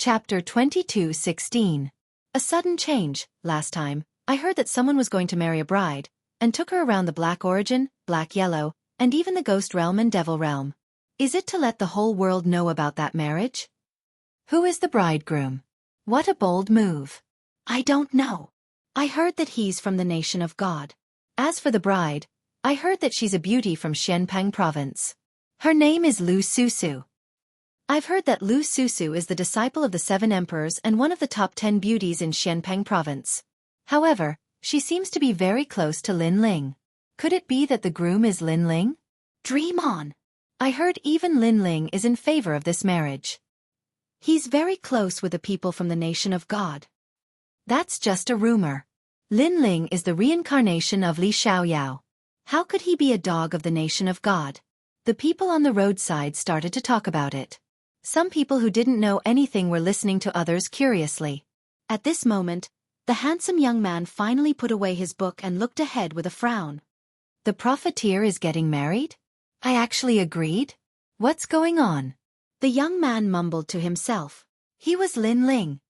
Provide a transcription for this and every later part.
Chapter 22:16. A sudden change. Last time, I heard that someone was going to marry a bride, and took her around the black origin, black yellow, and even the ghost realm and devil realm. Is it to let the whole world know about that marriage? Who is the bridegroom? What a bold move. I don't know. I heard that he's from the nation of God. As for the bride, I heard that she's a beauty from Xianpeng province. Her name is Lu Susu. I've heard that Lu Susu is the disciple of the 7 emperors and one of the top 10 beauties in Xianpeng province. However, she seems to be very close to Lin Ling. Could it be that the groom is Lin Ling? Dream on. I heard even Lin Ling is in favor of this marriage. He's very close with the people from the nation of God. That's just a rumor. Lin Ling is the reincarnation of Li Xiaoyao. How could he be a dog of the nation of God? The people on the roadside started to talk about it. Some people who didn't know anything were listening to others curiously. At this moment, the handsome young man finally put away his book and looked ahead with a frown. The profiteer is getting married? I actually agreed? What's going on? The young man mumbled to himself. He was Lin Ling.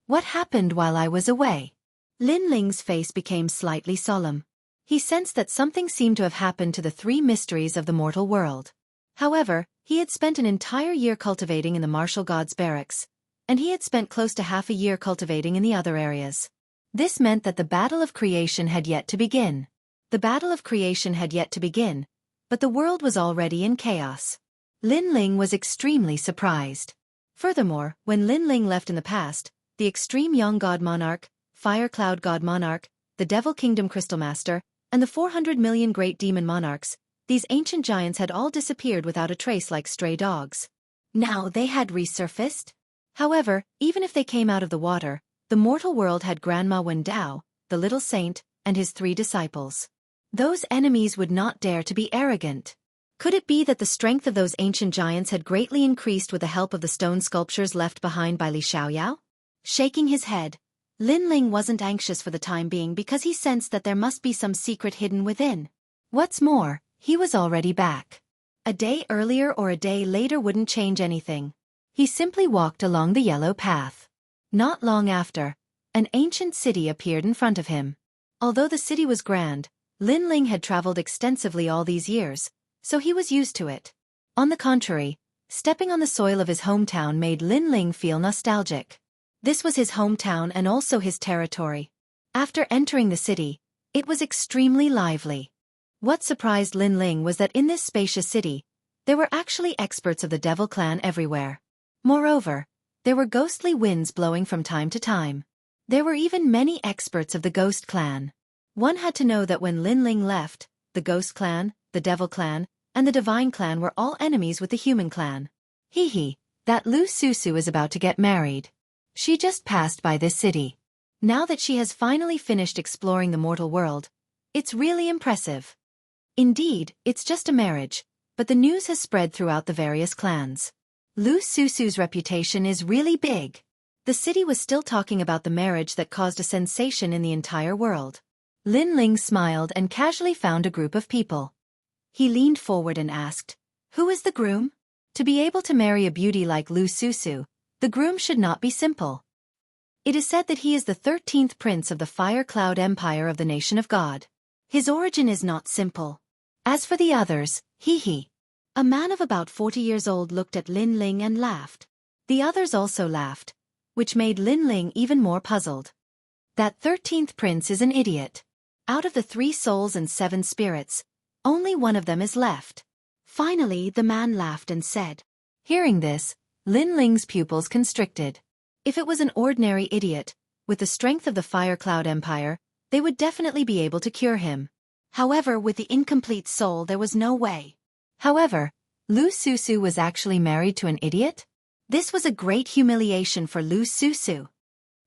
What happened while I was away? Lin Ling's face became slightly solemn. He sensed that something seemed to have happened to the 3 mysteries of the mortal world. However, he had spent an entire year cultivating in the martial gods' barracks, and he had spent close to half a year cultivating in the other areas. This meant that the battle of creation had yet to begin. The battle of creation had yet to begin, but the world was already in chaos. Lin Ling was extremely surprised. Furthermore, when Lin Ling left in the past, the extreme young god monarch, fire cloud god monarch, the devil kingdom crystal master, and the 400 million great demon monarchs, these ancient giants had all disappeared without a trace like stray dogs. Now they had resurfaced? However, even if they came out of the water, the mortal world had Grandma Wen Dao, the little saint, and his 3 disciples. Those enemies would not dare to be arrogant. Could it be that the strength of those ancient giants had greatly increased with the help of the stone sculptures left behind by Li Xiaoyao? Shaking his head, Lin Ling wasn't anxious for the time being because he sensed that there must be some secret hidden within. What's more, he was already back. A day earlier or a day later wouldn't change anything. He simply walked along the yellow path. Not long after, an ancient city appeared in front of him. Although the city was grand, Lin Ling had traveled extensively all these years, so he was used to it. On the contrary, stepping on the soil of his hometown made Lin Ling feel nostalgic. This was his hometown and also his territory. After entering the city, it was extremely lively. What surprised Lin Ling was that in this spacious city, there were actually experts of the devil clan everywhere. Moreover, there were ghostly winds blowing from time to time. There were even many experts of the ghost clan. One had to know that when Lin Ling left, the ghost clan, the devil clan, and the divine clan were all enemies with the human clan. That Lu Susu is about to get married. She just passed by this city. Now that she has finally finished exploring the mortal world, it's really impressive. Indeed, it's just a marriage, but the news has spread throughout the various clans. Lu Susu's reputation is really big. The city was still talking about the marriage that caused a sensation in the entire world. Lin Ling smiled and casually found a group of people. He leaned forward and asked, "Who is the groom?" To be able to marry a beauty like Lu Susu, the groom should not be simple. It is said that he is the 13th prince of the Fire Cloud Empire of the nation of God. His origin is not simple. As for the others, A man of about 40 years old looked at Lin Ling and laughed. The others also laughed, which made Lin Ling even more puzzled. That 13th prince is an idiot. Out of the 3 souls and 7 spirits, only one of them is left. Finally, the man laughed and said. Hearing this, Lin Ling's pupils constricted. If it was an ordinary idiot, with the strength of the Fire Cloud Empire, they would definitely be able to cure him. However, with the incomplete soul there was no way. However, Lu Susu was actually married to an idiot? This was a great humiliation for Lu Susu.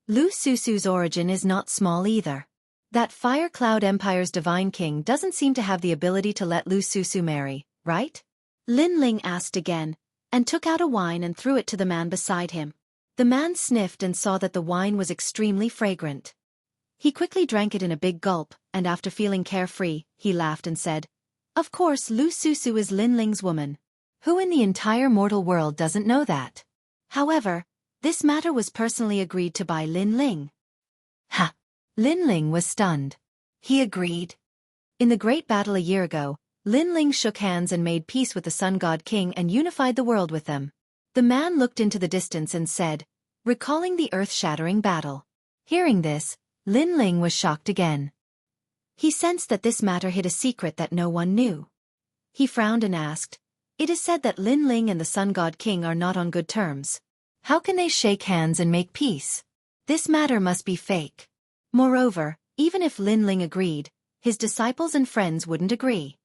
Lu Susu's origin is not small either. That Fire Cloud Empire's divine king doesn't seem to have the ability to let Lu Susu marry, right? Lin Ling asked again, and took out a wine and threw it to the man beside him. The man sniffed and saw that the wine was extremely fragrant. He quickly drank it in a big gulp, and after feeling carefree, he laughed and said, "Of course Lu Susu is Lin Ling's woman. Who in the entire mortal world doesn't know that?" However, This matter was personally agreed to by Lin Ling. Ha! Lin Ling was stunned. He agreed. In the great battle a year ago, Lin Ling shook hands and made peace with the Sun God King and unified the world with them. The man looked into the distance and said, recalling the earth-shattering battle. Hearing this, Lin Ling was shocked again. He sensed that this matter hid a secret that no one knew. He frowned and asked, it is said that Lin Ling and the Sun God King are not on good terms. How can they shake hands and make peace? This matter must be fake. Moreover, even if Lin Ling agreed, his disciples and friends wouldn't agree.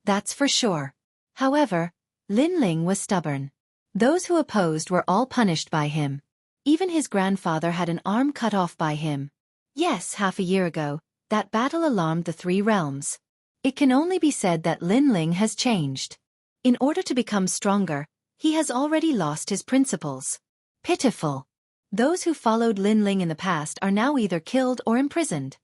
That's for sure. However, Lin Ling was stubborn. Those who opposed were all punished by him. Even his grandfather had an arm cut off by him. Yes, half a year ago, that battle alarmed the three realms. It can only be said that Lin Ling has changed. In order to become stronger, he has already lost his principles. Pitiful. Those who followed Lin Ling in the past are now either killed or imprisoned.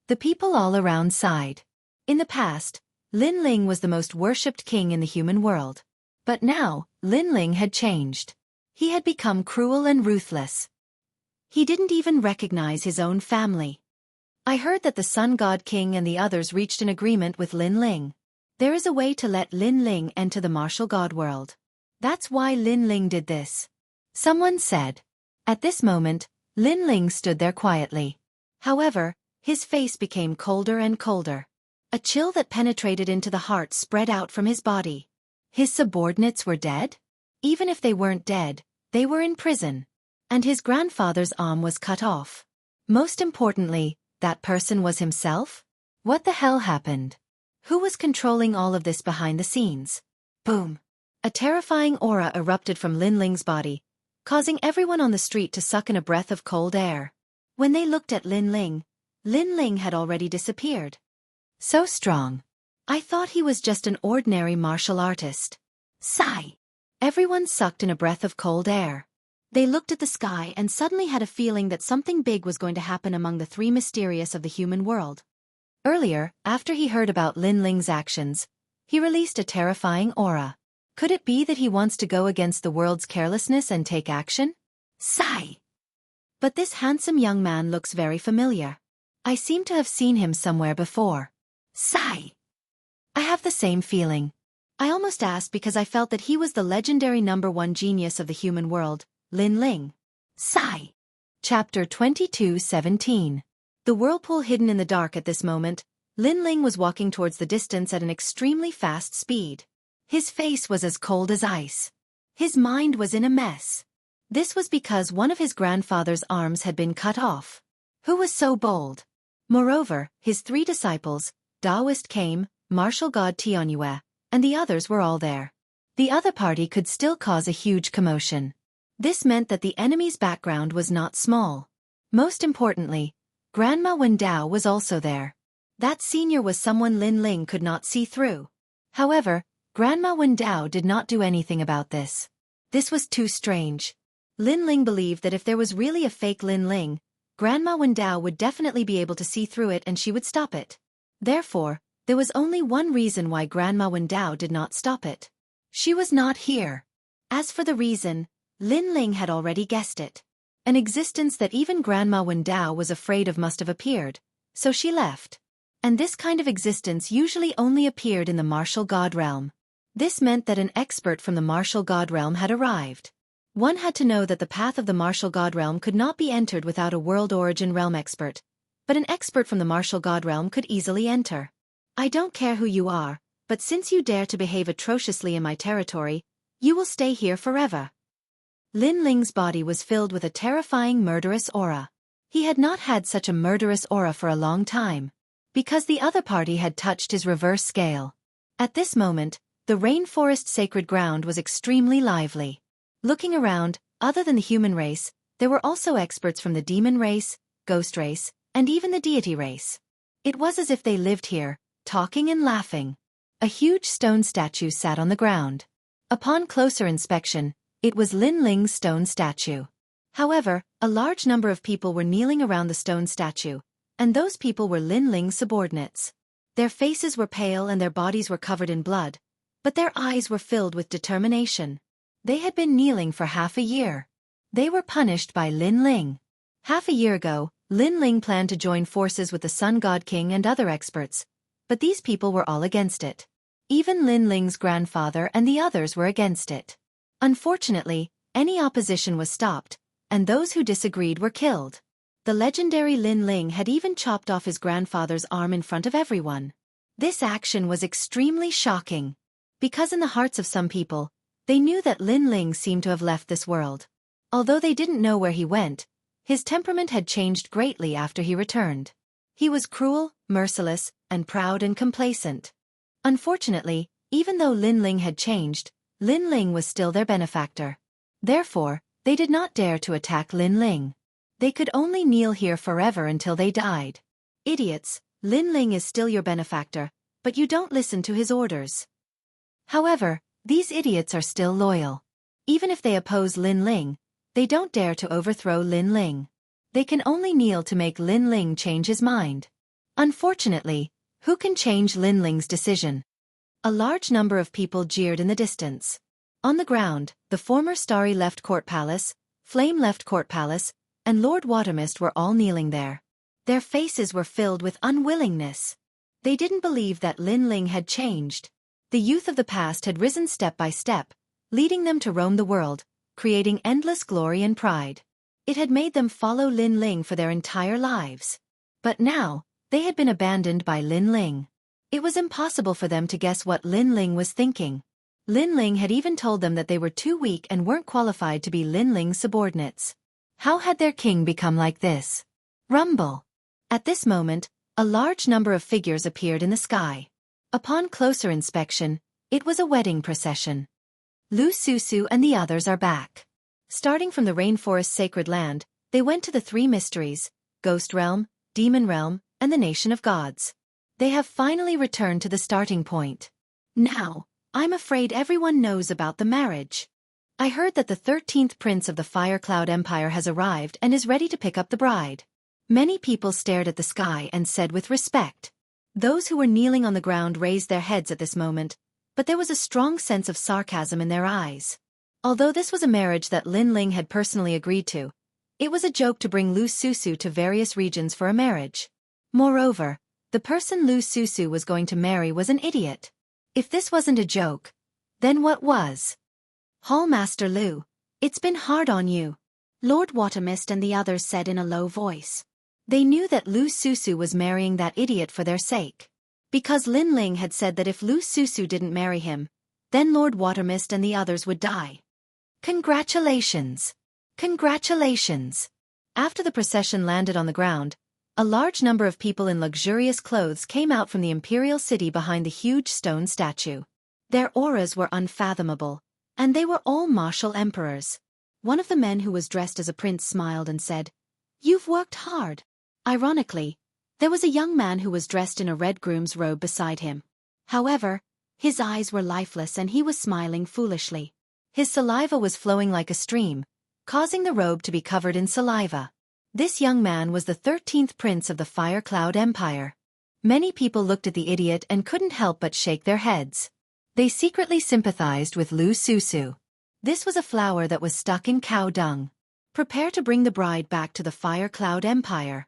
The people all around sighed. In the past, Lin Ling was the most worshipped king in the human world. But now, Lin Ling had changed. He had become cruel and ruthless. He didn't even recognize his own family. I heard that the Sun God King and the others reached an agreement with Lin Ling. There is a way to let Lin Ling enter the martial god world. That's why Lin Ling did this. Someone said. At this moment, Lin Ling stood there quietly. However, his face became colder and colder. A chill that penetrated into the heart spread out from his body. His subordinates were dead? Even if they weren't dead, they were in prison. And his grandfather's arm was cut off. Most importantly, that person was himself? What the hell happened? Who was controlling all of this behind the scenes? Boom! A terrifying aura erupted from Lin Ling's body, causing everyone on the street to suck in a breath of cold air. When they looked at Lin Ling had already disappeared. So strong. I thought he was just an ordinary martial artist. Sigh! Everyone sucked in a breath of cold air. They looked at the sky and suddenly had a feeling that something big was going to happen among the three mysterious of the human world. Earlier, after he heard about Lin Ling's actions, he released a terrifying aura. Could it be that he wants to go against the world's carelessness and take action? Sigh! But this handsome young man looks very familiar. I seem to have seen him somewhere before. Sigh! I have the same feeling. I almost asked because I felt that he was the legendary #1 genius of the human world, Lin Ling. Sigh! Chapter 22:17. The whirlpool hidden in the dark at this moment, Lin Ling was walking towards the distance at an extremely fast speed. His face was as cold as ice. His mind was in a mess. This was because one of his grandfather's arms had been cut off. Who was so bold? Moreover, his three disciples, Taoist came, martial god Xianxia, and the others were all there. The other party could still cause a huge commotion. This meant that the enemy's background was not small. Most importantly, Grandma Wendao was also there. That senior was someone Lin Ling could not see through. However, Grandma Wendao did not do anything about this. This was too strange. Lin Ling believed that if there was really a fake Lin Ling, Grandma Wendao would definitely be able to see through it and she would stop it. Therefore, there was only one reason why Grandma Wendao did not stop it. She was not here. As for the reason, Lin Ling had already guessed it. An existence that even Grandma Wendao was afraid of must have appeared, so she left. And this kind of existence usually only appeared in the martial god realm. This meant that an expert from the martial god realm had arrived. One had to know that the path of the martial god realm could not be entered without a world origin realm expert, but an expert from the martial god realm could easily enter. I don't care who you are, but since you dare to behave atrociously in my territory, you will stay here forever. Lin Ling's body was filled with a terrifying murderous aura. He had not had such a murderous aura for a long time, because the other party had touched his reverse scale. At this moment, the rainforest sacred ground was extremely lively. Looking around, other than the human race, there were also experts from the demon race, ghost race, and even the deity race. It was as if they lived here, talking and laughing. A huge stone statue sat on the ground. Upon closer inspection, it was Lin Ling's stone statue. However, a large number of people were kneeling around the stone statue, and those people were Lin Ling's subordinates. Their faces were pale and their bodies were covered in blood, but their eyes were filled with determination. They had been kneeling for half a year. They were punished by Lin Ling. Half a year ago, Lin Ling planned to join forces with the Sun God King and other experts, but these people were all against it. Even Lin Ling's grandfather and the others were against it. Unfortunately, any opposition was stopped, and those who disagreed were killed. The legendary Lin Ling had even chopped off his grandfather's arm in front of everyone. This action was extremely shocking, because in the hearts of some people, they knew that Lin Ling seemed to have left this world. Although they didn't know where he went, his temperament had changed greatly after he returned. He was cruel, merciless, and proud and complacent. Unfortunately, even though Lin Ling had changed, Lin Ling was still their benefactor. Therefore, they did not dare to attack Lin Ling. They could only kneel here forever until they died. Idiots, Lin Ling is still your benefactor, but you don't listen to his orders. However, these idiots are still loyal. Even if they oppose Lin Ling, they don't dare to overthrow Lin Ling. They can only kneel to make Lin Ling change his mind. Unfortunately, who can change Lin Ling's decision? A large number of people jeered in the distance. On the ground, the former Starry left Court Palace, Flame left Court Palace, and Lord Watermist were all kneeling there. Their faces were filled with unwillingness. They didn't believe that Lin Ling had changed. The youth of the past had risen step by step, leading them to roam the world, creating endless glory and pride. It had made them follow Lin Ling for their entire lives. But now, they had been abandoned by Lin Ling. It was impossible for them to guess what Lin Ling was thinking. Lin Ling had even told them that they were too weak and weren't qualified to be Lin Ling's subordinates. How had their king become like this? Rumble. At this moment, a large number of figures appeared in the sky. Upon closer inspection, it was a wedding procession. Lu Susu and the others are back. Starting from the rainforest's sacred land, they went to the three mysteries, Ghost Realm, Demon Realm, and the Nation of Gods. They have finally returned to the starting point. Now, I'm afraid everyone knows about the marriage. I heard that the 13th prince of the Fire Cloud Empire has arrived and is ready to pick up the bride. Many people stared at the sky and said with respect. Those who were kneeling on the ground raised their heads at this moment, but there was a strong sense of sarcasm in their eyes. Although this was a marriage that Lin Ling had personally agreed to, it was a joke to bring Lu Susu to various regions for a marriage. Moreover, the person Lu Susu was going to marry was an idiot. If this wasn't a joke, then what was? Hallmaster Lu, it's been hard on you, Lord Watermist and the others said in a low voice. They knew that Lu Susu was marrying that idiot for their sake. Because Lin Ling had said that if Lu Susu didn't marry him, then Lord Watermist and the others would die. Congratulations! Congratulations! After the procession landed on the ground, a large number of people in luxurious clothes came out from the imperial city behind the huge stone statue. Their auras were unfathomable, and they were all martial emperors. One of the men who was dressed as a prince smiled and said, "You've worked hard." Ironically, there was a young man who was dressed in a red groom's robe beside him. However, his eyes were lifeless and he was smiling foolishly. His saliva was flowing like a stream, causing the robe to be covered in saliva. This young man was the 13th prince of the Fire Cloud Empire. Many people looked at the idiot and couldn't help but shake their heads. They secretly sympathized with Lu Susu. This was a flower that was stuck in cow dung. Prepare to bring the bride back to the Fire Cloud Empire,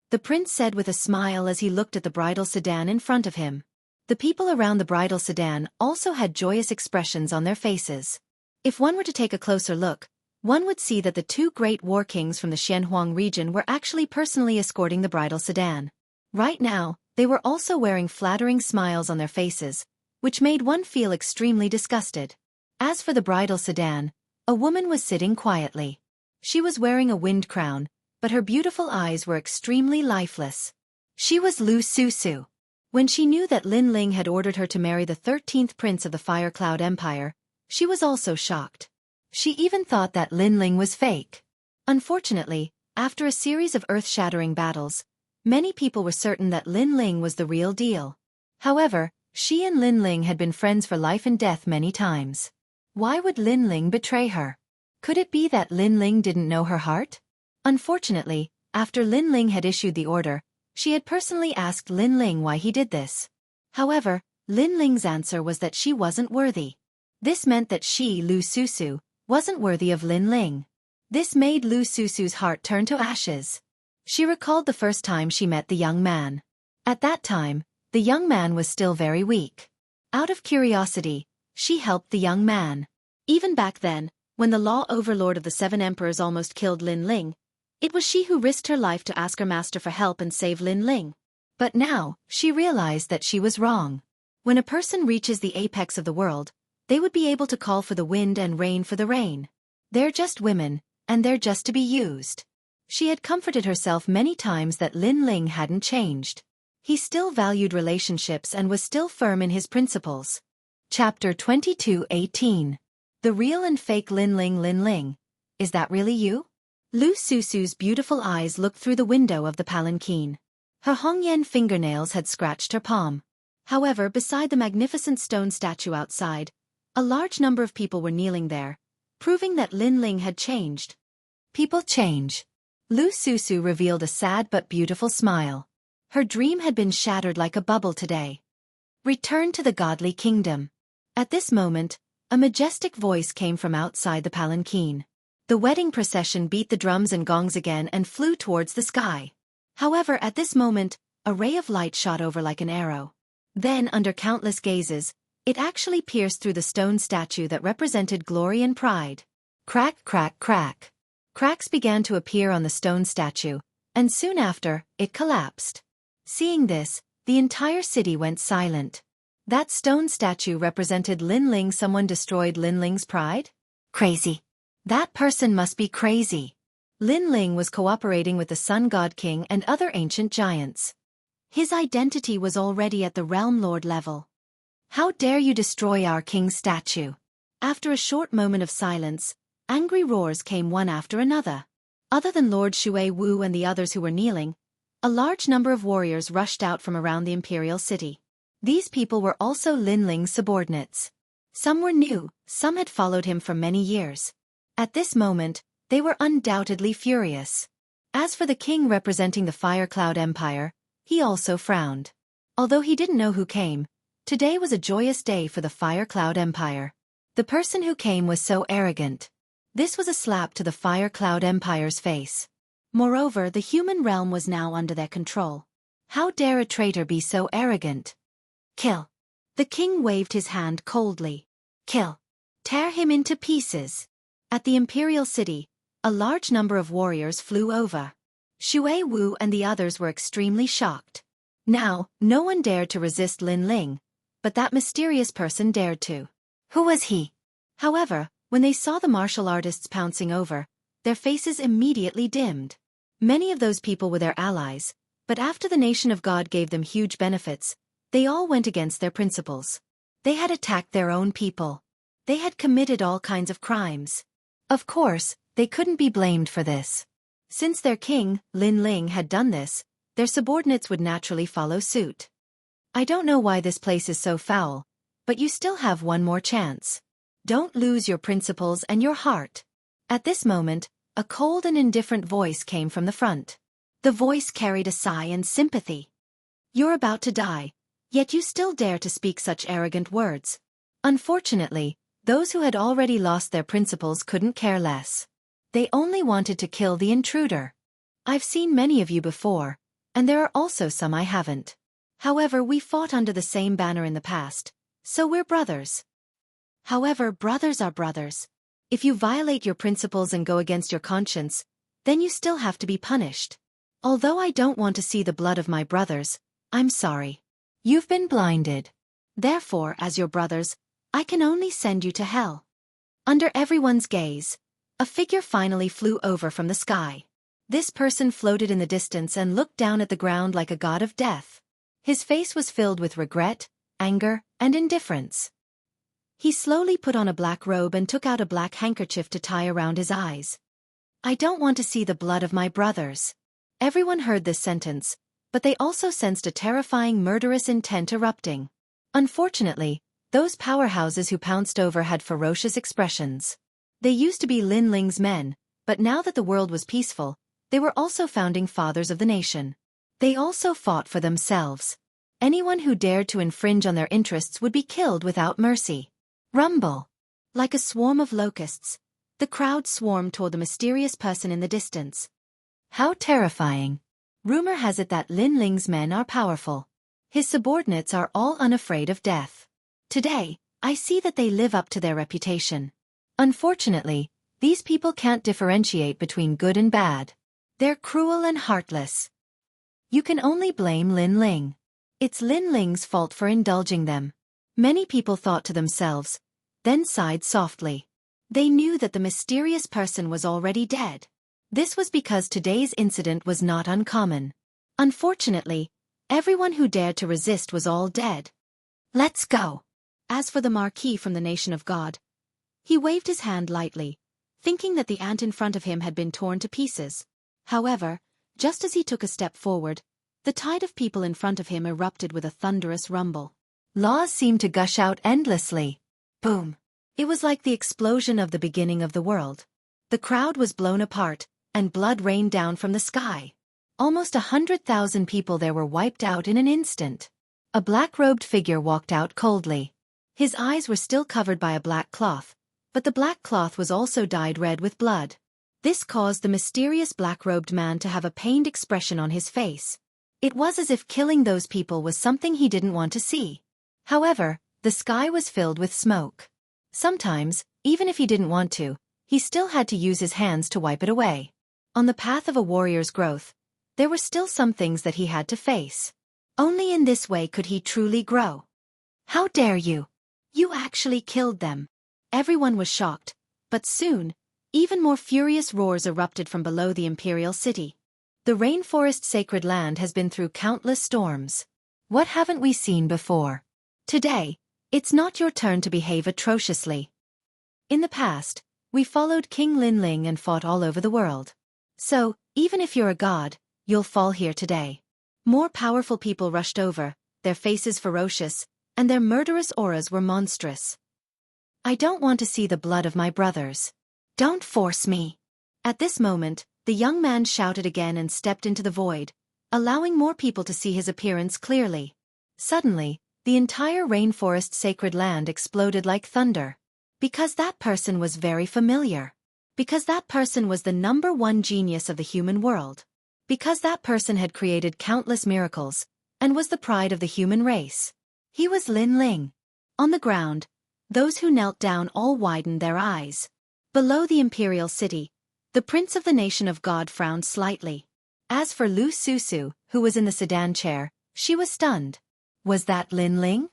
the prince said with a smile as he looked at the bridal sedan in front of him. The people around the bridal sedan also had joyous expressions on their faces. If one were to take a closer look, one would see that the two great war kings from the Xianxia region were actually personally escorting the bridal sedan. Right now, they were also wearing flattering smiles on their faces, which made one feel extremely disgusted. As for the bridal sedan, a woman was sitting quietly. She was wearing a wind crown, but her beautiful eyes were extremely lifeless. She was Lu Susu. When she knew that Lin Ling had ordered her to marry the 13th prince of the Fire Cloud Empire, she was also shocked. She even thought that Lin Ling was fake. Unfortunately, after a series of earth-shattering battles, many people were certain that Lin Ling was the real deal. However, she and Lin Ling had been friends for life and death many times. Why would Lin Ling betray her? Could it be that Lin Ling didn't know her heart? Unfortunately, after Lin Ling had issued the order, she had personally asked Lin Ling why he did this. However, Lin Ling's answer was that she wasn't worthy. This meant that she, Lu Susu, wasn't worthy of Lin Ling. This made Lu Susu's heart turn to ashes. She recalled the first time she met the young man. At that time, the young man was still very weak. Out of curiosity, she helped the young man. Even back then, when the law overlord of the 7 emperors almost killed Lin Ling, it was she who risked her life to ask her master for help and save Lin Ling. But now, she realized that she was wrong. When a person reaches the apex of the world, they would be able to call for the wind and rain for the rain. They're just women, and they're just to be used. She had comforted herself many times that Lin Ling hadn't changed. He still valued relationships and was still firm in his principles. Chapter 22:18. The real and fake Lin Ling. Lin Ling, is that really you? Lu Susu's beautiful eyes looked through the window of the palanquin. Her Hongyan fingernails had scratched her palm. However, beside the magnificent stone statue outside, a large number of people were kneeling there, proving that Lin Ling had changed. People change. Lu Susu revealed a sad but beautiful smile. Her dream had been shattered like a bubble today. Return to the godly kingdom. At this moment, a majestic voice came from outside the palanquin. The wedding procession beat the drums and gongs again and flew towards the sky. However, at this moment, a ray of light shot over like an arrow. Then, under countless gazes, it actually pierced through the stone statue that represented glory and pride. Crack, crack, crack. Cracks began to appear on the stone statue, and soon after, it collapsed. Seeing this, the entire city went silent. That stone statue represented Lin Ling. Someone destroyed Lin Ling's pride? Crazy. That person must be crazy. Lin Ling was cooperating with the Sun God King and other ancient giants. His identity was already at the Realm Lord level. How dare you destroy our king's statue? After a short moment of silence, angry roars came one after another. Other than Lord Shui Wu and the others who were kneeling, a large number of warriors rushed out from around the imperial city. These people were also Lin Ling's subordinates. Some were new, some had followed him for many years. At this moment, they were undoubtedly furious. As for the king representing the Fire Cloud Empire, he also frowned. Although he didn't know who came, today was a joyous day for the Fire Cloud Empire. The person who came was so arrogant. This was a slap to the Fire Cloud Empire's face. Moreover, the human realm was now under their control. How dare a traitor be so arrogant? Kill. The king waved his hand coldly. Kill. Tear him into pieces. At the imperial city, a large number of warriors flew over. Shui Wu and the others were extremely shocked. Now, no one dared to resist Lin Ling, but that mysterious person dared to. Who was he? However, when they saw the martial artists pouncing over, their faces immediately dimmed. Many of those people were their allies, but after the nation of God gave them huge benefits, they all went against their principles. They had attacked their own people. They had committed all kinds of crimes. Of course, they couldn't be blamed for this. Since their king, Lin Ling, had done this, their subordinates would naturally follow suit. I don't know why this place is so foul, but you still have one more chance. Don't lose your principles and your heart. At this moment, a cold and indifferent voice came from the front. The voice carried a sigh and sympathy. You're about to die, yet you still dare to speak such arrogant words. Unfortunately, those who had already lost their principles couldn't care less. They only wanted to kill the intruder. I've seen many of you before, and there are also some I haven't. However, we fought under the same banner in the past, so we're brothers. However, brothers are brothers. If you violate your principles and go against your conscience, then you still have to be punished. Although I don't want to see the blood of my brothers, I'm sorry. You've been blinded. Therefore, as your brothers, I can only send you to hell. Under everyone's gaze, a figure finally flew over from the sky. This person floated in the distance and looked down at the ground like a god of death. His face was filled with regret, anger, and indifference. He slowly put on a black robe and took out a black handkerchief to tie around his eyes. I don't want to see the blood of my brothers. Everyone heard this sentence, but they also sensed a terrifying murderous intent erupting. Unfortunately, those powerhouses who pounced over had ferocious expressions. They used to be Lin Ling's men, but now that the world was peaceful, they were also founding fathers of the nation. They also fought for themselves. Anyone who dared to infringe on their interests would be killed without mercy. Rumble. Like a swarm of locusts, The crowd swarmed toward the mysterious person in the distance. How terrifying. Rumor has it that Lin Ling's men are powerful. His subordinates are all unafraid of death. Today, I see that they live up to their reputation. Unfortunately, these people can't differentiate between good and bad. They're cruel and heartless. You can only blame Lin Ling. It's Lin Ling's fault for indulging them. Many people thought to themselves, then sighed softly. They knew that the mysterious person was already dead. This was because today's incident was not uncommon. Unfortunately, everyone who dared to resist was all dead. Let's go. As for the Marquis from the nation of God, he waved his hand lightly, thinking that the ant in front of him had been torn to pieces. However, just as he took a step forward, the tide of people in front of him erupted with a thunderous rumble. Laws seemed to gush out endlessly. Boom. It was like the explosion of the beginning of the world. The crowd was blown apart, and blood rained down from the sky. Almost 100,000 people there were wiped out in an instant. A black-robed figure walked out coldly. His eyes were still covered by a black cloth, but the black cloth was also dyed red with blood. This caused the mysterious black-robed man to have a pained expression on his face. It was as if killing those people was something he didn't want to see. However, the sky was filled with smoke. Sometimes, even if he didn't want to, he still had to use his hands to wipe it away. On the path of a warrior's growth, there were still some things that he had to face. Only in this way could he truly grow. How dare you! You actually killed them. Everyone was shocked, but soon, even more furious roars erupted from below the imperial city. The rainforest sacred land has been through countless storms. What haven't we seen before? Today, it's not your turn to behave atrociously. In the past, we followed King Lin Ling and fought all over the world. So, even if you're a god, you'll fall here today. More powerful people rushed over, their faces ferocious, and their murderous auras were monstrous. I don't want to see the blood of my brothers. Don't force me. At this moment, the young man shouted again and stepped into the void, allowing more people to see his appearance clearly. Suddenly, the entire rainforest sacred land exploded like thunder. Because that person was very familiar. Because that person was the #1 genius of the human world. Because that person had created countless miracles, and was the pride of the human race. He was Lin Ling. On the ground, those who knelt down all widened their eyes. Below the imperial city, the prince of the nation of God frowned slightly. As for Lu Susu, who was in the sedan chair, she was stunned. Was that Lin Ling?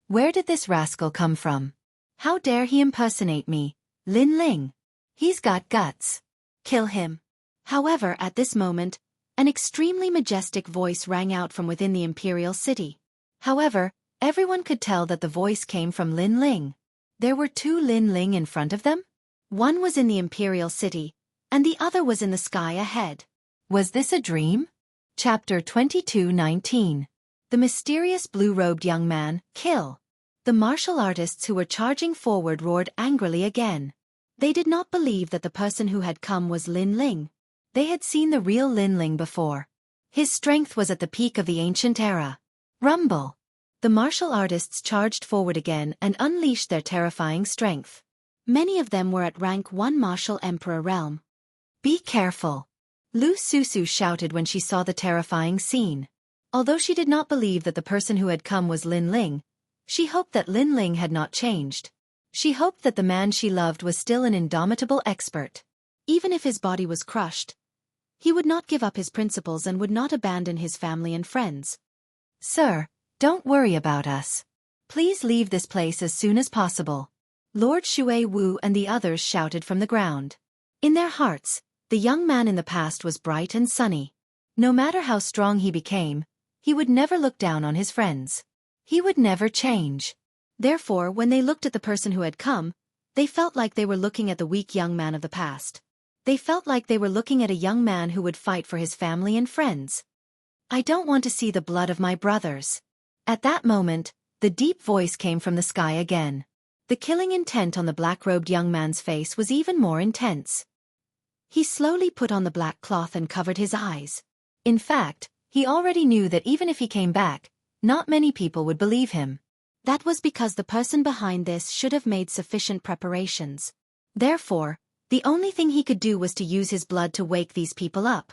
Where did this rascal come from? How dare he impersonate me, Lin Ling? He's got guts. Kill him. However, at this moment, an extremely majestic voice rang out from within the imperial city. However, everyone could tell that the voice came from Lin Ling. There were 2 Lin Ling in front of them? One was in the imperial city, and the other was in the sky ahead. Was this a dream? Chapter 22:19. The mysterious blue-robed young man, kill. The martial artists who were charging forward roared angrily again. They did not believe that the person who had come was Lin Ling. They had seen the real Lin Ling before. His strength was at the peak of the ancient era. Rumble! The martial artists charged forward again and unleashed their terrifying strength. Many of them were at rank 1 martial emperor realm. Be careful! Lu Susu shouted when she saw the terrifying scene. Although she did not believe that the person who had come was Lin Ling, she hoped that Lin Ling had not changed. She hoped that the man she loved was still an indomitable expert. Even if his body was crushed, he would not give up his principles and would not abandon his family and friends. Sir, don't worry about us. Please leave this place as soon as possible. Lord Shui Wu and the others shouted from the ground. In their hearts, the young man in the past was bright and sunny. No matter how strong he became, he would never look down on his friends. He would never change. Therefore, when they looked at the person who had come, they felt like they were looking at the weak young man of the past. They felt like they were looking at a young man who would fight for his family and friends. I don't want to see the blood of my brothers. At that moment, the deep voice came from the sky again. The killing intent on the black-robed young man's face was even more intense. He slowly put on the black cloth and covered his eyes. In fact, he already knew that even if he came back, not many people would believe him. That was because the person behind this should have made sufficient preparations. Therefore, The only thing he could do was to use his blood to wake these people up.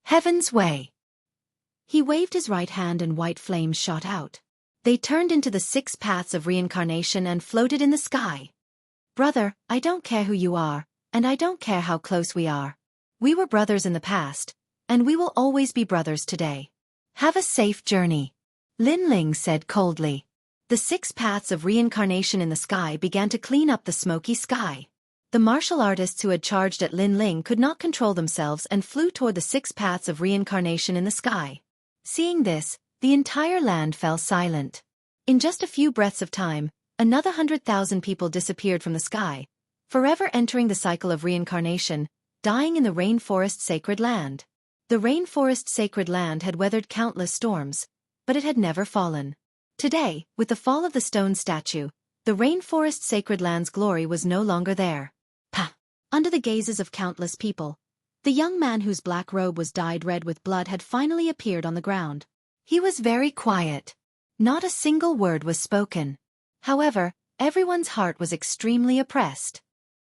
Heaven's way. He waved his right hand and white flames shot out. They turned into the 6 paths of reincarnation and floated in the sky. Brother, I don't care who you are, and I don't care how close we are. We were brothers in the past, and we will always be brothers today. Have a safe journey. Lin Ling said coldly. The 6 paths of reincarnation in the sky began to clean up the smoky sky. The martial artists who had charged at Lin Ling could not control themselves and flew toward the 6 paths of reincarnation in the sky. Seeing this, the entire land fell silent. In just a few breaths of time, another 100,000 people disappeared from the sky, forever entering the cycle of reincarnation, dying in the rainforest sacred land. The rainforest sacred land had weathered countless storms, but it had never fallen. Today, with the fall of the stone statue, the rainforest sacred land's glory was no longer there. Pah! Under the gazes of countless people, the young man whose black robe was dyed red with blood had finally appeared on the ground. He was very quiet. Not a single word was spoken. However, everyone's heart was extremely oppressed.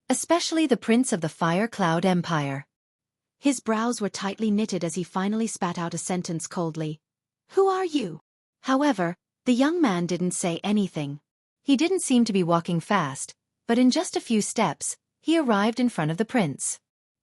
Especially the prince of the Fire Cloud Empire. His brows were tightly knitted as he finally spat out a sentence coldly. Who are you? However, the young man didn't say anything. He didn't seem to be walking fast, but in just a few steps, he arrived in front of the prince.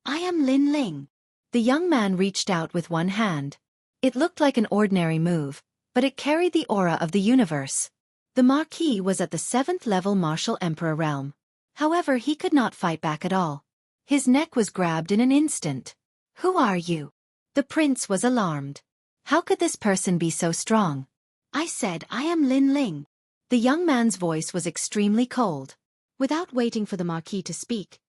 I am Lin Ling. The young man reached out with one hand. It looked like an ordinary move, but it carried the aura of the universe. The Marquis was at the 7th level martial emperor realm. However, he could not fight back at all. His neck was grabbed in an instant. Who are you? The prince was alarmed. How could this person be so strong? I said I am Lin Ling. The young man's voice was extremely cold. Without waiting for the Marquis to speak,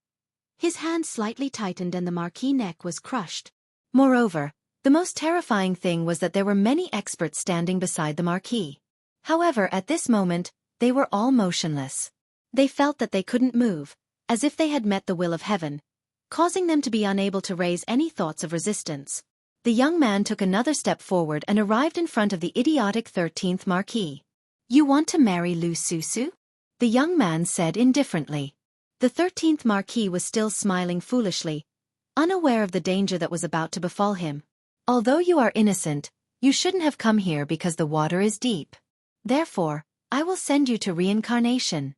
his hand slightly tightened and the Marquis' neck was crushed. Moreover, the most terrifying thing was that there were many experts standing beside the Marquis. However, at this moment, they were all motionless. They felt that they couldn't move, as if they had met the will of heaven, causing them to be unable to raise any thoughts of resistance. The young man took another step forward and arrived in front of the idiotic 13th Marquis. You want to marry Lu Susu? The young man said indifferently. The 13th Marquis was still smiling foolishly, unaware of the danger that was about to befall him. Although you are innocent, you shouldn't have come here because the water is deep. Therefore, I will send you to reincarnation.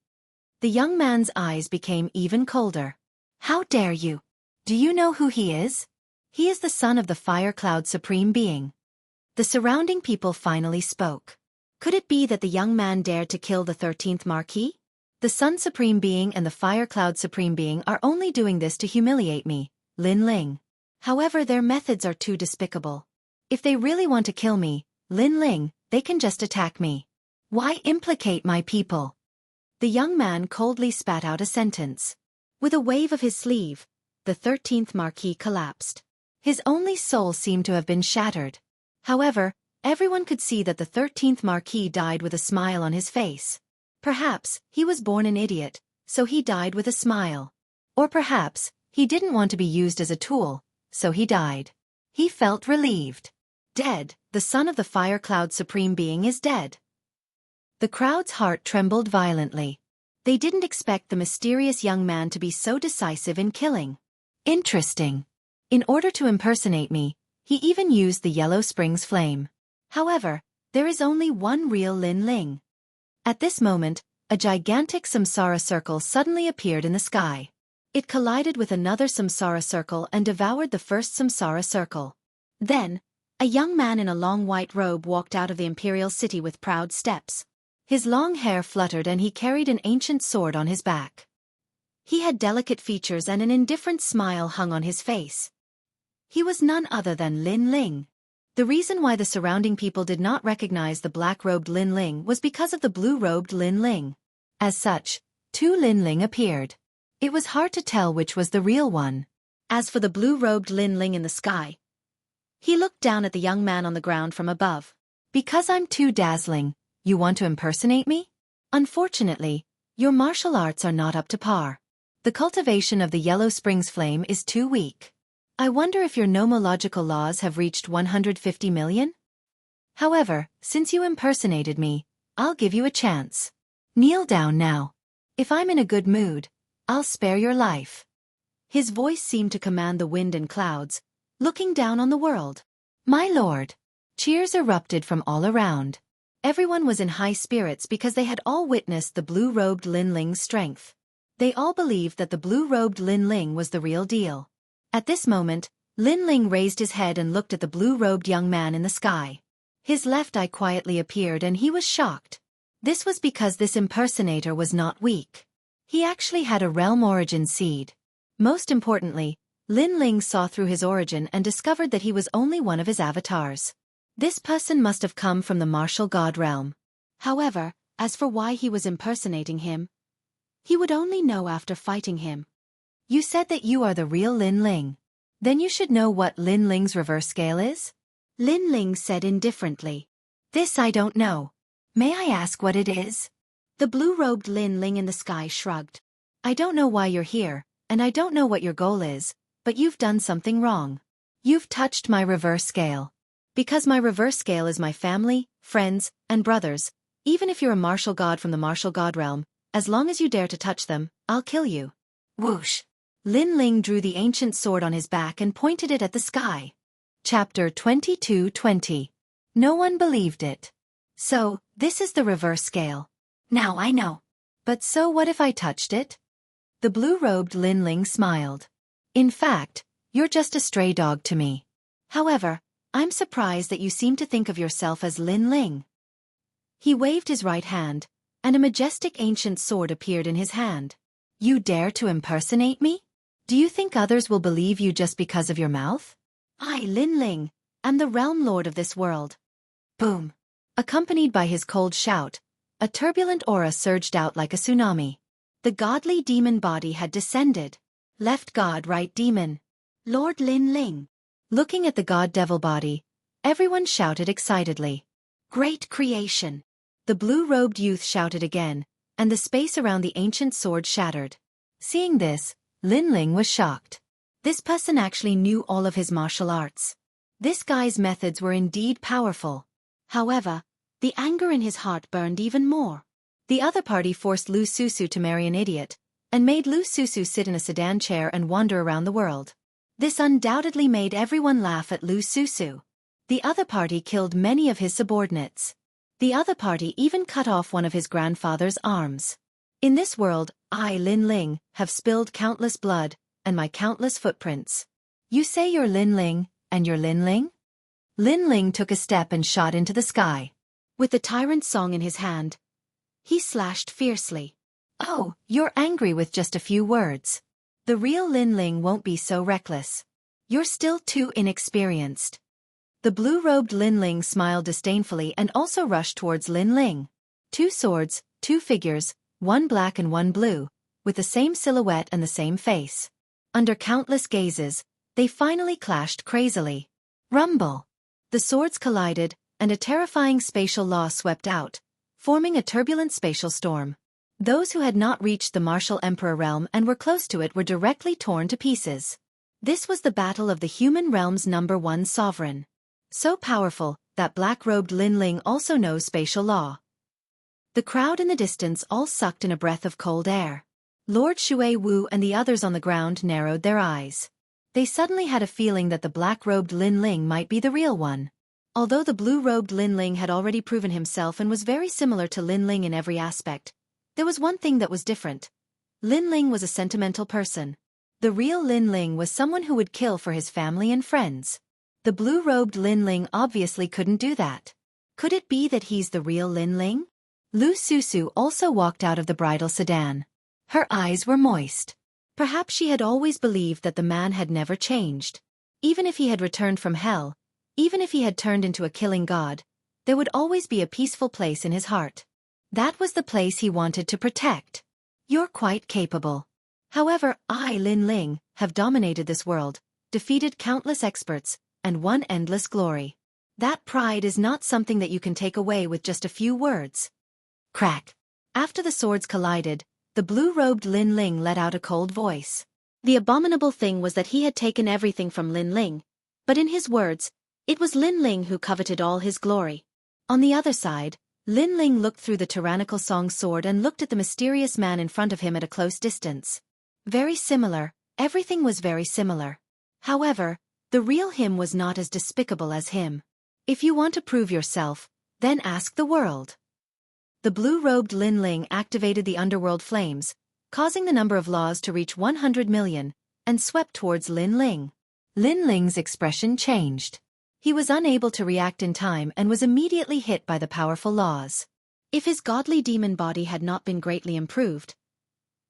The young man's eyes became even colder. How dare you? Do you know who he is? He is the son of the Fire Cloud Supreme Being. The surrounding people finally spoke. Could it be that the young man dared to kill the 13th Marquis? The Sun Supreme Being and the Fire Cloud Supreme Being are only doing this to humiliate me, Lin Ling. However, their methods are too despicable. If they really want to kill me, Lin Ling, they can just attack me. Why implicate my people? The young man coldly spat out a sentence. With a wave of his sleeve, the 13th Marquis collapsed. His only soul seemed to have been shattered. However, everyone could see that the 13th Marquis died with a smile on his face. Perhaps he was born an idiot, so he died with a smile. Or perhaps he didn't want to be used as a tool, so he died. He felt relieved. Dead, the son of the Fire Cloud Supreme Being is dead. The crowd's heart trembled violently. They didn't expect the mysterious young man to be so decisive in killing. Interesting. In order to impersonate me, he even used the Yellow Springs flame. However, there is only one real Lin Ling. At this moment, a gigantic samsara circle suddenly appeared in the sky. It collided with another samsara circle and devoured the first samsara circle. Then, a young man in a long white robe walked out of the imperial city with proud steps. His long hair fluttered and he carried an ancient sword on his back. He had delicate features and an indifferent smile hung on his face. He was none other than Lin Ling. The reason why the surrounding people did not recognize the black-robed Lin Ling was because of the blue-robed Lin Ling. As such, two Lin Ling appeared. It was hard to tell which was the real one. As for the blue-robed Lin Ling in the sky, he looked down at the young man on the ground from above. Because I'm too dazzling, you want to impersonate me? Unfortunately, your martial arts are not up to par. The cultivation of the Yellow Springs flame is too weak. I wonder if your nomological laws have reached 150 million? However, since you impersonated me, I'll give you a chance. Kneel down now. If I'm in a good mood, I'll spare your life. His voice seemed to command the wind and clouds, looking down on the world. "My lord!" Cheers erupted from all around. Everyone was in high spirits because they had all witnessed the blue-robed Lin Ling's strength. They all believed that the blue-robed Lin Ling was the real deal. At this moment, Lin Ling raised his head and looked at the blue-robed young man in the sky. His left eye quietly appeared and he was shocked. This was because this impersonator was not weak. He actually had a realm origin seed. Most importantly, Lin Ling saw through his origin and discovered that he was only one of his avatars. This person must have come from the martial god realm. However, as for why he was impersonating him, he would only know after fighting him. "You said that you are the real Lin Ling. Then you should know what Lin Ling's reverse scale is?" Lin Ling said indifferently. "This I don't know. May I ask what it is?" The blue-robed Lin Ling in the sky shrugged. "I don't know why you're here, and I don't know what your goal is, but you've done something wrong. You've touched my reverse scale. Because my reverse scale is my family, friends, and brothers. Even if you're a martial god from the martial god realm, as long as you dare to touch them, I'll kill you." Whoosh! Lin Ling drew the ancient sword on his back and pointed it at the sky. Chapter 22:20. No one believed it. "So, this is the reverse scale. Now I know. But so what if I touched it?" The blue-robed Lin Ling smiled. "In fact, you're just a stray dog to me. However, I'm surprised that you seem to think of yourself as Lin Ling." He waved his right hand, and a majestic ancient sword appeared in his hand. "You dare to impersonate me? Do you think others will believe you just because of your mouth? I, Lin Ling, am the realm lord of this world." Boom! Accompanied by his cold shout, a turbulent aura surged out like a tsunami. The godly demon body had descended. Left god, right demon. Lord Lin Ling. Looking at the god-devil body, everyone shouted excitedly. "Great creation!" The blue-robed youth shouted again, and the space around the ancient sword shattered. Seeing this, Lin Ling was shocked. This person actually knew all of his martial arts. This guy's methods were indeed powerful. However, the anger in his heart burned even more. The other party forced Lu Susu to marry an idiot, and made Lu Susu sit in a sedan chair and wander around the world. This undoubtedly made everyone laugh at Lu Susu. The other party killed many of his subordinates. The other party even cut off one of his grandfather's arms. In this world, I, Lin Ling, have spilled countless blood, and my countless footprints. You say you're Lin Ling, and you're Lin Ling? Lin Ling took a step and shot into the sky. With the tyrant's song in his hand, he slashed fiercely. "Oh, you're angry with just a few words. The real Lin Ling won't be so reckless. You're still too inexperienced." The blue-robed Lin Ling smiled disdainfully and also rushed towards Lin Ling. Two swords, two figures, one black and one blue, with the same silhouette and the same face. Under countless gazes, they finally clashed crazily. Rumble! The swords collided, and a terrifying spatial law swept out, forming a turbulent spatial storm. Those who had not reached the martial emperor realm and were close to it were directly torn to pieces. This was the battle of the human realm's #1 sovereign. So powerful that black-robed Lin Ling also knows spatial law. The crowd in the distance all sucked in a breath of cold air. Lord Shui Wu and the others on the ground narrowed their eyes. They suddenly had a feeling that the black-robed Lin Ling might be the real one. Although the blue-robed Lin Ling had already proven himself and was very similar to Lin Ling in every aspect, there was one thing that was different. Lin Ling was a sentimental person. The real Lin Ling was someone who would kill for his family and friends. The blue-robed Lin Ling obviously couldn't do that. Could it be that he's the real Lin Ling? Lu Susu also walked out of the bridal sedan. Her eyes were moist. Perhaps she had always believed that the man had never changed. Even if he had returned from hell, even if he had turned into a killing god, there would always be a peaceful place in his heart. That was the place he wanted to protect. You're quite capable. However, I, Lin Ling, have dominated this world, defeated countless experts, and won endless glory. That pride is not something that you can take away with just a few words. Crack! After the swords collided, the blue-robed Lin Ling let out a cold voice. The abominable thing was that he had taken everything from Lin Ling, but in his words, it was Lin Ling who coveted all his glory. On the other side, Lin Ling looked through the tyrannical song sword and looked at the mysterious man in front of him at a close distance. Very similar, Everything was very similar. However, the real him was not as despicable as him. If you want to prove yourself, then ask the world. The blue-robed Lin Ling activated the underworld flames, causing the number of laws to reach 100 million, and swept towards Lin Ling. Lin Ling's expression changed. He was unable to react in time and was immediately hit by the powerful laws. If his godly demon body had not been greatly improved,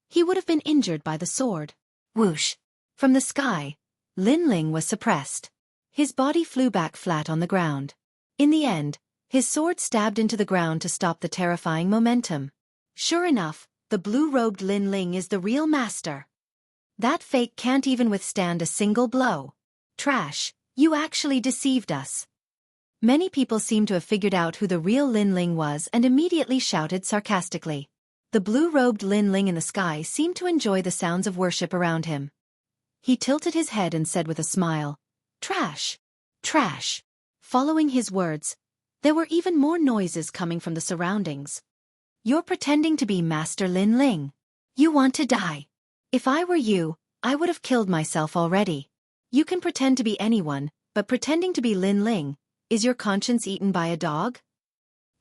he would have been injured by the sword. Whoosh! From the sky, Lin Ling was suppressed. His body flew back flat on the ground. In the end, his sword stabbed into the ground to stop the terrifying momentum. Sure enough, the blue-robed Lin Ling is the real master. That fake can't even withstand a single blow. Trash, you actually deceived us. Many people seem to have figured out who the real Lin Ling was and immediately shouted sarcastically. The blue-robed Lin Ling in the sky seemed to enjoy the sounds of worship around him. He tilted his head and said with a smile, "Trash! Trash!" Following his words, there were even more noises coming from the surroundings. "You're pretending to be Master Lin Ling. You want to die. If I were you, I would have killed myself already. You can pretend to be anyone, but pretending to be Lin Ling, is your conscience eaten by a dog?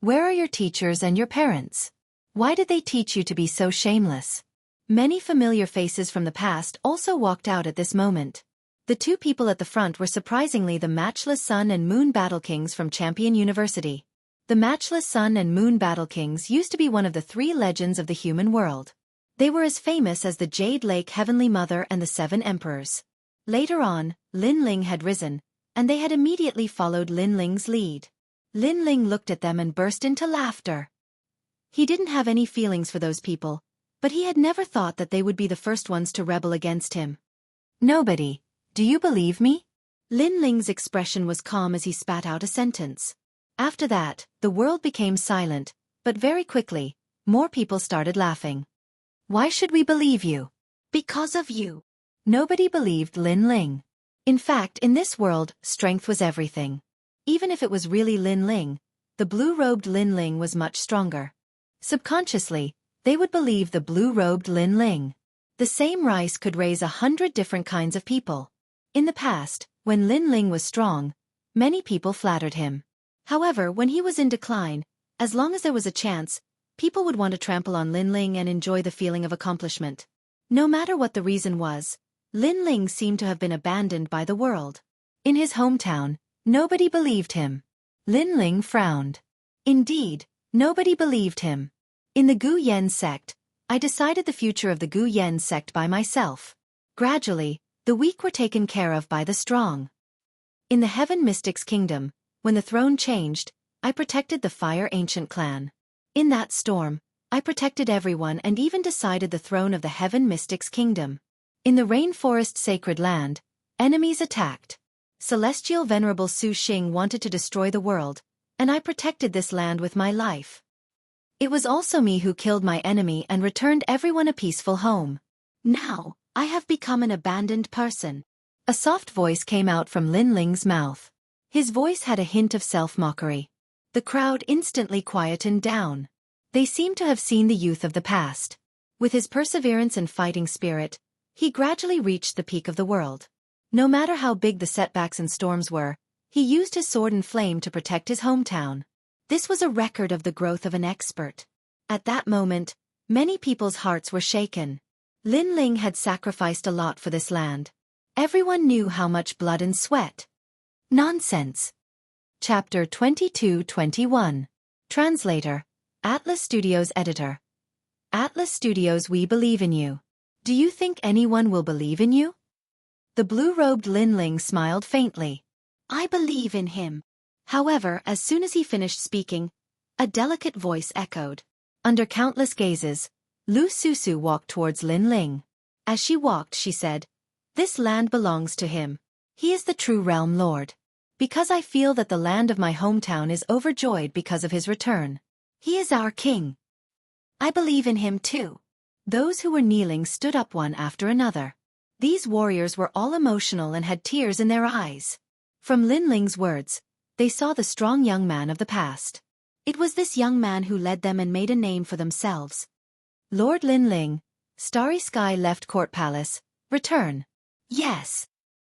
Where are your teachers and your parents? Why did they teach you to be so shameless?" Many familiar faces from the past also walked out at this moment. The two people at the front were surprisingly the matchless Sun and Moon Battle Kings from Champion University. The matchless Sun and Moon Battle Kings used to be one of the 3 legends of the human world. They were as famous as the Jade Lake Heavenly Mother and the 7 Emperors. Later on, Lin Ling had risen, and they had immediately followed Lin Ling's lead. Lin Ling looked at them and burst into laughter. He didn't have any feelings for those people, but he had never thought that they would be the first ones to rebel against him. "Nobody, do you believe me?" Lin Ling's expression was calm as he spat out a sentence. After that, the world became silent, but very quickly, more people started laughing. "Why should we believe you?" "Because of you." Nobody believed Lin Ling. In fact, in this world, strength was everything. Even if it was really Lin Ling, the blue-robed Lin Ling was much stronger. Subconsciously, they would believe the blue-robed Lin Ling. The same rice could raise 100 different kinds of people. In the past, when Lin Ling was strong, many people flattered him. However, when he was in decline, as long as there was a chance, people would want to trample on Lin Ling and enjoy the feeling of accomplishment. No matter what the reason was, Lin Ling seemed to have been abandoned by the world. In his hometown, nobody believed him. Lin Ling frowned. Indeed, nobody believed him. In the Gu Yen sect, I decided the future of the Gu Yen sect by myself. Gradually, the weak were taken care of by the strong. In the Heaven Mystics Kingdom, when the throne changed, I protected the Fire Ancient clan. In that storm, I protected everyone and even decided the throne of the Heaven Mystics Kingdom. In the Rainforest Sacred Land, enemies attacked. Celestial Venerable Su Xing wanted to destroy the world, and I protected this land with my life. It was also me who killed my enemy and returned everyone a peaceful home. Now, I have become an abandoned person. A soft voice came out from Lin Ling's mouth. His voice had a hint of self-mockery. The crowd instantly quietened down. They seemed to have seen the youth of the past. With his perseverance and fighting spirit, he gradually reached the peak of the world. No matter how big the setbacks and storms were, he used his sword and flame to protect his hometown. This was a record of the growth of an expert. At that moment, many people's hearts were shaken. Lin Ling had sacrificed a lot for this land. Everyone knew how much blood and sweat. Nonsense. Chapter 22-21. Translator, Atlas Studios Editor. Atlas Studios, we believe in you. Do you think anyone will believe in you? The blue-robed Lin Ling smiled faintly. I believe in him. However, as soon as he finished speaking, a delicate voice echoed. Under countless gazes, Lu Susu walked towards Lin Ling. As she walked, she said, "This land belongs to him. He is the true realm lord. Because I feel that the land of my hometown is overjoyed because of his return. He is our king. I believe in him too." Those who were kneeling stood up one after another. These warriors were all emotional and had tears in their eyes. From Lin Ling's words, they saw the strong young man of the past. It was this young man who led them and made a name for themselves. Lord Lin Ling, Starry Sky left Court Palace, return. Yes.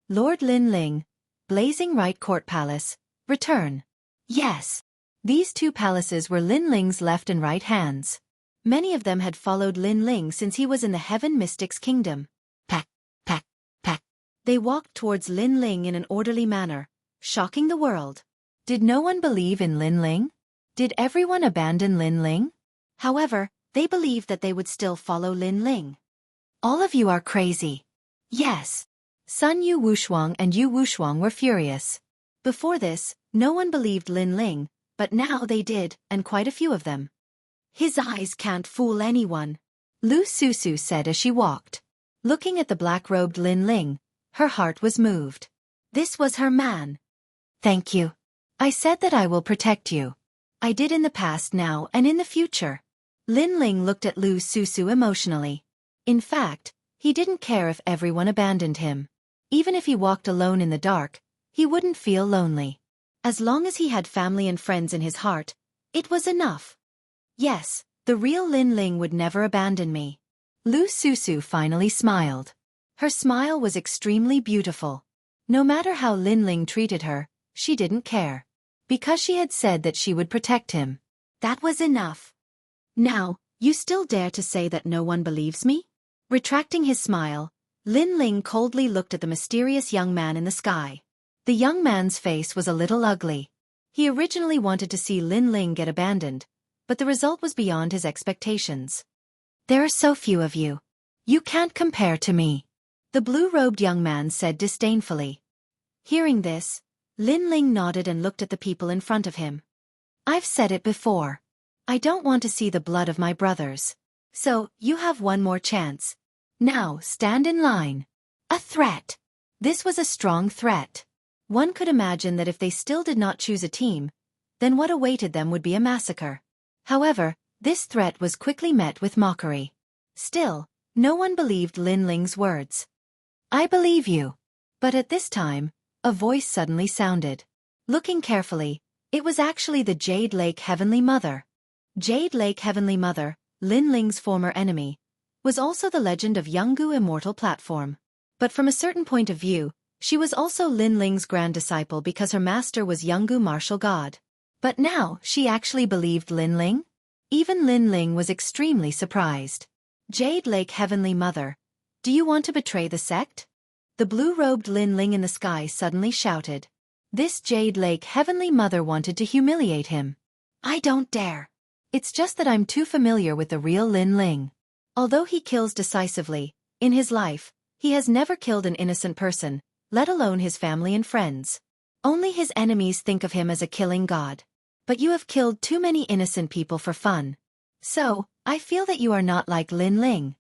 Lord Lin Ling, Blazing Right Court Palace, return. Yes. These two palaces were Lin Ling's left and right hands. Many of them had followed Lin Ling since he was in the Heaven Mystic's kingdom. Pack, pack, pack. They walked towards Lin Ling in an orderly manner, shocking the world. Did no one believe in Lin Ling? Did everyone abandon Lin Ling? However, they believed that they would still follow Lin Ling. All of you are crazy. Yes. Sun Yu Wushuang and Yu Wushuang were furious. Before this, no one believed Lin Ling, but now they did, and quite a few of them. His eyes can't fool anyone, Lu Susu said as she walked. Looking at the black-robed Lin Ling, her heart was moved. This was her man. Thank you. I said that I will protect you. I did in the past, now and in the future. Lin Ling looked at Lu Susu emotionally. In fact, he didn't care if everyone abandoned him. Even if he walked alone in the dark, he wouldn't feel lonely. As long as he had family and friends in his heart, it was enough. Yes, the real Lin Ling would never abandon me. Lu Susu finally smiled. Her smile was extremely beautiful. No matter how Lin Ling treated her, she didn't care. Because she had said that she would protect him. That was enough. Now, you still dare to say that no one believes me? Retracting his smile, Lin Ling coldly looked at the mysterious young man in the sky. The young man's face was a little ugly. He originally wanted to see Lin Ling get abandoned, but the result was beyond his expectations. There are so few of you. You can't compare to me, the blue-robed young man said disdainfully. Hearing this, Lin Ling nodded and looked at the people in front of him. I've said it before. I don't want to see the blood of my brothers. So, you have one more chance. Now, stand in line. A threat. This was a strong threat. One could imagine that if they still did not choose a team, then what awaited them would be a massacre. However, this threat was quickly met with mockery. Still, no one believed Lin Ling's words. I believe you. But at this time, a voice suddenly sounded. Looking carefully, it was actually the Jade Lake Heavenly Mother. Jade Lake Heavenly Mother, Lin Ling's former enemy, was also the legend of Jianghu immortal platform. But from a certain point of view, she was also Lin Ling's grand disciple because her master was Jianghu martial god. But now, she actually believed Lin Ling? Even Lin Ling was extremely surprised. Jade Lake Heavenly Mother, do you want to betray the sect? The blue-robed Lin Ling in the sky suddenly shouted. This Jade Lake Heavenly Mother wanted to humiliate him. I don't dare. It's just that I'm too familiar with the real Lin Ling. Although he kills decisively, in his life, he has never killed an innocent person, let alone his family and friends. Only his enemies think of him as a killing god. But you have killed too many innocent people for fun. So, I feel that you are not like Lin Ling.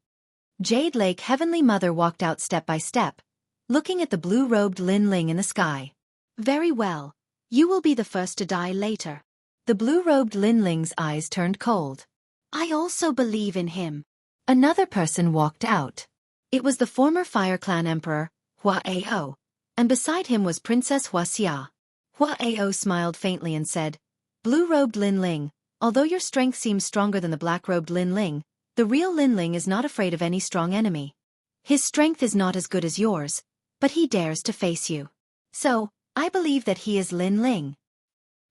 Jade Lake Heavenly Mother walked out step by step, looking at the blue-robed Lin Ling in the sky. Very well. You will be the first to die later. The blue-robed Lin Ling's eyes turned cold. I also believe in him. Another person walked out. It was the former Fire Clan Emperor, Hua Ao, and beside him was Princess Wuxia. Hua Ao smiled faintly and said, Blue-robed Lin Ling, although your strength seems stronger than the black-robed Lin Ling, the real Lin Ling is not afraid of any strong enemy. His strength is not as good as yours, but he dares to face you. So, I believe that he is Lin Ling.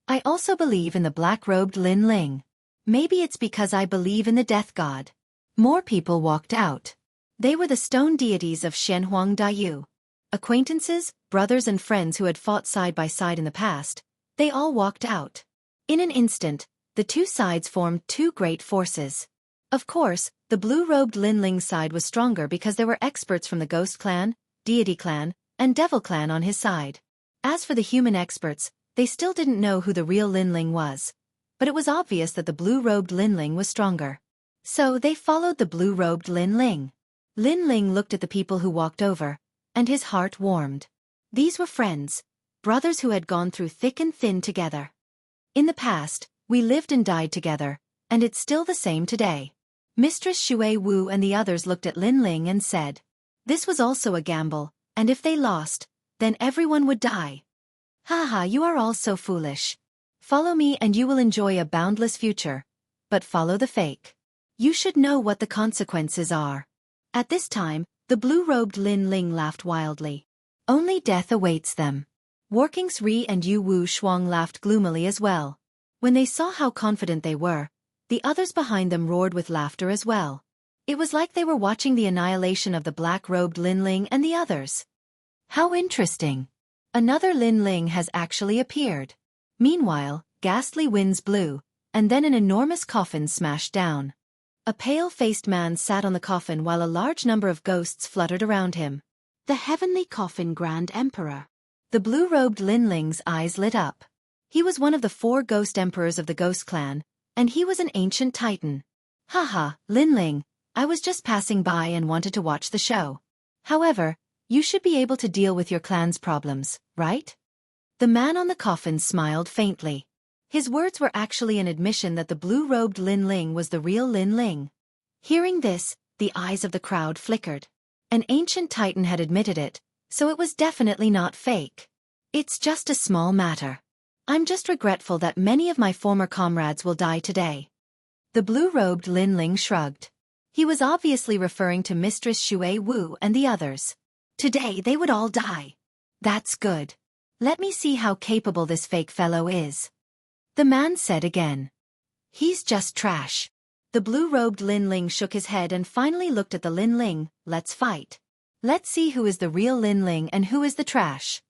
I also believe in the black-robed Lin Ling. Maybe it's because I believe in the death god. More people walked out. They were the stone deities of Shenhuang Dayu. Acquaintances, brothers and friends who had fought side by side in the past, they all walked out. In an instant, the two sides formed two great forces. Of course, the blue-robed Lin Ling side was stronger because there were experts from the Ghost Clan, Deity Clan, and Devil Clan on his side. As for the human experts, they still didn't know who the real Lin Ling was. But it was obvious that the blue-robed Lin Ling was stronger. So they followed the blue-robed Lin Ling. Lin Ling looked at the people who walked over, and his heart warmed. These were friends, brothers who had gone through thick and thin together. In the past, we lived and died together, and it's still the same today. Mistress Shui Wu and the others looked at Lin Ling and said, this was also a gamble, and if they lost, then everyone would die. Haha, you are all so foolish. Follow me and you will enjoy a boundless future. But follow the fake. You should know what the consequences are. At this time, The blue-robed Lin Ling laughed wildly. Only death awaits them. Workings Ri and Yu Wu Shuang laughed gloomily as well. When they saw how confident they were, the others behind them roared with laughter as well. It was like they were watching the annihilation of the black-robed Lin Ling and the others. How interesting. Another Lin Ling has actually appeared. Meanwhile, ghastly winds blew, and then an enormous coffin smashed down. A pale-faced man sat on the coffin while a large number of ghosts fluttered around him. The heavenly coffin Grand Emperor. The blue-robed Lin Ling's eyes lit up. He was one of the 4 ghost emperors of the Ghost Clan, and he was an ancient titan. Haha, Lin Ling, I was just passing by and wanted to watch the show. However, you should be able to deal with your clan's problems, right? The man on the coffin smiled faintly. His words were actually an admission that the blue-robed Lin Ling was the real Lin Ling. Hearing this, the eyes of the crowd flickered. An ancient titan had admitted it, so it was definitely not fake. It's just a small matter. I'm just regretful that many of my former comrades will die today. The blue-robed Lin Ling shrugged. He was obviously referring to Mistress Xue Wu and the others. Today they would all die. That's good. Let me see how capable this fake fellow is. The man said again. He's just trash. The blue-robed Lin Ling shook his head and finally looked at the Lin Ling. Let's fight. Let's see who is the real Lin Ling and who is the trash.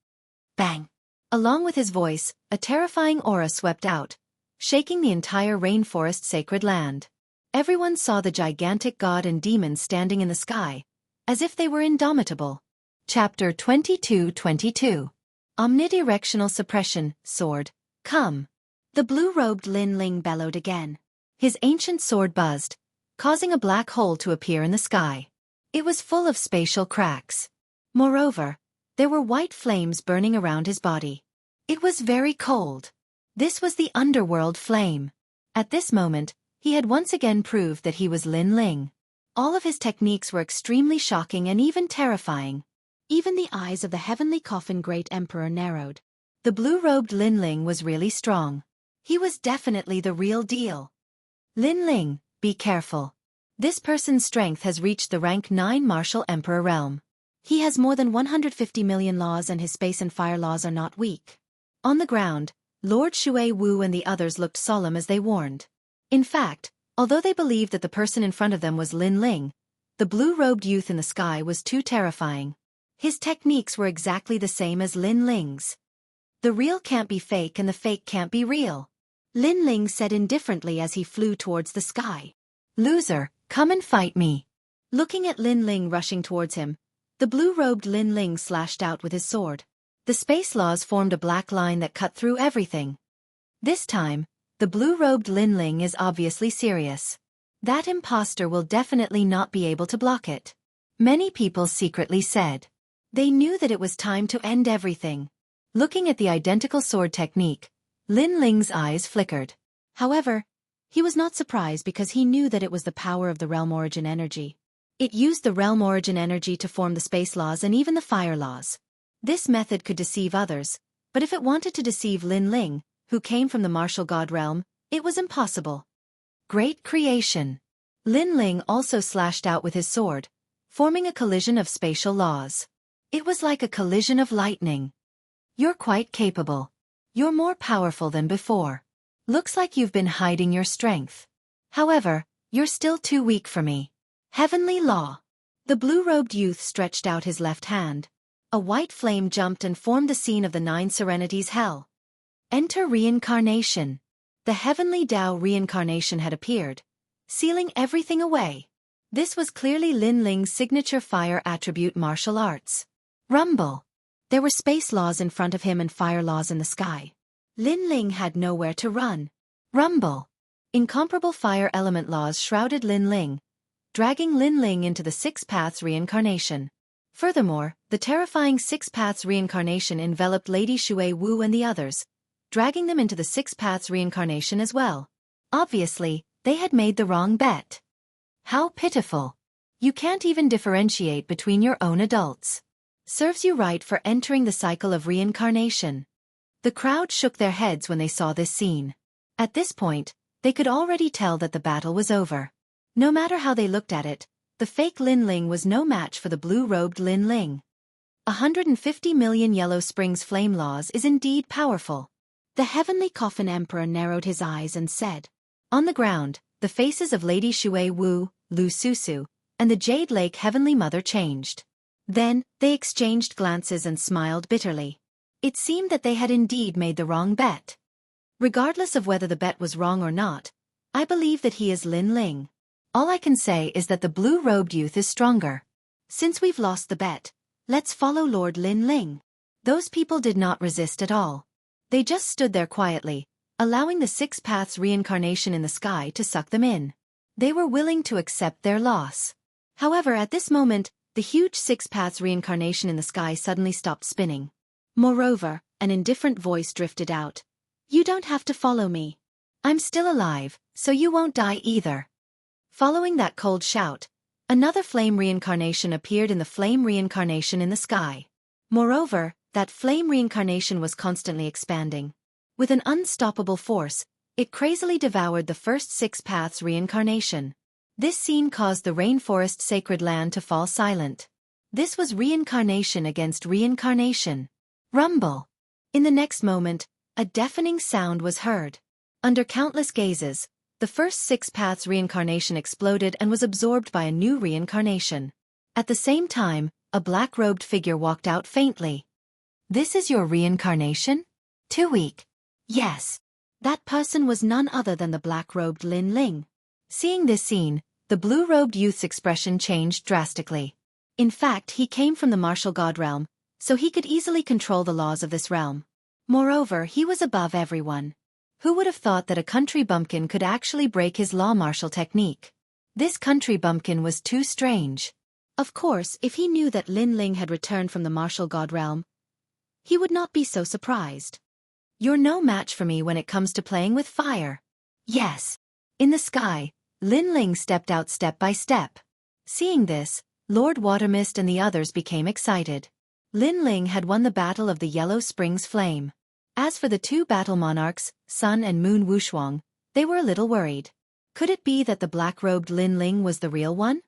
Bang. Along with his voice, a terrifying aura swept out, shaking the entire rainforest sacred land. Everyone saw the gigantic god and demons standing in the sky, as if they were indomitable. Chapter 22:22. Omnidirectional Suppression, Sword, Come. The blue-robed Lin Ling bellowed again. His ancient sword buzzed, causing a black hole to appear in the sky. It was full of spatial cracks. Moreover, there were white flames burning around his body. It was very cold. This was the underworld flame. At this moment, he had once again proved that he was Lin Ling. All of his techniques were extremely shocking and even terrifying. Even the eyes of the heavenly coffin Great Emperor narrowed. The blue-robed Lin Ling was really strong. He was definitely the real deal. Lin Ling, be careful. This person's strength has reached the rank 9 martial emperor realm. He has more than 150 million laws and his space and fire laws are not weak. On the ground, Lord Xue Wu and the others looked solemn as they warned. In fact, although they believed that the person in front of them was Lin Ling, the blue-robed youth in the sky was too terrifying. His techniques were exactly the same as Lin Ling's. The real can't be fake and the fake can't be real. Lin Ling said indifferently as he flew towards the sky. Loser, come and fight me. Looking at Lin Ling rushing towards him, the blue-robed Lin Ling slashed out with his sword. The space laws formed a black line that cut through everything. This time, the blue-robed Lin Ling is obviously serious. That imposter will definitely not be able to block it. Many people secretly said. They knew that it was time to end everything. Looking at the identical sword technique, Lin Ling's eyes flickered. However, he was not surprised because he knew that it was the power of the realm origin energy. It used the realm origin energy to form the space laws and even the fire laws. This method could deceive others, but if it wanted to deceive Lin Ling, who came from the martial god realm, it was impossible. Great creation. Lin Ling also slashed out with his sword, forming a collision of spatial laws. It was like a collision of lightning. You're quite capable. You're more powerful than before. Looks like you've been hiding your strength. However, you're still too weak for me. Heavenly Law. The blue-robed youth stretched out his left hand. A white flame jumped and formed the scene of the 9 Serenities Hell. Enter Reincarnation. The Heavenly Tao Reincarnation had appeared, sealing everything away. This was clearly Lin Ling's signature fire attribute martial arts. Rumble. There were space laws in front of him and fire laws in the sky. Lin Ling had nowhere to run. Rumble. Incomparable fire element laws shrouded Lin Ling, dragging Lin Ling into the 6 Paths Reincarnation. Furthermore, the terrifying 6 Paths Reincarnation enveloped Lady Xue Wu and the others, dragging them into the 6 Paths Reincarnation as well. Obviously, they had made the wrong bet. How pitiful. You can't even differentiate between your own adults. Serves you right for entering the cycle of reincarnation. The crowd shook their heads when they saw this scene. At this point, they could already tell that the battle was over. No matter how they looked at it, The fake Lin Ling was no match for the blue-robed Lin Ling. 150 million Yellow Springs flame laws is indeed powerful. The Heavenly Coffin Emperor narrowed his eyes and said. On the ground, the faces of Lady Shui Wu, Lu Susu, and the Jade Lake Heavenly Mother changed. Then, they exchanged glances and smiled bitterly. It seemed that they had indeed made the wrong bet. Regardless of whether the bet was wrong or not, I believe that he is Lin Ling. All I can say is that the blue-robed youth is stronger. Since we've lost the bet, let's follow Lord Lin Ling. Those people did not resist at all. They just stood there quietly, allowing the Six Paths reincarnation in the sky to suck them in. They were willing to accept their loss. However, at this moment, the huge Six Paths reincarnation in the sky suddenly stopped spinning. Moreover, an indifferent voice drifted out. You don't have to follow me. I'm still alive, so you won't die either. Following that cold shout, another flame reincarnation appeared in the flame reincarnation in the sky. Moreover, that flame reincarnation was constantly expanding. With an unstoppable force, it crazily devoured the first Six Paths reincarnation. This scene caused the rainforest sacred land to fall silent. This was reincarnation against reincarnation. Rumble! In the next moment, a deafening sound was heard. Under countless gazes, the first Six Paths reincarnation exploded and was absorbed by a new reincarnation. At the same time, a black-robed figure walked out faintly. This is your reincarnation? Too weak. Yes. That person was none other than the black-robed Lin Ling. Seeing this scene, the blue-robed youth's expression changed drastically. In fact, he came from the martial god realm, so he could easily control the laws of this realm. Moreover, he was above everyone. Who would have thought that a country bumpkin could actually break his law martial technique? This country bumpkin was too strange. Of course, if he knew that Lin Ling had returned from the martial god realm, he would not be so surprised. You're no match for me when it comes to playing with fire. Yes. In the sky, Lin Ling stepped out step by step. Seeing this, Lord Watermist and the others became excited. Lin Ling had won the battle of the Yellow Springs Flame. As for the two battle monarchs, Sun and Moon Wushuang, they were a little worried. Could it be that the black-robed Lin Ling was the real one?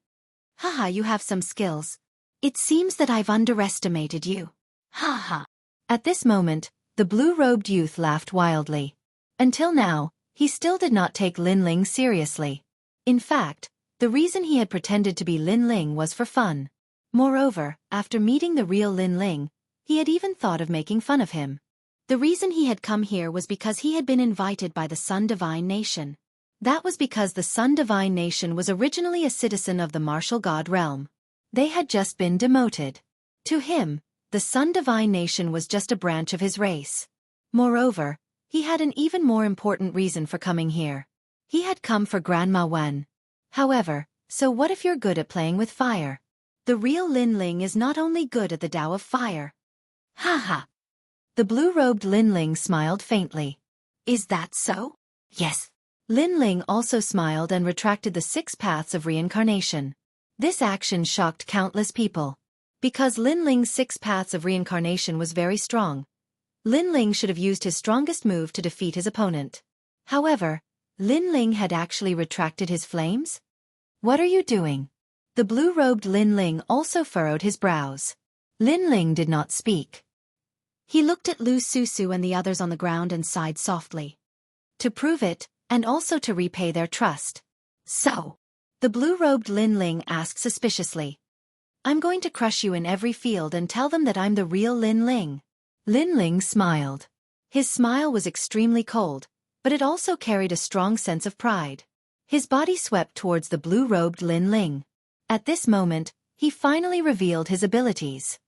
Haha, you have some skills. It seems that I've underestimated you. Haha. At this moment, the blue-robed youth laughed wildly. Until now, he still did not take Lin Ling seriously. In fact, the reason he had pretended to be Lin Ling was for fun. Moreover, after meeting the real Lin Ling, he had even thought of making fun of him. The reason he had come here was because he had been invited by the Sun Divine Nation. That was because the Sun Divine Nation was originally a citizen of the martial god realm. They had just been demoted. To him, the Sun Divine Nation was just a branch of his race. Moreover, he had an even more important reason for coming here. He had come for Grandma Wen. However, so what if you're good at playing with fire? The real Lin Ling is not only good at the Tao of fire. Haha. The blue-robed Lin Ling smiled faintly. Is that so? Yes. Lin Ling also smiled and retracted the Six Paths of reincarnation. This action shocked countless people. Because Lin Ling's Six Paths of reincarnation was very strong, Lin Ling should have used his strongest move to defeat his opponent. However, Lin Ling had actually retracted his flames? What are you doing? The blue-robed Lin Ling also furrowed his brows. Lin Ling did not speak. He looked at Lu Susu and the others on the ground and sighed softly. To prove it, and also to repay their trust. So, the blue-robed Lin Ling asked suspiciously. I'm going to crush you in every field and tell them that I'm the real Lin Ling. Lin Ling smiled. His smile was extremely cold, but it also carried a strong sense of pride. His body swept towards the blue-robed Lin Ling. At this moment, he finally revealed his abilities.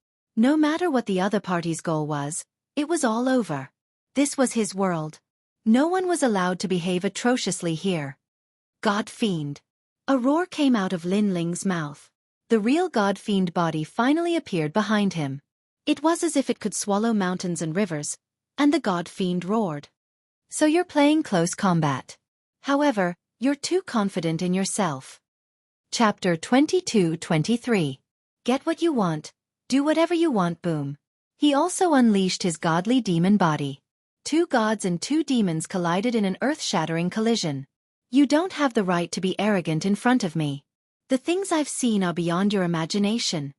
No matter what the other party's goal was, it was all over. This was his world. No one was allowed to behave atrociously here. God Fiend. A roar came out of Lin Ling's mouth. The real God Fiend body finally appeared behind him. It was as if it could swallow mountains and rivers, and the God Fiend roared. So you're playing close combat. However, you're too confident in yourself. Chapter 22-23. Get what you want, do whatever you want, boom. He also unleashed his godly demon body. Two gods and two demons collided in an earth-shattering collision. You don't have the right to be arrogant in front of me. The things I've seen are beyond your imagination.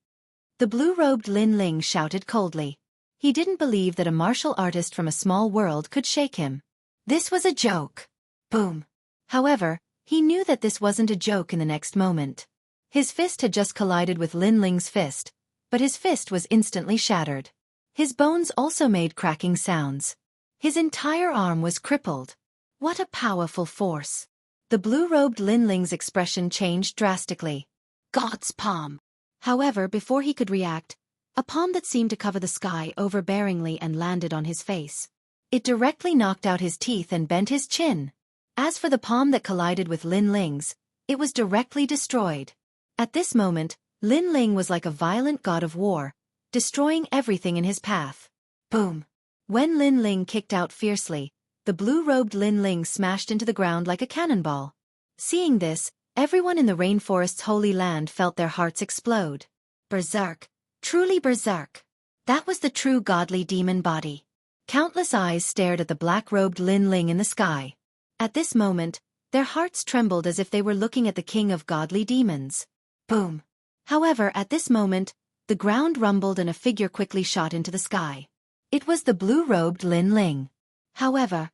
The blue-robed Lin Ling shouted coldly. He didn't believe that a martial artist from a small world could shake him. This was a joke. Boom. However, he knew that this wasn't a joke in the next moment. His fist had just collided with Lin Ling's fist, but his fist was instantly shattered. His bones also made cracking sounds. His entire arm was crippled. What a powerful force. The blue-robed Lin Ling's expression changed drastically. God's palm. However, before he could react, a palm that seemed to cover the sky overbearingly and landed on his face. It directly knocked out his teeth and bent his chin. As for the palm that collided with Lin Ling's, it was directly destroyed. At this moment, Lin Ling was like a violent god of war, destroying everything in his path. Boom! When Lin Ling kicked out fiercely, the blue-robed Lin Ling smashed into the ground like a cannonball. Seeing this, everyone in the rainforest's holy land felt their hearts explode. Berserk. Truly berserk. That was the true godly demon body. Countless eyes stared at the black-robed Lin Ling in the sky. At this moment, their hearts trembled as if they were looking at the king of godly demons. Boom. However, at this moment, the ground rumbled and a figure quickly shot into the sky. It was the blue-robed Lin Ling. However,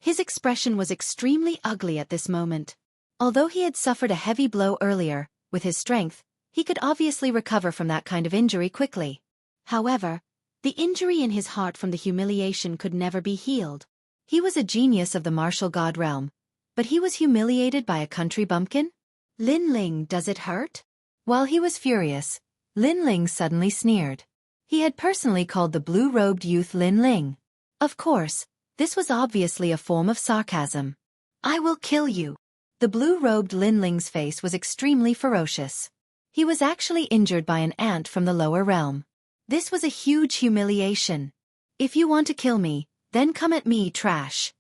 his expression was extremely ugly at this moment. Although he had suffered a heavy blow earlier, with his strength, he could obviously recover from that kind of injury quickly. However, the injury in his heart from the humiliation could never be healed. He was a genius of the martial god realm, but he was humiliated by a country bumpkin? Lin Ling, does it hurt? While he was furious, Lin Ling suddenly sneered. He had personally called the blue-robed youth Lin Ling. Of course, this was obviously a form of sarcasm. I will kill you. The blue-robed Lin Ling's face was extremely ferocious. He was actually injured by an ant from the lower realm. This was a huge humiliation. If you want to kill me, then come at me, trash.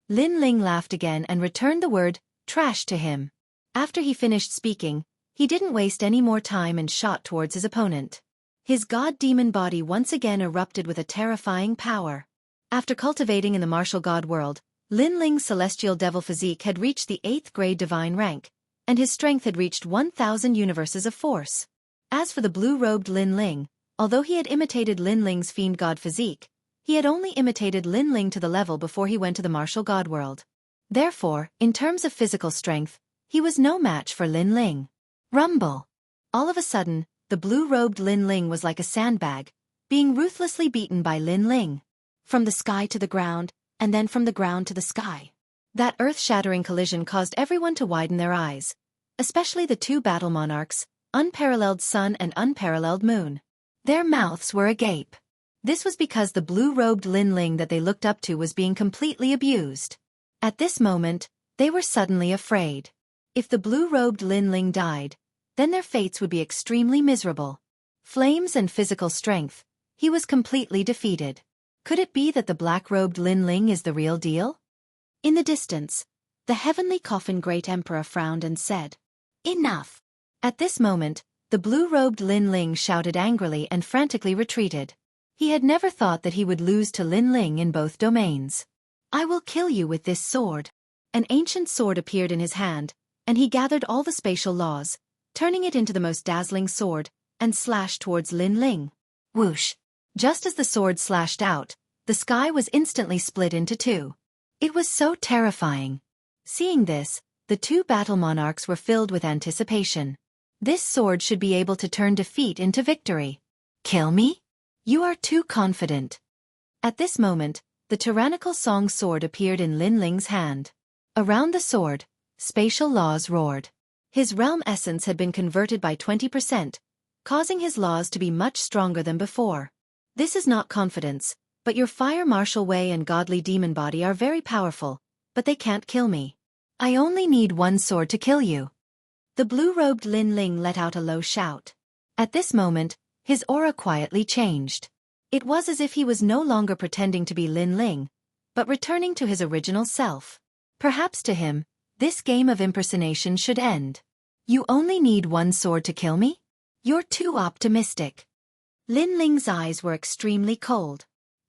Lin Ling laughed again and returned the word, trash, to him. After he finished speaking, he didn't waste any more time and shot towards his opponent. His god-demon body once again erupted with a terrifying power. After cultivating in the martial god world, Lin Ling's celestial devil physique had reached the 8th grade divine rank, and his strength had reached 1,000 universes of force. As for the blue-robed Lin Ling, although he had imitated Lin Ling's fiend god physique, he had only imitated Lin Ling to the level before he went to the martial god world. Therefore, in terms of physical strength, he was no match for Lin Ling. Rumble! All of a sudden, the blue-robed Lin Ling was like a sandbag, being ruthlessly beaten by Lin Ling. From the sky to the ground, and then from the ground to the sky. That earth-shattering collision caused everyone to widen their eyes, especially the two battle monarchs, Unparalleled Sun and Unparalleled Moon. Their mouths were agape. This was because the blue-robed Lin Ling that they looked up to was being completely abused. At this moment, they were suddenly afraid. If the blue-robed Lin Ling died, then their fates would be extremely miserable. Flames and physical strength, he was completely defeated. Could it be that the black-robed Lin Ling is the real deal? In the distance, the heavenly coffin great emperor frowned and said, Enough! At this moment, the blue-robed Lin Ling shouted angrily and frantically retreated. He had never thought that he would lose to Lin Ling in both domains. I will kill you with this sword. An ancient sword appeared in his hand, and he gathered all the spatial laws, turning it into the most dazzling sword, and slashed towards Lin Ling. Whoosh! Just as the sword slashed out, the sky was instantly split into two. It was so terrifying. Seeing this, the two battle monarchs were filled with anticipation. This sword should be able to turn defeat into victory. Kill me? You are too confident. At this moment, the tyrannical song sword appeared in Lin Ling's hand. Around the sword, spatial laws roared. His realm essence had been converted by 20%, causing his laws to be much stronger than before. This is not confidence, but your fire martial way and godly demon body are very powerful, but they can't kill me. I only need one sword to kill you. The blue-robed Lin Ling let out a low shout. At this moment, his aura quietly changed. It was as if he was no longer pretending to be Lin Ling, but returning to his original self. Perhaps to him, this game of impersonation should end. You only need one sword to kill me? You're too optimistic. Lin Ling's eyes were extremely cold.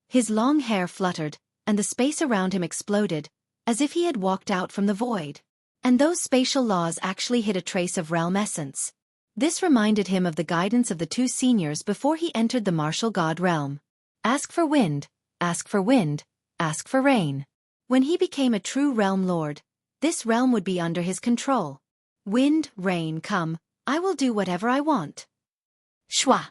His long hair fluttered, and the space around him exploded, as if he had walked out from the void. And those spatial laws actually hid a trace of realm essence. This reminded him of the guidance of the two seniors before he entered the martial god realm. Ask for wind, ask for wind, ask for rain. When he became a true realm lord, this realm would be under his control. Wind, rain, come, I will do whatever I want. Shwa!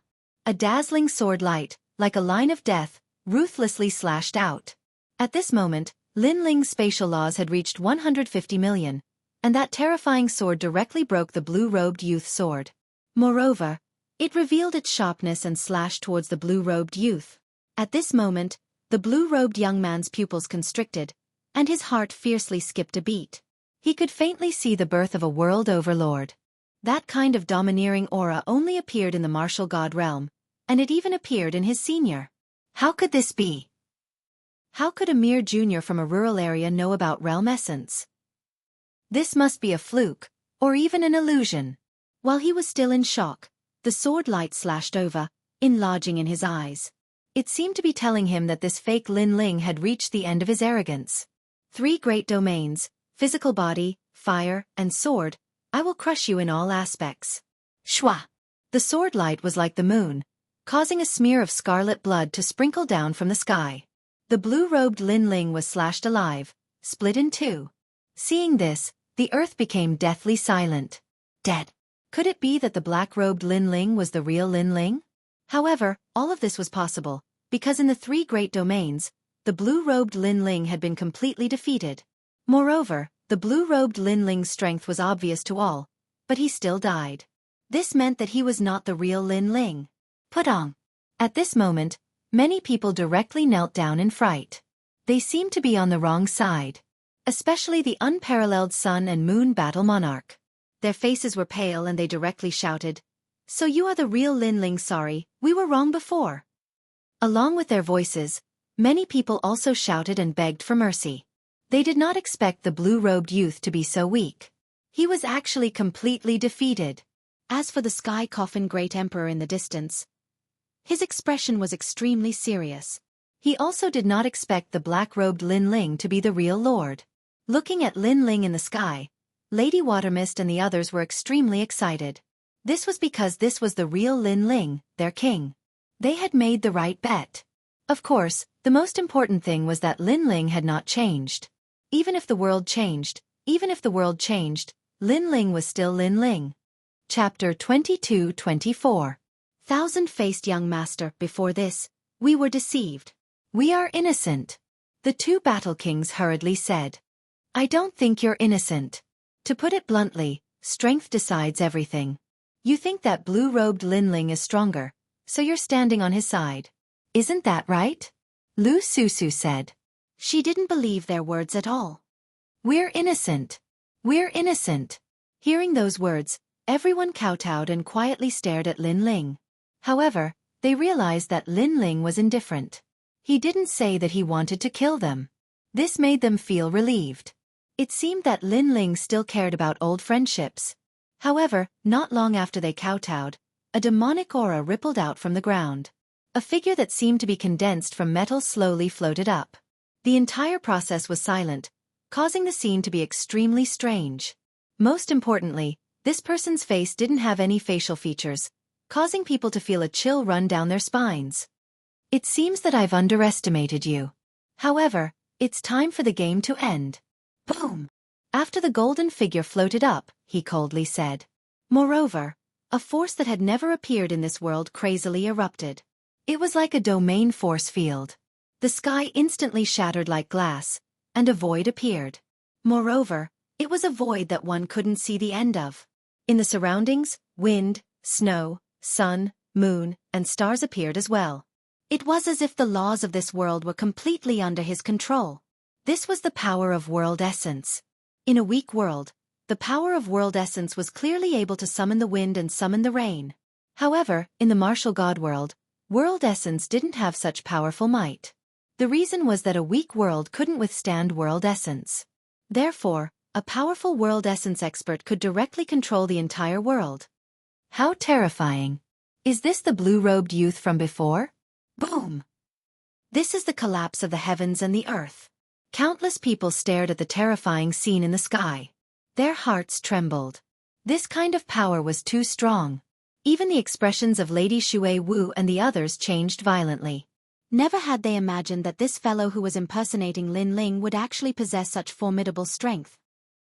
A dazzling sword light, like a line of death, ruthlessly slashed out. At this moment, Lin Ling's spatial laws had reached 150 million, and that terrifying sword directly broke the blue-robed youth's sword. Moreover, it revealed its sharpness and slashed towards the blue-robed youth. At this moment, the blue-robed young man's pupils constricted, and his heart fiercely skipped a beat. He could faintly see the birth of a world overlord. That kind of domineering aura only appeared in the martial god realm, and it even appeared in his senior. How could this be? How could a mere junior from a rural area know about realm essence? This must be a fluke, or even an illusion. While he was still in shock, the sword light slashed over, enlarging in his eyes. It seemed to be telling him that this fake Lin Ling had reached the end of his arrogance. 3 great domains, physical body, fire, and sword, I will crush you in all aspects. Shwa! The sword light was like the moon, causing a smear of scarlet blood to sprinkle down from the sky. The blue-robed Lin Ling was slashed alive, split in 2. Seeing this, the earth became deathly silent. Dead. Could it be that the black-robed Lin Ling was the real Lin Ling? However, all of this was possible, because in the 3 great domains, the blue-robed Lin Ling had been completely defeated. Moreover, the blue-robed Lin Ling's strength was obvious to all, but he still died. This meant that he was not the real Lin Ling. Putong. At this moment, many people directly knelt down in fright. They seemed to be on the wrong side. Especially the unparalleled Sun and Moon Battle Monarch. Their faces were pale and they directly shouted, "So you are the real Lin Ling, sorry, we were wrong before." Along with their voices, many people also shouted and begged for mercy. They did not expect the blue-robed youth to be so weak. He was actually completely defeated. As for the Sky Coffin Great Emperor in the distance, his expression was extremely serious. He also did not expect the black-robed Lin Ling to be the real lord. Looking at Lin Ling in the sky, Lady Watermist and the others were extremely excited. This was because this was the real Lin Ling, their king. They had made the right bet. Of course, the most important thing was that Lin Ling had not changed. Even if the world changed, Lin Ling was still Lin Ling. Chapter 22-24. Thousand-faced young master, before this, we were deceived. We are innocent. The 2 battle kings hurriedly said. I don't think you're innocent. To put it bluntly, strength decides everything. You think that blue-robed Lin Ling is stronger, so you're standing on his side. Isn't that right? Lu Susu said. She didn't believe their words at all. We're innocent. We're innocent. Hearing those words, everyone kowtowed and quietly stared at Lin Ling. However, they realized that Lin Ling was indifferent. He didn't say that he wanted to kill them. This made them feel relieved. It seemed that Lin Ling still cared about old friendships. However, not long after they kowtowed, a demonic aura rippled out from the ground. A figure that seemed to be condensed from metal slowly floated up. The entire process was silent, causing the scene to be extremely strange. Most importantly, this person's face didn't have any facial features, causing people to feel a chill run down their spines. It seems that I've underestimated you. However, it's time for the game to end. Boom! After the golden figure floated up, he coldly said. Moreover, a force that had never appeared in this world crazily erupted. It was like a domain force field. The sky instantly shattered like glass, and a void appeared. Moreover, it was a void that one couldn't see the end of. In the surroundings, wind, snow, sun, moon, and stars appeared as well. It was as if the laws of this world were completely under his control. This was the power of world essence. In a weak world, the power of world essence was clearly able to summon the wind and summon the rain. However, in the martial god world, world essence didn't have such powerful might. The reason was that a weak world couldn't withstand world essence. Therefore, a powerful world essence expert could directly control the entire world. How terrifying. Is this the blue-robed youth from before? Boom! This is the collapse of the heavens and the earth. Countless people stared at the terrifying scene in the sky. Their hearts trembled. This kind of power was too strong. Even the expressions of Lady Shui Wu and the others changed violently. Never had they imagined that this fellow who was impersonating Lin Ling would actually possess such formidable strength.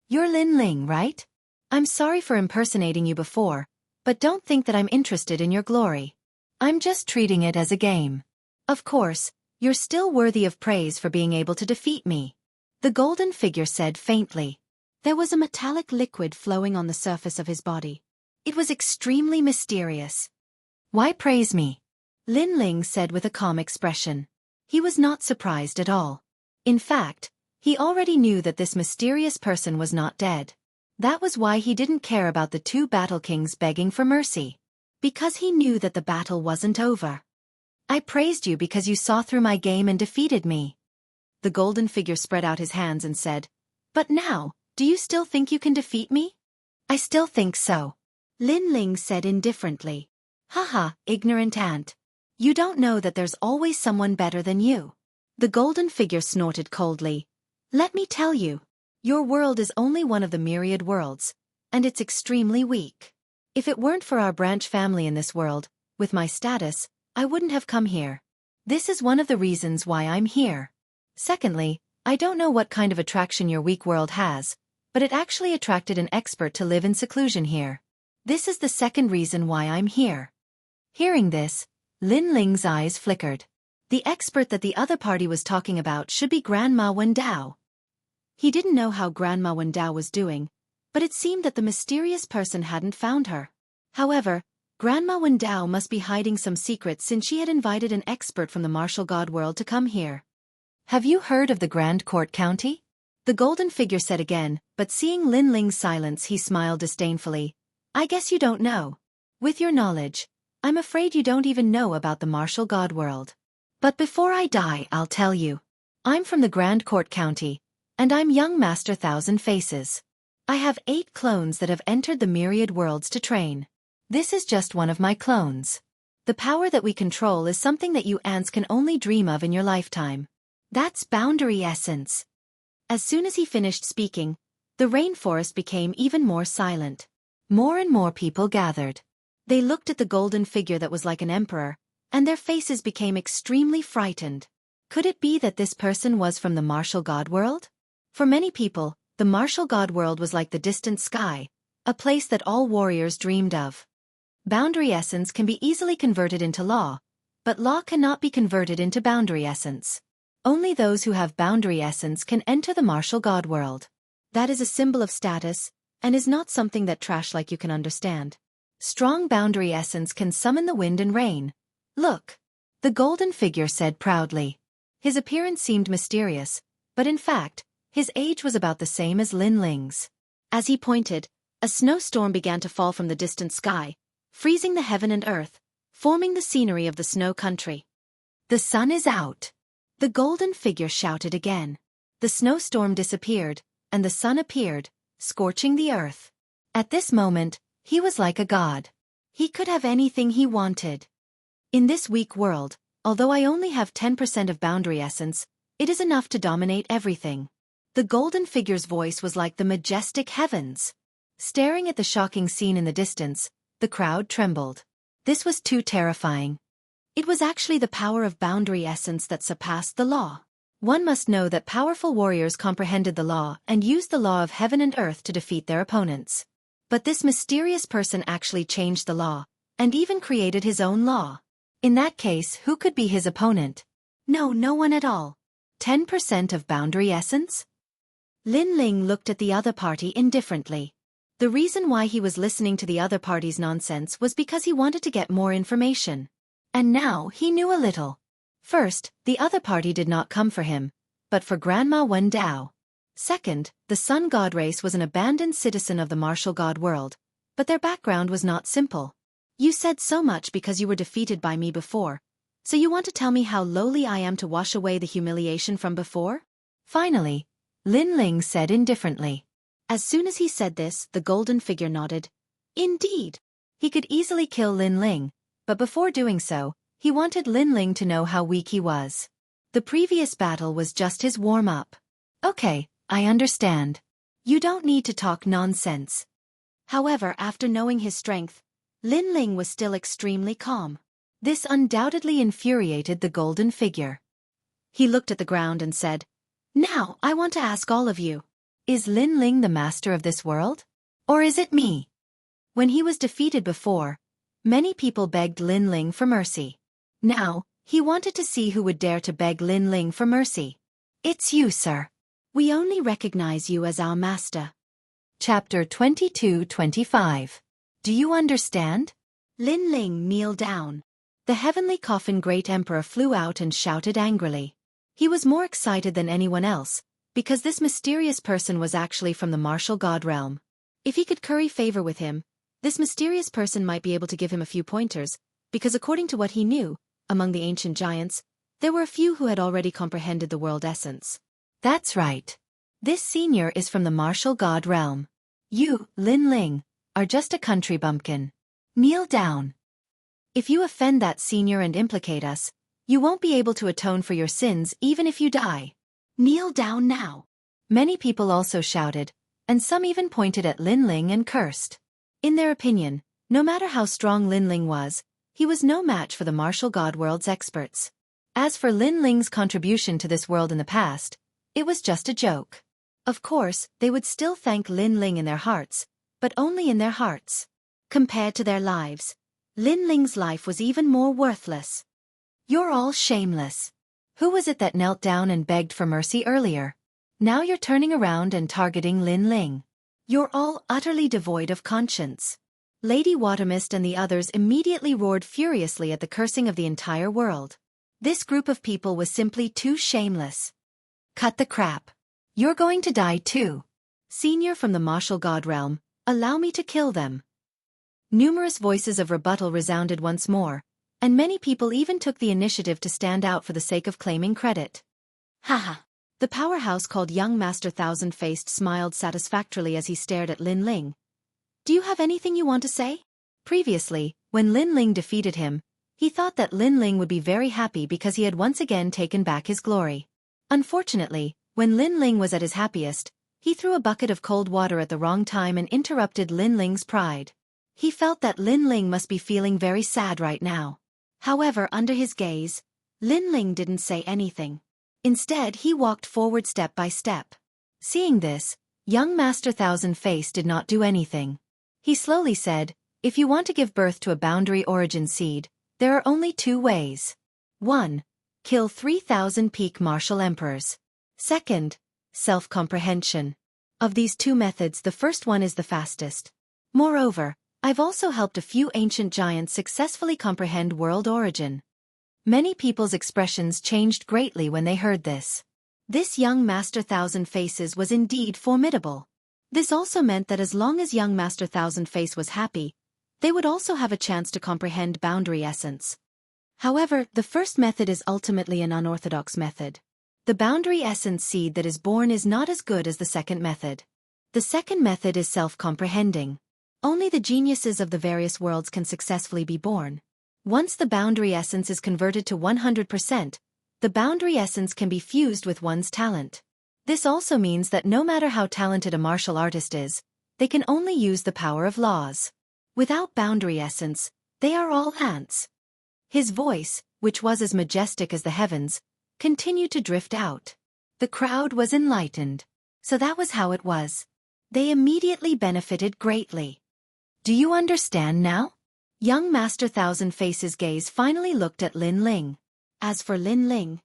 You're Lin Ling, right? I'm sorry for impersonating you before, but don't think that I'm interested in your glory. I'm just treating it as a game. Of course, you're still worthy of praise for being able to defeat me. The golden figure said faintly. There was a metallic liquid flowing on the surface of his body. It was extremely mysterious. Why praise me? Lin Ling said with a calm expression. He was not surprised at all. In fact, he already knew that this mysterious person was not dead. That was why he didn't care about the two battle kings begging for mercy. Because he knew that the battle wasn't over. I praised you because you saw through my game and defeated me. The golden figure spread out his hands and said, But now, do you still think you can defeat me? I still think so. Lin Ling said indifferently. Haha, ignorant ant. You don't know that there's always someone better than you. The golden figure snorted coldly. Let me tell you. Your world is only one of the myriad worlds, and it's extremely weak. If it weren't for our branch family in this world, with my status, I wouldn't have come here. This is one of the reasons why I'm here. Secondly, I don't know what kind of attraction your weak world has, but it actually attracted an expert to live in seclusion here. This is the second reason why I'm here. Hearing this, Lin Ling's eyes flickered. The expert that the other party was talking about should be Grandma Wendao. He didn't know how Grandma Wendao was doing, but it seemed that the mysterious person hadn't found her. However, Grandma Wendao must be hiding some secrets since she had invited an expert from the martial god world to come here. Have you heard of the Grand Court County? The golden figure said again, but seeing Lin Ling's silence he smiled disdainfully. I guess you don't know. With your knowledge, I'm afraid you don't even know about the martial god world. But before I die I'll tell you. I'm from the Grand Court County, and I'm young Master Thousand Faces. I have 8 clones that have entered the myriad worlds to train. This is just one of my clones. The power that we control is something that you ants can only dream of in your lifetime. That's boundary essence. As soon as he finished speaking, the rainforest became even more silent. More and more people gathered. They looked at the golden figure that was like an emperor, and their faces became extremely frightened. Could it be that this person was from the martial god world? For many people, the martial god world was like the distant sky, a place that all warriors dreamed of. Boundary essence can be easily converted into law, but law cannot be converted into boundary essence. Only those who have boundary essence can enter the martial god world. That is a symbol of status, and is not something that trash like you can understand. Strong boundary essence can summon the wind and rain. Look. The golden figure said proudly. His appearance seemed mysterious, but in fact, his age was about the same as Lin Ling's. As he pointed, a snowstorm began to fall from the distant sky, freezing the heaven and earth, forming the scenery of the snow country. The sun is out. The golden figure shouted again. The snowstorm disappeared, and the sun appeared, scorching the earth. At this moment, he was like a god. He could have anything he wanted. In this weak world, although I only have 10% of boundary essence, it is enough to dominate everything. The golden figure's voice was like the majestic heavens. Staring at the shocking scene in the distance, the crowd trembled. This was too terrifying. It was actually the power of boundary essence that surpassed the law. One must know that powerful warriors comprehended the law and used the law of heaven and earth to defeat their opponents. But this mysterious person actually changed the law, and even created his own law. In that case, who could be his opponent? No one at all. 10% of boundary essence? Lin Ling looked at the other party indifferently. The reason why he was listening to the other party's nonsense was because he wanted to get more information. And now he knew a little. First, the other party did not come for him, but for Grandma Wendao. Second, the sun god race was an abandoned citizen of the martial god world, but their background was not simple. You said so much because you were defeated by me before, so you want to tell me how lowly I am to wash away the humiliation from before? Finally, Lin Ling said indifferently. As soon as he said this, the golden figure nodded. Indeed. He could easily kill Lin Ling, but before doing so, he wanted Lin Ling to know how weak he was. The previous battle was just his warm-up. Okay, I understand. You don't need to talk nonsense. However, after knowing his strength, Lin Ling was still extremely calm. This undoubtedly infuriated the golden figure. He looked at the ground and said, "Now, I want to ask all of you. Is Lin Ling the master of this world? Or is it me?" When he was defeated before, many people begged Lin Ling for mercy. Now, he wanted to see who would dare to beg Lin Ling for mercy. "It's you, sir. We only recognize you as our master." Chapter 22-25. Do you understand? Lin Ling kneeled down. The heavenly coffin great emperor flew out and shouted angrily. He was more excited than anyone else, because this mysterious person was actually from the martial god realm. If he could curry favor with him, this mysterious person might be able to give him a few pointers, because according to what he knew, among the ancient giants, there were a few who had already comprehended the world essence. That's right. This senior is from the martial god realm. You, Lin Ling, are just a country bumpkin. Kneel down. If you offend that senior and implicate us, you won't be able to atone for your sins even if you die. Kneel down now. Many people also shouted, and some even pointed at Lin Ling and cursed. In their opinion, no matter how strong Lin Ling was, he was no match for the martial god world's experts. As for Lin Ling's contribution to this world in the past, it was just a joke. Of course, they would still thank Lin Ling in their hearts, but only in their hearts. Compared to their lives, Lin Ling's life was even more worthless. You're all shameless. Who was it that knelt down and begged for mercy earlier? Now you're turning around and targeting Lin Ling. You're all utterly devoid of conscience. Lady Watermist and the others immediately roared furiously at the cursing of the entire world. This group of people was simply too shameless. Cut the crap. You're going to die too. Senior from the martial god realm, allow me to kill them. Numerous voices of rebuttal resounded once more, and many people even took the initiative to stand out for the sake of claiming credit. Haha. The powerhouse called Young Master Thousand-Faced smiled satisfactorily as he stared at Lin Ling. Do you have anything you want to say? Previously, when Lin Ling defeated him, he thought that Lin Ling would be very happy because he had once again taken back his glory. Unfortunately, when Lin Ling was at his happiest, he threw a bucket of cold water at the wrong time and interrupted Lin Ling's pride. He felt that Lin Ling must be feeling very sad right now. However, under his gaze, Lin Ling didn't say anything. Instead, he walked forward step by step. Seeing this, young Master Thousand-Face did not do anything. He slowly said, "If you want to give birth to a boundary origin seed, there are only two ways. 1. Kill 3,000 peak martial emperors. 2. Self-comprehension. Of these two methods, the first one is the fastest. Moreover, I've also helped a few ancient giants successfully comprehend world origin." Many people's expressions changed greatly when they heard this. This young Master Thousand Faces was indeed formidable. This also meant that as long as young Master Thousand Face was happy, they would also have a chance to comprehend boundary essence. However, the first method is ultimately an unorthodox method. The boundary essence seed that is born is not as good as the second method. The second method is self-comprehending. Only the geniuses of the various worlds can successfully be born. Once the boundary essence is converted to 100%, the boundary essence can be fused with one's talent. This also means that no matter how talented a martial artist is, they can only use the power of laws. Without boundary essence, they are all ants. His voice, which was as majestic as the heavens, continued to drift out. The crowd was enlightened. So that was how it was. They immediately benefited greatly. Do you understand now? Young Master Thousand Faces' gaze finally looked at Lin Ling. As for Lin Ling,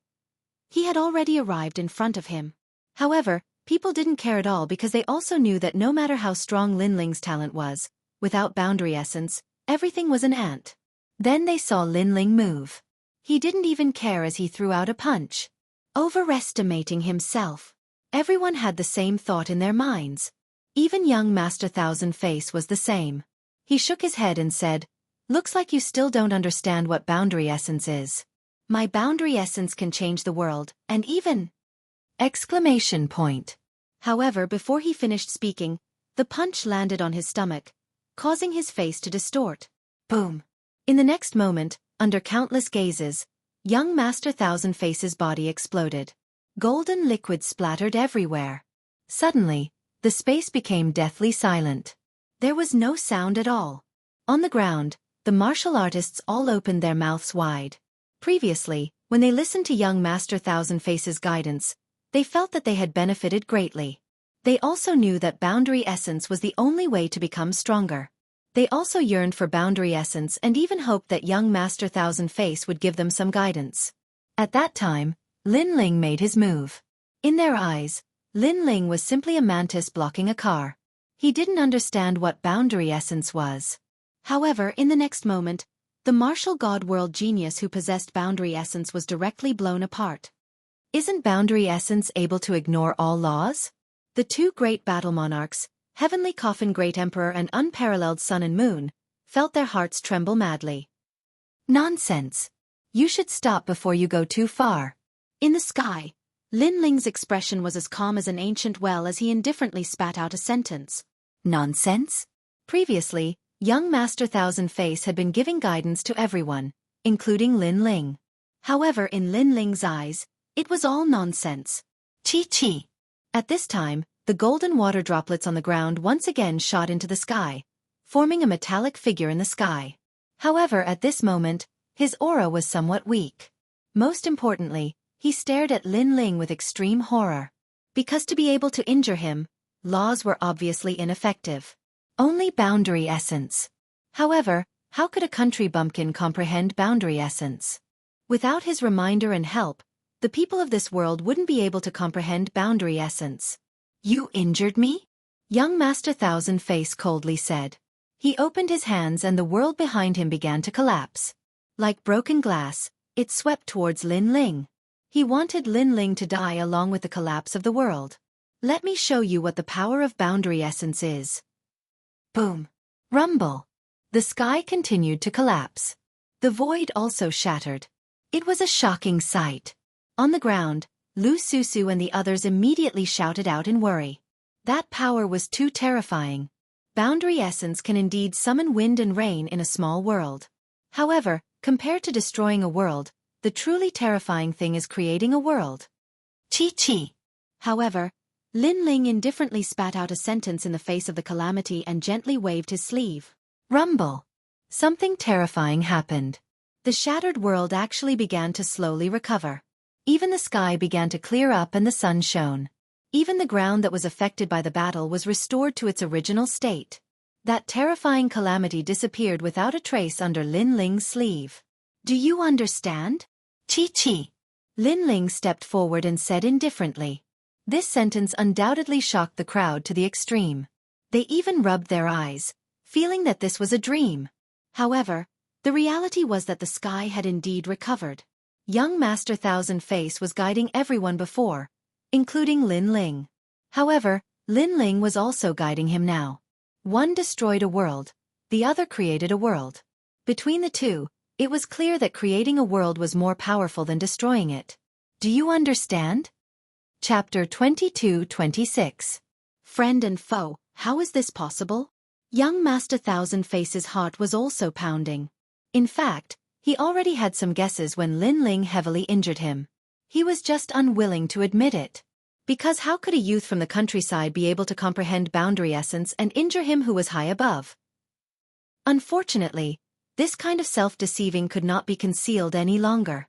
he had already arrived in front of him. However, people didn't care at all because they also knew that no matter how strong Lin Ling's talent was, without boundary essence, everything was an ant. Then they saw Lin Ling move. He didn't even care as he threw out a punch. Overestimating himself. Everyone had the same thought in their minds. Even young Master Thousand Face was the same. He shook his head and said, "Looks like you still don't understand what boundary essence is. My boundary essence can change the world, and even..." Exclamation point. However, before he finished speaking, the punch landed on his stomach, causing his face to distort. Boom. In the next moment, under countless gazes, young Master Thousand Faces' body exploded. Golden liquid splattered everywhere. Suddenly, The space became deathly silent. There was no sound at all. On the ground, the martial artists all opened their mouths wide. Previously, when they listened to young Master Thousand Faces' guidance, they felt that they had benefited greatly. They also knew that boundary essence was the only way to become stronger. They also yearned for boundary essence and even hoped that young Master Thousand Face would give them some guidance. At that time, Lin Ling made his move. In their eyes, Lin Ling was simply a mantis blocking a car. He didn't understand what boundary essence was. However, in the next moment, the martial god world genius who possessed boundary essence was directly blown apart. Isn't boundary essence able to ignore all laws? The two great battle monarchs, Heavenly Coffin Great Emperor and Unparalleled Sun and Moon, felt their hearts tremble madly. Nonsense! You should stop before you go too far. In the sky, Lin Ling's expression was as calm as an ancient well as he indifferently spat out a sentence. Nonsense? Previously, young Master Thousand Face had been giving guidance to everyone, including Lin Ling. However, in Lin Ling's eyes, it was all nonsense. Chi. At this time, the golden water droplets on the ground once again shot into the sky, forming a metallic figure in the sky. However, at this moment, his aura was somewhat weak. Most importantly, he stared at Lin Ling with extreme horror. Because to be able to injure him, laws were obviously ineffective. Only boundary essence. However, how could a country bumpkin comprehend boundary essence? Without his reminder and help, the people of this world wouldn't be able to comprehend boundary essence. You injured me? Young Master Thousand Face coldly said. He opened his hands and the world behind him began to collapse. Like broken glass, it swept towards Lin Ling. He wanted Lin Ling to die along with the collapse of the world. Let me show you what the power of boundary essence is. Boom. Rumble. The sky continued to collapse. The void also shattered. It was a shocking sight. On the ground, Lu Susu and the others immediately shouted out in worry. That power was too terrifying. Boundary essence can indeed summon wind and rain in a small world. However, compared to destroying a world, the truly terrifying thing is creating a world. Chi. However, Lin Ling indifferently spat out a sentence in the face of the calamity and gently waved his sleeve. Rumble. Something terrifying happened. The shattered world actually began to slowly recover. Even the sky began to clear up and the sun shone. Even the ground that was affected by the battle was restored to its original state. That terrifying calamity disappeared without a trace under Lin Ling's sleeve. Do you understand? Chi. Lin Ling stepped forward and said indifferently. This sentence undoubtedly shocked the crowd to the extreme. They even rubbed their eyes, feeling that this was a dream. However, the reality was that the sky had indeed recovered. Young Master Thousand Face was guiding everyone before, including Lin Ling. However, Lin Ling was also guiding him now. One destroyed a world, the other created a world. Between the two, it was clear that creating a world was more powerful than destroying it. Do you understand? Chapter 22-26. Friend and foe, how is this possible? Young Master Thousand Face's heart was also pounding. In fact, he already had some guesses when Lin Ling heavily injured him. He was just unwilling to admit it. Because how could a youth from the countryside be able to comprehend boundary essence and injure him who was high above? Unfortunately, this kind of self-deceiving could not be concealed any longer.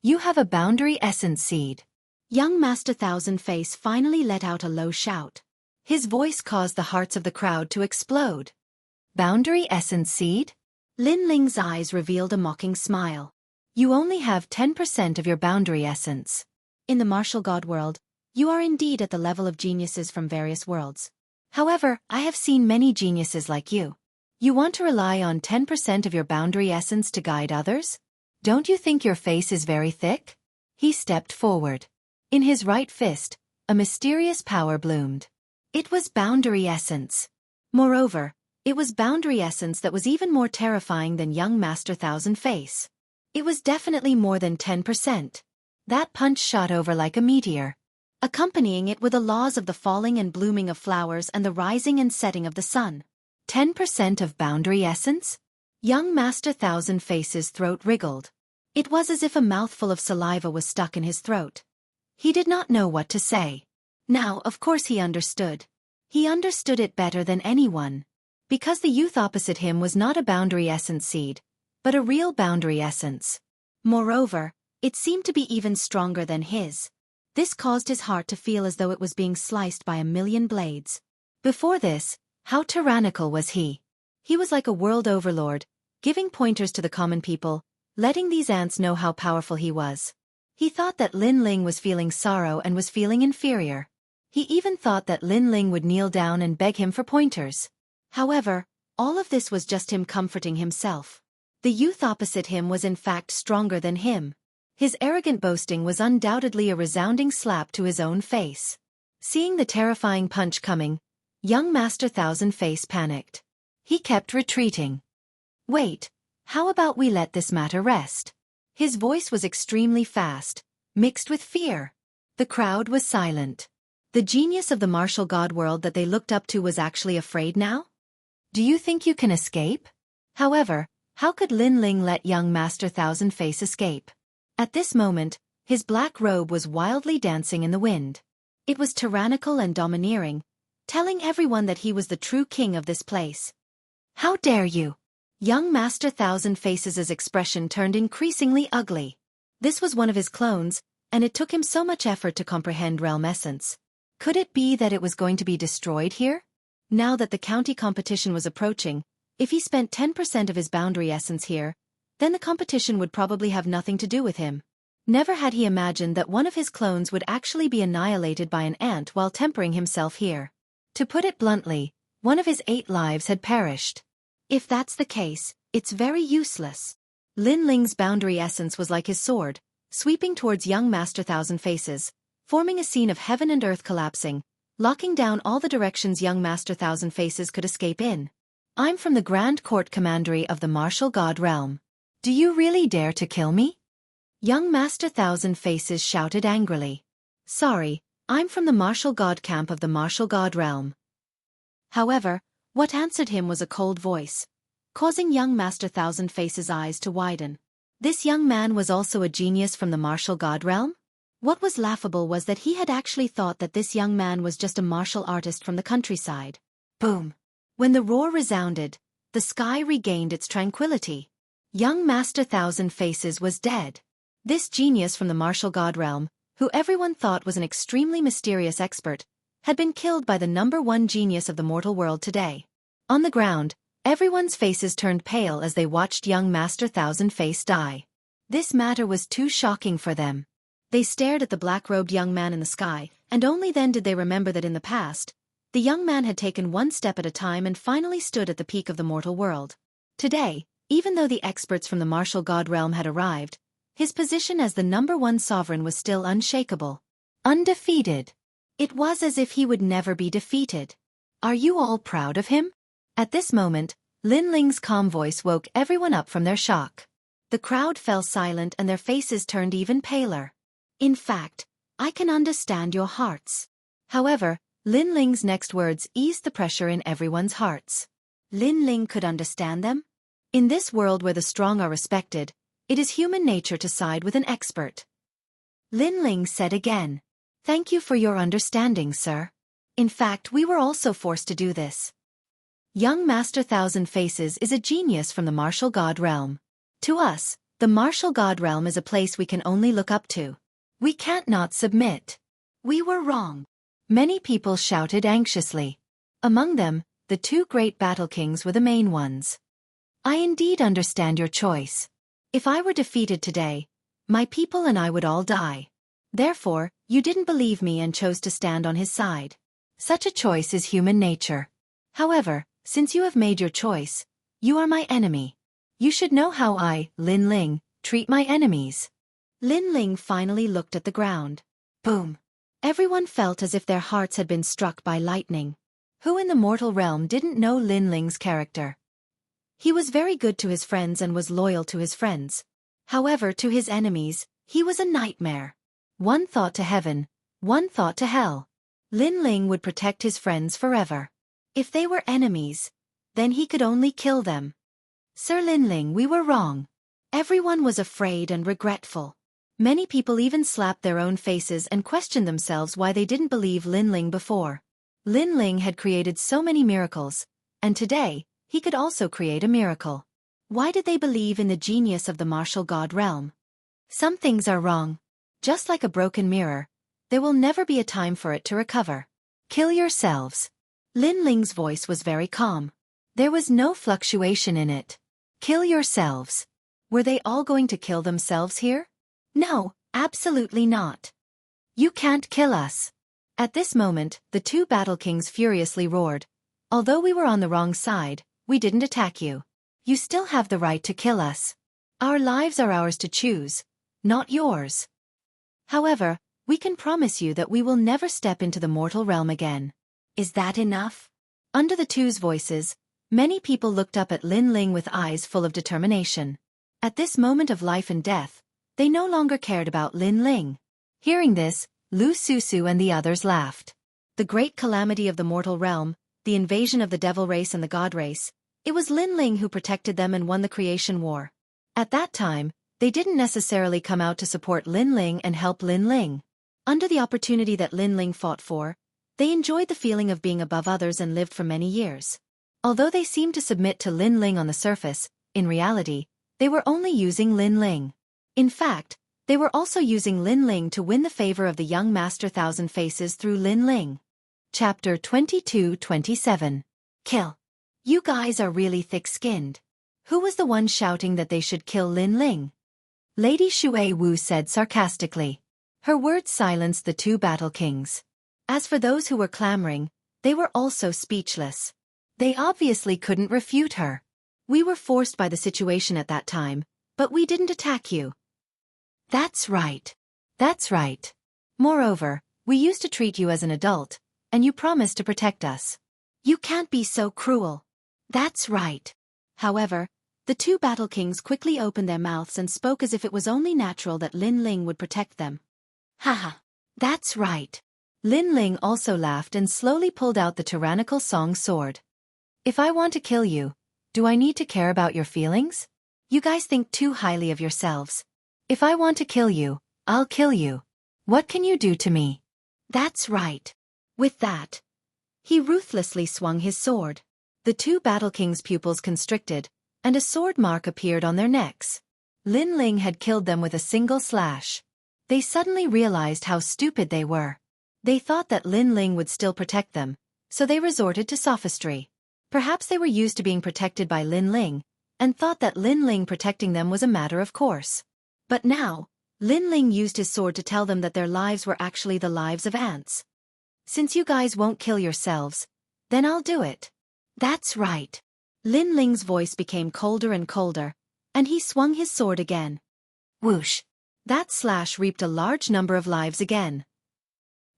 You have a boundary essence seed. Young Master Thousand Face finally let out a low shout. His voice caused the hearts of the crowd to explode. Boundary essence seed? Lin Ling's eyes revealed a mocking smile. You only have 10% of your boundary essence. In the martial god world, you are indeed at the level of geniuses from various worlds. However, I have seen many geniuses like you. You want to rely on 10% of your boundary essence to guide others? Don't you think your face is very thick? He stepped forward. In his right fist, a mysterious power bloomed. It was boundary essence. Moreover, it was boundary essence that was even more terrifying than young Master Thousand Face. It was definitely more than 10%. That punch shot over like a meteor, accompanying it with the laws of the falling and blooming of flowers and the rising and setting of the sun. 10% of boundary essence? Young Master Thousand Face's throat wriggled. It was as if a mouthful of saliva was stuck in his throat. He did not know what to say. Now, of course he understood. He understood it better than anyone. Because the youth opposite him was not a boundary essence seed, but a real boundary essence. Moreover, it seemed to be even stronger than his. This caused his heart to feel as though it was being sliced by a million blades. Before this, how tyrannical was he? He was like a world overlord, giving pointers to the common people, letting these ants know how powerful he was. He thought that Lin Ling was feeling sorrow and was feeling inferior. He even thought that Lin Ling would kneel down and beg him for pointers. However, all of this was just him comforting himself. The youth opposite him was in fact stronger than him. His arrogant boasting was undoubtedly a resounding slap to his own face. Seeing the terrifying punch coming, young Master Thousand Face panicked. He kept retreating. Wait, how about we let this matter rest? His voice was extremely fast, mixed with fear. The crowd was silent. The genius of the martial god world that they looked up to was actually afraid now? Do you think you can escape? However, how could Lin Ling let young Master Thousand Face escape? At this moment, his black robe was wildly dancing in the wind. It was tyrannical and domineering, telling everyone that he was the true king of this place. How dare you? Young Master Thousand Faces' expression turned increasingly ugly. This was one of his clones, and it took him so much effort to comprehend realm essence. Could it be that it was going to be destroyed here? Now that the county competition was approaching, if he spent 10% of his boundary essence here, then the competition would probably have nothing to do with him. Never had he imagined that one of his clones would actually be annihilated by an ant while tempering himself here. To put it bluntly, one of his 8 lives had perished. If that's the case, it's very useless. Lin Ling's boundary essence was like his sword, sweeping towards young Master Thousand Faces, forming a scene of heaven and earth collapsing, locking down all the directions young Master Thousand Faces could escape in. I'm from the Grand Court Commandery of the Martial God Realm. Do you really dare to kill me? Young Master Thousand Faces shouted angrily. Sorry, I'm from the Martial God Camp of the Martial God Realm. However, what answered him was a cold voice, causing young Master Thousand Faces' eyes to widen. This young man was also a genius from the Martial God Realm? What was laughable was that he had actually thought that this young man was just a martial artist from the countryside. Boom! When the roar resounded, the sky regained its tranquility. Young Master Thousand Faces was dead. This genius from the martial god realm, who everyone thought was an extremely mysterious expert, had been killed by the #1 genius of the mortal world today. On the ground, everyone's faces turned pale as they watched young Master Thousand Face die. This matter was too shocking for them. They stared at the black-robed young man in the sky, and only then did they remember that in the past, the young man had taken one step at a time and finally stood at the peak of the mortal world. Today, even though the experts from the martial god realm had arrived, his position as the #1 sovereign was still unshakable. Undefeated. It was as if he would never be defeated. Are you all proud of him? At this moment, Lin Ling's calm voice woke everyone up from their shock. The crowd fell silent and their faces turned even paler. In fact, I can understand your hearts. However, Lin Ling's next words eased the pressure in everyone's hearts. Lin Ling could understand them? In this world where the strong are respected, it is human nature to side with an expert. Lin Ling said again, "Thank you for your understanding, sir. In fact, we were also forced to do this." Young Master Thousand Faces is a genius from the martial god realm. To us, the martial god realm is a place we can only look up to. We can't not submit. We were wrong. Many people shouted anxiously. Among them, the 2 great battle kings were the main ones. I indeed understand your choice. If I were defeated today, my people and I would all die. Therefore, you didn't believe me and chose to stand on his side. Such a choice is human nature. However, since you have made your choice, you are my enemy. You should know how I, Lin Ling, treat my enemies. Lin Ling finally looked at the ground. Boom! Everyone felt as if their hearts had been struck by lightning. Who in the mortal realm didn't know Lin Ling's character? He was very good to his friends and was loyal to his friends. However, to his enemies, he was a nightmare. One thought to heaven, one thought to hell. Lin Ling would protect his friends forever. If they were enemies, then he could only kill them. Sir Lin Ling, we were wrong. Everyone was afraid and regretful. Many people even slapped their own faces and questioned themselves why they didn't believe Lin Ling before. Lin Ling had created so many miracles, and today, he could also create a miracle. Why did they believe in the genius of the martial god realm? Some things are wrong. Just like a broken mirror, there will never be a time for it to recover. Kill yourselves. Lin Ling's voice was very calm. There was no fluctuation in it. Kill yourselves. Were they all going to kill themselves here? No, absolutely not. You can't kill us. At this moment, the two battle kings furiously roared. Although we were on the wrong side, we didn't attack you. You still have the right to kill us. Our lives are ours to choose, not yours. However, we can promise you that we will never step into the mortal realm again. Is that enough? Under the two's voices, many people looked up at Lin Ling with eyes full of determination. At this moment of life and death, they no longer cared about Lin Ling. Hearing this, Lu Susu and the others laughed. The great calamity of the mortal realm, the invasion of the devil race and the god race, it was Lin Ling who protected them and won the creation war. At that time, they didn't necessarily come out to support Lin Ling and help Lin Ling. Under the opportunity that Lin Ling fought for, they enjoyed the feeling of being above others and lived for many years. Although they seemed to submit to Lin Ling on the surface, in reality, they were only using Lin Ling. In fact, they were also using Lin Ling to win the favor of the young Master Thousand Faces through Lin Ling. Chapter 22-27. Kill. You guys are really thick-skinned. Who was the one shouting that they should kill Lin Ling? Lady Shui Wu said sarcastically. Her words silenced the two battle kings. As for those who were clamoring, they were also speechless. They obviously couldn't refute her. We were forced by the situation at that time, but we didn't attack you. That's right. That's right. Moreover, we used to treat you as an adult, and you promised to protect us. You can't be so cruel. That's right. However, the two battle kings quickly opened their mouths and spoke as if it was only natural that Lin Ling would protect them. Haha. That's right. Lin Ling also laughed and slowly pulled out the tyrannical song sword. If I want to kill you, do I need to care about your feelings? You guys think too highly of yourselves. If I want to kill you, I'll kill you. What can you do to me? That's right. With that, he ruthlessly swung his sword. The two battle kings' pupils constricted, and a sword mark appeared on their necks. Lin Ling had killed them with a single slash. They suddenly realized how stupid they were. They thought that Lin Ling would still protect them, so they resorted to sophistry. Perhaps they were used to being protected by Lin Ling, and thought that Lin Ling protecting them was a matter of course. But now, Lin Ling used his sword to tell them that their lives were actually the lives of ants. Since you guys won't kill yourselves, then I'll do it. That's right. Lin Ling's voice became colder and colder, and he swung his sword again. Whoosh! That slash reaped a large number of lives again.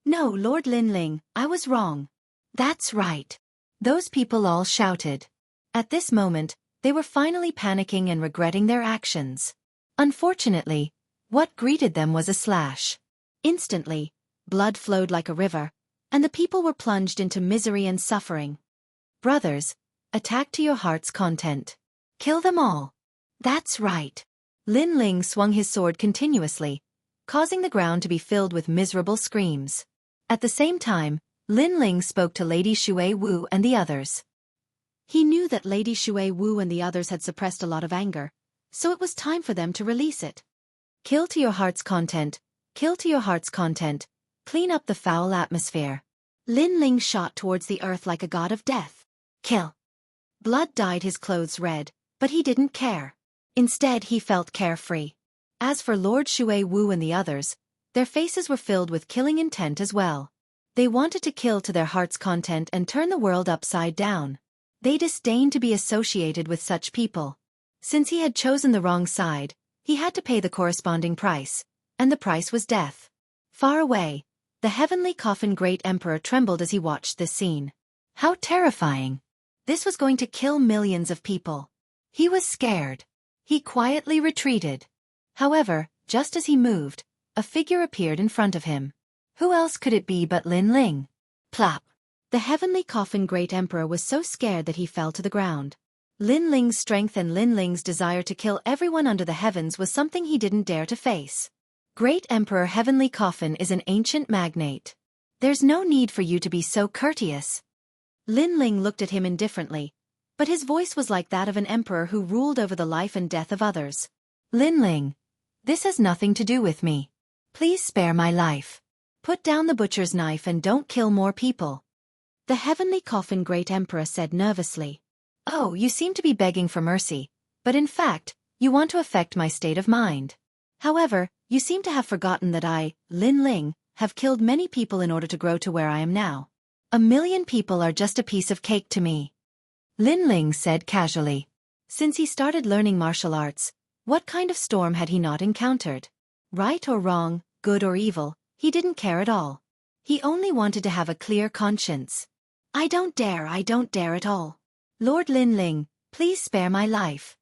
No, Lord Lin Ling, I was wrong. That's right. Those people all shouted. At this moment, they were finally panicking and regretting their actions. Unfortunately, what greeted them was a slash. Instantly, blood flowed like a river, and the people were plunged into misery and suffering. Brothers, attack to your heart's content. Kill them all. That's right. Lin Ling swung his sword continuously, causing the ground to be filled with miserable screams. At the same time, Lin Ling spoke to Lady Shui Wu and the others. He knew that Lady Shui Wu and the others had suppressed a lot of anger, so it was time for them to release it. Kill to your heart's content, kill to your heart's content, clean up the foul atmosphere. Lin Ling shot towards the earth like a god of death. Kill. Blood dyed his clothes red, but he didn't care. Instead he felt carefree. As for Lord Shui Wu and the others, their faces were filled with killing intent as well. They wanted to kill to their heart's content and turn the world upside down. They disdained to be associated with such people. Since he had chosen the wrong side, he had to pay the corresponding price, and the price was death. Far away, the heavenly coffin great emperor trembled as he watched this scene. How terrifying! This was going to kill millions of people. He was scared. He quietly retreated. However, just as he moved, a figure appeared in front of him. Who else could it be but Lin Ling? Plop! The heavenly coffin great emperor was so scared that he fell to the ground. Lin Ling's strength and Lin Ling's desire to kill everyone under the heavens was something he didn't dare to face. Great Emperor Heavenly Coffin is an ancient magnate. There's no need for you to be so courteous. Lin Ling looked at him indifferently, but his voice was like that of an emperor who ruled over the life and death of others. Lin Ling, this has nothing to do with me. Please spare my life. Put down the butcher's knife and don't kill more people. The heavenly coffin great emperor said nervously. Oh, you seem to be begging for mercy, but in fact, you want to affect my state of mind. However, you seem to have forgotten that I, Lin Ling, have killed many people in order to grow to where I am now. 1,000,000 people are just a piece of cake to me. Lin Ling said casually. Since he started learning martial arts, what kind of storm had he not encountered? Right or wrong, good or evil, he didn't care at all. He only wanted to have a clear conscience. I don't dare at all. Lord Lin Ling, please spare my life.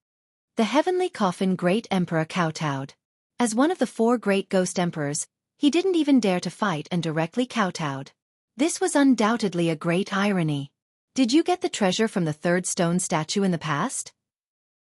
The heavenly coffin great emperor kowtowed. As one of the 4 great ghost emperors, he didn't even dare to fight and directly kowtowed. This was undoubtedly a great irony. Did you get the treasure from the 3rd stone statue in the past?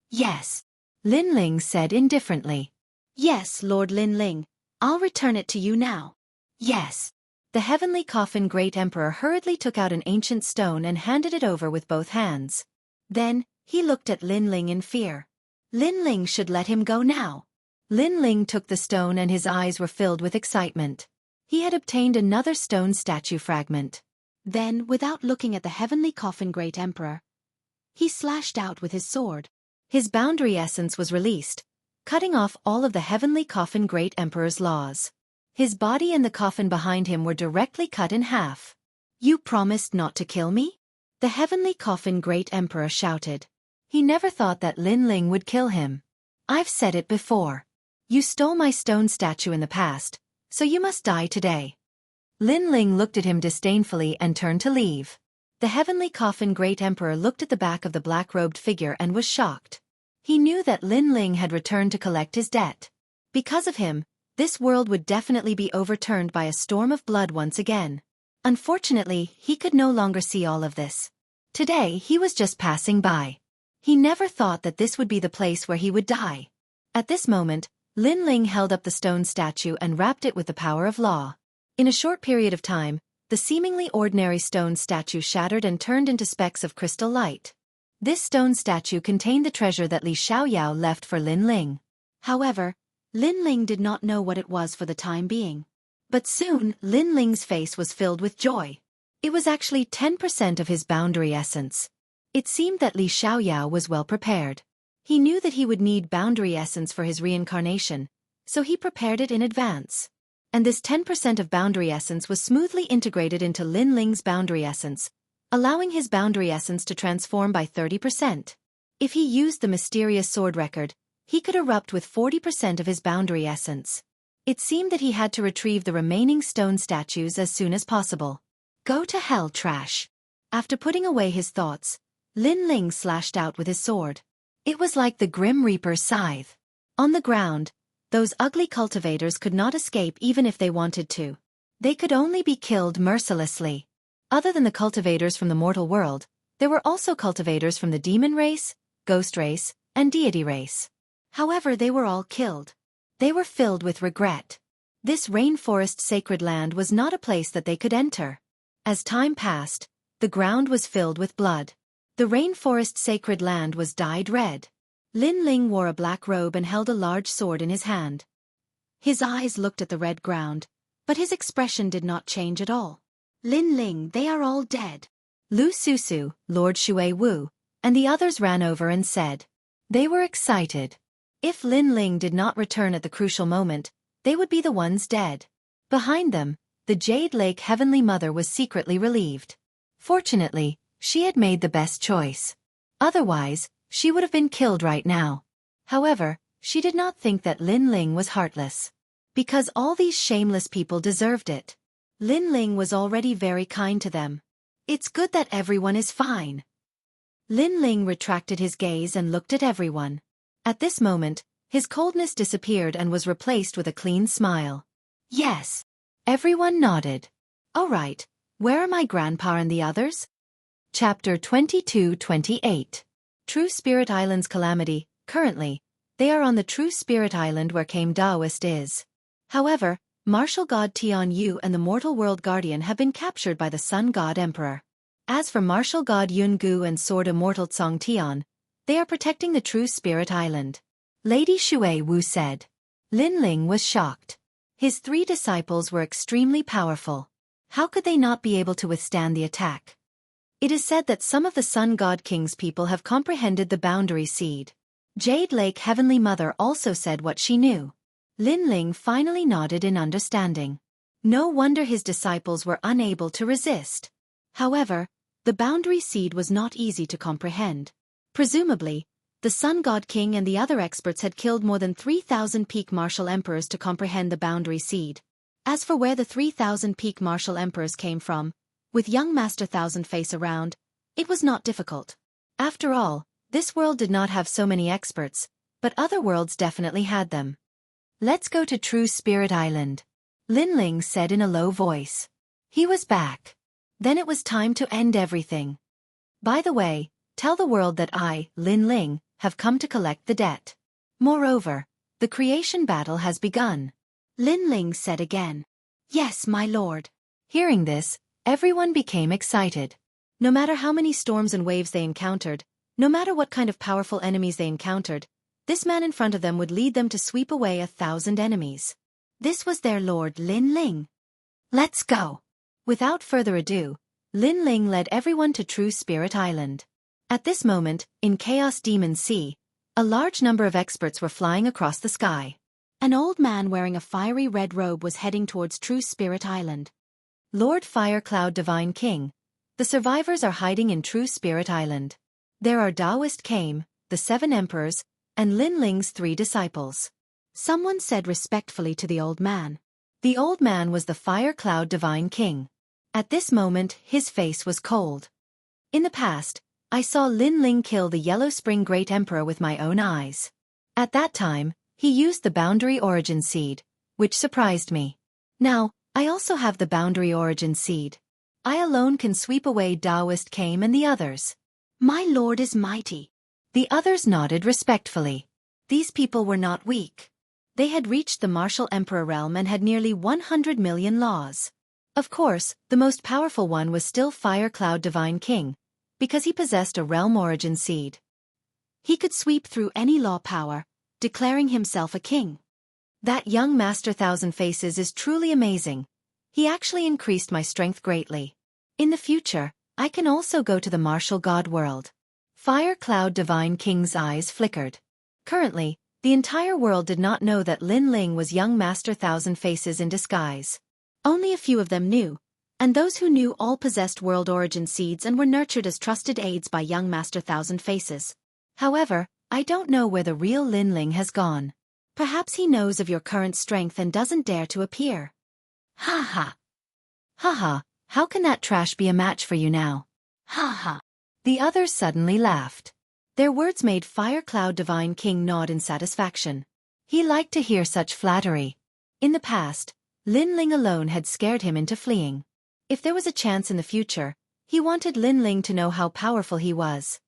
Yes. Lin Ling said indifferently. Yes, Lord Lin Ling, I'll return it to you now. Yes. The heavenly coffin great emperor hurriedly took out an ancient stone and handed it over with both hands. Then, he looked at Lin Ling in fear. Lin Ling should let him go now. Lin Ling took the stone and his eyes were filled with excitement. He had obtained another stone statue fragment. Then, without looking at the heavenly coffin great emperor, he slashed out with his sword. His boundary essence was released, cutting off all of the heavenly coffin great emperor's laws. His body and the coffin behind him were directly cut in half. You promised not to kill me? The heavenly coffin great emperor shouted. He never thought that Lin Ling would kill him. I've said it before. You stole my stone statue in the past, so you must die today. Lin Ling looked at him disdainfully and turned to leave. The heavenly coffin great emperor looked at the back of the black-robed figure and was shocked. He knew that Lin Ling had returned to collect his debt. Because of him, this world would definitely be overturned by a storm of blood once again. Unfortunately, he could no longer see all of this. Today, he was just passing by. He never thought that this would be the place where he would die. At this moment, Lin Ling held up the stone statue and wrapped it with the power of law. In a short period of time, the seemingly ordinary stone statue shattered and turned into specks of crystal light. This stone statue contained the treasure that Li Xiaoyao left for Lin Ling. However, Lin Ling did not know what it was for the time being. But soon, Lin Ling's face was filled with joy. It was actually 10% of his boundary essence. It seemed that Li Xiaoyao was well prepared. He knew that he would need boundary essence for his reincarnation, so he prepared it in advance. And this 10% of boundary essence was smoothly integrated into Lin Ling's boundary essence, allowing his boundary essence to transform by 30%. If he used the mysterious sword record, he could erupt with 40% of his boundary essence. It seemed that he had to retrieve the remaining stone statues as soon as possible. Go to hell, trash. After putting away his thoughts, Lin Ling slashed out with his sword. It was like the Grim Reaper's scythe. On the ground, those ugly cultivators could not escape even if they wanted to. They could only be killed mercilessly. Other than the cultivators from the mortal world, there were also cultivators from the demon race, ghost race, and deity race. However, they were all killed. They were filled with regret. This rainforest sacred land was not a place that they could enter. As time passed, the ground was filled with blood. The rainforest sacred land was dyed red. Lin Ling wore a black robe and held a large sword in his hand. His eyes looked at the red ground, but his expression did not change at all. Lin Ling, they are all dead. Lu Susu, Lord Shui Wu, and the others ran over and said. They were excited. If Lin Ling did not return at the crucial moment, they would be the ones dead. Behind them, the Jade Lake Heavenly Mother was secretly relieved. Fortunately, she had made the best choice. Otherwise, she would have been killed right now. However, she did not think that Lin Ling was heartless. Because all these shameless people deserved it. Lin Ling was already very kind to them. It's good that everyone is fine. Lin Ling retracted his gaze and looked at everyone. At this moment, his coldness disappeared and was replaced with a clean smile. Yes. Everyone nodded. All right, where are my grandpa and the others? Chapter 22-28. True Spirit Island's Calamity. Currently, they are on the True Spirit Island where Kame Daoist is. However, Martial god Tianyu and the mortal world guardian have been captured by the sun god emperor. As for martial god Yungu and sword immortal Cong Tian, they are protecting the true spirit island. Lady Shui Wu said. Lin Ling was shocked. His 3 disciples were extremely powerful. How could they not be able to withstand the attack? It is said that some of the Sun God King's people have comprehended the boundary seed. Jade Lake Heavenly Mother also said what she knew. Lin Ling finally nodded in understanding. No wonder his disciples were unable to resist. However, the boundary seed was not easy to comprehend. Presumably, the Sun God King and the other experts had killed more than 3,000 peak martial emperors to comprehend the boundary seed. As for where the 3,000 peak martial emperors came from, with young Master Thousand Face around, it was not difficult. After all, this world did not have so many experts, but other worlds definitely had them. Let's go to True Spirit Island, Lin Ling said in a low voice. He was back. Then it was time to end everything. By the way, tell the world that I, Lin Ling, have come to collect the debt. Moreover, the creation battle has begun. Lin Ling said again. Yes, my lord. Hearing this, everyone became excited. No matter how many storms and waves they encountered, no matter what kind of powerful enemies they encountered, this man in front of them would lead them to sweep away 1,000 enemies. This was their lord Lin Ling. Let's go. Without further ado, Lin Ling led everyone to True Spirit Island. At this moment, in Chaos Demon Sea, a large number of experts were flying across the sky. An old man wearing a fiery red robe was heading towards True Spirit Island. Lord Fire Cloud Divine King, the survivors are hiding in True Spirit Island. There are Taoist Kame, the 7 emperors, and Lin Ling's 3 disciples. Someone said respectfully to the old man. The old man was the Fire Cloud Divine King. At this moment, his face was cold. In the past, I saw Lin Ling kill the Yellow Spring Great Emperor with my own eyes. At that time, he used the Boundary Origin Seed, which surprised me. Now, I also have the Boundary Origin Seed. I alone can sweep away Taoist Kame and the others. My lord is mighty. The others nodded respectfully. These people were not weak. They had reached the martial emperor realm and had nearly 100 million laws. Of course, the most powerful one was still Fire Cloud Divine King, because he possessed a realm origin seed. He could sweep through any law power, declaring himself a king. That young Master Thousand Faces is truly amazing. He actually increased my strength greatly. In the future, I can also go to the martial god world. Fire Cloud Divine King's eyes flickered. Currently, the entire world did not know that Lin Ling was young Master Thousand Faces in disguise. Only a few of them knew, and those who knew all possessed world origin seeds and were nurtured as trusted aides by young Master Thousand Faces. However, I don't know where the real Lin Ling has gone. Perhaps he knows of your current strength and doesn't dare to appear. Ha ha. Ha ha, how can that trash be a match for you now? Ha ha. The others suddenly laughed. Their words made Fire Cloud Divine King nod in satisfaction. He liked to hear such flattery. In the past, Lin Ling alone had scared him into fleeing. If there was a chance in the future, he wanted Lin Ling to know how powerful he was.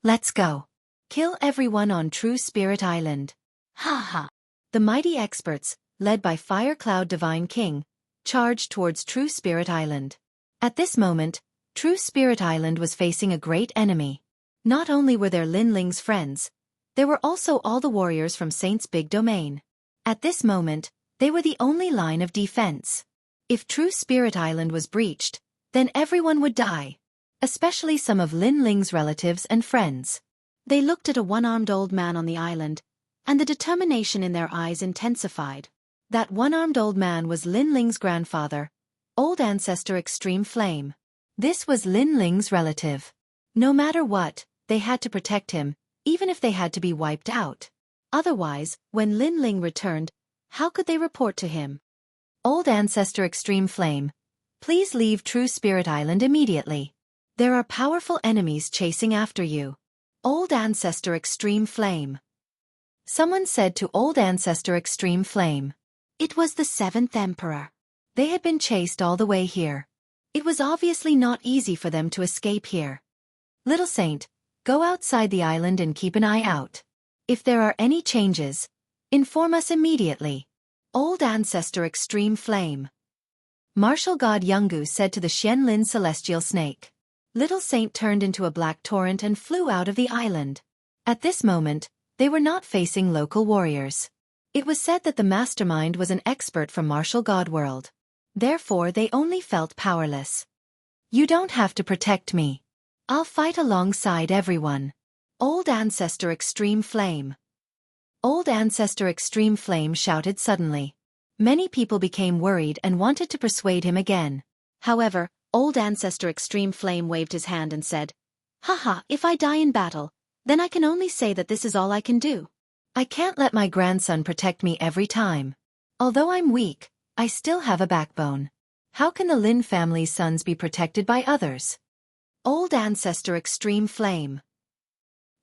Let's go. Kill everyone on True Spirit Island. Ha ha. The mighty experts, led by Fire Cloud Divine King, charged towards True Spirit Island. At this moment, True Spirit Island was facing a great enemy. Not only were there Lin Ling's friends, there were also all the warriors from Saint's big domain. At this moment, they were the only line of defense. If True Spirit Island was breached, then everyone would die, especially some of Lin Ling's relatives and friends. They looked at a one-armed old man on the island, and the determination in their eyes intensified. That one-armed old man was Lin Ling's grandfather, Old Ancestor Extreme Flame. This was Lin Ling's relative. No matter what, they had to protect him, even if they had to be wiped out. Otherwise, when Lin Ling returned, how could they report to him? Old Ancestor Extreme Flame, please leave True Spirit Island immediately. There are powerful enemies chasing after you. Old Ancestor Extreme Flame. Someone said to Old Ancestor Extreme Flame. It was the 7th Emperor. They had been chased all the way here. It was obviously not easy for them to escape here. Little Saint, go outside the island and keep an eye out. If there are any changes, inform us immediately. Old Ancestor Extreme Flame. Martial god Jianghu said to the Xianlin celestial snake. Little Saint turned into a black torrent and flew out of the island. At this moment, they were not facing local warriors. It was said that the mastermind was an expert from martial god world. Therefore they only felt powerless. You don't have to protect me. I'll fight alongside everyone. Old Ancestor Extreme Flame. Old Ancestor Extreme Flame shouted suddenly. Many people became worried and wanted to persuade him again. However, Old Ancestor Extreme Flame waved his hand and said, "Haha, if I die in battle, then I can only say that this is all I can do. I can't let my grandson protect me every time. Although I'm weak, I still have a backbone. How can the Lin family's sons be protected by others?" Old Ancestor Extreme Flame.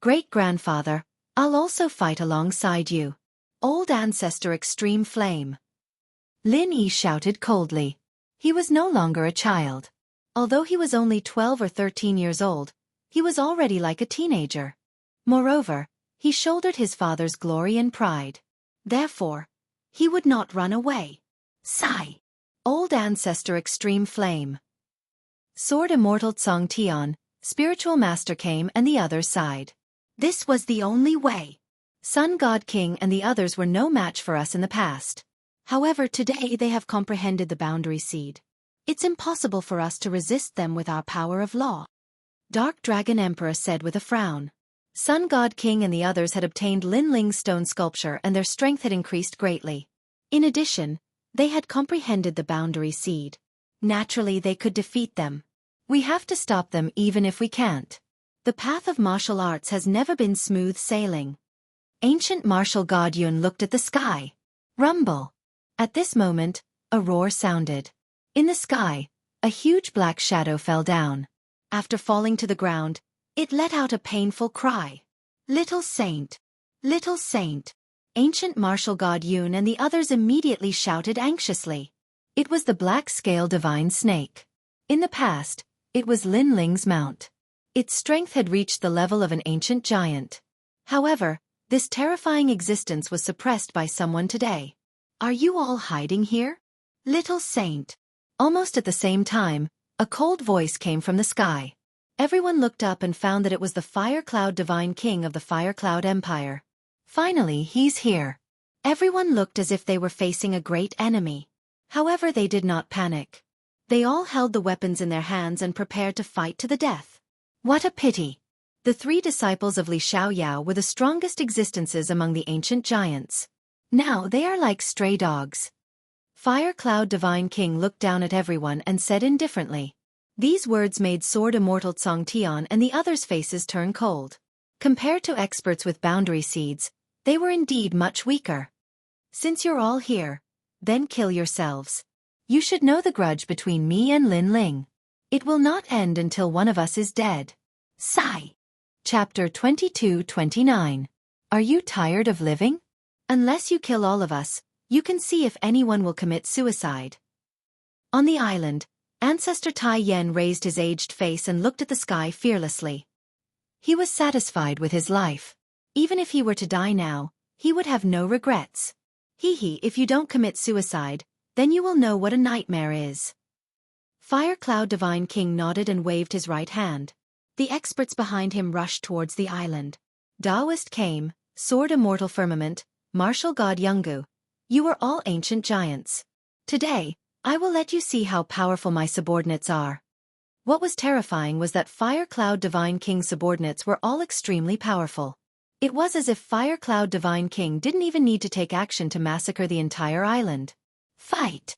Great-grandfather, I'll also fight alongside you. Old Ancestor Extreme Flame. Lin Yi shouted coldly. He was no longer a child. Although he was only 12 or 13 years old, he was already like a teenager. Moreover, he shouldered his father's glory and pride. Therefore, he would not run away. Sigh. Old Ancestor Extreme Flame. Sword Immortal Tsong Tian, spiritual master came and the others sighed. This was the only way. Sun God King and the others were no match for us in the past. However, today they have comprehended the boundary seed. It's impossible for us to resist them with our power of law. Dark Dragon Emperor said with a frown. Sun God King and the others had obtained Lin Ling's stone sculpture and their strength had increased greatly. In addition, they had comprehended the boundary seed. Naturally they could defeat them. We have to stop them even if we can't. The path of martial arts has never been smooth sailing. Ancient martial god Yun looked at the sky. Rumble. At this moment, a roar sounded. In the sky, a huge black shadow fell down. After falling to the ground, it let out a painful cry. Little Saint! Little Saint! Ancient martial god Yun and the others immediately shouted anxiously. It was the black-scale divine snake. In the past, it was Lin Ling's mount. Its strength had reached the level of an ancient giant. However, this terrifying existence was suppressed by someone today. Are you all hiding here? Little Saint. Almost at the same time, a cold voice came from the sky. Everyone looked up and found that it was the Fire Cloud Divine King of the Fire Cloud Empire. Finally, he's here. Everyone looked as if they were facing a great enemy. However, they did not panic. They all held the weapons in their hands and prepared to fight to the death. What a pity! The 3 disciples of Li Xiaoyao were the strongest existences among the ancient giants. Now they are like stray dogs. Fire Cloud Divine King looked down at everyone and said indifferently. These words made Sword Immortal Tsong Tian and the others' faces turn cold. Compared to experts with boundary seeds, they were indeed much weaker. Since you're all here, then kill yourselves. You should know the grudge between me and Lin Ling. It will not end until one of us is dead. Sigh. Chapter 22-29. Are you tired of living? Unless you kill all of us, you can see if anyone will commit suicide. On the island, Ancestor Tai Yen raised his aged face and looked at the sky fearlessly. He was satisfied with his life. Even if he were to die now, he would have no regrets. If you don't commit suicide, then you will know what a nightmare is. Fire Cloud Divine King nodded and waved his right hand. The experts behind him rushed towards the island. Taoist came, Sword Immortal Firmament, Martial God Jianghu. You are all ancient giants. Today, I will let you see how powerful my subordinates are. What was terrifying was that Fire Cloud Divine King's subordinates were all extremely powerful. It was as if Fire Cloud Divine King didn't even need to take action to massacre the entire island. Fight!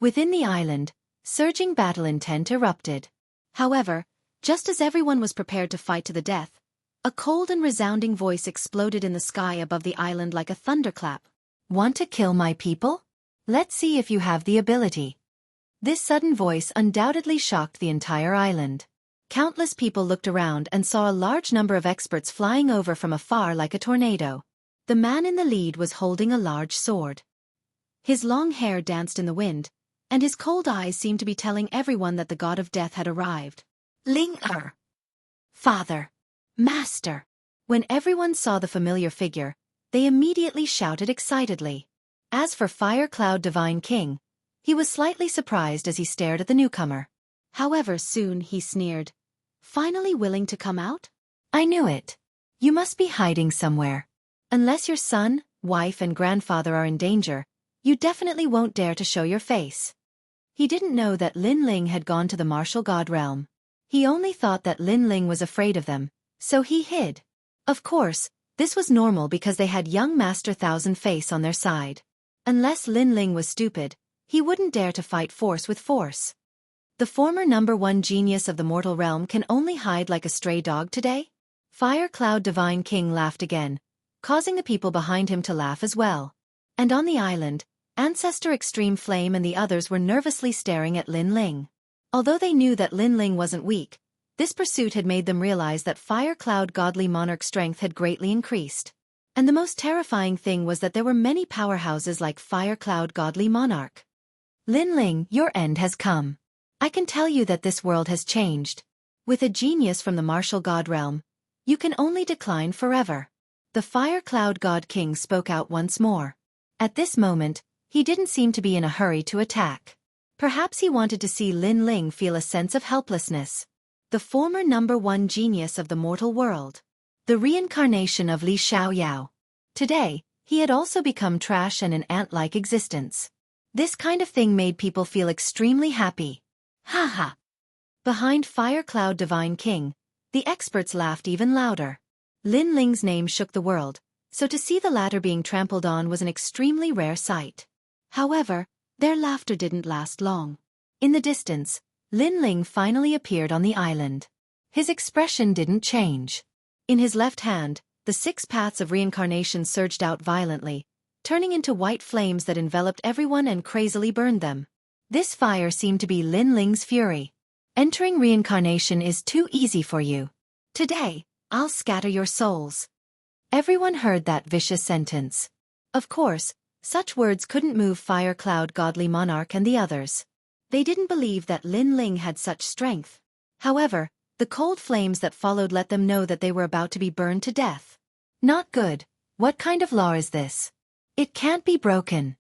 Within the island, surging battle intent erupted. However, just as everyone was prepared to fight to the death, a cold and resounding voice exploded in the sky above the island like a thunderclap. Want to kill my people? Let's see if you have the ability. This sudden voice undoubtedly shocked the entire island. Countless people looked around and saw a large number of experts flying over from afar like a tornado. The man in the lead was holding a large sword. His long hair danced in the wind, and his cold eyes seemed to be telling everyone that the god of death had arrived. Ling Er! Father! Master! When everyone saw the familiar figure, they immediately shouted excitedly. As for Fire Cloud Divine King, he was slightly surprised as he stared at the newcomer. However, soon he sneered. Finally willing to come out? I knew it. You must be hiding somewhere. Unless your son, wife and grandfather are in danger, you definitely won't dare to show your face. He didn't know that Lin Ling had gone to the martial god realm. He only thought that Lin Ling was afraid of them, so he hid. Of course, this was normal because they had young Master Thousand Face on their side. Unless Lin Ling was stupid, he wouldn't dare to fight force with force. The former #1 genius of the mortal realm can only hide like a stray dog today? Fire Cloud Divine King laughed again, causing the people behind him to laugh as well. And on the island, Ancestor Extreme Flame and the others were nervously staring at Lin Ling. Although they knew that Lin Ling wasn't weak, this pursuit had made them realize that Fire Cloud Godly Monarch strength had greatly increased. And the most terrifying thing was that there were many powerhouses like Fire Cloud Godly Monarch. Lin Ling, your end has come. I can tell you that this world has changed. With a genius from the martial god realm, you can only decline forever. The Fire Cloud God King spoke out once more. At this moment, he didn't seem to be in a hurry to attack. Perhaps he wanted to see Lin Ling feel a sense of helplessness. The former #1 genius of the mortal world. The reincarnation of Li Xiaoyao. Today, he had also become trash and an ant-like existence. This kind of thing made people feel extremely happy. Ha ha! Behind Fire Cloud Divine King, the experts laughed even louder. Lin Ling's name shook the world, so to see the latter being trampled on was an extremely rare sight. However, their laughter didn't last long. In the distance, Lin Ling finally appeared on the island. His expression didn't change. In his left hand, the 6 paths of reincarnation surged out violently, turning into white flames that enveloped everyone and crazily burned them. This fire seemed to be Lin Ling's fury. Entering reincarnation is too easy for you. Today, I'll scatter your souls. Everyone heard that vicious sentence. Of course, such words couldn't move Fire Cloud Godly Monarch and the others. They didn't believe that Lin Ling had such strength. However, the cold flames that followed let them know that they were about to be burned to death. Not good. What kind of law is this? It can't be broken.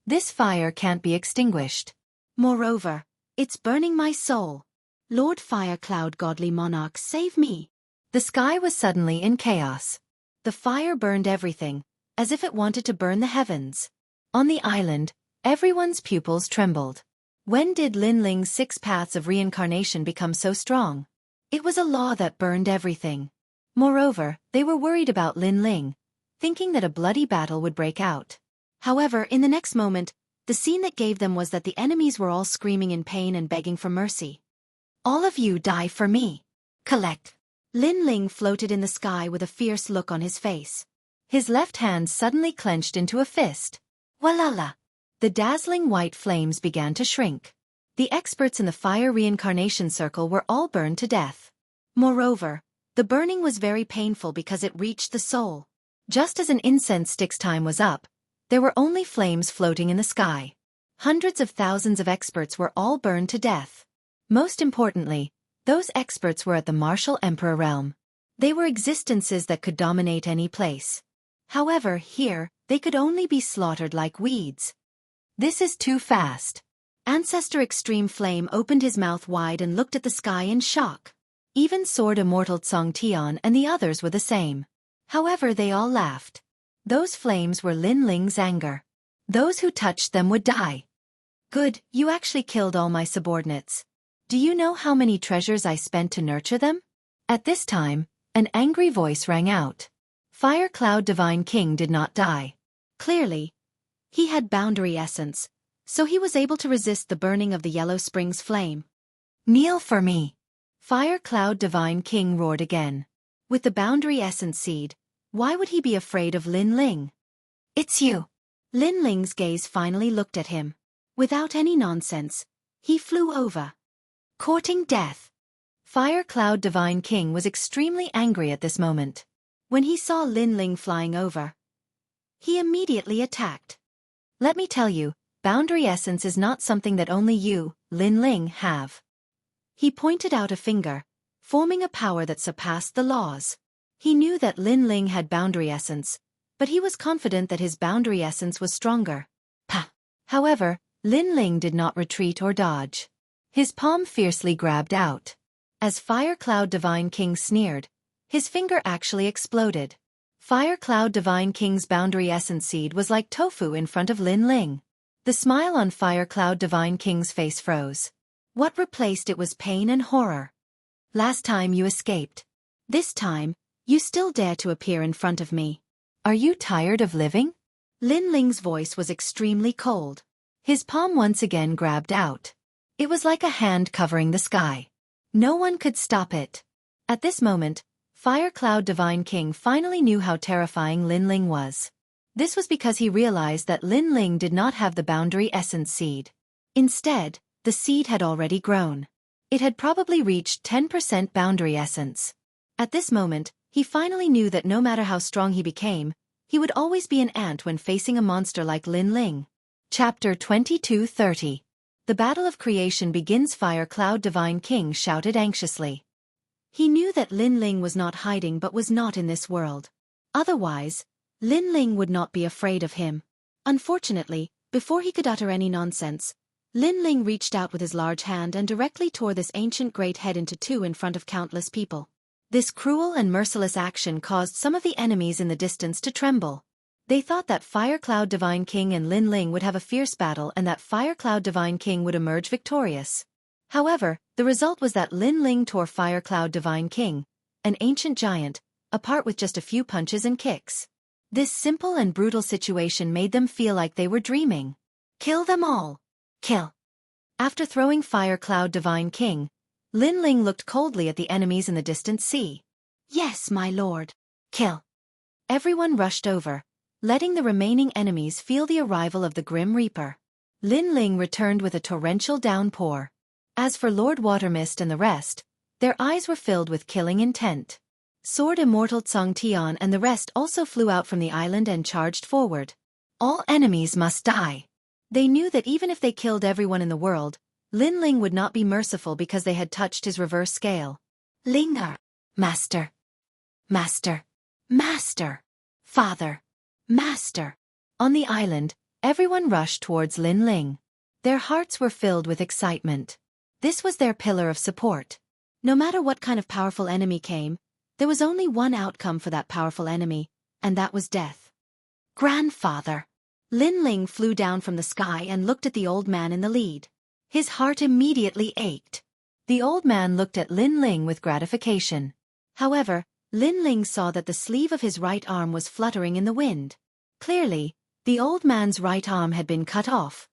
This fire can't be extinguished. Moreover, it's burning my soul. Lord Fire Cloud Godly Monarch, save me. The sky was suddenly in chaos. The fire burned everything, as if it wanted to burn the heavens. On the island, everyone's pupils trembled. When did Lin Ling's 6 paths of reincarnation become so strong? It was a law that burned everything. Moreover, they were worried about Lin Ling, thinking that a bloody battle would break out. However, in the next moment, the scene that gave them was that the enemies were all screaming in pain and begging for mercy. All of you die for me. Collect. Lin Ling floated in the sky with a fierce look on his face. His left hand suddenly clenched into a fist. Walala! The dazzling white flames began to shrink. The experts in the fire reincarnation circle were all burned to death. Moreover, the burning was very painful because it reached the soul. Just as an incense stick's time was up, there were only flames floating in the sky. Hundreds of thousands of experts were all burned to death. Most importantly, those experts were at the martial emperor realm. They were existences that could dominate any place. However, here, they could only be slaughtered like weeds. This is too fast. Ancestor Extreme Flame opened his mouth wide and looked at the sky in shock. Even Sword Immortal Tsong Tian and the others were the same. However, they all laughed. Those flames were Lin Ling's anger. Those who touched them would die. Good, you actually killed all my subordinates. Do you know how many treasures I spent to nurture them? At this time, an angry voice rang out. Fire Cloud Divine King did not die. Clearly, he had boundary essence, so he was able to resist the burning of the Yellow Springs flame. Kneel for me. Fire Cloud Divine King roared again. With the boundary essence seed, why would he be afraid of Lin Ling? It's you. Lin Ling's gaze finally looked at him. Without any nonsense, he flew over. Courting death. Fire Cloud Divine King was extremely angry at this moment. When he saw Lin Ling flying over, he immediately attacked. Let me tell you, boundary essence is not something that only you, Lin Ling, have. He pointed out a finger, forming a power that surpassed the laws. He knew that Lin Ling had boundary essence, but he was confident that his boundary essence was stronger. Pah! However, Lin Ling did not retreat or dodge. His palm fiercely grabbed out. As Fire Cloud Divine King sneered, his finger actually exploded. Fire Cloud Divine King's boundary essence seed was like tofu in front of Lin Ling. The smile on Fire Cloud Divine King's face froze. What replaced it was pain and horror. Last time you escaped. This time, you still dare to appear in front of me. Are you tired of living? Lin Ling's voice was extremely cold. His palm once again grabbed out. It was like a hand covering the sky. No one could stop it. At this moment, Fire Cloud Divine King finally knew how terrifying Lin Ling was. This was because he realized that Lin Ling did not have the boundary essence seed. Instead, the seed had already grown. It had probably reached 10% boundary essence. At this moment, he finally knew that no matter how strong he became, he would always be an ant when facing a monster like Lin Ling. Chapter 22:30. The Battle of Creation begins. Fire Cloud Divine King shouted anxiously. He knew that Lin Ling was not hiding but was not in this world. Otherwise, Lin Ling would not be afraid of him. Unfortunately, before he could utter any nonsense, Lin Ling reached out with his large hand and directly tore this ancient great head into two in front of countless people. This cruel and merciless action caused some of the enemies in the distance to tremble. They thought that Fire Cloud Divine King and Lin Ling would have a fierce battle and that Fire Cloud Divine King would emerge victorious. However, the result was that Lin Ling tore Fire Cloud Divine King, an ancient giant, apart with just a few punches and kicks. This simple and brutal situation made them feel like they were dreaming. Kill them all. Kill. After throwing Fire Cloud Divine King, Lin Ling looked coldly at the enemies in the distant sea. Yes, my lord. Kill. Everyone rushed over, letting the remaining enemies feel the arrival of the Grim Reaper. Lin Ling returned with a torrential downpour. As for Lord Watermist and the rest, their eyes were filled with killing intent. Sword Immortal Tsong Tian and the rest also flew out from the island and charged forward. All enemies must die. They knew that even if they killed everyone in the world, Lin Ling would not be merciful because they had touched his reverse scale. Linger. Master. Master. Master. Father. Master. On the island, everyone rushed towards Lin Ling. Their hearts were filled with excitement. This was their pillar of support. No matter what kind of powerful enemy came, there was only one outcome for that powerful enemy, and that was death. Grandfather. Lin Ling flew down from the sky and looked at the old man in the lead. His heart immediately ached. The old man looked at Lin Ling with gratification. However, Lin Ling saw that the sleeve of his right arm was fluttering in the wind. Clearly, the old man's right arm had been cut off.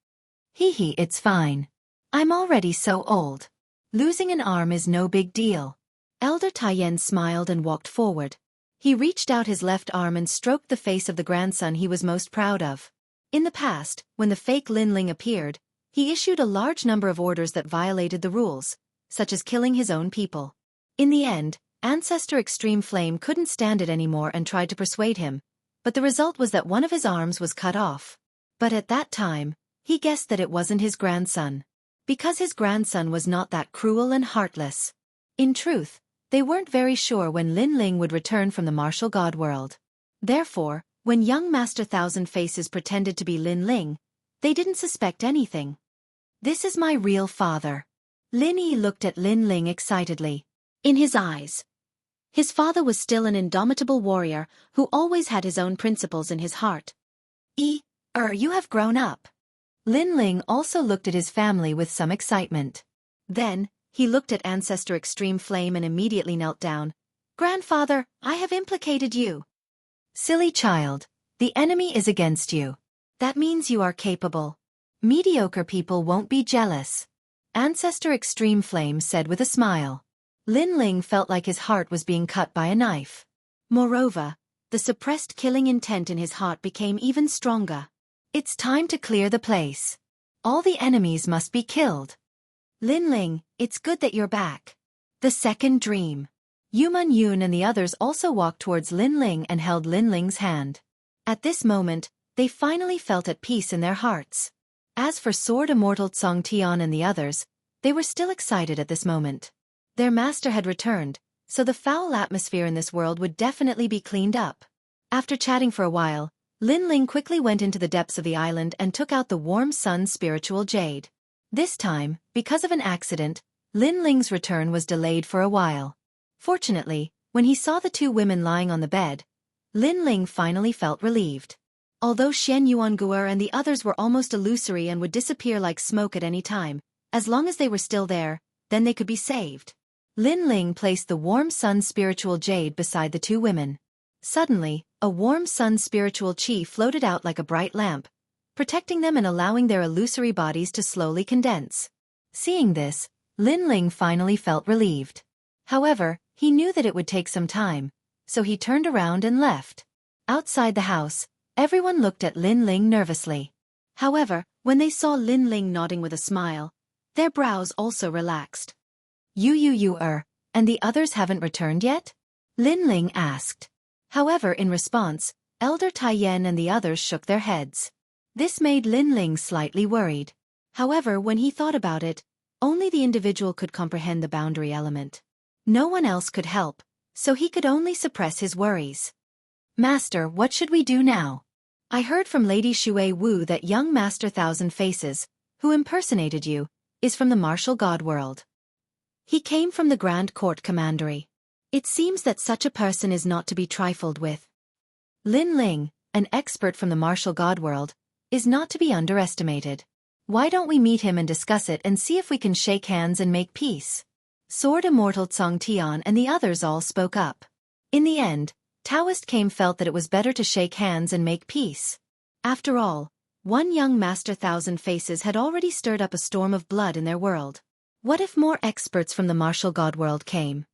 Hee, it's fine. I'm already so old. Losing an arm is no big deal. Elder Taiyan smiled and walked forward. He reached out his left arm and stroked the face of the grandson he was most proud of. In the past, when the fake Lin Ling appeared, he issued a large number of orders that violated the rules, such as killing his own people. In the end, Ancestor Extreme Flame couldn't stand it anymore and tried to persuade him, but the result was that one of his arms was cut off. But at that time, he guessed that it wasn't his grandson. Because his grandson was not that cruel and heartless. In truth, they weren't very sure when Lin Ling would return from the martial god world. Therefore, when young Master Thousand Faces pretended to be Lin Ling, they didn't suspect anything. This is my real father. Lin Yi looked at Lin Ling excitedly. In his eyes, his father was still an indomitable warrior who always had his own principles in his heart. You have grown up. Lin Ling also looked at his family with some excitement. Then, he looked at Ancestor Extreme Flame and immediately knelt down. Grandfather, I have implicated you. Silly child, the enemy is against you. That means you are capable. Mediocre people won't be jealous. Ancestor Extreme Flame said with a smile. Lin Ling felt like his heart was being cut by a knife. Moreover, the suppressed killing intent in his heart became even stronger. It's time to clear the place. All the enemies must be killed. Lin Ling, it's good that you're back. The second dream. Yuman Yun and the others also walked towards Lin Ling and held Lin Ling's hand. At this moment, they finally felt at peace in their hearts. As for Sword Immortal Tsong Tian and the others, they were still excited at this moment. Their master had returned, so the foul atmosphere in this world would definitely be cleaned up. After chatting for a while, Lin Ling quickly went into the depths of the island and took out the warm sun's spiritual jade. This time, because of an accident, Lin Ling's return was delayed for a while. Fortunately, when he saw the two women lying on the bed, Lin Ling finally felt relieved. Although Xianxia and the others were almost illusory and would disappear like smoke at any time, as long as they were still there, then they could be saved. Lin Ling placed the warm sun spiritual jade beside the two women. Suddenly, a warm sun spiritual chi floated out like a bright lamp, protecting them and allowing their illusory bodies to slowly condense. Seeing this, Lin Ling finally felt relieved. However, he knew that it would take some time, so he turned around and left. Outside the house, everyone looked at Lin Ling nervously. However, when they saw Lin Ling nodding with a smile, their brows also relaxed. And the others haven't returned yet? Lin Ling asked. However, in response, Elder Taiyan and the others shook their heads. This made Lin Ling slightly worried. However, when he thought about it, only the individual could comprehend the boundary element. No one else could help, so he could only suppress his worries. Master, what should we do now? I heard from Lady Shui Wu that young Master Thousand Faces, who impersonated you, is from the martial god world. He came from the Grand Court Commandery. It seems that such a person is not to be trifled with. Lin Ling, an expert from the martial god world, is not to be underestimated. Why don't we meet him and discuss it and see if we can shake hands and make peace? Sword Immortal Cong Tian and the others all spoke up. In the end, Taoist Came felt that it was better to shake hands and make peace. After all, one young Master Thousand Faces had already stirred up a storm of blood in their world. What if more experts from the martial god world came?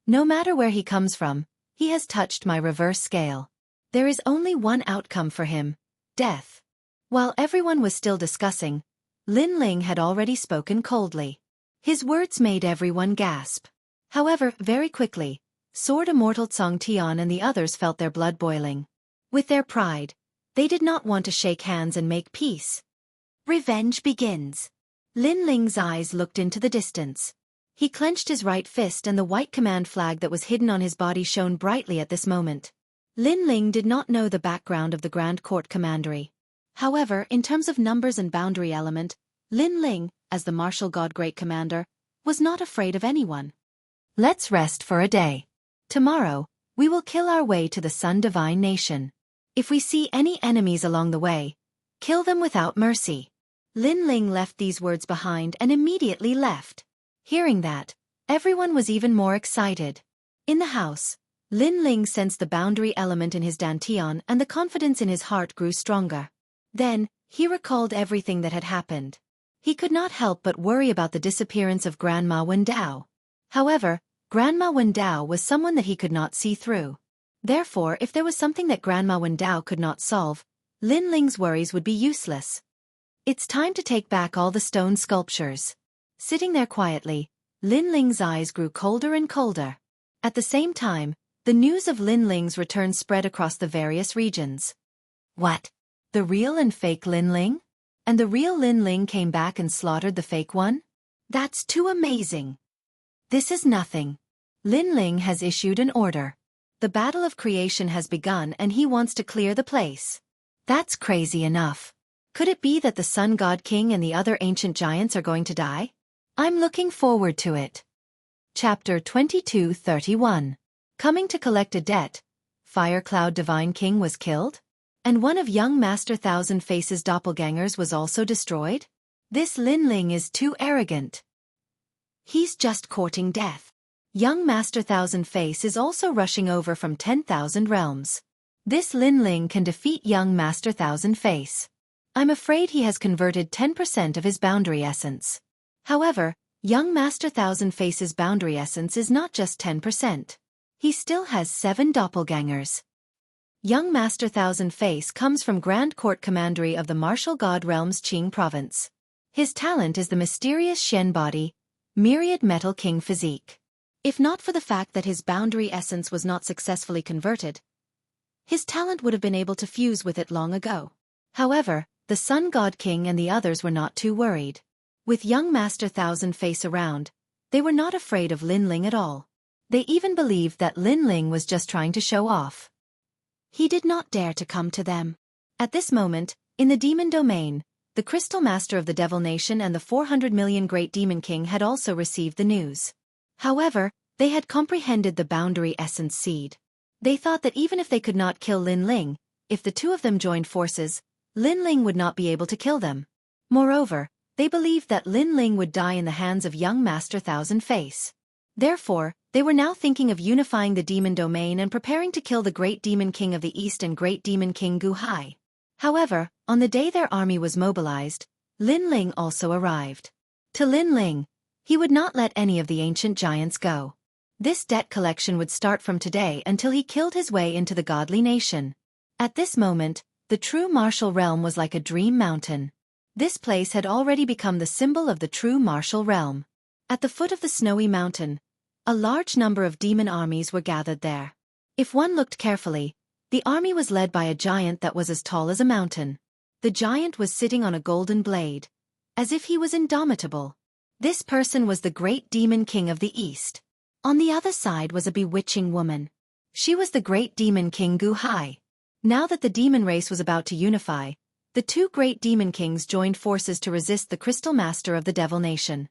No matter where he comes from, he has touched my reverse scale. There is only one outcome for him: death. While everyone was still discussing, Lin Ling had already spoken coldly. His words made everyone gasp. However, very quickly, Sword Immortal Cong Tian and the others felt their blood boiling. With their pride, they did not want to shake hands and make peace. Revenge begins. Lin Ling's eyes looked into the distance. He clenched his right fist and the white command flag that was hidden on his body shone brightly at this moment. Lin Ling did not know the background of the Grand Court Commandery. However, in terms of numbers and boundary element, Lin Ling, as the martial god great commander, was not afraid of anyone. Let's rest for a day. Tomorrow, we will kill our way to the Sun Divine Nation. If we see any enemies along the way, kill them without mercy. Lin Ling left these words behind and immediately left. Hearing that, everyone was even more excited. In the house, Lin Ling sensed the boundary element in his dantian and the confidence in his heart grew stronger. Then, he recalled everything that had happened. He could not help but worry about the disappearance of Grandma Wendao. However, Grandma Wendao was someone that he could not see through. Therefore, if there was something that Grandma Wendao could not solve, Lin Ling's worries would be useless. It's time to take back all the stone sculptures. Sitting there quietly, Lin Ling's eyes grew colder and colder. At the same time, the news of Lin Ling's return spread across the various regions. What? The real and fake Lin Ling? And the real Lin Ling came back and slaughtered the fake one? That's too amazing. This is nothing. Lin Ling has issued an order. The battle of creation has begun and he wants to clear the place. That's crazy enough. Could it be that the Sun God King and the other ancient giants are going to die? I'm looking forward to it. Chapter 22:31. Coming to collect a debt, Fire Cloud Divine King was killed? And one of young Master Thousand Faces' doppelgangers was also destroyed? This Lin Ling is too arrogant. He's just courting death. Young Master Thousand Face is also rushing over from 10,000 realms. This Lin Ling can defeat young Master Thousand Face. I'm afraid he has converted 10% of his boundary essence. However, young Master Thousand Face's boundary essence is not just 10%. He still has 7 doppelgangers. Young Master Thousand Face comes from Grand Court Commandery of the Martial God Realms Qing Province. His talent is the mysterious Shen body, Myriad Metal King physique. If not for the fact that his boundary essence was not successfully converted, his talent would have been able to fuse with it long ago. However, the Sun God King and the others were not too worried. With young Master Thousand Face around, they were not afraid of Lin Ling at all. They even believed that Lin Ling was just trying to show off. He did not dare to come to them. At this moment, in the demon domain, the Crystal Master of the Devil Nation and the 400 million Great Demon King had also received the news. However, they had comprehended the boundary essence seed. They thought that even if they could not kill Lin Ling, if the two of them joined forces, Lin Ling would not be able to kill them. Moreover, they believed that Lin Ling would die in the hands of young Master Thousand Face. Therefore, they were now thinking of unifying the demon domain and preparing to kill the Great Demon King of the East and Great Demon King Gu Hai. However, on the day their army was mobilized, Lin Ling also arrived. To Lin Ling, he would not let any of the ancient giants go. This debt collection would start from today until he killed his way into the godly nation. At this moment, the true martial realm was like a dream mountain. This place had already become the symbol of the true martial realm. At the foot of the snowy mountain, a large number of demon armies were gathered there. If one looked carefully, the army was led by a giant that was as tall as a mountain. The giant was sitting on a golden blade, as if he was indomitable. This person was the Great Demon King of the East. On the other side was a bewitching woman. She was the Great Demon King Gu Hai. Now that the demon race was about to unify, the two Great Demon Kings joined forces to resist the Crystal Master of the Devil Nation.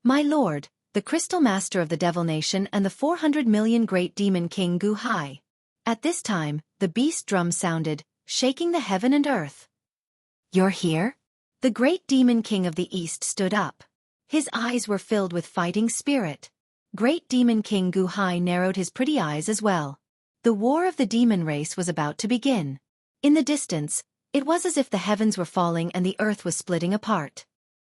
My lord, the Crystal Master of the Devil Nation and the 400 million Great Demon King Gu Hai. At this time, the beast drum sounded, shaking the heaven and earth. You're here? The Great Demon King of the East stood up. His eyes were filled with fighting spirit. Great Demon King Gu Hai narrowed his pretty eyes as well. The war of the demon race was about to begin. In the distance, it was as if the heavens were falling and the earth was splitting apart.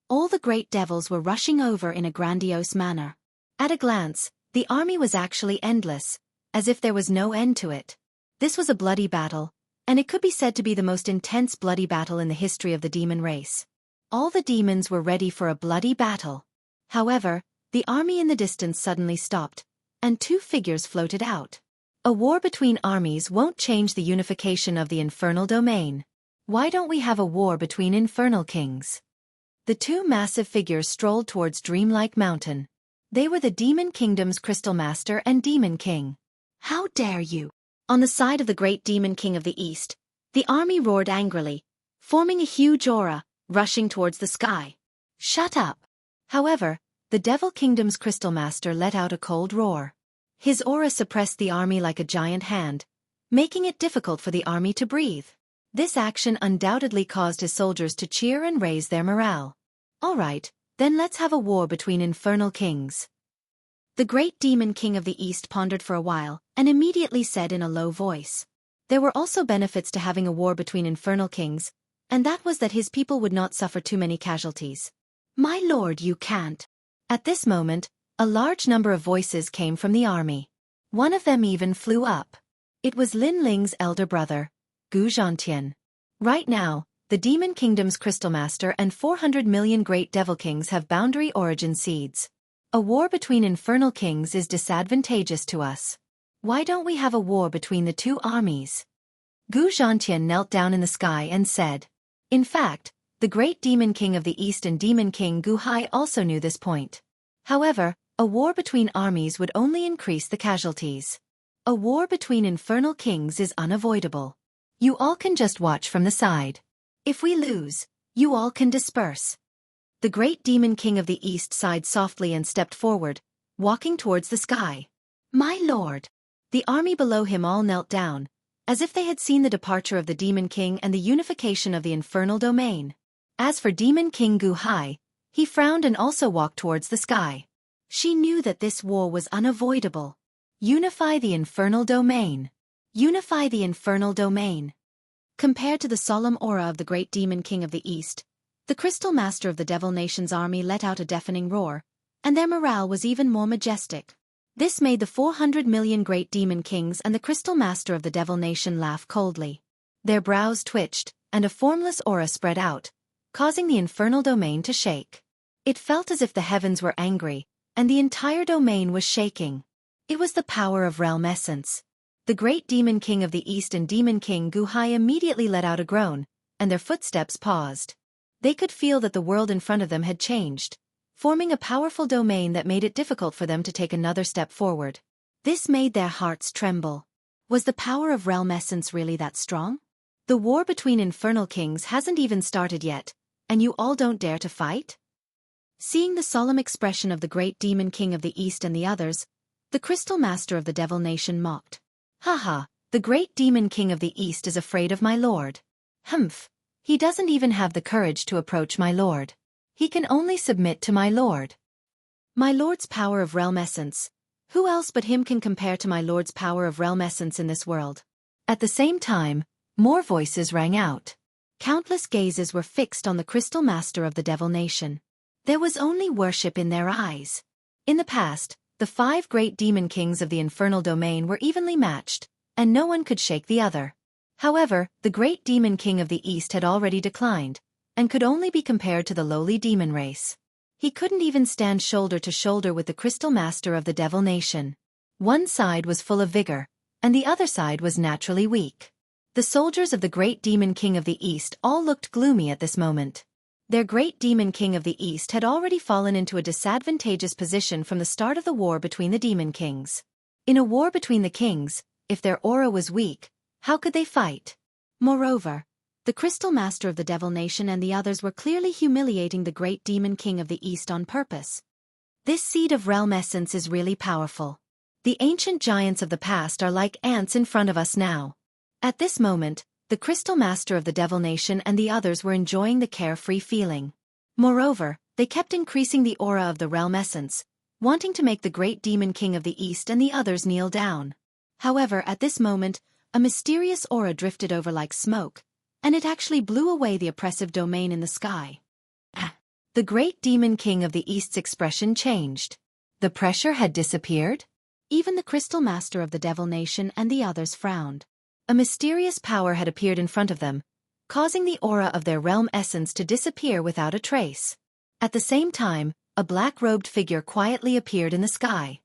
All the great devils were rushing over in a grandiose manner. At a glance, the army was actually endless, as if there was no end to it. This was a bloody battle, and it could be said to be the most intense bloody battle in the history of the demon race. All the demons were ready for a bloody battle. However, the army in the distance suddenly stopped, and two figures floated out. A war between armies won't change the unification of the infernal domain. Why don't we have a war between infernal kings? The two massive figures strolled towards Dreamlike Mountain. They were the Demon Kingdom's Crystal Master and Demon King. How dare you! On the side of the Great Demon King of the East, the army roared angrily, forming a huge aura, rushing towards the sky. Shut up! However, the Devil Kingdom's Crystal Master let out a cold roar. His aura suppressed the army like a giant hand, making it difficult for the army to breathe. This action undoubtedly caused his soldiers to cheer and raise their morale. All right, then let's have a war between infernal kings. The Great Demon King of the East pondered for a while, and immediately said in a low voice. There were also benefits to having a war between infernal kings, and that was that his people would not suffer too many casualties. My lord, you can't. At this moment, a large number of voices came from the army. One of them even flew up. It was Lin Ling's elder brother, Gu Zhantian. Right now, the Demon Kingdom's Crystal Master and 400 million Great Devil Kings have boundary origin seeds. A war between infernal kings is disadvantageous to us. Why don't we have a war between the two armies? Gu Zhantian knelt down in the sky and said. In fact, the Great Demon King of the East and Demon King Gu Hai also knew this point. However, a war between armies would only increase the casualties. A war between infernal kings is unavoidable. You all can just watch from the side. If we lose, you all can disperse. The Great Demon King of the East sighed softly and stepped forward, walking towards the sky. My lord! The army below him all knelt down, as if they had seen the departure of the Demon King and the unification of the infernal domain. As for Demon King Gu Hai, he frowned and also walked towards the sky. She knew that this war was unavoidable. Unify the infernal domain. Unify the infernal domain. Compared to the solemn aura of the Great Demon King of the East, the Crystal Master of the Devil Nation's army let out a deafening roar, and their morale was even more majestic. This made the 400 million Great Demon Kings and the Crystal Master of the Devil Nation laugh coldly. Their brows twitched, and a formless aura spread out, causing the infernal domain to shake. It felt as if the heavens were angry, and the entire domain was shaking. It was the power of realm essence. The Great Demon King of the East and Demon King Gu Hai immediately let out a groan, and their footsteps paused. They could feel that the world in front of them had changed, forming a powerful domain that made it difficult for them to take another step forward. This made their hearts tremble. Was the power of realm essence really that strong? The war between infernal kings hasn't even started yet, and you all don't dare to fight? Seeing the solemn expression of the great demon king of the East and the others, the crystal master of the devil nation mocked. Haha, the great demon king of the East is afraid of my lord. Humph, he doesn't even have the courage to approach my lord. He can only submit to my lord. My lord's power of realm essence. Who else but him can compare to my lord's power of realm essence in this world? At the same time, more voices rang out. Countless gazes were fixed on the crystal master of the devil nation. There was only worship in their eyes. In the past, the 5 great demon kings of the infernal domain were evenly matched, and no one could shake the other. However, the great demon king of the East had already declined, and could only be compared to the lowly demon race. He couldn't even stand shoulder to shoulder with the crystal master of the devil nation. One side was full of vigor, and the other side was naturally weak. The soldiers of the great demon king of the East all looked gloomy at this moment. Their great demon king of the East had already fallen into a disadvantageous position from the start of the war between the demon kings. In a war between the kings, if their aura was weak, how could they fight? Moreover, the crystal master of the devil nation and the others were clearly humiliating the great demon king of the East on purpose. This seed of realm essence is really powerful. The ancient giants of the past are like ants in front of us now. At this moment, the crystal master of the devil nation and the others were enjoying the carefree feeling. Moreover, they kept increasing the aura of the realm essence, wanting to make the great demon king of the East and the others kneel down. However, at this moment, a mysterious aura drifted over like smoke, and it actually blew away the oppressive domain in the sky. The great demon king of the East's expression changed. The pressure had disappeared? Even the crystal master of the devil nation and the others frowned. A mysterious power had appeared in front of them, causing the aura of their realm essence to disappear without a trace. At the same time, a black-robed figure quietly appeared in the sky.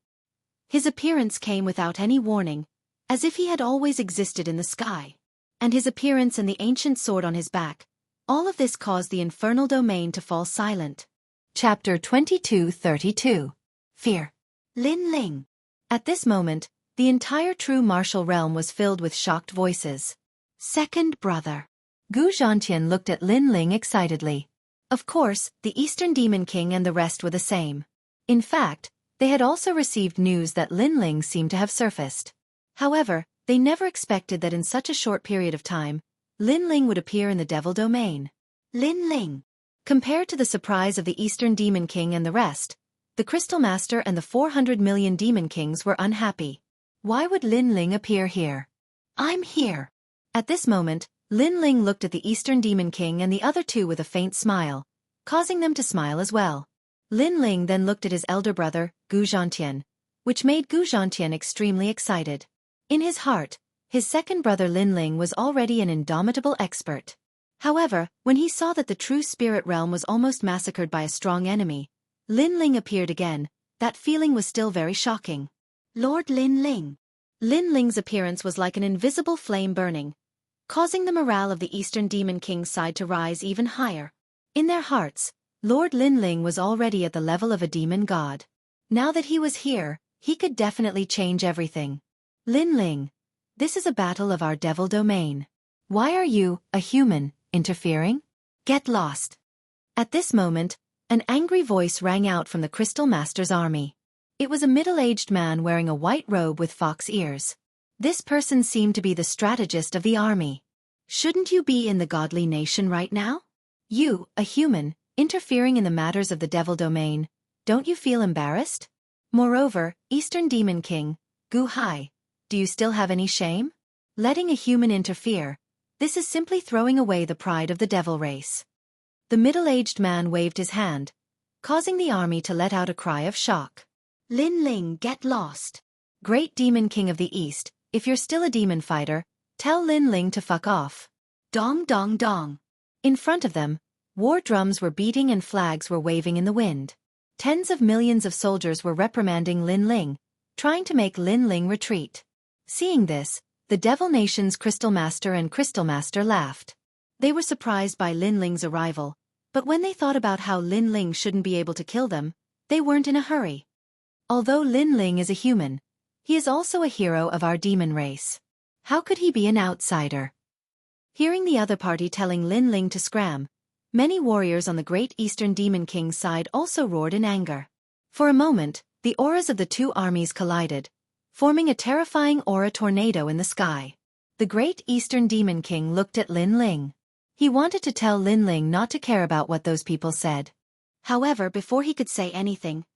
His appearance came without any warning, as if he had always existed in the sky. And his appearance and the ancient sword on his back, all of this caused the infernal domain to fall silent. Chapter 22:32. Fear. Lin Ling. At this moment, the entire true martial realm was filled with shocked voices. Second brother. Gu Zhantian looked at Lin Ling excitedly. Of course, the Eastern Demon King and the rest were the same. In fact, they had also received news that Lin Ling seemed to have surfaced. However, they never expected that in such a short period of time, Lin Ling would appear in the devil domain. Lin Ling. Compared to the surprise of the Eastern Demon King and the rest, the Crystal Master and the 400 million Demon Kings were unhappy. Why would Lin Ling appear here? I'm here. At this moment, Lin Ling looked at the Eastern Demon King and the other two with a faint smile, causing them to smile as well. Lin Ling then looked at his elder brother, Gu Zhantian, which made Gu Zhantian extremely excited. In his heart, his second brother Lin Ling was already an indomitable expert. However, when he saw that the true spirit realm was almost massacred by a strong enemy, Lin Ling appeared again. That feeling was still very shocking. Lord Lin Ling. Lin Ling's appearance was like an invisible flame burning, causing the morale of the Eastern Demon King's side to rise even higher. In their hearts, Lord Lin Ling was already at the level of a demon god. Now that he was here, he could definitely change everything. Lin Ling, this is a battle of our devil domain. Why are you, a human, interfering? Get lost. At this moment, an angry voice rang out from the Crystal Master's army. It was a middle-aged man wearing a white robe with fox ears. This person seemed to be the strategist of the army. Shouldn't you be in the godly nation right now? You, a human, interfering in the matters of the devil domain, don't you feel embarrassed? Moreover, Eastern Demon King, Gu Hai, do you still have any shame? Letting a human interfere, this is simply throwing away the pride of the devil race. The middle-aged man waved his hand, causing the army to let out a cry of shock. Lin Ling, get lost. Great Demon King of the East, if you're still a demon fighter, tell Lin Ling to fuck off. Dong dong dong. In front of them, war drums were beating and flags were waving in the wind. Tens of millions of soldiers were reprimanding Lin Ling, trying to make Lin Ling retreat. Seeing this, the Devil Nation's Crystal Master and Crystal Master laughed. They were surprised by Lin Ling's arrival, but when they thought about how Lin Ling shouldn't be able to kill them, they weren't in a hurry. Although Lin Ling is a human, he is also a hero of our demon race. How could he be an outsider? Hearing the other party telling Lin Ling to scram, many warriors on the Great Eastern Demon King's side also roared in anger. For a moment, the auras of the two armies collided, forming a terrifying aura tornado in the sky. The Great Eastern Demon King looked at Lin Ling. He wanted to tell Lin Ling not to care about what those people said. However, before he could say anything,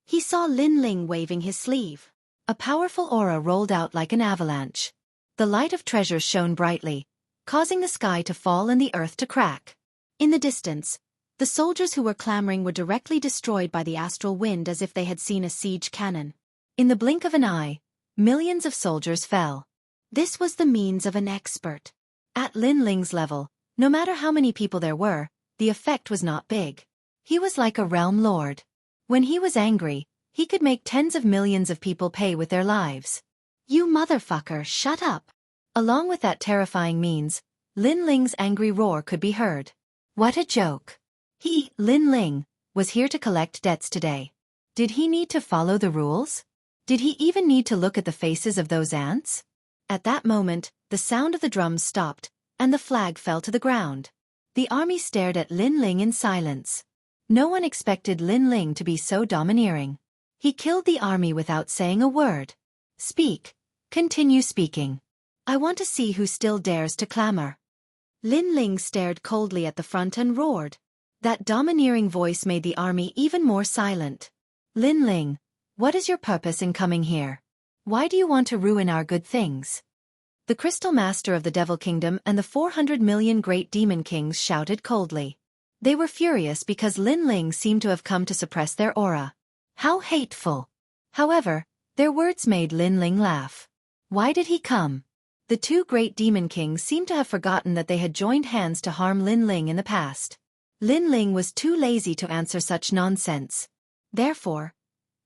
he saw Lin Ling waving his sleeve. A powerful aura rolled out like an avalanche. The light of treasures shone brightly, causing the sky to fall and the earth to crack. In the distance, the soldiers who were clamoring were directly destroyed by the astral wind as if they had seen a siege cannon. In the blink of an eye, millions of soldiers fell. This was the means of an expert. At Lin Ling's level, no matter how many people there were, the effect was not big. He was like a realm lord. When he was angry, he could make tens of millions of people pay with their lives. You motherfucker, shut up! Along with that terrifying means, Lin Ling's angry roar could be heard. What a joke. He, Lin Ling, was here to collect debts today. Did he need to follow the rules? Did he even need to look at the faces of those ants? At that moment, the sound of the drums stopped, and the flag fell to the ground. The army stared at Lin Ling in silence. No one expected Lin Ling to be so domineering. He killed the army without saying a word. Speak. Continue speaking. I want to see who still dares to clamor. Lin Ling stared coldly at the front and roared. That domineering voice made the army even more silent. Lin Ling, what is your purpose in coming here? Why do you want to ruin our good things? The Crystal Master of the Devil Kingdom and the 400 million Great Demon Kings shouted coldly. They were furious because Lin Ling seemed to have come to suppress their aura. How hateful! However, their words made Lin Ling laugh. Why did he come? The two Great Demon Kings seemed to have forgotten that they had joined hands to harm Lin Ling in the past. Lin Ling was too lazy to answer such nonsense. Therefore,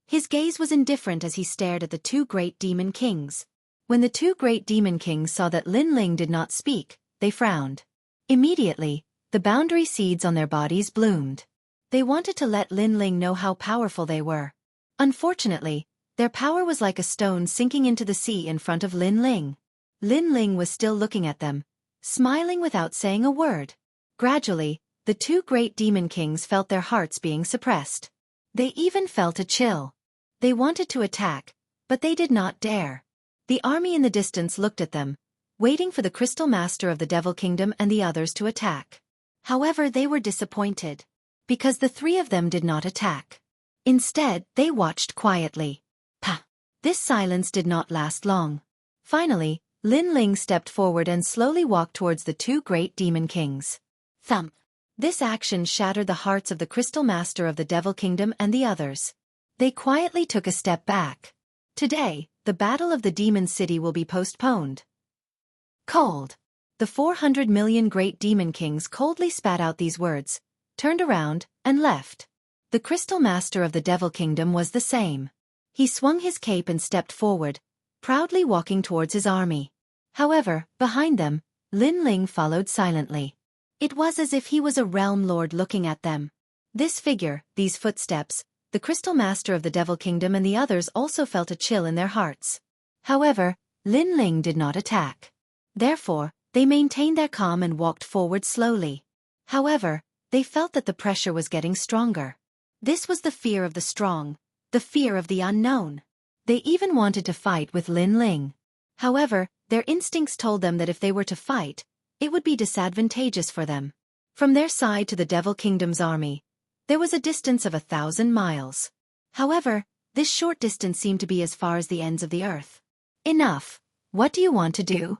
his gaze was indifferent as he stared at the two Great Demon Kings. When the two Great Demon Kings saw that Lin Ling did not speak, they frowned. Immediately, the boundary seeds on their bodies bloomed. They wanted to let Lin Ling know how powerful they were. Unfortunately, their power was like a stone sinking into the sea in front of Lin Ling. Lin Ling was still looking at them, smiling without saying a word. Gradually, the two Great Demon Kings felt their hearts being suppressed. They even felt a chill. They wanted to attack, but they did not dare. The army in the distance looked at them, waiting for the Crystal Master of the Devil Kingdom and the others to attack. However, they were disappointed, because the three of them did not attack. Instead, they watched quietly. Pah! This silence did not last long. Finally, Lin Ling stepped forward and slowly walked towards the two Great Demon Kings. Thump! This action shattered the hearts of the Crystal Master of the Devil Kingdom and the others. They quietly took a step back. Today, the Battle of the Demon City will be postponed. Cold. The 400 million Great Demon Kings coldly spat out these words, turned around, and left. The Crystal Master of the Devil Kingdom was the same. He swung his cape and stepped forward, proudly walking towards his army. However, behind them, Lin Ling followed silently. It was as if he was a realm lord looking at them. This figure, these footsteps, the Crystal Master of the Devil Kingdom and the others also felt a chill in their hearts. However, Lin Ling did not attack. Therefore, they maintained their calm and walked forward slowly. However, they felt that the pressure was getting stronger. This was the fear of the strong, the fear of the unknown. They even wanted to fight with Lin Ling. However, their instincts told them that if they were to fight, it would be disadvantageous for them. From their side to the Devil Kingdom's army, there was a distance of 1,000 miles. However, this short distance seemed to be as far as the ends of the earth. Enough! What do you want to do?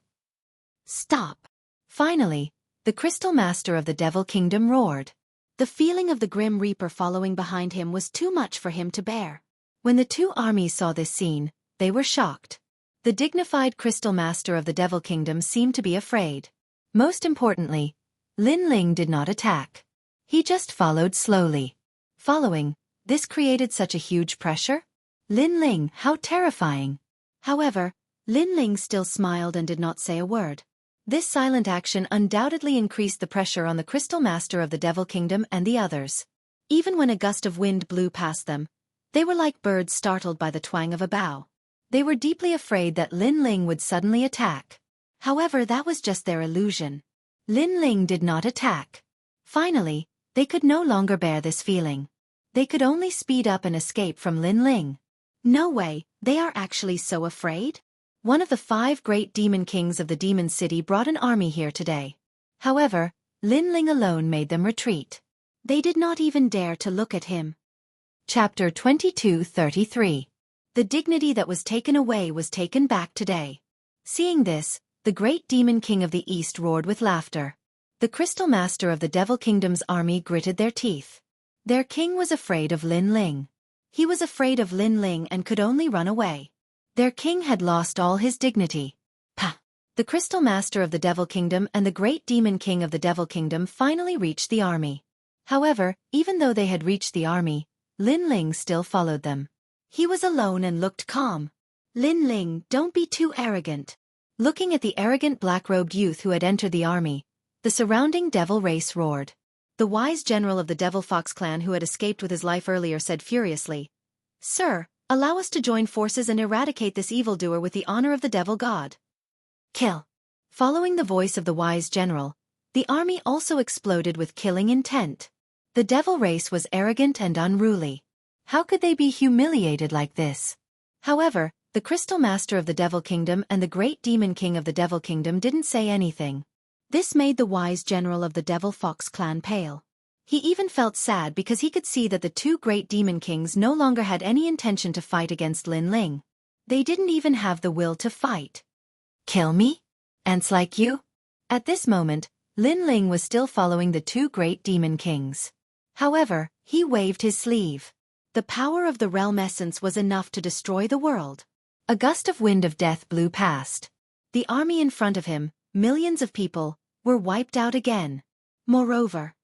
Stop! Finally, the Crystal Master of the Devil Kingdom roared. The feeling of the Grim Reaper following behind him was too much for him to bear. When the two armies saw this scene, they were shocked. The dignified Crystal Master of the Devil Kingdom seemed to be afraid. Most importantly, Lin Ling did not attack. He just followed slowly. Following, this created such a huge pressure? Lin Ling, how terrifying! However, Lin Ling still smiled and did not say a word. This silent action undoubtedly increased the pressure on the Crystal Master of the Devil Kingdom and the others. Even when a gust of wind blew past them, they were like birds startled by the twang of a bough. They were deeply afraid that Lin Ling would suddenly attack. However, that was just their illusion. Lin Ling did not attack. Finally, they could no longer bear this feeling. They could only speed up and escape from Lin Ling. No way, they are actually so afraid? One of the 5 great demon kings of the demon city brought an army here today. However, Lin Ling alone made them retreat. They did not even dare to look at him. Chapter 22:33. The dignity that was taken away was taken back today. Seeing this, the great demon king of the east roared with laughter. The crystal master of the devil kingdom's army gritted their teeth. Their king was afraid of Lin Ling. He was afraid of Lin Ling and could only run away. Their king had lost all his dignity. Pah! The crystal master of the devil kingdom and the great demon king of the devil kingdom finally reached the army. However, even though they had reached the army, Lin Ling still followed them. He was alone and looked calm. Lin Ling, don't be too arrogant. Looking at the arrogant black-robed youth who had entered the army, the surrounding devil race roared. The wise general of the Devil Fox clan who had escaped with his life earlier said furiously, "Sir, allow us to join forces and eradicate this evildoer with the honor of the devil god." Kill. Following the voice of the wise general, the army also exploded with killing intent. The devil race was arrogant and unruly. How could they be humiliated like this? However, the crystal master of the devil kingdom and the great demon king of the devil kingdom didn't say anything. This made the wise general of the Devil Fox clan pale. He even felt sad because he could see that the 2 great demon kings no longer had any intention to fight against Lin Ling. They didn't even have the will to fight. Kill me? Ants like you? At this moment, Lin Ling was still following the 2 great demon kings. However, he waved his sleeve. The power of the realm essence was enough to destroy the world. A gust of wind of death blew past. The army in front of him, millions of people, were wiped out again. Moreover,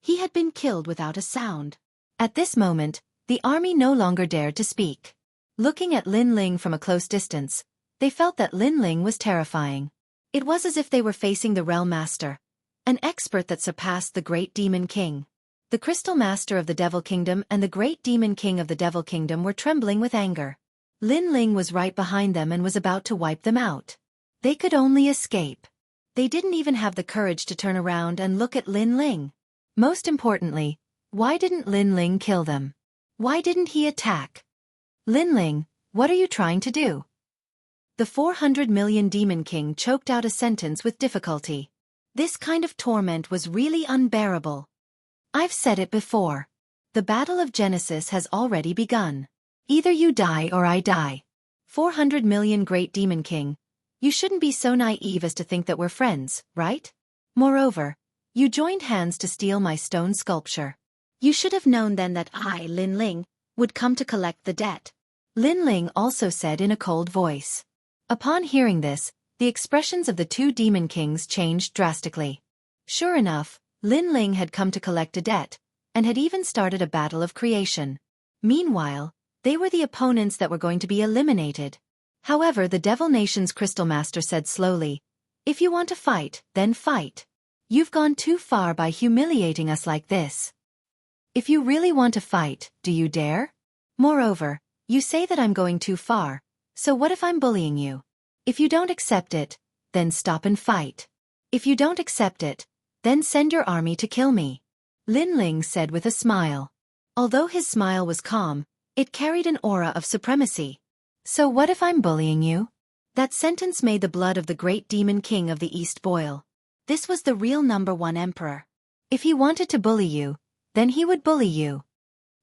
he had been killed without a sound. At this moment, the army no longer dared to speak. Looking at Lin Ling from a close distance, they felt that Lin Ling was terrifying. It was as if they were facing the realm master, an expert that surpassed the great demon king. The crystal master of the devil kingdom and the great demon king of the devil kingdom were trembling with anger. Lin Ling was right behind them and was about to wipe them out. They could only escape. They didn't even have the courage to turn around and look at Lin Ling. Most importantly, why didn't Lin Ling kill them? Why didn't he attack? Lin Ling, what are you trying to do? The 400 million demon king choked out a sentence with difficulty. This kind of torment was really unbearable. I've said it before. The battle of Genesis has already begun. Either you die or I die. 400 million great demon king. You shouldn't be so naive as to think that we're friends, right? Moreover, you joined hands to steal my stone sculpture. You should have known then that I, Lin Ling, would come to collect the debt. Lin Ling also said in a cold voice. Upon hearing this, the expressions of the 2 demon kings changed drastically. Sure enough, Lin Ling had come to collect a debt, and had even started a battle of creation. Meanwhile, they were the opponents that were going to be eliminated. However, the Devil Nation's Crystal Master said slowly, "If you want to fight, then fight. You've gone too far by humiliating us like this. If you really want to fight, do you dare? Moreover, you say that I'm going too far, so what if I'm bullying you? If you don't accept it, then stop and fight. If you don't accept it, then send your army to kill me." Lin Ling said with a smile. Although his smile was calm, it carried an aura of supremacy. So what if I'm bullying you? That sentence made the blood of the great demon king of the East boil. This was the real #1 emperor. If he wanted to bully you, then he would bully you.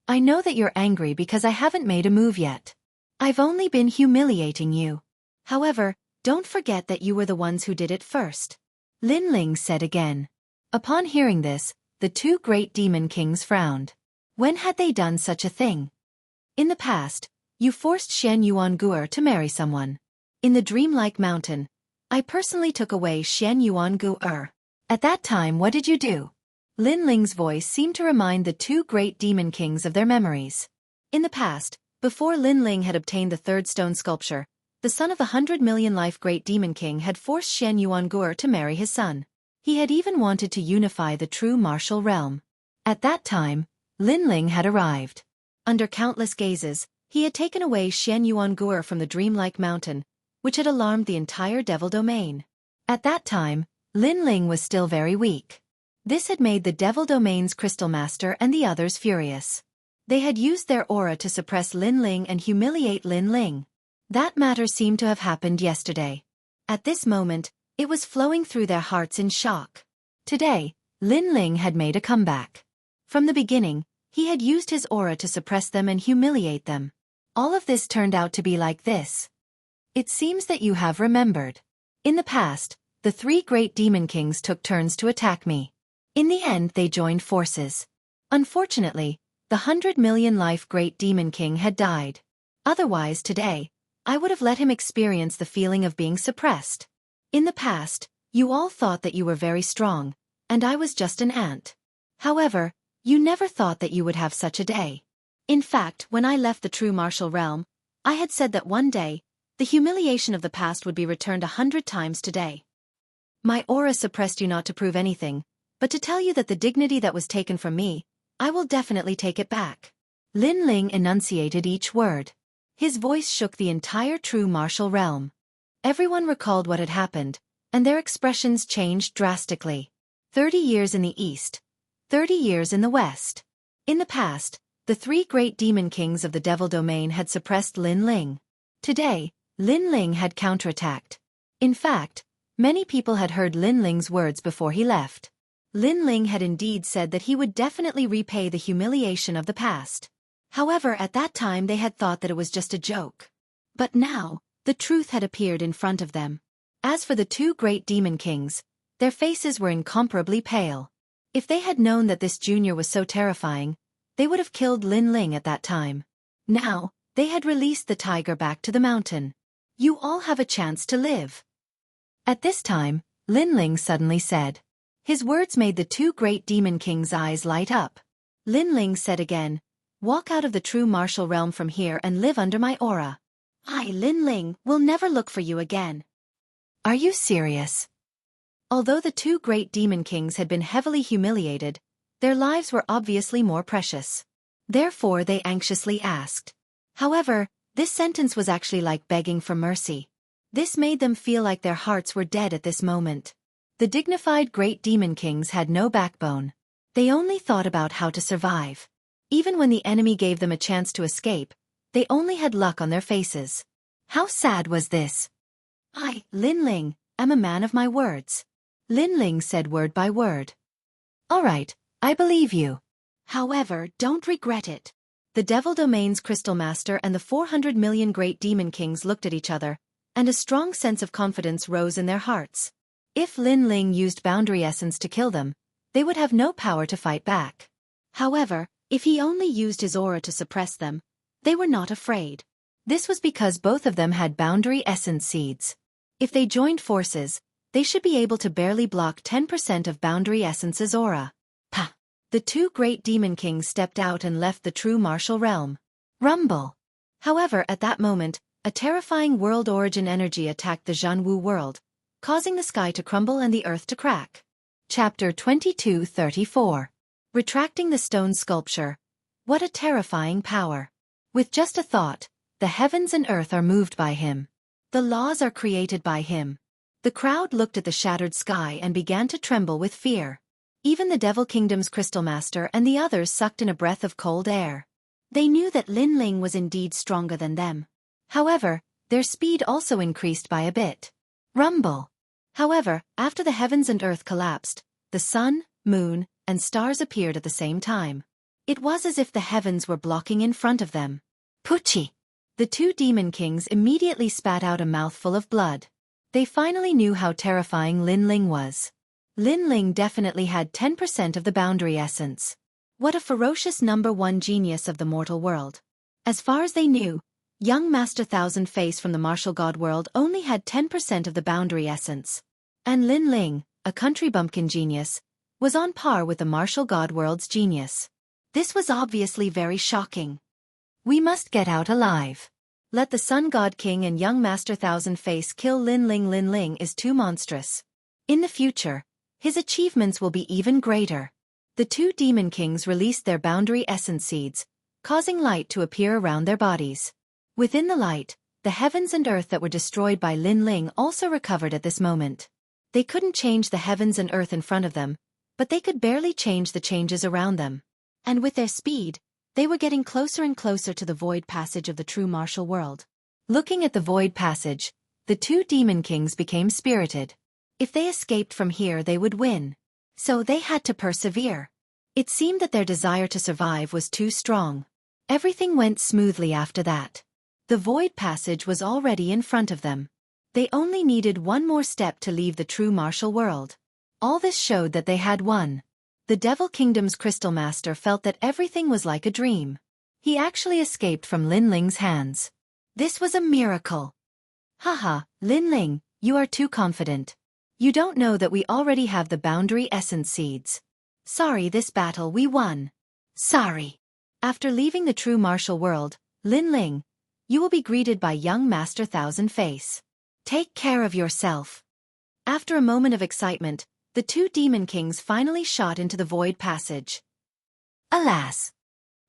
I know that you're angry because I haven't made a move yet. I've only been humiliating you. However, don't forget that you were the ones who did it first. Lin Ling said again. Upon hearing this, the 2 great demon kings frowned. When had they done such a thing? In the past, you forced Xianxia to marry someone. In the dreamlike mountain, I personally took away Xianxia. At that time, what did you do? Lin Ling's voice seemed to remind the 2 great demon kings of their memories. In the past, before Lin Ling had obtained the 3rd stone sculpture, the son of the 100 million life great demon king had forced Xianxia to marry his son. He had even wanted to unify the true martial realm. At that time, Lin Ling had arrived. Under countless gazes, he had taken away Xianxia from the dreamlike mountain, which had alarmed the entire devil domain. At that time, Lin Ling was still very weak. This had made the Devil Domain's Crystal Master and the others furious. They had used their aura to suppress Lin Ling and humiliate Lin Ling. That matter seemed to have happened yesterday. At this moment, it was flowing through their hearts in shock. Today, Lin Ling had made a comeback. From the beginning, he had used his aura to suppress them and humiliate them. All of this turned out to be like this. It seems that you have remembered. In the past, the 3 great demon kings took turns to attack me. In the end, they joined forces. Unfortunately, the 100 million life great demon king had died. Otherwise today, I would have let him experience the feeling of being suppressed. In the past, you all thought that you were very strong, and I was just an ant. However, you never thought that you would have such a day. In fact, when I left the true martial realm, I had said that one day, the humiliation of the past would be returned 100 times today. My aura suppressed you not to prove anything, but to tell you that the dignity that was taken from me, I will definitely take it back. Lin Ling enunciated each word. His voice shook the entire true martial realm. Everyone recalled what had happened, and their expressions changed drastically. 30 years in the east, 30 years in the west. In the past, the 3 great demon kings of the Devil Domain had suppressed Lin Ling. Today, Lin Ling had counterattacked. In fact, many people had heard Lin Ling's words before he left. Lin Ling had indeed said that he would definitely repay the humiliation of the past. However, at that time they had thought that it was just a joke. But now, the truth had appeared in front of them. As for the 2 great demon kings, their faces were incomparably pale. If they had known that this junior was so terrifying, they would have killed Lin Ling at that time. Now, they had released the tiger back to the mountain. You all have a chance to live. At this time, Lin Ling suddenly said. His words made the 2 great demon kings' eyes light up. Lin Ling said again, walk out of the true martial realm from here and live under my aura. I, Lin Ling, will never look for you again. Are you serious? Although the 2 great demon kings had been heavily humiliated, their lives were obviously more precious. Therefore they anxiously asked. However, this sentence was actually like begging for mercy. This made them feel like their hearts were dead at this moment. The dignified great demon kings had no backbone. They only thought about how to survive. Even when the enemy gave them a chance to escape, they only had luck on their faces. How sad was this? I, Lin Ling, am a man of my words. Lin Ling said word by word. All right, I believe you. However, don't regret it. The Devil Domain's Crystal Master and the 400 million great demon kings looked at each other, and a strong sense of confidence rose in their hearts. If Lin Ling used boundary essence to kill them, they would have no power to fight back. However, if he only used his aura to suppress them, they were not afraid. This was because both of them had boundary essence seeds. If they joined forces, they should be able to barely block 10% of boundary essence's aura. Pah! The 2 great demon kings stepped out and left the true martial realm. Rumble! However, at that moment, a terrifying world origin energy attacked the Jianghu world, causing the sky to crumble and the earth to crack. Chapter 22:34. Retracting the stone sculpture. What a terrifying power. With just a thought, the heavens and earth are moved by him. The laws are created by him. The crowd looked at the shattered sky and began to tremble with fear. Even the Devil Kingdom's Crystal Master and the others sucked in a breath of cold air. They knew that Lin Ling was indeed stronger than them. However, their speed also increased by a bit. Rumble! However, after the heavens and earth collapsed, the sun, moon, and stars appeared at the same time. It was as if the heavens were blocking in front of them. Puchi! The 2 demon kings immediately spat out a mouthful of blood. They finally knew how terrifying Lin Ling was. Lin Ling definitely had 10% of the boundary essence. What a ferocious number 1 genius of the mortal world. As far as they knew, young Master Thousand Face from the martial god world only had 10% of the boundary essence. And Lin Ling, a country bumpkin genius, was on par with the martial god world's genius. This was obviously very shocking. We must get out alive. Let the Sun God King and young Master Thousand Face kill Lin Ling. Lin Ling is too monstrous. In the future, his achievements will be even greater. The 2 demon kings released their boundary essence seeds, causing light to appear around their bodies. Within the light, the heavens and earth that were destroyed by Lin Ling also recovered at this moment. They couldn't change the heavens and earth in front of them, but they could barely change the changes around them. And with their speed, they were getting closer and closer to the void passage of the true martial world. Looking at the void passage, the two demon kings became spirited. If they escaped from here, they would win. So they had to persevere. It seemed that their desire to survive was too strong. Everything went smoothly after that. The void passage was already in front of them. They only needed one more step to leave the true martial world. All this showed that they had won. The Devil Kingdom's Crystal Master felt that everything was like a dream. He actually escaped from Lin Ling's hands. This was a miracle. Haha, Lin Ling, you are too confident. You don't know that we already have the boundary essence seeds. Sorry, this battle we won. Sorry. After leaving the true martial world, Lin Ling, you will be greeted by young Master Thousand Face. Take care of yourself. After a moment of excitement, the two demon kings finally shot into the void passage. Alas!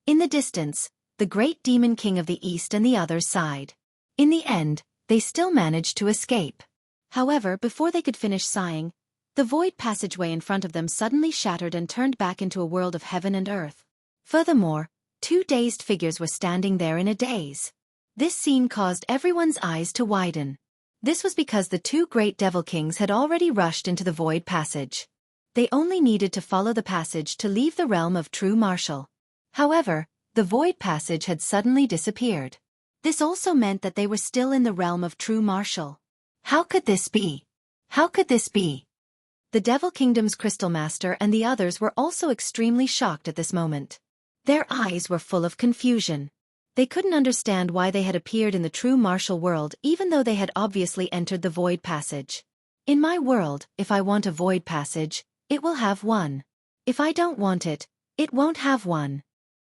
In the distance, the great demon king of the east and the others sighed. In the end, they still managed to escape. However, before they could finish sighing, the void passageway in front of them suddenly shattered and turned back into a world of heaven and earth. Furthermore, two dazed figures were standing there in a daze. This scene caused everyone's eyes to widen. This was because the two great devil kings had already rushed into the void passage. They only needed to follow the passage to leave the realm of true martial. However, the void passage had suddenly disappeared. This also meant that they were still in the realm of true martial. How could this be? How could this be? The Devil Kingdom's Crystal Master and the others were also extremely shocked at this moment. Their eyes were full of confusion. They couldn't understand why they had appeared in the true martial world even though they had obviously entered the void passage. In my world, if I want a void passage, it will have one. If I don't want it, it won't have one.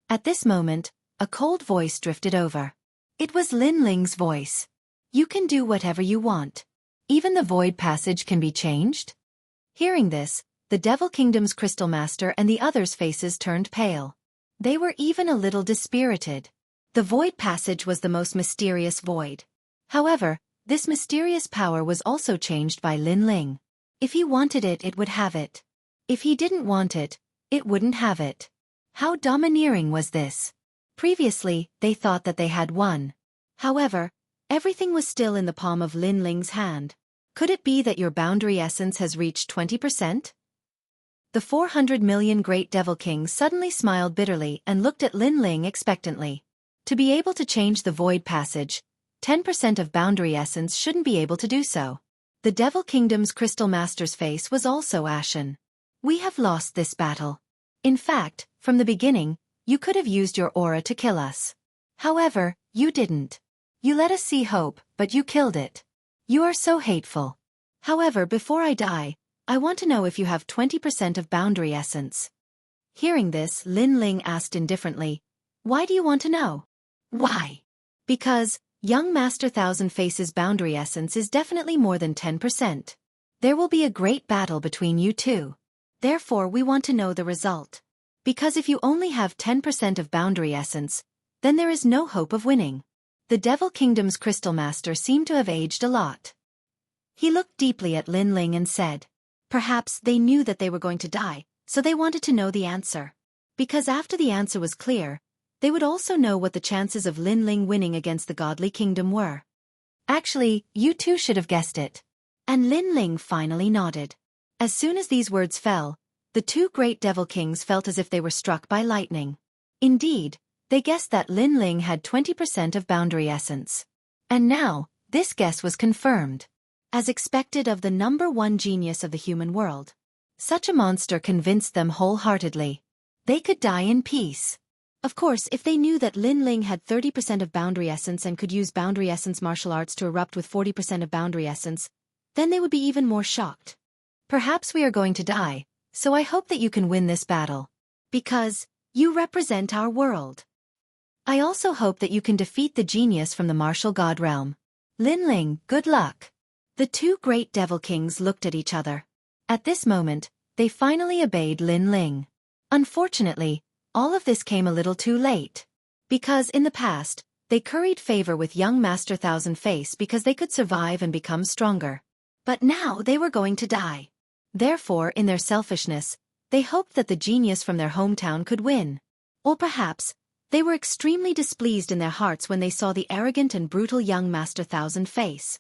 At this moment, a cold voice drifted over. It was Lin Ling's voice. You can do whatever you want. Even the void passage can be changed? Hearing this, the Devil Kingdom's Crystal Master and the others' faces turned pale. They were even a little dispirited. The void passage was the most mysterious void. However, this mysterious power was also changed by Lin Ling. If he wanted it, it would have it. If he didn't want it, it wouldn't have it. How domineering was this? Previously, they thought that they had won. However, everything was still in the palm of Lin Ling's hand. Could it be that your boundary essence has reached 20%? The 400 million Great Devil King suddenly smiled bitterly and looked at Lin Ling expectantly. To be able to change the void passage, 10% of boundary essence shouldn't be able to do so. The Devil Kingdom's Crystal Master's face was also ashen. We have lost this battle. In fact, from the beginning, you could have used your aura to kill us. However, you didn't. You let us see hope, but you killed it. You are so hateful. However, before I die, I want to know if you have 20% of boundary essence. Hearing this, Lin Ling asked indifferently, why do you want to know? Why? Because, young Master Thousand Faces' boundary essence is definitely more than 10%. There will be a great battle between you two. Therefore, we want to know the result. Because if you only have 10% of boundary essence, then there is no hope of winning. The Devil Kingdom's Crystal Master seemed to have aged a lot. He looked deeply at Lin Ling and said, perhaps they knew that they were going to die, so they wanted to know the answer. Because after the answer was clear, they would also know what the chances of Lin Ling winning against the Godly Kingdom were. Actually, you two should have guessed it. And Lin Ling finally nodded. As soon as these words fell, the two great devil kings felt as if they were struck by lightning. Indeed, they guessed that Lin Ling had 20% of boundary essence. And now, this guess was confirmed. As expected of the #1 genius of the human world. Such a monster convinced them wholeheartedly. They could die in peace. Of course, if they knew that Lin Ling had 30% of boundary essence and could use boundary essence martial arts to erupt with 40% of boundary essence, then they would be even more shocked. Perhaps we are going to die, so I hope that you can win this battle. Because, you represent our world. I also hope that you can defeat the genius from the martial god realm. Lin Ling, good luck. The two great devil kings looked at each other. At this moment, they finally obeyed Lin Ling. Unfortunately, all of this came a little too late. Because in the past, they curried favor with young Master Thousand Face because they could survive and become stronger. But now they were going to die. Therefore, in their selfishness, they hoped that the genius from their hometown could win. Or perhaps, they were extremely displeased in their hearts when they saw the arrogant and brutal young Master Thousand face.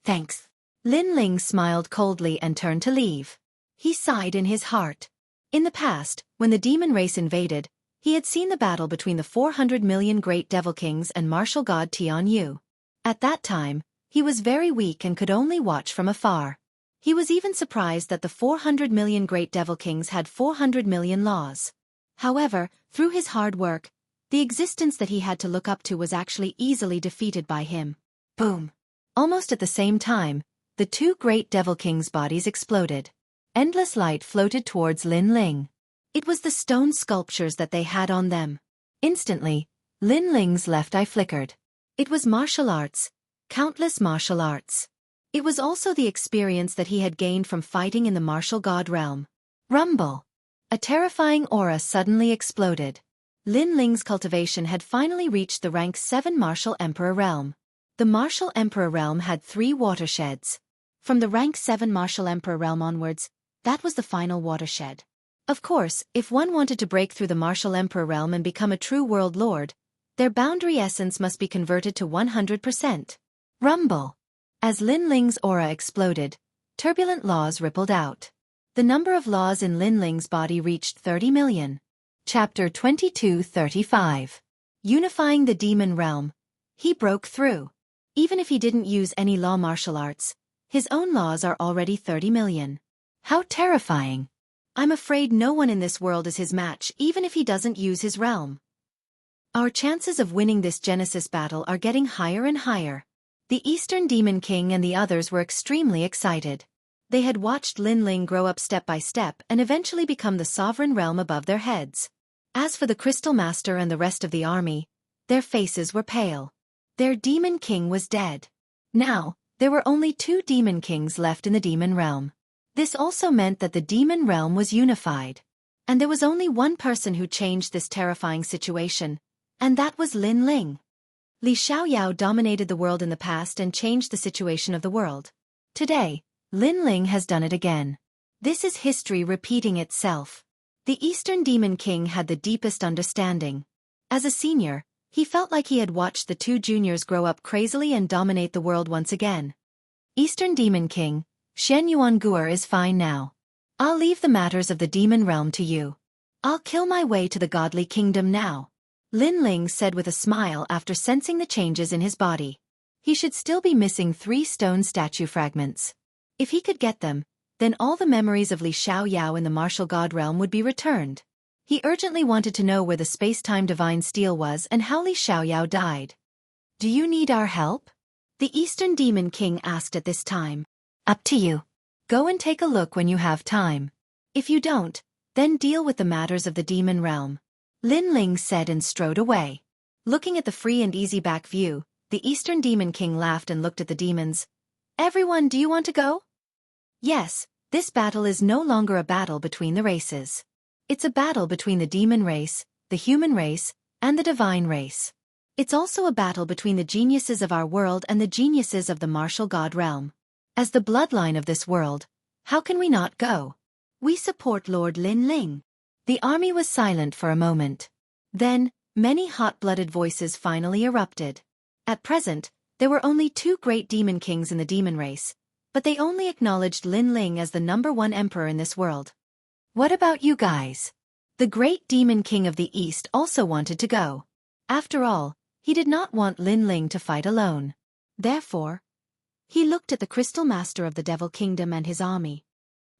Thanks. Lin Ling smiled coldly and turned to leave. He sighed in his heart. In the past, when the demon race invaded, he had seen the battle between the 400 million great devil kings and martial god Tianyu. At that time, he was very weak and could only watch from afar. He was even surprised that the 400 million great devil kings had 400 million laws. However, through his hard work, the existence that he had to look up to was actually easily defeated by him. Boom! Almost at the same time, the two great devil kings' bodies exploded. Endless light floated towards Lin Ling. It was the stone sculptures that they had on them. Instantly, Lin Ling's left eye flickered. It was martial arts, countless martial arts. It was also the experience that he had gained from fighting in the martial god realm. Rumble! A terrifying aura suddenly exploded. Lin Ling's cultivation had finally reached the rank 7 martial emperor realm. The martial emperor realm had 3 watersheds. From the rank 7 martial emperor realm onwards, that was the final watershed. Of course, if one wanted to break through the martial emperor realm and become a true world lord, their boundary essence must be converted to 100%. Rumble! As Lin Ling's aura exploded, turbulent laws rippled out. The number of laws in Lin Ling's body reached 30 million. Chapter 22:35. Unifying the demon realm. He broke through. Even if he didn't use any law martial arts, his own laws are already 30 million. How terrifying! I'm afraid no one in this world is his match even if he doesn't use his realm. Our chances of winning this Genesis battle are getting higher and higher. The Eastern Demon King and the others were extremely excited. They had watched Lin Ling grow up step by step and eventually become the sovereign realm above their heads. As for the Crystal Master and the rest of the army, their faces were pale. Their Demon King was dead. Now, there were only 2 Demon Kings left in the demon realm. This also meant that the demon realm was unified. And there was only one person who changed this terrifying situation, and that was Lin Ling. Li Xiaoyao dominated the world in the past and changed the situation of the world. Today, Lin Ling has done it again. This is history repeating itself. The Eastern Demon King had the deepest understanding. As a senior, he felt like he had watched the 2 juniors grow up crazily and dominate the world once again. Eastern Demon King, Shen Yuanguer is fine now. I'll leave the matters of the demon realm to you. I'll kill my way to the godly kingdom now. Lin Ling said with a smile after sensing the changes in his body. He should still be missing 3 stone statue fragments. If he could get them, then all the memories of Li Xiaoyao in the martial god realm would be returned. He urgently wanted to know where the space-time divine steel was and how Li Xiaoyao died. Do you need our help? The Eastern Demon King asked at this time. Up to you. Go and take a look when you have time. If you don't, then deal with the matters of the demon realm. Lin Ling said and strode away. Looking at the free and easy back view, the Eastern Demon King laughed and looked at the demons. Everyone, do you want to go? Yes, this battle is no longer a battle between the races. It's a battle between the demon race, the human race, and the divine race. It's also a battle between the geniuses of our world and the geniuses of the martial god realm. As the bloodline of this world, how can we not go? We support Lord Lin Ling. The army was silent for a moment. Then, many hot-blooded voices finally erupted. At present, there were only 2 great demon kings in the demon race, but they only acknowledged Lin Ling as the #1 emperor in this world. What about you guys? The great demon king of the East also wanted to go. After all, he did not want Lin Ling to fight alone. Therefore, he looked at the Crystal Master of the Devil Kingdom and his army.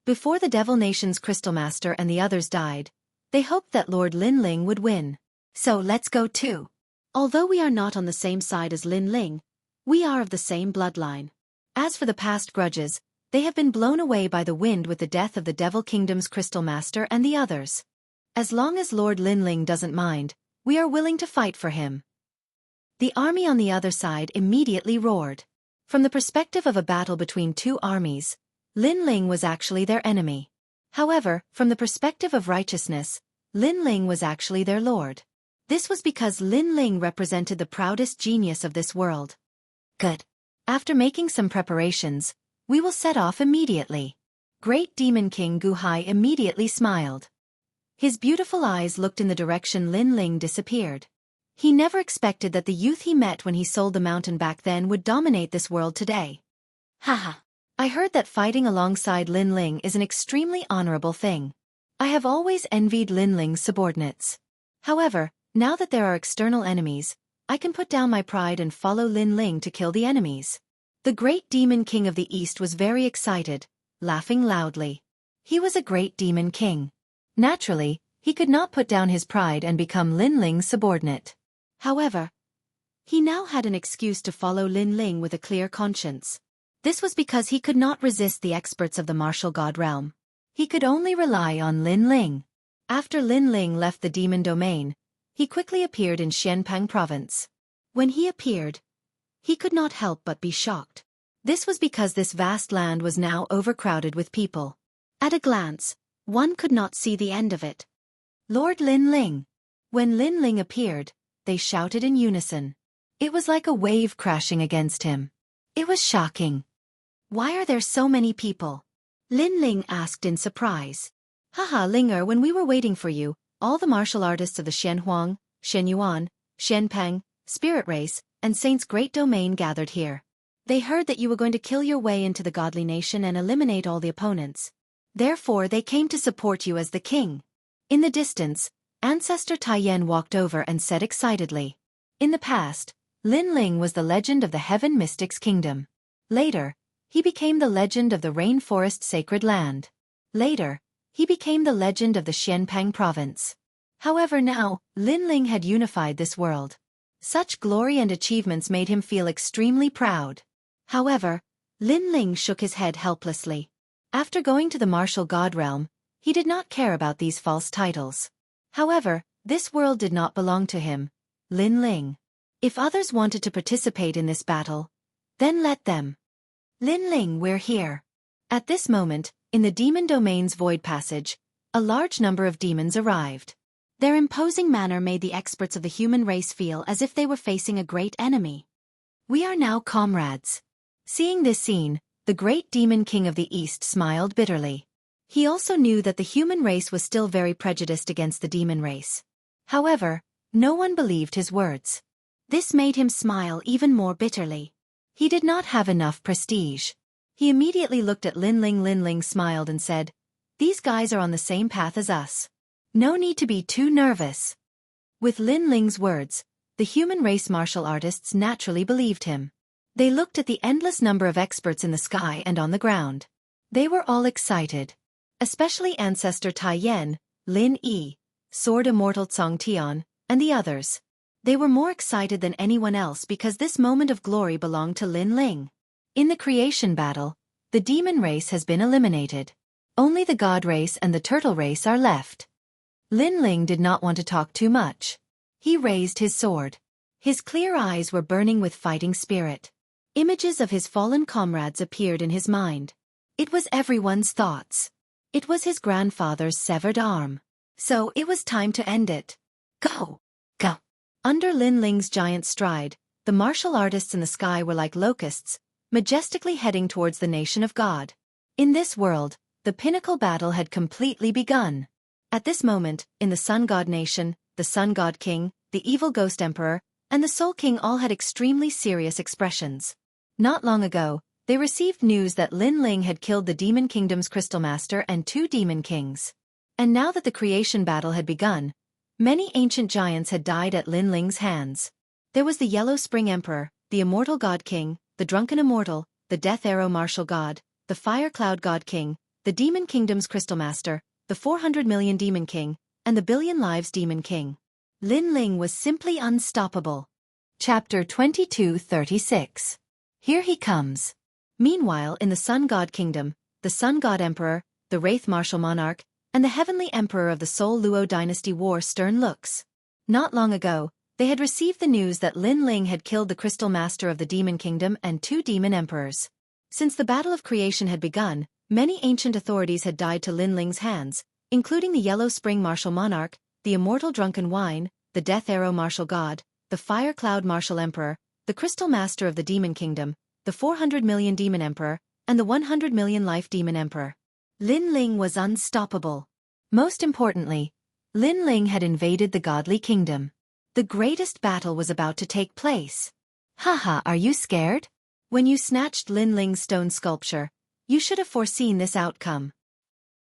Before the Devil Nation's Crystal Master and the others died, they hoped that Lord Lin Ling would win. So let's go too. Although we are not on the same side as Lin Ling, we are of the same bloodline. As for the past grudges, they have been blown away by the wind with the death of the Devil Kingdom's Crystal Master and the others. As long as Lord Lin Ling doesn't mind, we are willing to fight for him. The army on the other side immediately roared. From the perspective of a battle between 2 armies, Lin Ling was actually their enemy. However, from the perspective of righteousness, Lin Ling was actually their lord. This was because Lin Ling represented the proudest genius of this world. Good. After making some preparations, We will set off immediately. Great Demon King Guhai immediately smiled. His beautiful eyes looked in the direction Lin Ling disappeared. He never expected that the youth he met when he sold the mountain back then would dominate this world today. Haha. I heard that fighting alongside Lin Ling is an extremely honorable thing. I have always envied Lin Ling's subordinates. However, now that there are external enemies, I can put down my pride and follow Lin Ling to kill the enemies. The great demon king of the east was very excited, laughing loudly. He was a great demon king. Naturally, he could not put down his pride and become Lin Ling's subordinate. However, he now had an excuse to follow Lin Ling with a clear conscience. This was because he could not resist the experts of the martial god realm. He could only rely on Lin Ling. After Lin Ling left the demon domain, he quickly appeared in Xianpeng province. When he appeared, he could not help but be shocked. This was because this vast land was now overcrowded with people. At a glance, one could not see the end of it. Lord Lin Ling. When Lin Ling appeared, they shouted in unison. It was like a wave crashing against him. It was shocking. Why are there so many people? Lin Ling asked in surprise. Haha, Linger, when we were waiting for you, all the martial artists of the Shenhuang, Shenyuan, Shenpeng, Spirit Race, and Saint's Great Domain gathered here. They heard that you were going to kill your way into the godly nation and eliminate all the opponents. Therefore they came to support you as the king. In the distance, Ancestor Taiyan walked over and said excitedly. In the past, Lin Ling was the legend of the Heaven Mystics Kingdom. Later, he became the legend of the Rainforest Sacred Land. Later, he became the legend of the Xianpeng province. However, now, Lin Ling had unified this world. Such glory and achievements made him feel extremely proud. However, Lin Ling shook his head helplessly. After going to the martial god realm, he did not care about these false titles. However, this world did not belong to him, Lin Ling. If others wanted to participate in this battle, then let them. Lin Ling, we're here. At this moment, in the demon domain's void passage, a large number of demons arrived. Their imposing manner made the experts of the human race feel as if they were facing a great enemy. We are now comrades. Seeing this scene, the great demon king of the east smiled bitterly. He also knew that the human race was still very prejudiced against the demon race. However, no one believed his words. This made him smile even more bitterly. He did not have enough prestige. He immediately looked at Lin Ling. Lin Ling smiled and said, "These guys are on the same path as us. No need to be too nervous." With Lin Ling's words, the human race martial artists naturally believed him. They looked at the endless number of experts in the sky and on the ground. They were all excited. Especially Ancestor Taiyan, Lin Yi, Sword Immortal Cong Tian, and the others. They were more excited than anyone else because this moment of glory belonged to Lin Ling. In the creation battle, the demon race has been eliminated. Only the god race and the turtle race are left. Lin Ling did not want to talk too much. He raised his sword. His clear eyes were burning with fighting spirit. Images of his fallen comrades appeared in his mind. It was everyone's thoughts. It was his grandfather's severed arm. So it was time to end it. Go! Go! Under Lin Ling's giant stride, the martial artists in the sky were like locusts, majestically heading towards the nation of God. In this world, the pinnacle battle had completely begun. At this moment, in the Sun God Nation, the Sun God King, the Evil Ghost Emperor, and the Soul King all had extremely serious expressions. Not long ago, they received news that Lin Ling had killed the Demon Kingdom's Crystal Master and 2 Demon Kings. And now that the creation battle had begun, many ancient giants had died at Lin Ling's hands. There was the Yellow Spring Emperor, the Immortal God King, the Drunken Immortal, the Death Arrow Martial God, the Fire Cloud God King, the Demon Kingdom's Crystal Master, the 400 Million Demon King, and the Billion Lives Demon King. Lin Ling was simply unstoppable. Chapter 22:36. Here he comes. Meanwhile, in the Sun God Kingdom, the Sun God Emperor, the Wraith Martial Monarch, and the Heavenly Emperor of the Soul Luo Dynasty wore stern looks. Not long ago, they had received the news that Lin Ling had killed the Crystal Master of the Demon Kingdom and 2 Demon Emperors. Since the Battle of Creation had begun, many ancient authorities had died to Lin Ling's hands, including the Yellow Spring Martial Monarch, the Immortal Drunken Wine, the Death Arrow Martial God, the Fire Cloud Martial Emperor, the Crystal Master of the Demon Kingdom, the 400 Million Demon Emperor, and the 100 million life demon emperor. Lin Ling was unstoppable. Most importantly, Lin Ling had invaded the godly kingdom. The greatest battle was about to take place. Haha, are you scared? When you snatched Lin Ling's stone sculpture, you should have foreseen this outcome.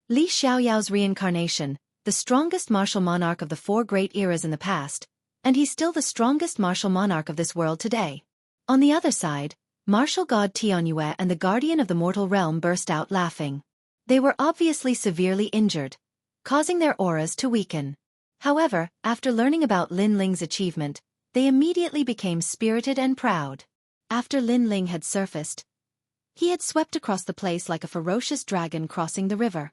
Li Xiaoyao's reincarnation, the strongest martial monarch of the 4 great eras in the past, and he's still the strongest martial monarch of this world today. On the other side, martial god Tianyue and the guardian of the mortal realm burst out laughing. They were obviously severely injured, causing their auras to weaken. However, after learning about Lin Ling's achievement, they immediately became spirited and proud. After Lin Ling had surfaced, he had swept across the place like a ferocious dragon crossing the river.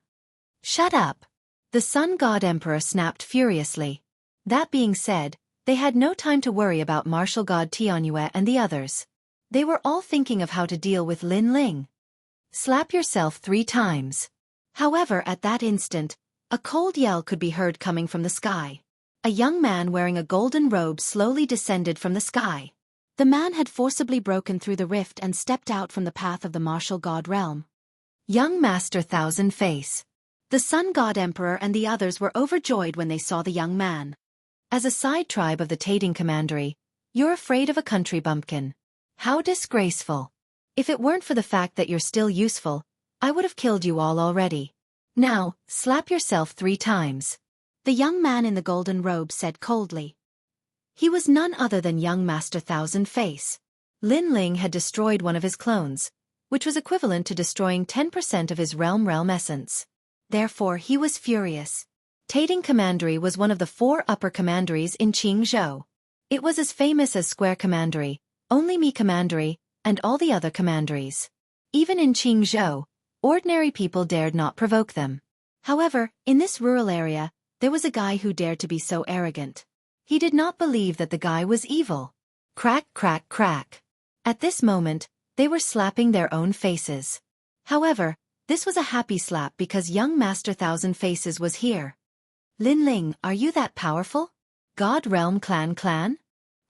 Shut up! The Sun God Emperor snapped furiously. That being said, they had no time to worry about martial god Tianyue and the others. They were all thinking of how to deal with Lin Ling. Slap yourself 3 times. However, at that instant, a cold yell could be heard coming from the sky. A young man wearing a golden robe slowly descended from the sky. The man had forcibly broken through the rift and stepped out from the path of the martial god realm. Young Master Thousand Face. The Sun God Emperor and the others were overjoyed when they saw the young man. As a side tribe of the Taiding Commandery, you're afraid of a country bumpkin. How disgraceful. If it weren't for the fact that you're still useful, I would have killed you all already. Now, slap yourself 3 times. The young man in the golden robe said coldly. He was none other than young Master Thousand Face. Lin Ling had destroyed one of his clones, which was equivalent to destroying 10% of his realm essence. Therefore he was furious. Taiding Commandery was one of the 4 upper commanderies in Jianghu. It was as famous as Square Commandery, only Mi Commandery, and all the other commanderies. Even in Jianghu, ordinary people dared not provoke them. However, in this rural area, there was a guy who dared to be so arrogant. He did not believe that the guy was evil. Crack, crack, crack. At this moment, they were slapping their own faces. However, this was a happy slap because young Master Thousand Faces was here. Lin Ling, are you that powerful? God Realm Clan.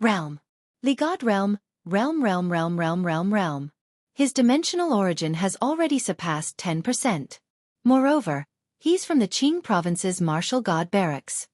Realm. Li God Realm, Realm. His dimensional origin has already surpassed 10%. Moreover, he's from the Qing province's martial god barracks.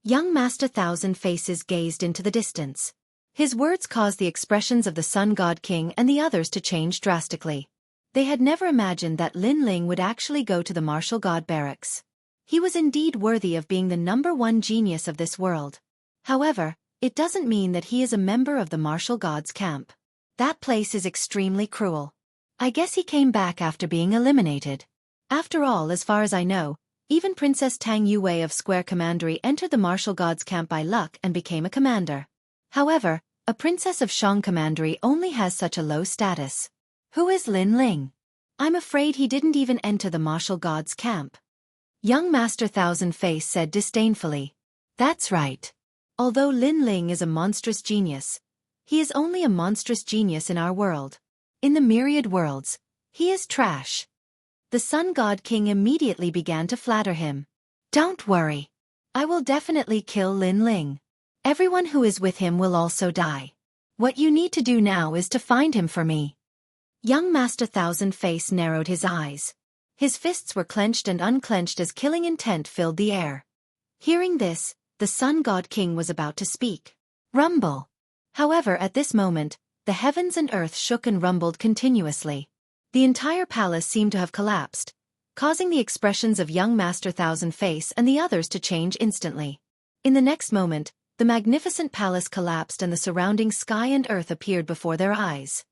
Young Master Thousand Faces gazed into the distance. His words caused the expressions of the Sun God King and the others to change drastically. They had never imagined that Lin Ling would actually go to the martial god barracks. He was indeed worthy of being the #1 genius of this world. However, it doesn't mean that he is a member of the martial gods camp. That place is extremely cruel. I guess he came back after being eliminated. After all, as far as I know, even Princess Tang Yue of Square Commandery entered the martial gods camp by luck and became a commander. However, a princess of Shang Commandery only has such a low status. Who is Lin Ling? I'm afraid he didn't even enter the martial gods camp. Young Master Thousand Face said disdainfully. That's right. Although Lin Ling is a monstrous genius, he is only a monstrous genius in our world. In the myriad worlds, he is trash. The Sun God King immediately began to flatter him. Don't worry. I will definitely kill Lin Ling. Everyone who is with him will also die. What you need to do now is to find him for me. Young Master Thousand Face narrowed his eyes. His fists were clenched and unclenched as killing intent filled the air. Hearing this, the Sun God King was about to speak. Rumble. However, at this moment, the heavens and earth shook and rumbled continuously. The entire palace seemed to have collapsed, causing the expressions of young Master Thousand Face and the others to change instantly. In the next moment, the magnificent palace collapsed and the surrounding sky and earth appeared before their eyes.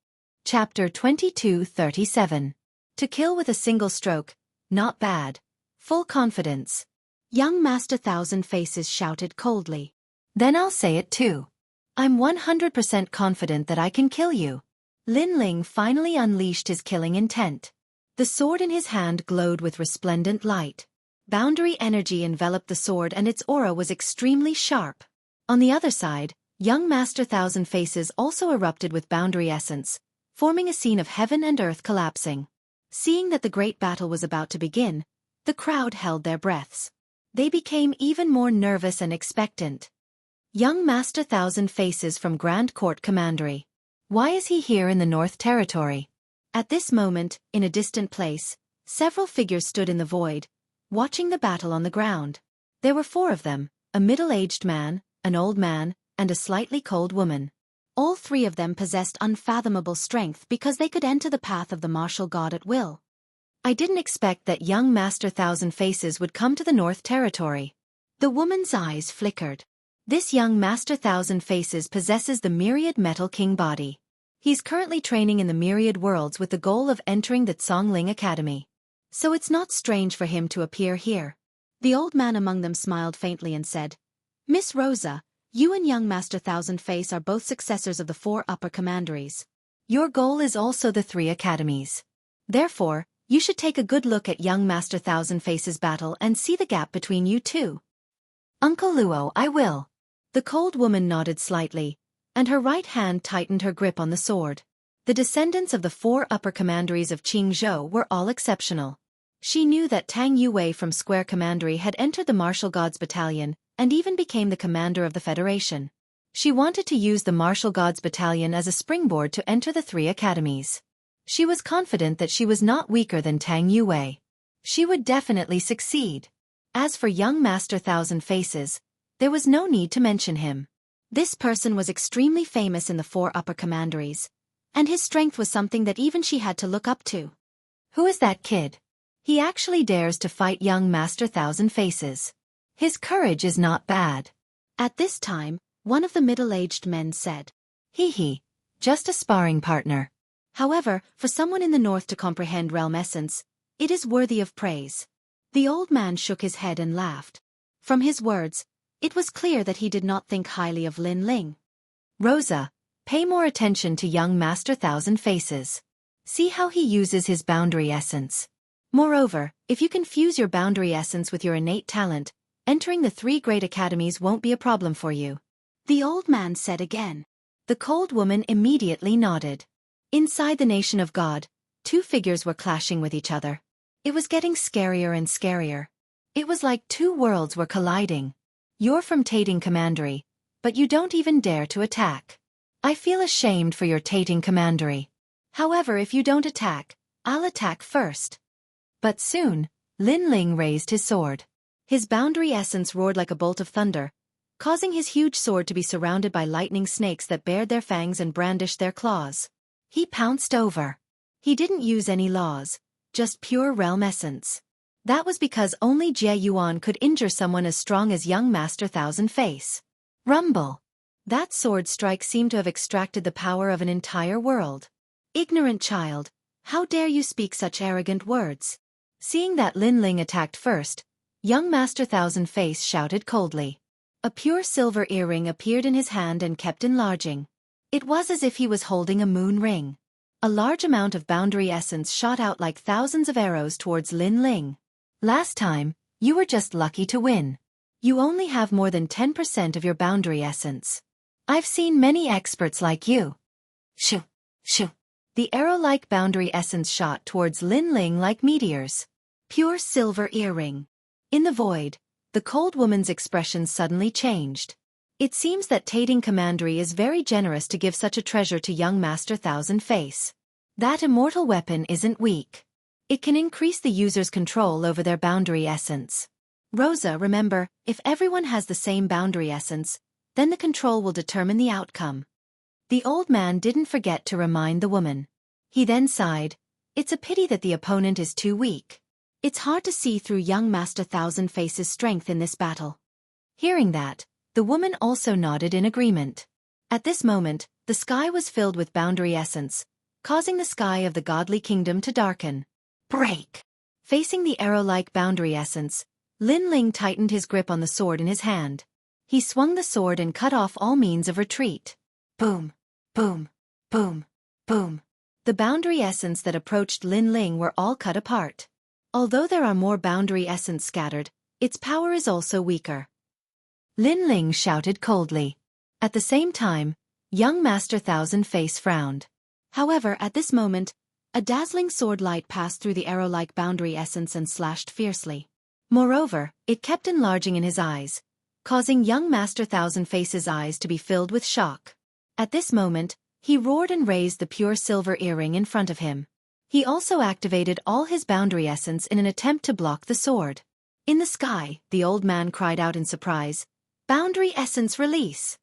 Chapter 22:37. To kill with a single stroke, not bad. Full confidence. Young Master Thousand Faces shouted coldly. Then I'll say it too. I'm 100% confident that I can kill you. Lin Ling finally unleashed his killing intent. The sword in his hand glowed with resplendent light. Boundary energy enveloped the sword and its aura was extremely sharp. On the other side, young Master Thousand Faces also erupted with boundary essence, forming a scene of heaven and earth collapsing. Seeing that the great battle was about to begin, the crowd held their breaths. They became even more nervous and expectant. Young Master Thousand Faces from Grand Court Commandery. Why is he here in the North Territory? At this moment, in a distant place, several figures stood in the void, watching the battle on the ground. There were 4 of them, a middle-aged man, an old man, and a slightly cold woman. All 3 of them possessed unfathomable strength because they could enter the path of the martial god at will. I didn't expect that young Master Thousand Faces would come to the North Territory. The woman's eyes flickered. This young Master Thousand Faces possesses the Myriad Metal King body. He's currently training in the Myriad Worlds with the goal of entering the Zhongling Academy. So it's not strange for him to appear here. The old man among them smiled faintly and said, "Miss Rosa, you and young Master Thousand Face are both successors of the 4 upper commanderies. Your goal is also the 3 academies. Therefore, you should take a good look at young Master Thousand Face's battle and see the gap between you two." "Uncle Luo, I will." The cold woman nodded slightly, and her right hand tightened her grip on the sword. The descendants of the 4 upper commanderies of Jianghu were all exceptional. She knew that Tang Yue from Square Commandery had entered the Martial Gods Battalion and even became the commander of the Federation. She wanted to use the Martial Gods Battalion as a springboard to enter the 3 academies. She was confident that she was not weaker than Tang Yue. She would definitely succeed. As for young Master Thousand Faces, there was no need to mention him. This person was extremely famous in the 4 upper commanderies, and his strength was something that even she had to look up to. Who is that kid? He actually dares to fight young Master Thousand Faces. His courage is not bad. At this time, one of the middle-aged men said, "Hee, just a sparring partner." However, for someone in the north to comprehend realm essence, it is worthy of praise. The old man shook his head and laughed. From his words, it was clear that he did not think highly of Lin Ling. "Rosa, pay more attention to young Master Thousand Faces. See how he uses his boundary essence. Moreover, if you can fuse your boundary essence with your innate talent, entering the 3 great academies won't be a problem for you," the old man said again. The cold woman immediately nodded. Inside the nation of God, 2 figures were clashing with each other. It was getting scarier and scarier. It was like 2 worlds were colliding. "You're from Tating Commandery, but you don't even dare to attack. I feel ashamed for your Tating Commandery. However, if you don't attack, I'll attack first." But soon, Lin Ling raised his sword. His boundary essence roared like a bolt of thunder, causing his huge sword to be surrounded by lightning snakes that bared their fangs and brandished their claws. He pounced over. He didn't use any laws, just pure realm essence. That was because only Jie Yuan could injure someone as strong as young Master Thousand Face. Rumble. That sword strike seemed to have extracted the power of an entire world. "Ignorant child, how dare you speak such arrogant words?" Seeing that Lin Ling attacked first, young Master Thousand Face shouted coldly. A pure silver earring appeared in his hand and kept enlarging. It was as if he was holding a moon ring. A large amount of boundary essence shot out like thousands of arrows towards Lin Ling. "Last time, you were just lucky to win. You only have more than 10% of your boundary essence. I've seen many experts like you." Shoo, shoo. The arrow-like boundary essence shot towards Lin Ling like meteors. Pure silver earring. In the void, the cold woman's expression suddenly changed. It seems that Tating Commandery is very generous to give such a treasure to young Master Thousand Face. That immortal weapon isn't weak. It can increase the user's control over their boundary essence. Rosa, remember, if everyone has the same boundary essence, then the control will determine the outcome. The old man didn't forget to remind the woman. He then sighed. It's a pity that the opponent is too weak. It's hard to see through young Master Thousand Face's strength in this battle. Hearing that, the woman also nodded in agreement. At this moment, the sky was filled with boundary essence, causing the sky of the godly kingdom to darken. Break! Facing the arrow-like boundary essence, Lin Ling tightened his grip on the sword in his hand. He swung the sword and cut off all means of retreat. Boom! Boom! Boom! Boom! The boundary essence that approached Lin Ling were all cut apart. Although there are more boundary essence scattered, its power is also weaker. Lin Ling shouted coldly. At the same time, young Master Thousand Face frowned. However, at this moment, a dazzling sword light passed through the arrow-like boundary essence and slashed fiercely. Moreover, it kept enlarging in his eyes, causing young Master Thousand Face's eyes to be filled with shock. At this moment, he roared and raised the pure silver earring in front of him. He also activated all his boundary essence in an attempt to block the sword. In the sky, the old man cried out in surprise, "Boundary essence release!"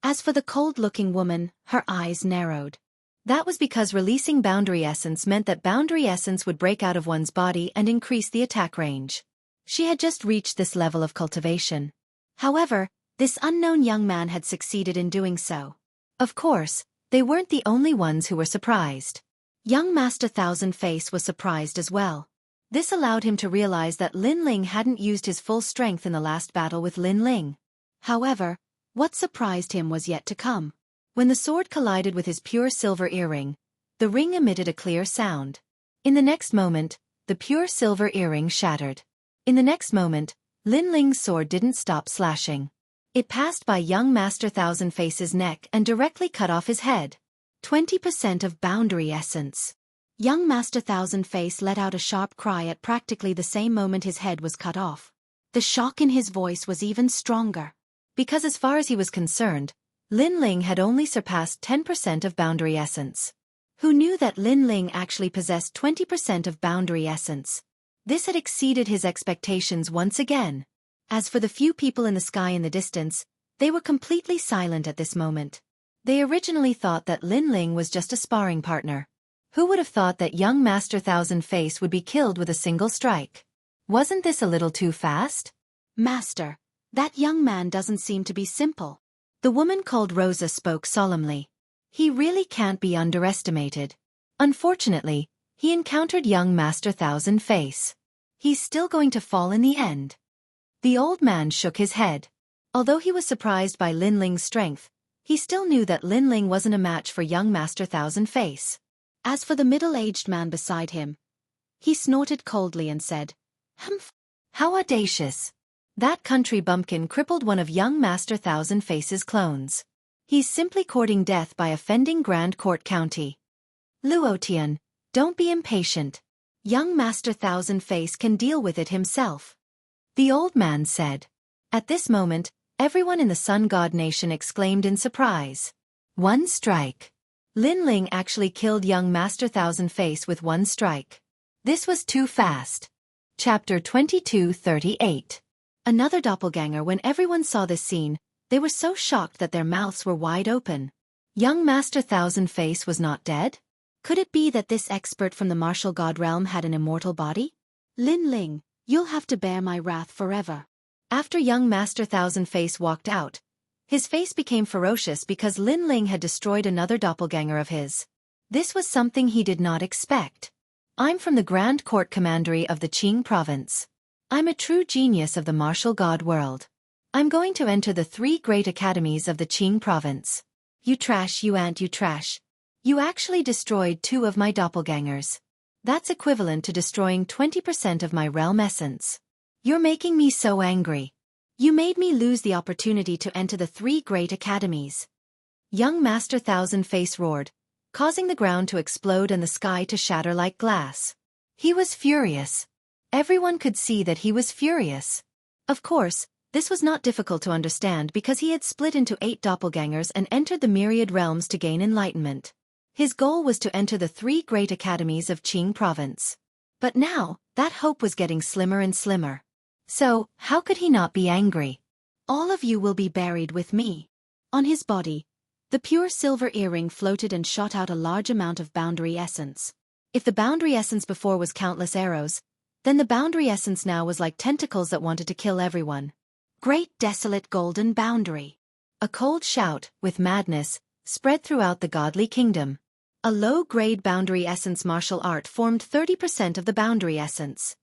As for the cold-looking woman, her eyes narrowed. That was because releasing boundary essence meant that boundary essence would break out of one's body and increase the attack range. She had just reached this level of cultivation. However, this unknown young man had succeeded in doing so. Of course, they weren't the only ones who were surprised. Young Master Thousand Face was surprised as well. This allowed him to realize that Lin Ling hadn't used his full strength in the last battle with Lin Ling. However, what surprised him was yet to come. When the sword collided with his pure silver earring, the ring emitted a clear sound. In the next moment, the pure silver earring shattered. In the next moment, Lin Ling's sword didn't stop slashing. It passed by young Master Thousand Face's neck and directly cut off his head. 20% of boundary essence. Young Master Thousand Face let out a sharp cry at practically the same moment his head was cut off. The shock in his voice was even stronger. Because as far as he was concerned, Lin Ling had only surpassed 10% of boundary essence. Who knew that Lin Ling actually possessed 20% of boundary essence? This had exceeded his expectations once again. As for the few people in the sky in the distance, they were completely silent at this moment. They originally thought that Lin Ling was just a sparring partner. Who would have thought that young Master Thousand Face would be killed with a single strike? Wasn't this a little too fast? Master, that young man doesn't seem to be simple. The woman called Rosa spoke solemnly. He really can't be underestimated. Unfortunately, he encountered young Master Thousand Face. He's still going to fall in the end. The old man shook his head. Although he was surprised by Lin Ling's strength, he still knew that Lin Ling wasn't a match for young Master Thousand Face. As for the middle-aged man beside him, he snorted coldly and said, "Humph! How audacious! That country bumpkin crippled one of young Master Thousand Face's clones. He's simply courting death by offending Grand Court County. Luotian, don't be impatient. Young Master Thousand Face can deal with it himself," the old man said. At this moment, everyone in the Sun God Nation exclaimed in surprise. One strike. Lin Ling actually killed young Master Thousand Face with one strike. This was too fast. Chapter 2238. Another doppelganger. When everyone saw this scene, they were so shocked that their mouths were wide open. Young Master Thousand Face was not dead? Could it be that this expert from the martial god realm had an immortal body? Lin Ling, you'll have to bear my wrath forever. After young Master Thousand Face walked out, his face became ferocious because Lin Ling had destroyed another doppelganger of his. This was something he did not expect. I'm from the Grand Court Commandery of the Qing province. I'm a true genius of the martial god world. I'm going to enter the 3 great academies of the Qing province. You trash, you ant, you trash. You actually destroyed 2 of my doppelgangers. That's equivalent to destroying 20% of my realm essence. You're making me so angry. You made me lose the opportunity to enter the 3 great academies. Young Master Thousand Face roared, causing the ground to explode and the sky to shatter like glass. He was furious. Everyone could see that he was furious. Of course, this was not difficult to understand because he had split into 8 doppelgangers and entered the myriad realms to gain enlightenment. His goal was to enter the 3 great academies of Qing province. But now, that hope was getting slimmer and slimmer. So, how could he not be angry? All of you will be buried with me. On his body, the pure silver earring floated and shot out a large amount of boundary essence. If the boundary essence before was countless arrows, then the boundary essence now was like tentacles that wanted to kill everyone. Great desolate golden boundary. A cold shout, with madness, spread throughout the godly kingdom. A low-grade boundary essence martial art formed 30% of the boundary essence.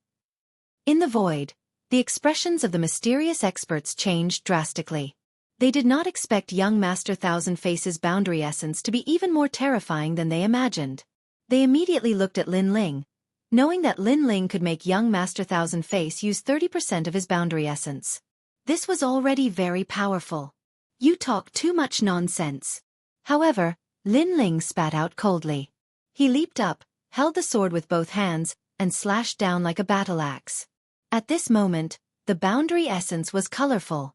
In the void, the expressions of the mysterious experts changed drastically. They did not expect young Master Thousand Face's boundary essence to be even more terrifying than they imagined. They immediately looked at Lin Ling, knowing that Lin Ling could make young Master Thousand Face use 30% of his boundary essence. This was already very powerful. You talk too much nonsense. However, Lin Ling spat out coldly. He leaped up, held the sword with both hands, and slashed down like a battle axe. At this moment, the boundary essence was colorful.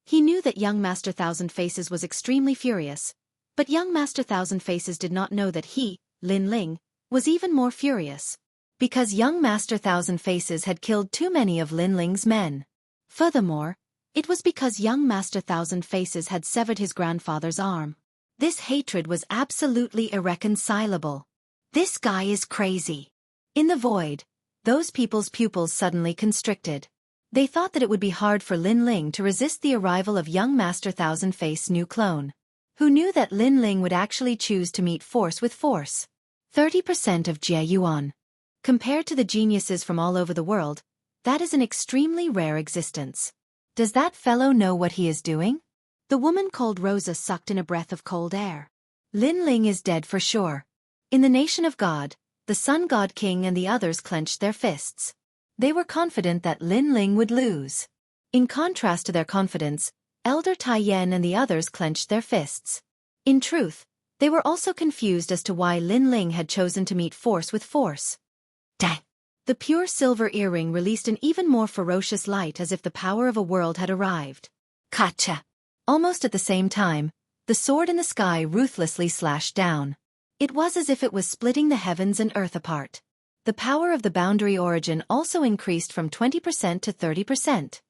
He knew that young Master Thousand Faces was extremely furious, but young Master Thousand Faces did not know that he, Lin Ling, was even more furious. Because young Master Thousand Faces had killed too many of Lin Ling's men. Furthermore, it was because young Master Thousand Faces had severed his grandfather's arm. This hatred was absolutely irreconcilable. This guy is crazy. In the void, those people's pupils suddenly constricted. They thought that it would be hard for Lin Ling to resist the arrival of young Master Thousand Face's new clone. Who knew that Lin Ling would actually choose to meet force with force? 30% of Jie Yuan. Compared to the geniuses from all over the world, that is an extremely rare existence. Does that fellow know what he is doing? The woman called Rosa sucked in a breath of cold air. Lin Ling is dead for sure. In the nation of God, the Sun God King and the others clenched their fists. They were confident that Lin Ling would lose. In contrast to their confidence, Elder Tai Yan and the others clenched their fists. In truth, they were also confused as to why Lin Ling had chosen to meet force with force. Dang! The pure silver earring released an even more ferocious light as if the power of a world had arrived. Kacha! Almost at the same time, the sword in the sky ruthlessly slashed down. It was as if it was splitting the heavens and earth apart. The power of the boundary origin also increased from 20% to 30%.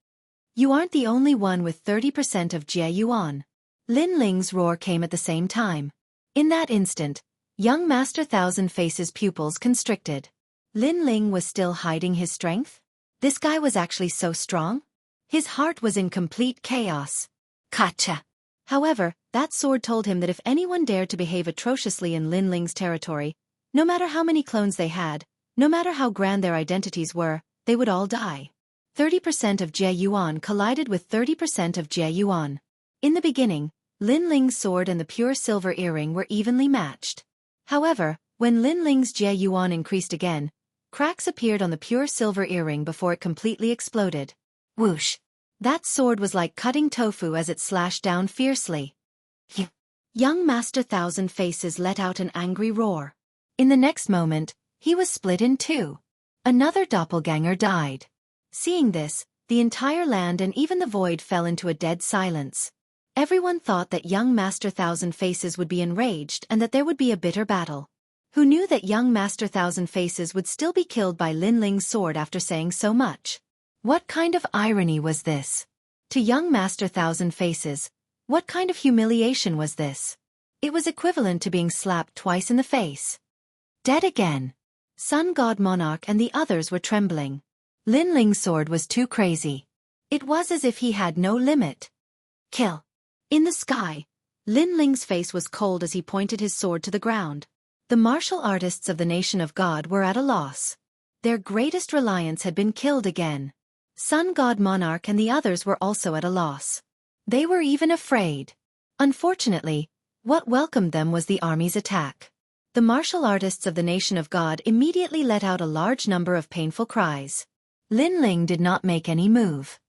You aren't the only one with 30% of Jie Yuan. Lin Ling's roar came at the same time. In that instant, young Master Thousand Faces' pupils constricted. Lin Ling was still hiding his strength? This guy was actually so strong? His heart was in complete chaos. Kacha! However, that sword told him that if anyone dared to behave atrociously in Lin Ling's territory, no matter how many clones they had, no matter how grand their identities were, they would all die. 30% of Jie Yuan collided with 30% of Jie Yuan. In the beginning, Lin Ling's sword and the pure silver earring were evenly matched. However, when Lin Ling's Jie Yuan increased again, cracks appeared on the pure silver earring before it completely exploded. Whoosh! That sword was like cutting tofu as it slashed down fiercely. Young Master Thousand Faces let out an angry roar. In the next moment, he was split in two. Another doppelganger died. Seeing this, the entire land and even the void fell into a dead silence. Everyone thought that young Master Thousand Faces would be enraged and that there would be a bitter battle. Who knew that young Master Thousand Faces would still be killed by Lin Ling's sword after saying so much? What kind of irony was this? To young Master Thousand Faces, what kind of humiliation was this? It was equivalent to being slapped twice in the face. Dead again. Sun God Monarch and the others were trembling. Lin Ling's sword was too crazy. It was as if he had no limit. Kill. In the sky, Lin Ling's face was cold as he pointed his sword to the ground. The martial artists of the nation of God were at a loss. Their greatest reliance had been killed again. Sun God Monarch and the others were also at a loss. They were even afraid. Unfortunately, what welcomed them was the army's attack. The martial artists of the nation of God immediately let out a large number of painful cries. Lin Ling did not make any move.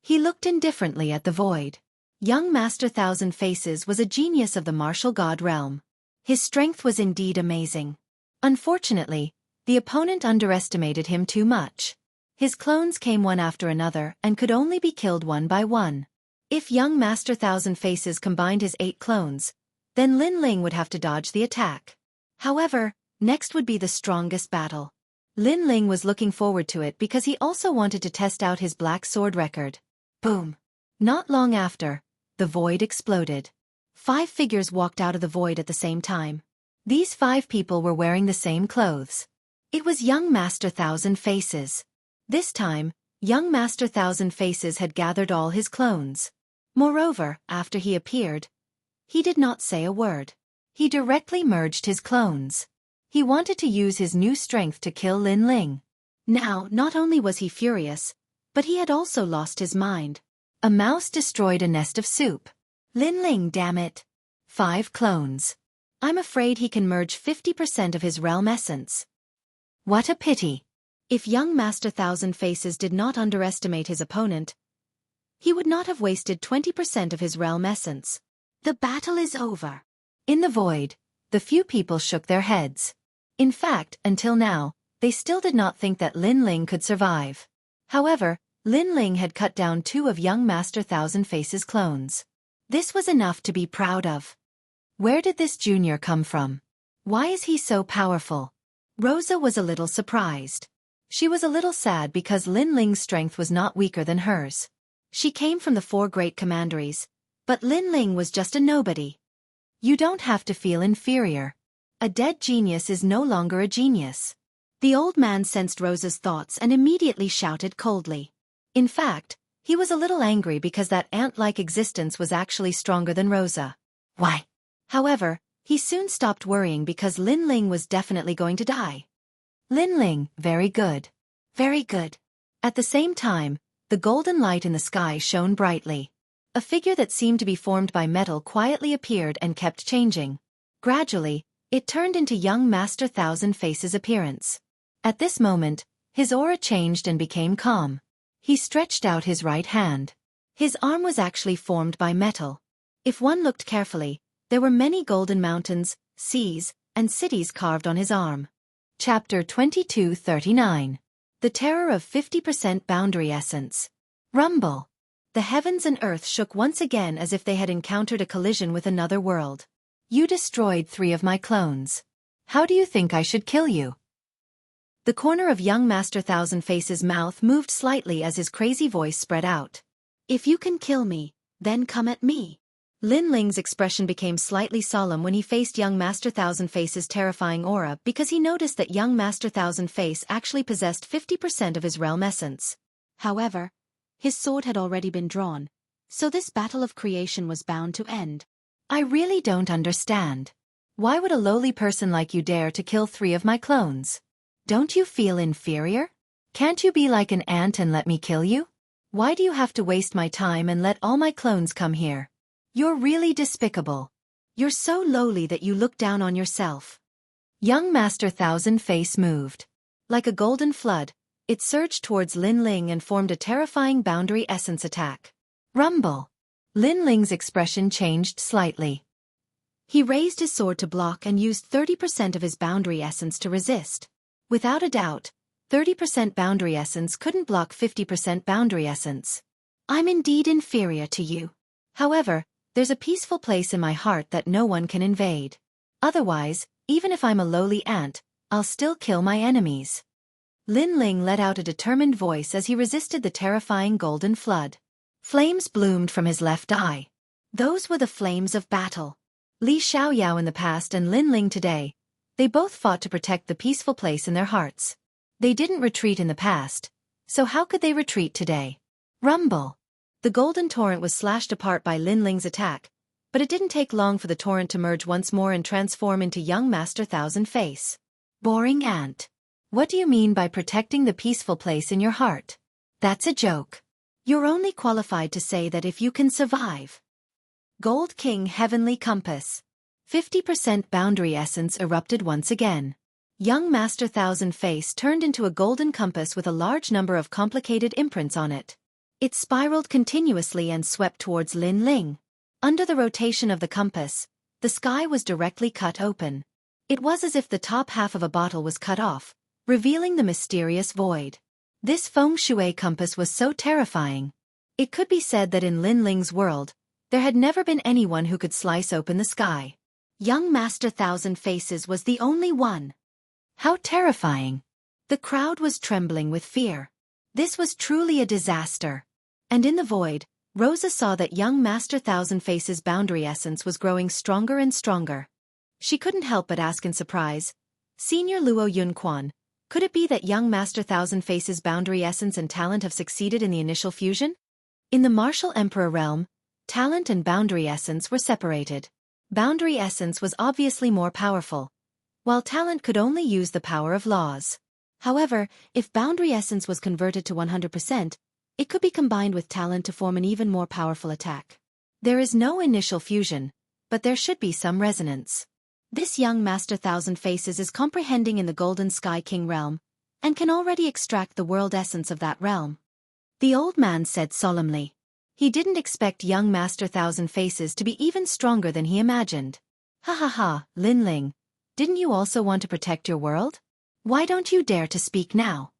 He looked indifferently at the void. Young Master Thousand Faces was a genius of the martial god realm. His strength was indeed amazing. Unfortunately, the opponent underestimated him too much. His clones came one after another and could only be killed one by one. If young Master Thousand Faces combined his 8 clones, then Lin Ling would have to dodge the attack. However, next would be the strongest battle. Lin Ling was looking forward to it because he also wanted to test out his black sword record. Boom! Not long after, the void exploded. 5 figures walked out of the void at the same time. These 5 people were wearing the same clothes. It was young Master Thousand Faces. This time, young Master Thousand Faces had gathered all his clones. Moreover, after he appeared, he did not say a word. He directly merged his clones. He wanted to use his new strength to kill Lin Ling. Now, not only was he furious, but he had also lost his mind. A mouse destroyed a nest of soup. Lin Ling, damn it. 5 clones. I'm afraid he can merge 50% of his realm essence. What a pity. If young Master Thousand Faces did not underestimate his opponent, he would not have wasted 20% of his realm essence. The battle is over. In the void, the few people shook their heads. In fact, until now, they still did not think that Lin Ling could survive. However, Lin Ling had cut down 2 of young Master Thousand Faces' clones. This was enough to be proud of. Where did this junior come from? Why is he so powerful? Rosa was a little surprised. She was a little sad because Lin Ling's strength was not weaker than hers. She came from the 4 great commanderies, but Lin Ling was just a nobody. You don't have to feel inferior. A dead genius is no longer a genius. The old man sensed Rosa's thoughts and immediately shouted coldly. In fact, he was a little angry because that ant-like existence was actually stronger than Rosa. Why? However, he soon stopped worrying because Lin Ling was definitely going to die. Lin Ling, very good. Very good. At the same time, the golden light in the sky shone brightly. A figure that seemed to be formed by metal quietly appeared and kept changing. Gradually, it turned into young Master Thousand Faces' appearance. At this moment, his aura changed and became calm. He stretched out his right hand. His arm was actually formed by metal. If one looked carefully, there were many golden mountains, seas, and cities carved on his arm. Chapter 2239. The Terror of 50% Boundary Essence. Rumble. The heavens and earth shook once again as if they had encountered a collision with another world. You destroyed 3 of my clones. How do you think I should kill you? The corner of young Master Thousand Faces' mouth moved slightly as his crazy voice spread out. If you can kill me, then come at me. Lin Ling's expression became slightly solemn when he faced young Master Thousand Faces' terrifying aura because he noticed that young Master Thousand Face actually possessed 50% of his realm essence. However, his sword had already been drawn, so this battle of creation was bound to end. I really don't understand. Why would a lowly person like you dare to kill 3 of my clones? Don't you feel inferior? Can't you be like an ant and let me kill you? Why do you have to waste my time and let all my clones come here? You're really despicable. You're so lowly that you look down on yourself. Young Master Thousand Face moved. Like a golden flood, it surged towards Lin Ling and formed a terrifying boundary essence attack. Rumble. Lin Ling's expression changed slightly. He raised his sword to block and used 30% of his boundary essence to resist. Without a doubt, 30% boundary essence couldn't block 50% boundary essence. I'm indeed inferior to you. However, there's a peaceful place in my heart that no one can invade. Otherwise, even if I'm a lowly ant, I'll still kill my enemies. Lin Ling let out a determined voice as he resisted the terrifying golden flood. Flames bloomed from his left eye. Those were the flames of battle. Li Xiaoyao in the past and Lin Ling today, they both fought to protect the peaceful place in their hearts. They didn't retreat in the past, so how could they retreat today? Rumble. The golden torrent was slashed apart by Lin Ling's attack, but it didn't take long for the torrent to merge once more and transform into young Master Thousand Face. Boring ant. What do you mean by protecting the peaceful place in your heart? That's a joke. You're only qualified to say that if you can survive. Gold King Heavenly Compass. 50% boundary essence erupted once again. Young Master Thousand Face turned into a golden compass with a large number of complicated imprints on it. It spiraled continuously and swept towards Lin Ling. Under the rotation of the compass, the sky was directly cut open. It was as if the top half of a bottle was cut off, revealing the mysterious void. This feng shui compass was so terrifying. It could be said that in Lin Ling's world, there had never been anyone who could slice open the sky. Young Master Thousand Faces was the only one. How terrifying. The crowd was trembling with fear. This was truly a disaster. And in the void, Rosa saw that young Master Thousand Faces' boundary essence was growing stronger and stronger. She couldn't help but ask in surprise, Senior Luo Yunquan, could it be that young Master Thousand Faces' boundary essence and talent have succeeded in the initial fusion? In the martial emperor realm, talent and boundary essence were separated. Boundary essence was obviously more powerful, while talent could only use the power of laws. However, if boundary essence was converted to 100%, it could be combined with talent to form an even more powerful attack. There is no initial fusion, but there should be some resonance. This young Master Thousand Faces is comprehending in the Golden Sky King realm, and can already extract the world essence of that realm. The old man said solemnly. He didn't expect young Master Thousand Faces to be even stronger than he imagined. Ha ha ha, Lin Ling, didn't you also want to protect your world? Why don't you dare to speak now?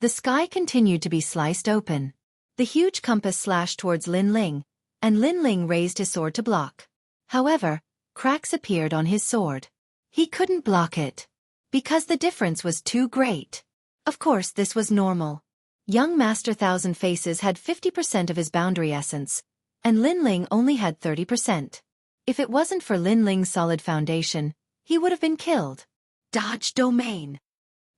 The sky continued to be sliced open. The huge compass slashed towards Lin Ling, and Lin Ling raised his sword to block. However, cracks appeared on his sword. He couldn't block it. Because the difference was too great. Of course this was normal. Young Master Thousand Faces had 50% of his boundary essence, and Lin Ling only had 30%. If it wasn't for Lin Ling's solid foundation, he would have been killed. Dodge domain.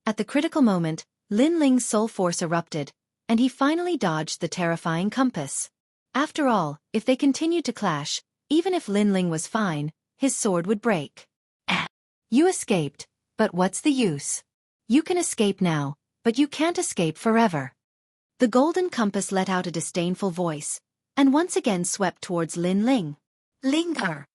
At the critical moment, Lin Ling's soul force erupted, and he finally dodged the terrifying compass. After all, if they continued to clash, even if Lin Ling was fine, his sword would break. You escaped, but what's the use? You can escape now, but you can't escape forever. The golden compass let out a disdainful voice, and once again swept towards Lin Ling. Linger!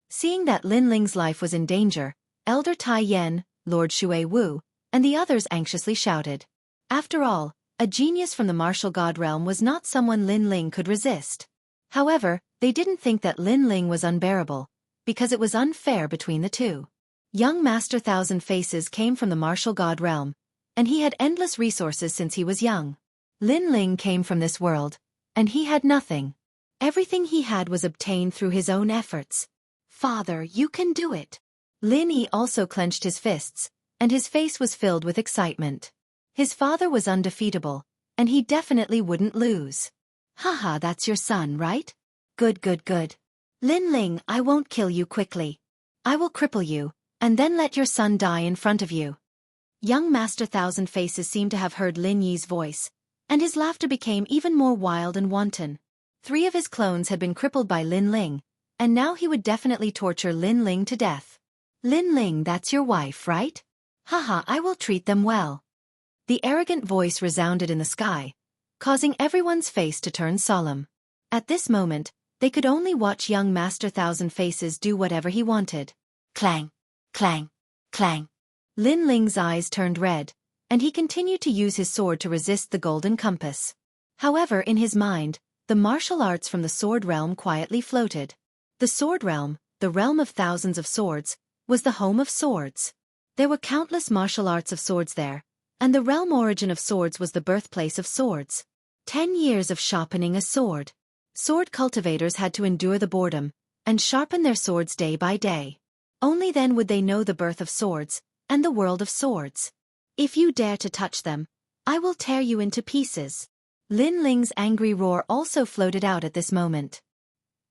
Seeing that Lin Ling's life was in danger, Elder Tai Yan, Lord Shui Wu, and the others anxiously shouted. After all, a genius from the martial god realm was not someone Lin Ling could resist. However, they didn't think that Lin Ling was unbearable, because it was unfair between the two. Young Master Thousand Faces came from the martial god realm, and he had endless resources since he was young. Lin Ling came from this world, and he had nothing. Everything he had was obtained through his own efforts. Father, you can do it. Lin Yi also clenched his fists, and his face was filled with excitement. His father was undefeatable, and he definitely wouldn't lose. Haha, that's your son, right? Good, good, good. Lin Ling, I won't kill you quickly. I will cripple you, and then let your son die in front of you. Young Master Thousand Faces seemed to have heard Lin Yi's voice, and his laughter became even more wild and wanton. 3 of his clones had been crippled by Lin Ling, and now he would definitely torture Lin Ling to death. Lin Ling, that's your wife, right? Haha, I will treat them well. The arrogant voice resounded in the sky, causing everyone's face to turn solemn. At this moment, they could only watch young Master Thousand Faces do whatever he wanted. Clang, clang, clang. Lin Ling's eyes turned red, and he continued to use his sword to resist the golden compass. However, in his mind, the martial arts from the sword realm quietly floated. The sword realm, the realm of thousands of swords, was the home of swords. There were countless martial arts of swords there, and the realm origin of swords was the birthplace of swords. 10 years of sharpening a sword. Sword cultivators had to endure the boredom, and sharpen their swords day by day. Only then would they know the birth of swords, and the world of swords. If you dare to touch them, I will tear you into pieces. Lin Ling's angry roar also floated out at this moment.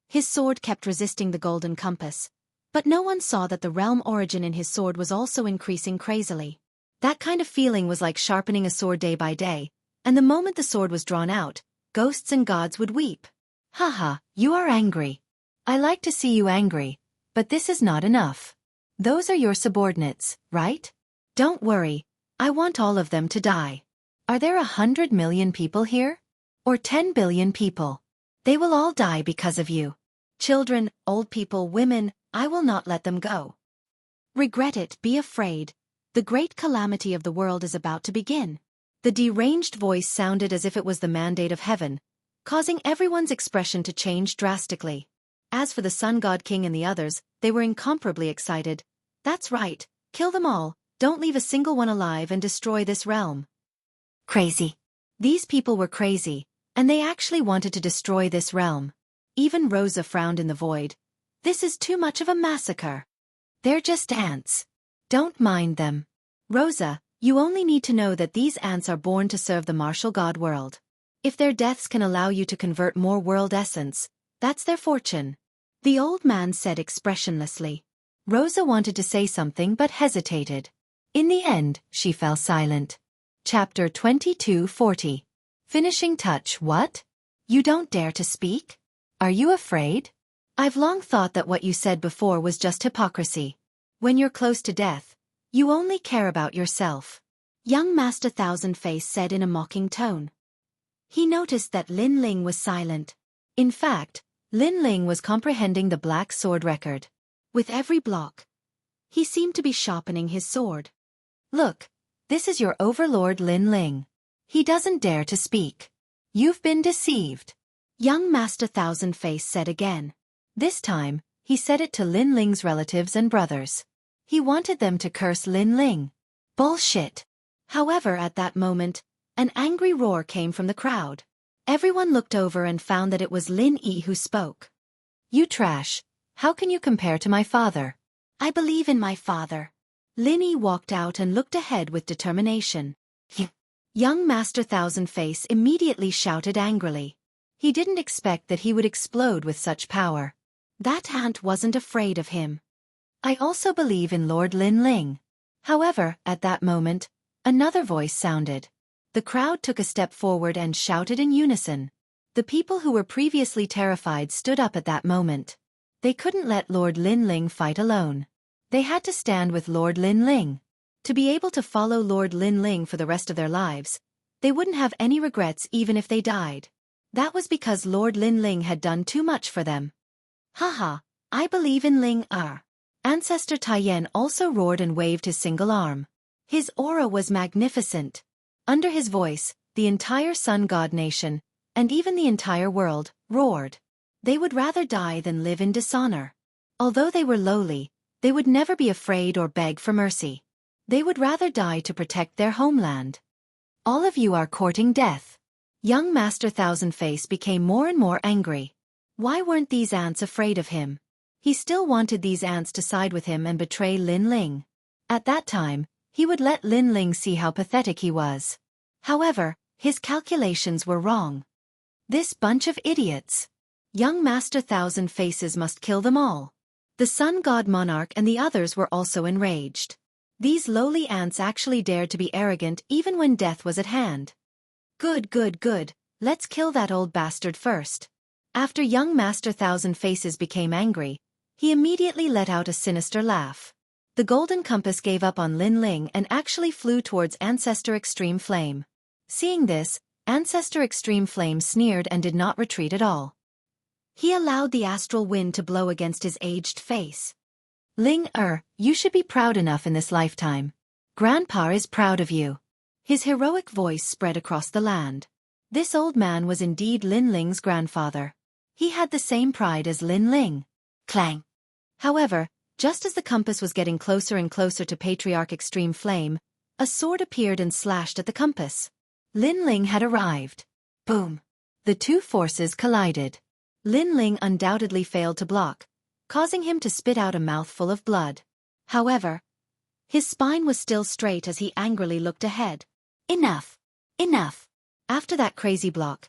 His sword kept resisting the golden compass, but no one saw that the realm origin in his sword was also increasing crazily. That kind of feeling was like sharpening a sword day by day, and the moment the sword was drawn out, ghosts and gods would weep. Haha, you are angry. I like to see you angry, but this is not enough. Those are your subordinates, right? Don't worry, I want all of them to die. Are there 100 million people here? Or 10 billion people? They will all die because of you. Children, old people, women, I will not let them go. Regret it, be afraid. The great calamity of the world is about to begin. The deranged voice sounded as if it was the mandate of heaven, causing everyone's expression to change drastically. As for the Sun God King and the others, they were incomparably excited. That's right, kill them all, don't leave a single one alive and destroy this realm. Crazy. These people were crazy, and they actually wanted to destroy this realm. Even Rosa frowned in the void. This is too much of a massacre. They're just ants. Don't mind them. Rosa, you only need to know that these ants are born to serve the martial god world. If their deaths can allow you to convert more world essence, that's their fortune. The old man said expressionlessly. Rosa wanted to say something but hesitated. In the end, she fell silent. Chapter 2240. Finishing touch. What? You don't dare to speak? Are you afraid? I've long thought that what you said before was just hypocrisy. When you're close to death, you only care about yourself. Young Master Thousand Face said in a mocking tone. He noticed that Lin Ling was silent. In fact, Lin Ling was comprehending the black sword record. With every block, he seemed to be sharpening his sword. Look, this is your overlord Lin Ling. He doesn't dare to speak. You've been deceived. Young Master Thousand Face said again. This time, he said it to Lin Ling's relatives and brothers. He wanted them to curse Lin Ling. Bullshit. However, at that moment, an angry roar came from the crowd. Everyone looked over and found that it was Lin Yi who spoke. You trash. How can you compare to my father? I believe in my father. Lin Yi walked out and looked ahead with determination. Young Master Thousand Face immediately shouted angrily. He didn't expect that he would explode with such power. That ant wasn't afraid of him. I also believe in Lord Lin Ling. However, at that moment, another voice sounded. The crowd took a step forward and shouted in unison. The people who were previously terrified stood up at that moment. They couldn't let Lord Lin Ling fight alone. They had to stand with Lord Lin Ling. To be able to follow Lord Lin Ling for the rest of their lives, they wouldn't have any regrets even if they died. That was because Lord Lin Ling had done too much for them. Haha, I believe in Ling Er. Ancestor Taiyan also roared and waved his single arm. His aura was magnificent. Under his voice, the entire Sun God Nation, and even the entire world, roared. They would rather die than live in dishonor. Although they were lowly, they would never be afraid or beg for mercy. They would rather die to protect their homeland. All of you are courting death. Young Master Thousand Face became more and more angry. Why weren't these ants afraid of him? He still wanted these ants to side with him and betray Lin Ling. At that time, he would let Lin Ling see how pathetic he was. However, his calculations were wrong. This bunch of idiots. Young Master Thousand Faces must kill them all. The Sun God Monarch and the others were also enraged. These lowly ants actually dared to be arrogant even when death was at hand. Good, let's kill that old bastard first. After young Master Thousand Faces became angry, he immediately let out a sinister laugh. The golden compass gave up on Lin Ling and actually flew towards Ancestor Extreme Flame. Seeing this, Ancestor Extreme Flame sneered and did not retreat at all. He allowed the astral wind to blow against his aged face. Ling Er, you should be proud enough in this lifetime. Grandpa is proud of you. His heroic voice spread across the land. This old man was indeed Lin Ling's grandfather. He had the same pride as Lin Ling. Clang! However, just as the compass was getting closer and closer to Patriarch Extreme Flame, a sword appeared and slashed at the compass. Lin Ling had arrived. Boom! The two forces collided. Lin Ling undoubtedly failed to block, causing him to spit out a mouthful of blood. However, his spine was still straight as he angrily looked ahead. Enough! Enough! After that crazy block,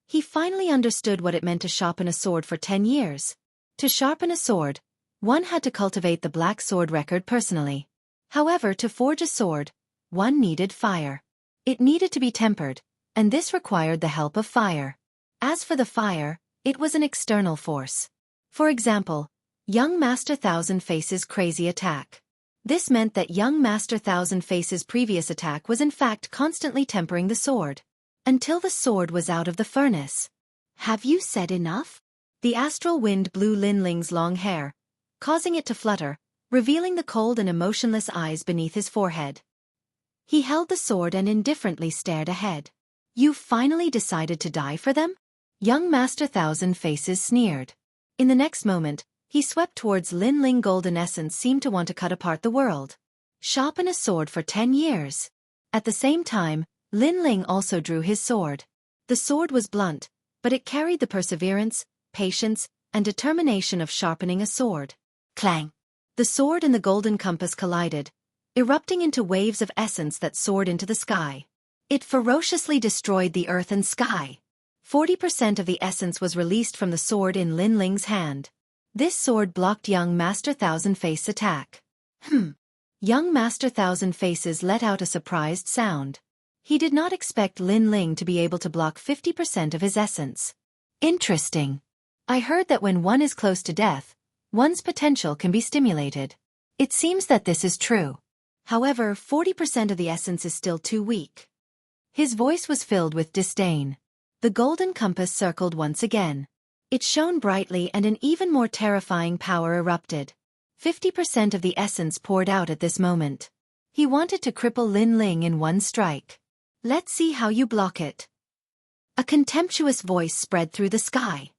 he finally understood what it meant to sharpen a sword for 10 years. To sharpen a sword, one had to cultivate the black sword record personally. However, to forge a sword, one needed fire. It needed to be tempered, and this required the help of fire. As for the fire, it was an external force. For example, young Master Thousand Faces' crazy attack. This meant that young Master Thousand Faces' previous attack was in fact constantly tempering the sword, until the sword was out of the furnace. Have you said enough? The astral wind blew Lin Ling's long hair, causing it to flutter, revealing the cold and emotionless eyes beneath his forehead. He held the sword and indifferently stared ahead. You finally decided to die for them? Young Master Thousand Faces sneered. In the next moment, he swept towards Lin Ling. Golden essence seemed to want to cut apart the world. Sharpen a sword for 10 years. At the same time, Lin Ling also drew his sword. The sword was blunt, but it carried the perseverance, patience, and determination of sharpening a sword. Clang! The sword and the golden compass collided, erupting into waves of essence that soared into the sky. It ferociously destroyed the earth and sky. 40% of the essence was released from the sword in Lin Ling's hand. This sword blocked young Master Thousand Face's attack. Young Master Thousand Faces let out a surprised sound. He did not expect Lin Ling to be able to block 50% of his essence. Interesting. I heard that when one is close to death, one's potential can be stimulated. It seems that this is true. However, 40% of the essence is still too weak. His voice was filled with disdain. The golden compass circled once again. It shone brightly and an even more terrifying power erupted. 50% of the essence poured out at this moment. He wanted to cripple Lin Ling in one strike. Let's see how you block it. A contemptuous voice spread through the sky.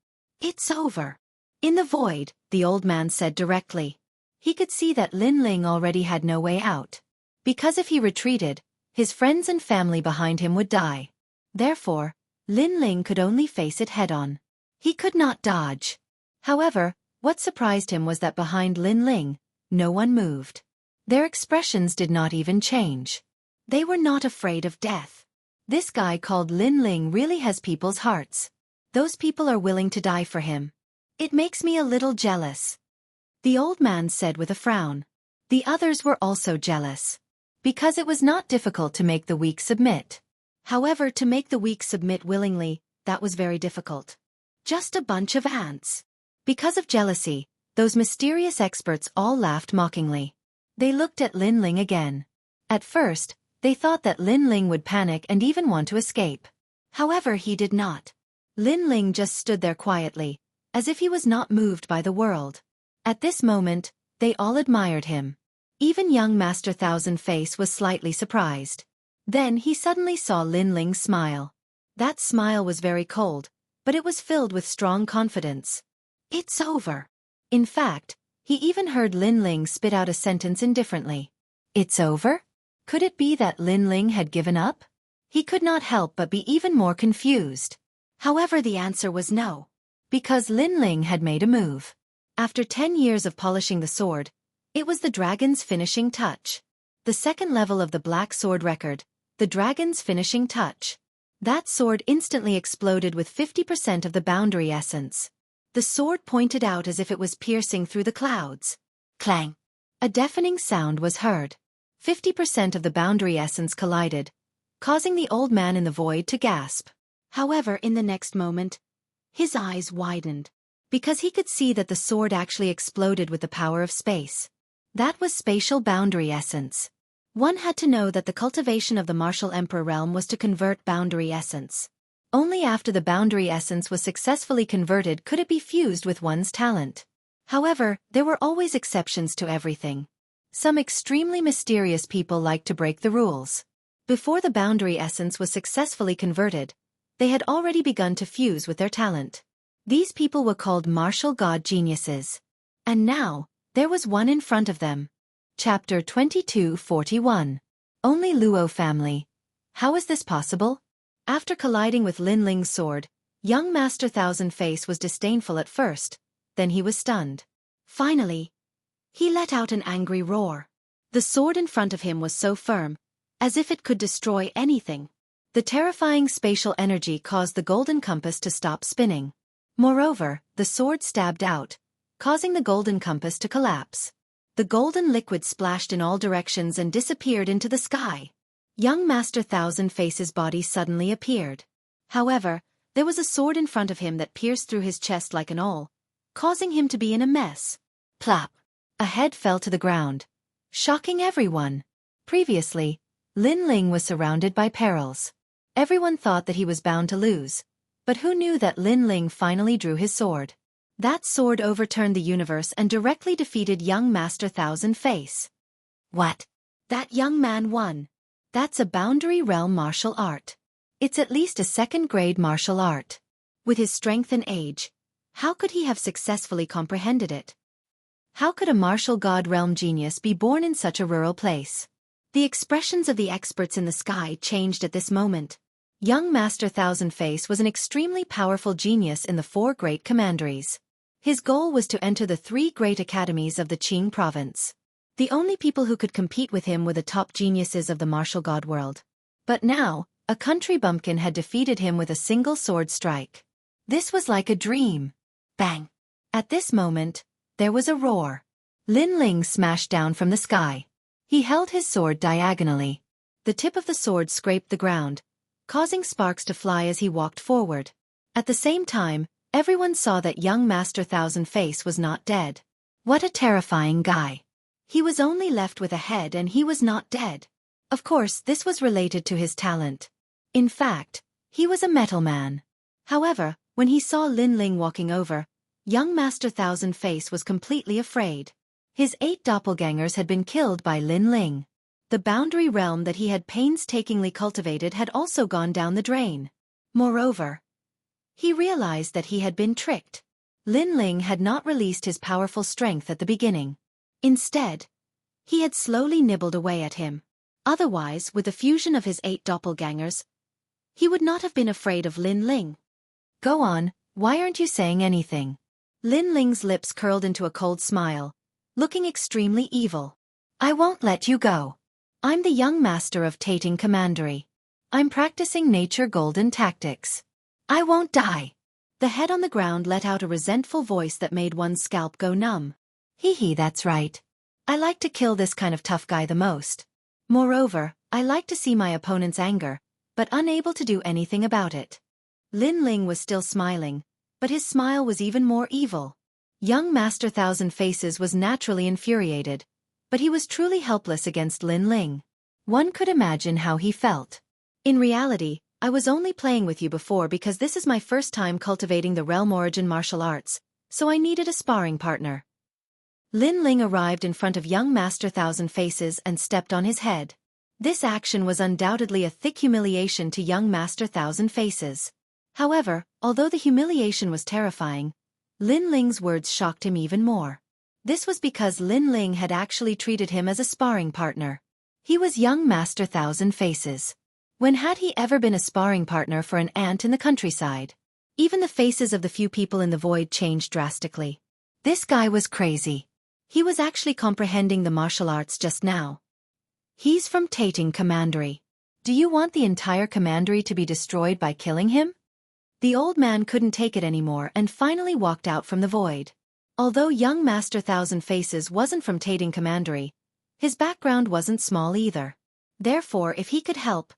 It's over. In the void, the old man said directly. He could see that Lin Ling already had no way out. Because if he retreated, his friends and family behind him would die. Therefore, Lin Ling could only face it head-on. He could not dodge. However, what surprised him was that behind Lin Ling, no one moved. Their expressions did not even change. They were not afraid of death. This guy called Lin Ling really has people's hearts. Those people are willing to die for him. It makes me a little jealous. The old man said with a frown. The others were also jealous. Because it was not difficult to make the weak submit. However, to make the weak submit willingly, that was very difficult. Just a bunch of ants. Because of jealousy, those mysterious experts all laughed mockingly. They looked at Lin Ling again. At first, they thought that Lin Ling would panic and even want to escape. However, he did not. Lin Ling just stood there quietly, as if he was not moved by the world. At this moment, they all admired him. Even young Master Thousand Face was slightly surprised. Then he suddenly saw Lin Ling smile. That smile was very cold, but it was filled with strong confidence. It's over. In fact, he even heard Lin Ling spit out a sentence indifferently. It's over? Could it be that Lin Ling had given up? He could not help but be even more confused. However, the answer was no. Because Lin Ling had made a move. After 10 years of polishing the sword, it was the dragon's finishing touch. The second level of the black sword record, the dragon's finishing touch. That sword instantly exploded with 50% of the boundary essence. The sword pointed out as if it was piercing through the clouds. Clang! A deafening sound was heard. 50% of the boundary essence collided, causing the old man in the void to gasp. However, in the next moment, his eyes widened, because he could see that the sword actually exploded with the power of space. That was spatial boundary essence. One had to know that the cultivation of the martial emperor realm was to convert boundary essence. Only after the boundary essence was successfully converted could it be fused with one's talent. However, there were always exceptions to everything. Some extremely mysterious people liked to break the rules. Before the boundary essence was successfully converted, they had already begun to fuse with their talent. These people were called martial god geniuses. And now, there was one in front of them. Chapter 2241. Only Luo family. How is this possible? After colliding with Lin Ling's sword, young Master Thousand Face was disdainful at first, then he was stunned. Finally, he let out an angry roar. The sword in front of him was so firm, as if it could destroy anything. The terrifying spatial energy caused the golden compass to stop spinning. Moreover, the sword stabbed out, causing the golden compass to collapse. The golden liquid splashed in all directions and disappeared into the sky. Young Master Thousand Face's body suddenly appeared. However, there was a sword in front of him that pierced through his chest like an awl, causing him to be in a mess. Plop! A head fell to the ground, shocking everyone. Previously, Lin Ling was surrounded by perils. Everyone thought that he was bound to lose, but who knew that Lin Ling finally drew his sword? That sword overturned the universe and directly defeated young Master Thousand Face. What? That young man won. That's a boundary realm martial art. It's at least a second-grade martial art. With his strength and age, how could he have successfully comprehended it? How could a martial god realm genius be born in such a rural place? The expressions of the experts in the sky changed at this moment. Young Master Thousand Face was an extremely powerful genius in the 4 great commanderies. His goal was to enter the 3 great academies of the Qing province. The only people who could compete with him were the top geniuses of the martial god world. But now, a country bumpkin had defeated him with a single sword strike. This was like a dream. Bang! At this moment, there was a roar. Lin Ling smashed down from the sky. He held his sword diagonally. The tip of the sword scraped the ground, causing sparks to fly as he walked forward. At the same time, everyone saw that young Master Thousand Face was not dead. What a terrifying guy. He was only left with a head and he was not dead. Of course, this was related to his talent. In fact, he was a metal man. However, when he saw Lin Ling walking over, young Master Thousand Face was completely afraid. His 8 doppelgangers had been killed by Lin Ling. The boundary realm that he had painstakingly cultivated had also gone down the drain. Moreover, he realized that he had been tricked. Lin Ling had not released his powerful strength at the beginning. Instead, he had slowly nibbled away at him. Otherwise, with the fusion of his 8 doppelgangers, he would not have been afraid of Lin Ling. Go on, why aren't you saying anything? Lin Ling's lips curled into a cold smile, looking extremely evil. I won't let you go. I'm the young master of tating commandery. I'm practicing nature golden tactics. I won't die. The head on the ground let out a resentful voice that made one's scalp go numb. Hee hee, that's right. I like to kill this kind of tough guy the most. Moreover, I like to see my opponent's anger, but unable to do anything about it. Lin Ling was still smiling, but his smile was even more evil. Young Master Thousand Faces was naturally infuriated, but he was truly helpless against Lin Ling. One could imagine how he felt. In reality, I was only playing with you before because this is my first time cultivating the realm origin martial arts, so I needed a sparring partner. Lin Ling arrived in front of young Master Thousand Faces and stepped on his head. This action was undoubtedly a thick humiliation to young Master Thousand Faces. However, although the humiliation was terrifying, Lin Ling's words shocked him even more. This was because Lin Ling had actually treated him as a sparring partner. He was young Master Thousand Faces. When had he ever been a sparring partner for an ant in the countryside? Even the faces of the few people in the void changed drastically. This guy was crazy. He was actually comprehending the martial arts just now. He's from tating commandery. Do you want the entire commandery to be destroyed by killing him? The old man couldn't take it anymore and finally walked out from the void. Although young Master Thousand Faces wasn't from tating commandery, his background wasn't small either. Therefore, if he could help,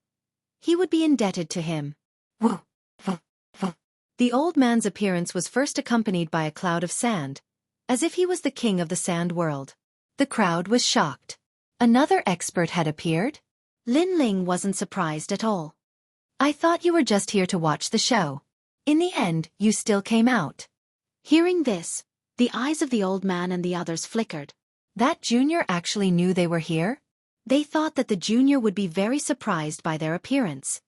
he would be indebted to him. Woo, woo, woo. The old man's appearance was first accompanied by a cloud of sand, as if he was the king of the sand world. The crowd was shocked. Another expert had appeared? Lin Ling wasn't surprised at all. I thought you were just here to watch the show. In the end, you still came out. Hearing this, the eyes of the old man and the others flickered. That junior actually knew they were here? They thought that the junior would be very surprised by their appearance.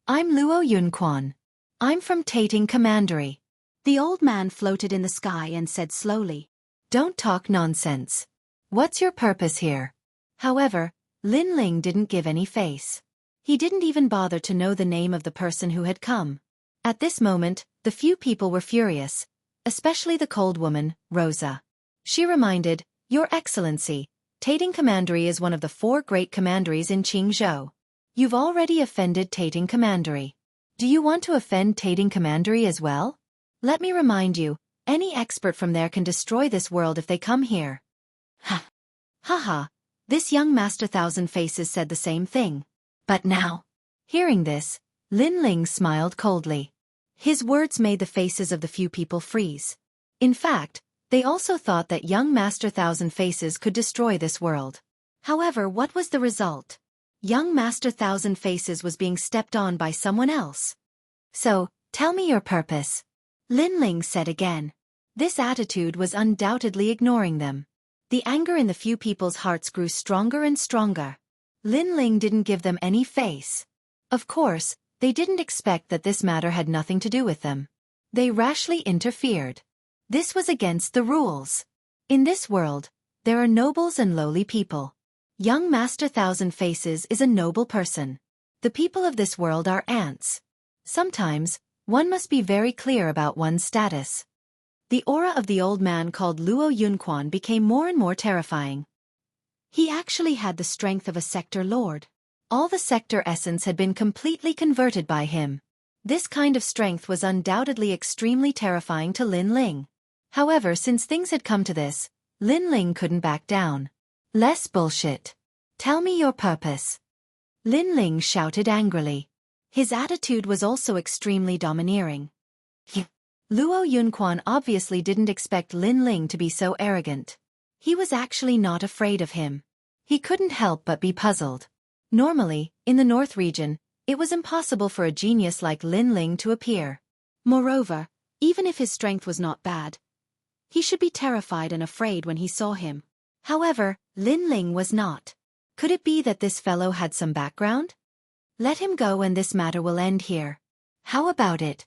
I'm Luo Yunquan. I'm from tating commandery. The old man floated in the sky and said slowly, Don't talk nonsense. What's your purpose here? However, Lin Ling didn't give any face. He didn't even bother to know the name of the person who had come. At this moment, the few people were furious, especially the cold woman, Rosa. She reminded, Your Excellency, tating commandery is one of the 4 great commanderies in Jianghu. You've already offended tating commandery. Do you want to offend tating commandery as well? Let me remind you, any expert from there can destroy this world if they come here. Ha! Ha ha! This young Master Thousand Faces said the same thing. But now, hearing this, Lin Ling smiled coldly. His words made the faces of the few people freeze. In fact, they also thought that young Master Thousand Faces could destroy this world. However, what was the result? Young Master Thousand Faces was being stepped on by someone else. So, tell me your purpose. Lin Ling said again. This attitude was undoubtedly ignoring them. The anger in the few people's hearts grew stronger and stronger. Lin Ling didn't give them any face. Of course, they didn't expect that this matter had nothing to do with them. They rashly interfered. This was against the rules. In this world, there are nobles and lowly people. Young Master Thousand Faces is a noble person. The people of this world are ants. Sometimes, one must be very clear about one's status. The aura of the old man called Luo Yunquan became more and more terrifying. He actually had the strength of a sector lord. All the sector essence had been completely converted by him. This kind of strength was undoubtedly extremely terrifying to Lin Ling. However, since things had come to this, Lin Ling couldn't back down. Less bullshit. Tell me your purpose. Lin Ling shouted angrily. His attitude was also extremely domineering. Luo Yunquan obviously didn't expect Lin Ling to be so arrogant. He was actually not afraid of him. He couldn't help but be puzzled. Normally, in the North region, it was impossible for a genius like Lin Ling to appear. Moreover, even if his strength was not bad, he should be terrified and afraid when he saw him. However, Lin Ling was not. Could it be that this fellow had some background? Let him go and this matter will end here. How about it?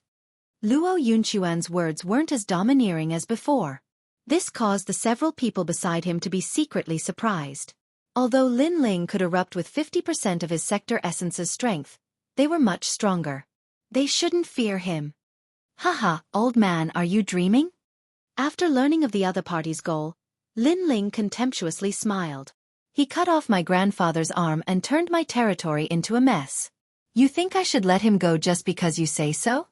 Luo Yunquan's words weren't as domineering as before. This caused the several people beside him to be secretly surprised. Although Lin Ling could erupt with 50% of his sector essence's strength, they were much stronger. They shouldn't fear him. Haha, old man, are you dreaming? After learning of the other party's goal, Lin Ling contemptuously smiled. He cut off my grandfather's arm and turned my territory into a mess. You think I should let him go just because you say so?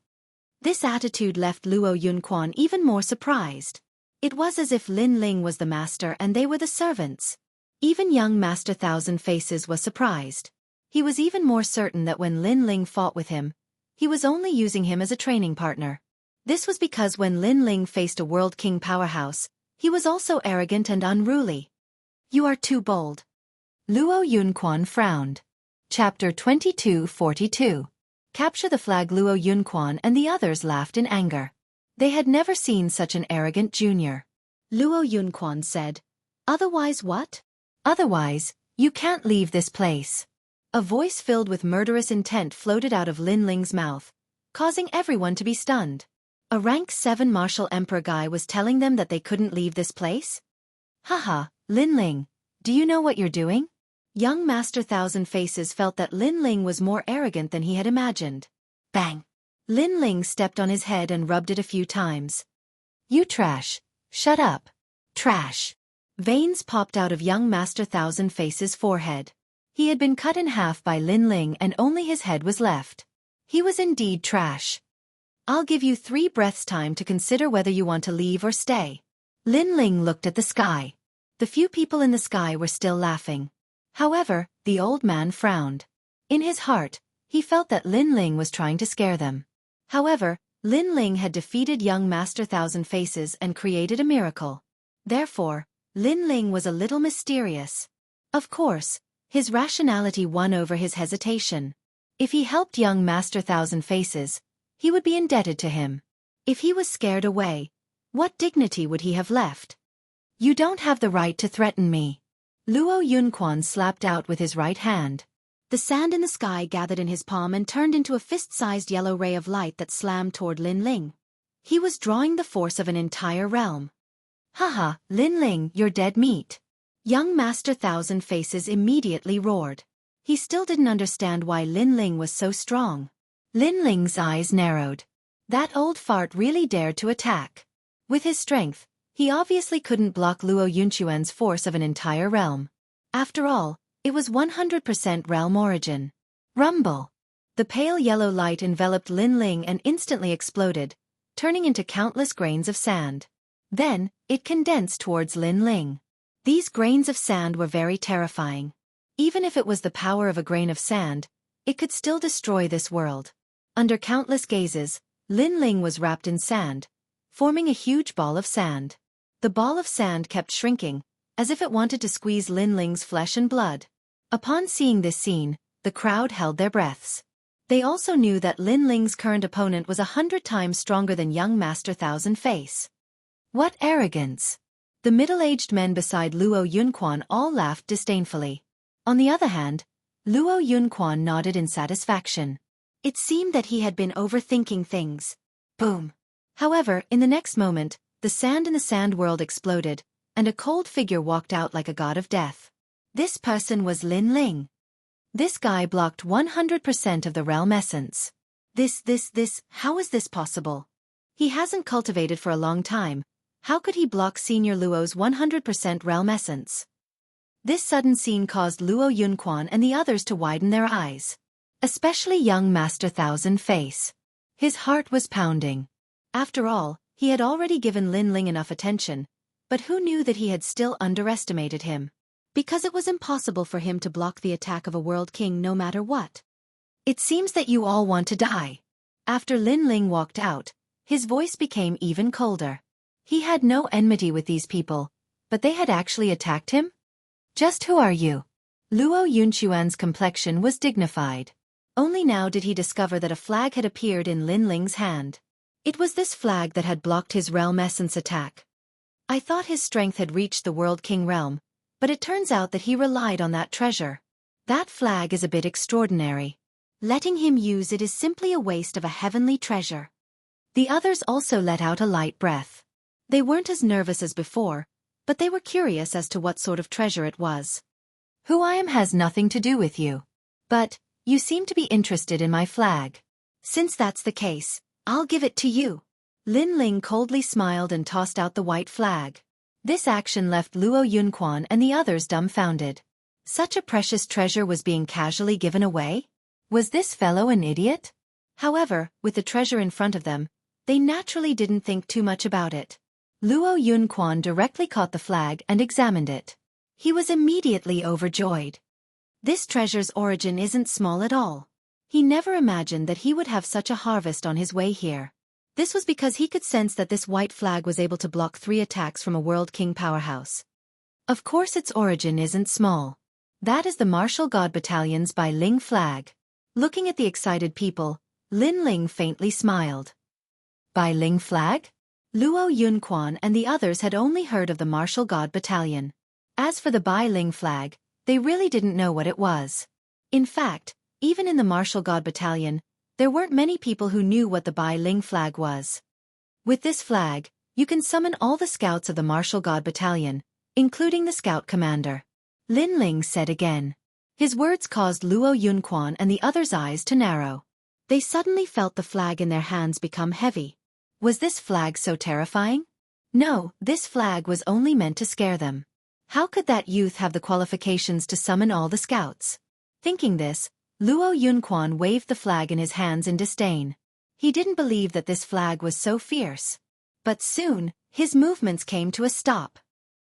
This attitude left Luo Yunquan even more surprised. It was as if Lin Ling was the master and they were the servants. Even young Master Thousand Faces was surprised. He was even more certain that when Lin Ling fought with him, he was only using him as a training partner. This was because when Lin Ling faced a World King powerhouse, he was also arrogant and unruly. You are too bold. Luo Yunquan frowned. Chapter 2242. Capture the flag. Luo Yunquan and the others laughed in anger. They had never seen such an arrogant junior. Luo Yunquan said, "Otherwise what?" "Otherwise, you can't leave this place." A voice filled with murderous intent floated out of Lin Ling's mouth, causing everyone to be stunned. A rank 7 martial emperor guy was telling them that they couldn't leave this place? Haha, Lin Ling, do you know what you're doing? Young Master Thousand Faces felt that Lin Ling was more arrogant than he had imagined. Bang! Lin Ling stepped on his head and rubbed it a few times. You trash! Shut up! Trash! Veins popped out of young Master Thousand Faces' forehead. He had been cut in half by Lin Ling and only his head was left. He was indeed trash. I'll give you 3 breaths time to consider whether you want to leave or stay. Lin Ling looked at the sky. The few people in the sky were still laughing. However, the old man frowned. In his heart, he felt that Lin Ling was trying to scare them. However, Lin Ling had defeated young Master Thousand Faces and created a miracle. Therefore, Lin Ling was a little mysterious. Of course, his rationality won over his hesitation. If he helped young Master Thousand Faces, he would be indebted to him. If he was scared away, what dignity would he have left? You don't have the right to threaten me. Luo Yunquan slapped out with his right hand. The sand in the sky gathered in his palm and turned into a fist-sized yellow ray of light that slammed toward Lin Ling. He was drawing the force of an entire realm. Haha, Lin Ling, you're dead meat. Young Master Thousand Faces immediately roared. He still didn't understand why Lin Ling was so strong. Lin Ling's eyes narrowed. That old fart really dared to attack. With his strength, he obviously couldn't block Luo Yunquan's force of an entire realm. After all, it was 100% realm origin. Rumble! The pale yellow light enveloped Lin Ling and instantly exploded, turning into countless grains of sand. Then, it condensed towards Lin Ling. These grains of sand were very terrifying. Even if it was the power of a grain of sand, it could still destroy this world. Under countless gazes, Lin Ling was wrapped in sand, forming a huge ball of sand. The ball of sand kept shrinking, as if it wanted to squeeze Lin Ling's flesh and blood. Upon seeing this scene, the crowd held their breaths. They also knew that Lin Ling's current opponent was 100 times stronger than young Master Thousand Face. What arrogance! The middle-aged men beside Luo Yunquan all laughed disdainfully. On the other hand, Luo Yunquan nodded in satisfaction. It seemed that he had been overthinking things. Boom! However, in the next moment, the sand in the sand world exploded, and a cold figure walked out like a god of death. This person was Lin Ling. This guy blocked 100% of the realm essence. How is this possible? He hasn't cultivated for a long time. How could he block Senior Luo's 100% realm essence? This sudden scene caused Luo Yunquan and the others to widen their eyes. Especially young Master Thousand Face. His heart was pounding. After all, he had already given Lin Ling enough attention, but who knew that he had still underestimated him? Because it was impossible for him to block the attack of a world king no matter what. It seems that you all want to die. After Lin Ling walked out, his voice became even colder. He had no enmity with these people, but they had actually attacked him? Just who are you? Luo Yunquan's complexion was dignified. Only now did he discover that a flag had appeared in Lin Ling's hand. It was this flag that had blocked his realm essence attack. I thought his strength had reached the World King realm, but it turns out that he relied on that treasure. That flag is a bit extraordinary. Letting him use it is simply a waste of a heavenly treasure. The others also let out a light breath. They weren't as nervous as before, but they were curious as to what sort of treasure it was. Who I am has nothing to do with you. But, you seem to be interested in my flag. Since that's the case, I'll give it to you. Lin Ling coldly smiled and tossed out the white flag. This action left Luo Yunquan and the others dumbfounded. Such a precious treasure was being casually given away? Was this fellow an idiot? However, with the treasure in front of them, they naturally didn't think too much about it. Luo Yunquan directly caught the flag and examined it. He was immediately overjoyed. This treasure's origin isn't small at all. He never imagined that he would have such a harvest on his way here. This was because he could sense that this white flag was able to block 3 attacks from a World King powerhouse. Of course its origin isn't small. That is the Martial God Battalion's Bai Ling flag. Looking at the excited people, Lin Ling faintly smiled. Bai Ling flag? Luo Yunquan and the others had only heard of the Martial God Battalion. As for the Bai Ling flag, they really didn't know what it was. In fact, even in the Martial God Battalion, there weren't many people who knew what the Bai Ling flag was. With this flag, you can summon all the scouts of the Martial God Battalion, including the scout commander. Lin Ling said again. His words caused Luo Yunquan and the others' eyes to narrow. They suddenly felt the flag in their hands become heavy. Was this flag so terrifying? No, this flag was only meant to scare them. How could that youth have the qualifications to summon all the scouts? Thinking this, Luo Yunquan waved the flag in his hands in disdain. He didn't believe that this flag was so fierce. But soon, his movements came to a stop.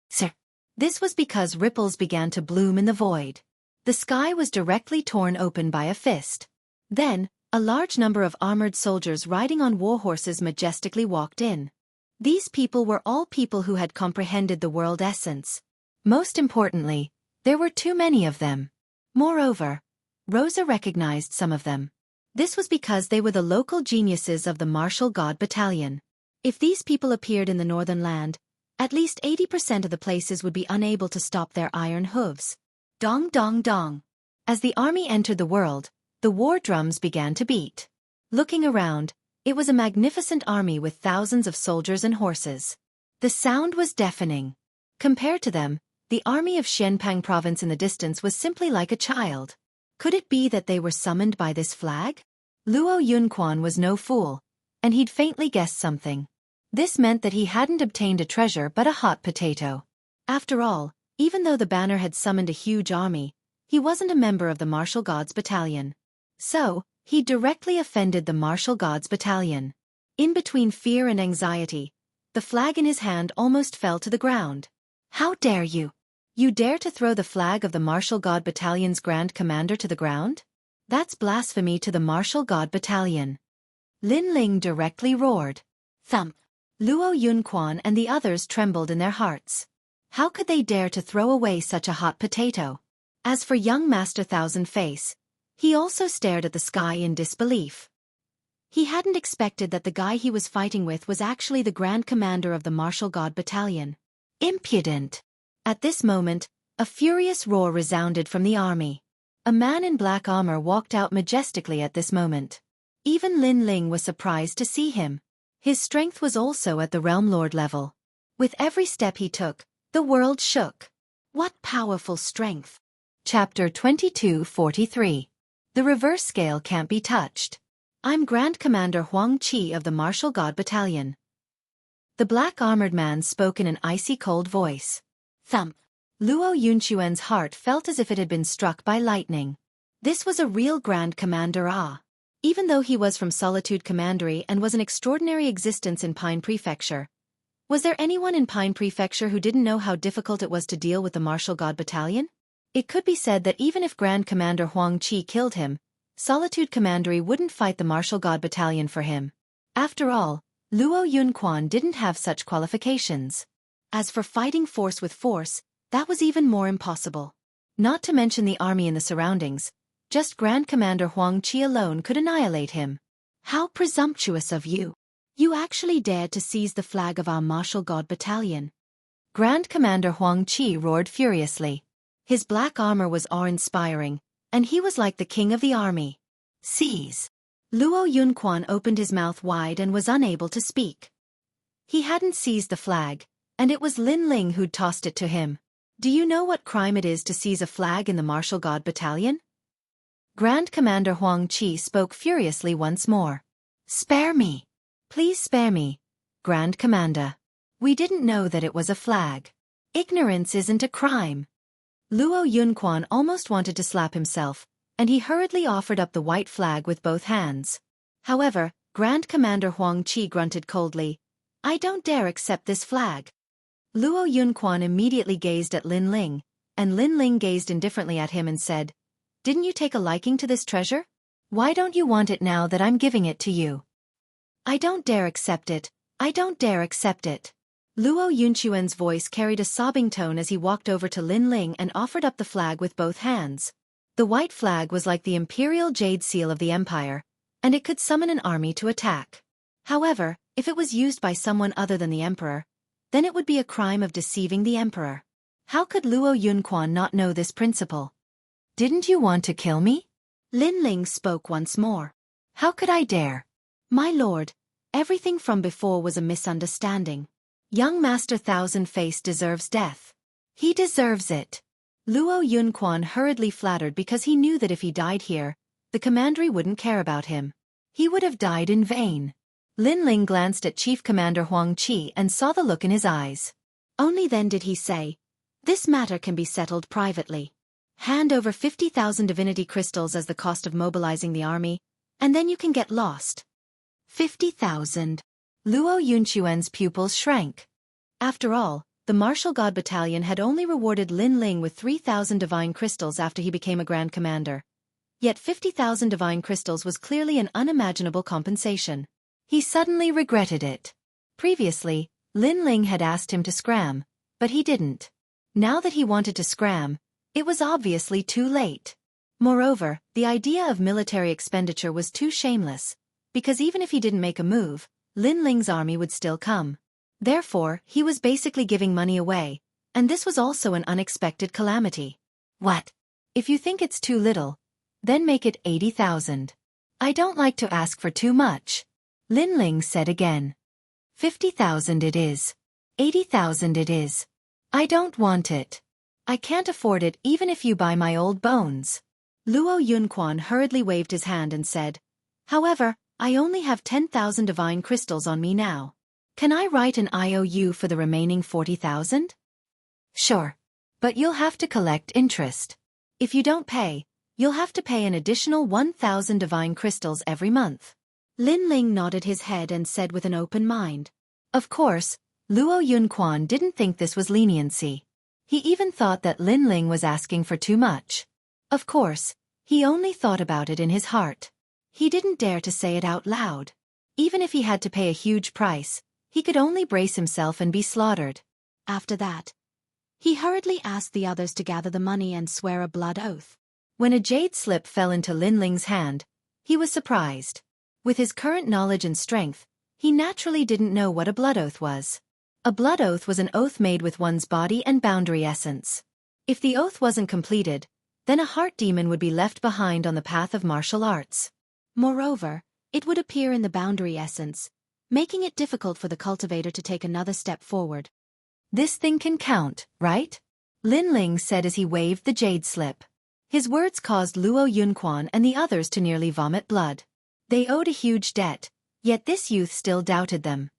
Sir. This was because ripples began to bloom in the void. The sky was directly torn open by a fist. Then, a large number of armored soldiers riding on war horses majestically walked in. These people were all people who had comprehended the world essence. Most importantly, there were too many of them. Moreover, Rosa recognized some of them. This was because they were the local geniuses of the Martial God Battalion. If these people appeared in the northern land, at least 80% of the places would be unable to stop their iron hooves. Dong dong dong. As the army entered the world, the war drums began to beat. Looking around, it was a magnificent army with thousands of soldiers and horses. The sound was deafening. Compared to them, the army of Xianpang province in the distance was simply like a child. Could it be that they were summoned by this flag? Luo Yunquan was no fool, and he'd faintly guessed something. This meant that he hadn't obtained a treasure but a hot potato. After all, even though the banner had summoned a huge army, he wasn't a member of the Martial Gods Battalion. So, he directly offended the Martial Gods Battalion. In between fear and anxiety, the flag in his hand almost fell to the ground. How dare you? You dare to throw the flag of the Martial God Battalion's Grand Commander to the ground? That's blasphemy to the Martial God Battalion. Lin Ling directly roared. Thump. Luo Yunquan and the others trembled in their hearts. How could they dare to throw away such a hot potato? As for young Master Thousand Face, he also stared at the sky in disbelief. He hadn't expected that the guy he was fighting with was actually the Grand Commander of the Martial God Battalion. Impudent! At this moment, a furious roar resounded from the army. A man in black armor walked out majestically at this moment. Even Lin Ling was surprised to see him. His strength was also at the Realm Lord level. With every step he took, the world shook. What powerful strength! Chapter 2243. The reverse scale can't be touched. I'm Grand Commander Huang Qi of the Martial God Battalion. The black-armored man spoke in an icy cold voice. Thump. Luo Yunquan's heart felt as if it had been struck by lightning. This was a real Grand Commander Even though he was from Solitude Commandery and was an extraordinary existence in Pine Prefecture, was there anyone in Pine Prefecture who didn't know how difficult it was to deal with the Martial God Battalion? It could be said that even if Grand Commander Huang Qi killed him, Solitude Commandery wouldn't fight the Martial God Battalion for him. After all, Luo Yunquan didn't have such qualifications. As for fighting force with force, that was even more impossible. Not to mention the army in the surroundings, just Grand Commander Huang Qi alone could annihilate him. How presumptuous of you! You actually dared to seize the flag of our Martial God Battalion. Grand Commander Huang Qi roared furiously. His black armor was awe-inspiring, and he was like the king of the army. Seize! Luo Yunquan opened his mouth wide and was unable to speak. He hadn't seized the flag, and it was Lin Ling who'd tossed it to him. Do you know what crime it is to seize a flag in the Martial God Battalion? Grand Commander Huang Qi spoke furiously once more. Spare me! Please spare me, Grand Commander. We didn't know that it was a flag. Ignorance isn't a crime. Luo Yunquan almost wanted to slap himself, and he hurriedly offered up the white flag with both hands. However, Grand Commander Huang Qi grunted coldly, "I don't dare accept this flag." Luo Yunquan immediately gazed at Lin Ling, and Lin Ling gazed indifferently at him and said, "Didn't you take a liking to this treasure? Why don't you want it now that I'm giving it to you?" "I don't dare accept it. I don't dare accept it." Luo Yunquan's voice carried a sobbing tone as he walked over to Lin Ling and offered up the flag with both hands. The white flag was like the imperial jade seal of the empire, and it could summon an army to attack. However, if it was used by someone other than the emperor, then it would be a crime of deceiving the emperor. How could Luo Yunquan not know this principle? "Didn't you want to kill me?" Lin Ling spoke once more. "How could I dare?" "My lord, everything from before was a misunderstanding. Young Master Thousand Face deserves death. He deserves it." Luo Yunquan hurriedly flattered because he knew that if he died here, the commandery wouldn't care about him. He would have died in vain. Lin Ling glanced at Chief Commander Huang Qi and saw the look in his eyes. Only then did he say, "This matter can be settled privately. Hand over 50,000 divinity crystals as the cost of mobilizing the army, and then you can get lost." 50,000. Luo Yunquan's pupils shrank. After all, the martial god battalion had only rewarded Lin Ling with 3,000 divine crystals after he became a grand commander. Yet 50,000 divine crystals was clearly an unimaginable compensation. He suddenly regretted it. Previously, Lin Ling had asked him to scram, but he didn't. Now that he wanted to scram, it was obviously too late. Moreover, the idea of military expenditure was too shameless, because even if he didn't make a move, Lin Ling's army would still come. Therefore, he was basically giving money away, and this was also an unexpected calamity. "What? If you think it's too little, then make it 80,000. I don't like to ask for too much," Lin Ling said again. 50,000 it is. 80,000 it is. I don't want it. I can't afford it even if you buy my old bones." Luo Yunquan hurriedly waved his hand and said, "However, I only have 10,000 divine crystals on me now. Can I write an IOU for the remaining 40,000? "Sure. But you'll have to collect interest. If you don't pay, you'll have to pay an additional 1,000 divine crystals every month." Lin Ling nodded his head and said with an open mind. Of course, Luo Yunquan didn't think this was leniency. He even thought that Lin Ling was asking for too much. Of course, he only thought about it in his heart. He didn't dare to say it out loud. Even if he had to pay a huge price, he could only brace himself and be slaughtered. After that, he hurriedly asked the others to gather the money and swear a blood oath. When a jade slip fell into Lin Ling's hand, he was surprised. With his current knowledge and strength, he naturally didn't know what a blood oath was. A blood oath was an oath made with one's body and boundary essence. If the oath wasn't completed, then a heart demon would be left behind on the path of martial arts. Moreover, it would appear in the boundary essence, making it difficult for the cultivator to take another step forward. "This thing can count, right?" Lin Ling said as he waved the jade slip. His words caused Luo Yunquan and the others to nearly vomit blood. They owed a huge debt, yet this youth still doubted them.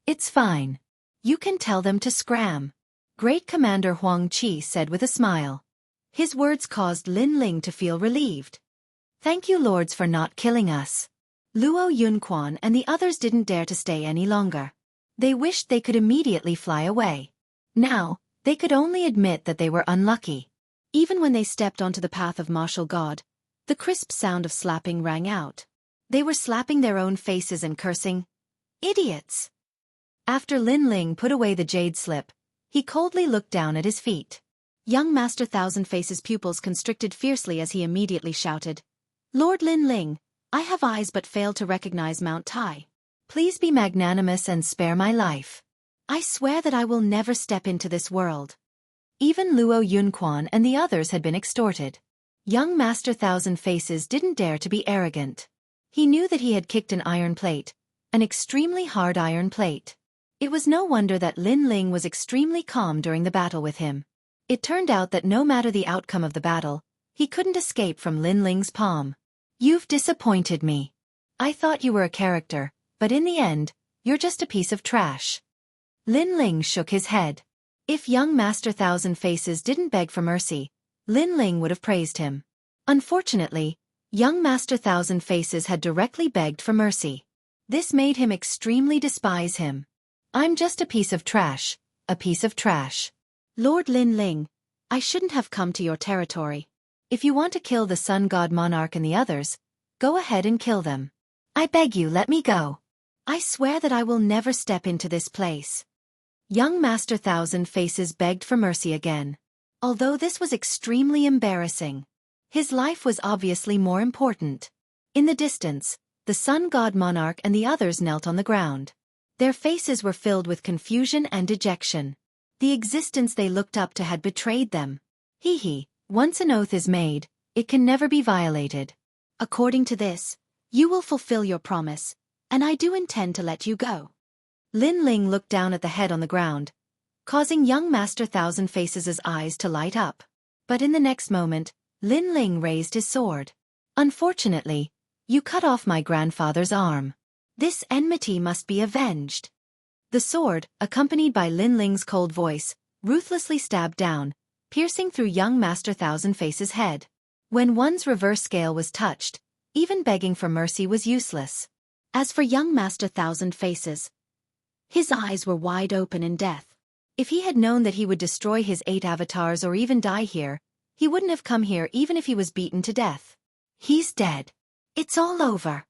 "It's fine. You can tell them to scram," Great Commander Huang Qi said with a smile. His words caused Lin Ling to feel relieved. "Thank you, lords, for not killing us." Luo Yunquan and the others didn't dare to stay any longer. They wished they could immediately fly away. Now, they could only admit that they were unlucky. Even when they stepped onto the path of martial god, the crisp sound of slapping rang out. They were slapping their own faces and cursing, "Idiots!" After Lin Ling put away the jade slip, he coldly looked down at his feet. Young Master Thousand Face's pupils constricted fiercely as he immediately shouted, "Lord Lin Ling, I have eyes but fail to recognize Mount Tai. Please be magnanimous and spare my life. I swear that I will never step into this world." Even Luo Yunquan and the others had been extorted. Young Master Thousand Faces didn't dare to be arrogant. He knew that he had kicked an iron plate, an extremely hard iron plate. It was no wonder that Lin Ling was extremely calm during the battle with him. It turned out that no matter the outcome of the battle, he couldn't escape from Lin Ling's palm. "You've disappointed me. I thought you were a character, but in the end, you're just a piece of trash." Lin Ling shook his head. If young Master Thousand Faces didn't beg for mercy, Lin Ling would have praised him. Unfortunately, young Master Thousand Faces had directly begged for mercy. This made him extremely despise him. I'm just a piece of trash, a piece of trash. Lord Lin Ling, I shouldn't have come to your territory. If you want to kill the Sun God Monarch and the others, go ahead and kill them. I beg you, let me go. I swear that I will never step into this place. Young Master Thousand Faces begged for mercy again. Although this was extremely embarrassing, his life was obviously more important. In the distance, the Sun God Monarch and the others knelt on the ground. Their faces were filled with confusion and dejection. The existence they looked up to had betrayed them. Once an oath is made, it can never be violated. According to this, you will fulfill your promise, and I do intend to let you go. Lin Ling looked down at the head on the ground, causing young Master Thousand Faces' eyes to light up. But in the next moment, Lin Ling raised his sword. Unfortunately, you cut off my grandfather's arm. This enmity must be avenged. The sword, accompanied by Lin Ling's cold voice, ruthlessly stabbed down, piercing through young Master Thousand Faces' head. When one's reverse scale was touched, even begging for mercy was useless. As for young Master Thousand Faces, his eyes were wide open in death. If he had known that he would destroy his 8 avatars or even die here, he wouldn't have come here even if he was beaten to death. He's dead. It's all over.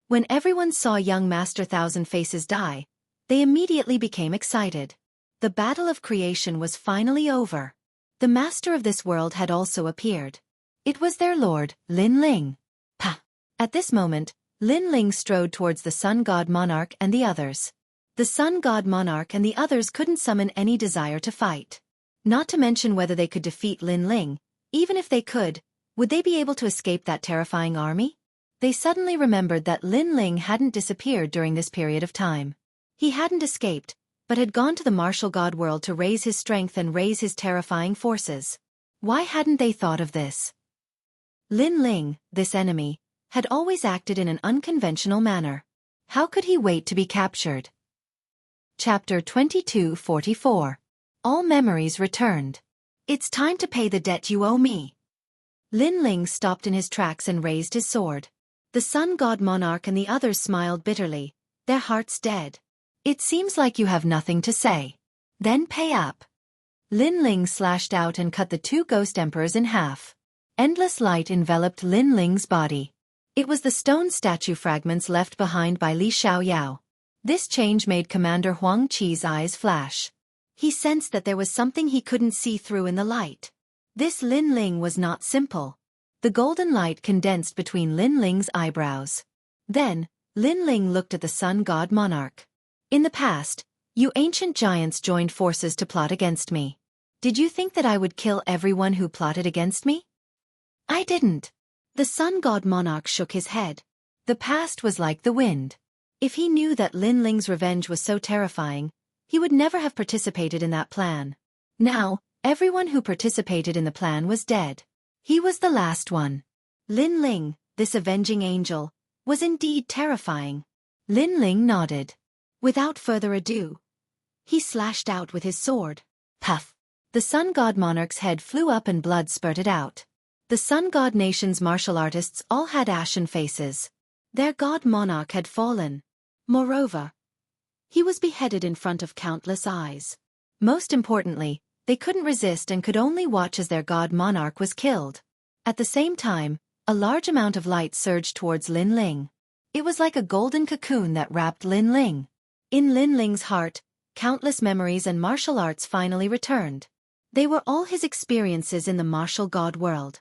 When everyone saw young Master Thousand Faces die, they immediately became excited. The battle of creation was finally over. The master of this world had also appeared. It was their lord, Lin Ling. Pah! At this moment, Lin Ling strode towards the Sun God Monarch and the others. The Sun God Monarch and the others couldn't summon any desire to fight. Not to mention whether they could defeat Lin Ling. Even if they could, would they be able to escape that terrifying army? They suddenly remembered that Lin Ling hadn't disappeared during this period of time. He hadn't escaped, but had gone to the martial god world to raise his strength and raise his terrifying forces. Why hadn't they thought of this? Lin Ling, this enemy, had always acted in an unconventional manner. How could he wait to be captured? Chapter 2244. All memories returned. It's time to pay the debt you owe me. Lin Ling stopped in his tracks and raised his sword. The Sun God Monarch and the others smiled bitterly, their hearts dead. It seems like you have nothing to say. Then pay up. Lin Ling slashed out and cut the 2 ghost emperors in half. Endless light enveloped Lin Ling's body. It was the stone statue fragments left behind by Li Xiaoyao. This change made Commander Huang Qi's eyes flash. He sensed that there was something he couldn't see through in the light. This Lin Ling was not simple. The golden light condensed between Lin Ling's eyebrows. Then, Lin Ling looked at the Sun God Monarch. In the past, you ancient giants joined forces to plot against me. Did you think that I would kill everyone who plotted against me? I didn't. The Sun God Monarch shook his head. The past was like the wind. If he knew that Lin Ling's revenge was so terrifying, he would never have participated in that plan. Now, everyone who participated in the plan was dead. He was the last one. Lin Ling, this avenging angel, was indeed terrifying. Lin Ling nodded. Without further ado, he slashed out with his sword. Puff! The Sun God Monarch's head flew up and blood spurted out. The Sun God Nation's martial artists all had ashen faces. Their God Monarch had fallen. Moreover, he was beheaded in front of countless eyes. Most importantly, they couldn't resist and could only watch as their God Monarch was killed. At the same time, a large amount of light surged towards Lin Ling. It was like a golden cocoon that wrapped Lin Ling. In Lin Ling's heart, countless memories and martial arts finally returned. They were all his experiences in the martial god world.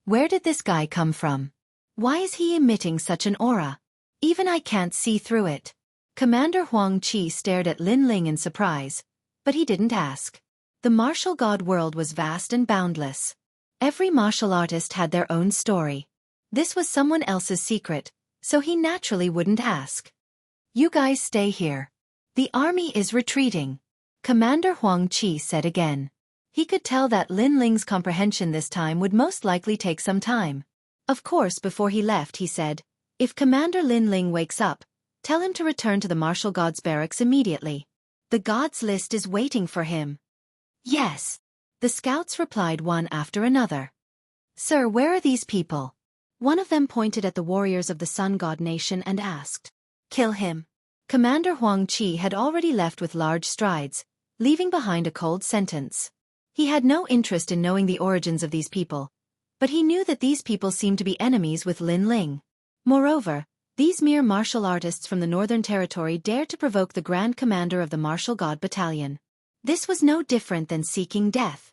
Where did this guy come from? Why is he emitting such an aura? Even I can't see through it. Commander Huang Qi stared at Lin Ling in surprise, but he didn't ask. The martial god world was vast and boundless. Every martial artist had their own story. This was someone else's secret, so he naturally wouldn't ask. You guys stay here. The army is retreating. Commander Huang Qi said again. He could tell that Lin Ling's comprehension this time would most likely take some time. Of course, before he left he said, if Commander Lin Ling wakes up, tell him to return to the martial god's barracks immediately. The gods' list is waiting for him. Yes. The scouts replied one after another. Sir, where are these people? One of them pointed at the warriors of the Sun God Nation and asked. Kill him. Commander Huang Qi had already left with large strides, leaving behind a cold sentence. He had no interest in knowing the origins of these people, but he knew that these people seemed to be enemies with Lin Ling. Moreover, these mere martial artists from the Northern Territory dared to provoke the Grand Commander of the Martial God Battalion. This was no different than seeking death.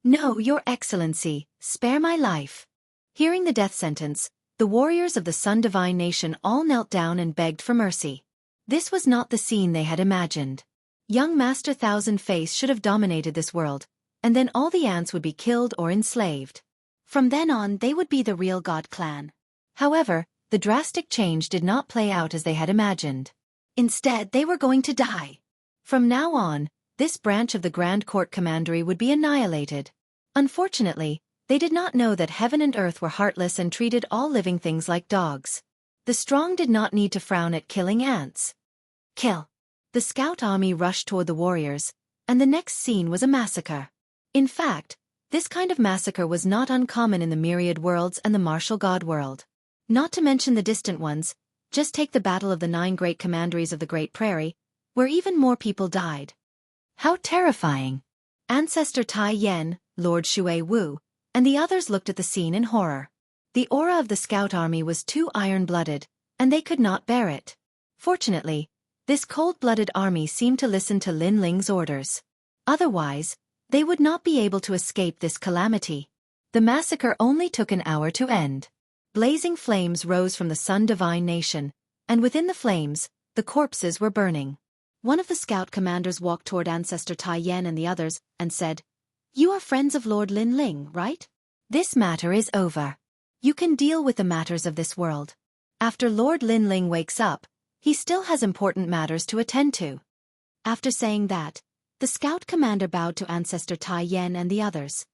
No, Your Excellency, spare my life. Hearing the death sentence, the warriors of the Sun Divine Nation all knelt down and begged for mercy. This was not the scene they had imagined. Young Master Thousand Face should have dominated this world, and then all the ants would be killed or enslaved. From then on, they would be the real God clan. However, the drastic change did not play out as they had imagined. Instead, they were going to die. From now on, this branch of the Grand Court Commandery would be annihilated. Unfortunately, they did not know that heaven and earth were heartless and treated all living things like dogs. The strong did not need to frown at killing ants. Kill. The scout army rushed toward the warriors, and the next scene was a massacre. In fact, this kind of massacre was not uncommon in the myriad worlds and the martial god world. Not to mention the distant ones, just take the Battle of the 9 Great Commanderies of the Great Prairie, where even more people died. How terrifying! Ancestor Tai Yen, Lord Shui Wu, and the others looked at the scene in horror. The aura of the scout army was too iron-blooded, and they could not bear it. Fortunately, this cold-blooded army seemed to listen to Lin Ling's orders. Otherwise, they would not be able to escape this calamity. The massacre only took an hour to end. Blazing flames rose from the Sun Divine Nation, and within the flames, the corpses were burning. One of the scout commanders walked toward Ancestor Tai Yen and the others, and said, You are friends of Lord Lin Ling, right? This matter is over. You can deal with the matters of this world. After Lord Lin Ling wakes up, he still has important matters to attend to. After saying that, the scout commander bowed to Ancestor Tai Yen and the others.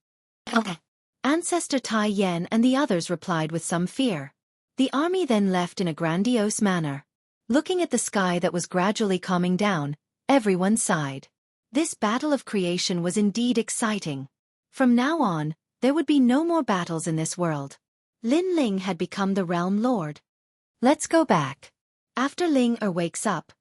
Okay. Ancestor Tai Yen and the others replied with some fear. The army then left in a grandiose manner. Looking at the sky that was gradually calming down, everyone sighed. This battle of creation was indeed exciting. From now on, there would be no more battles in this world. Lin Ling had become the realm lord. Let's go back. After Ling wakes up,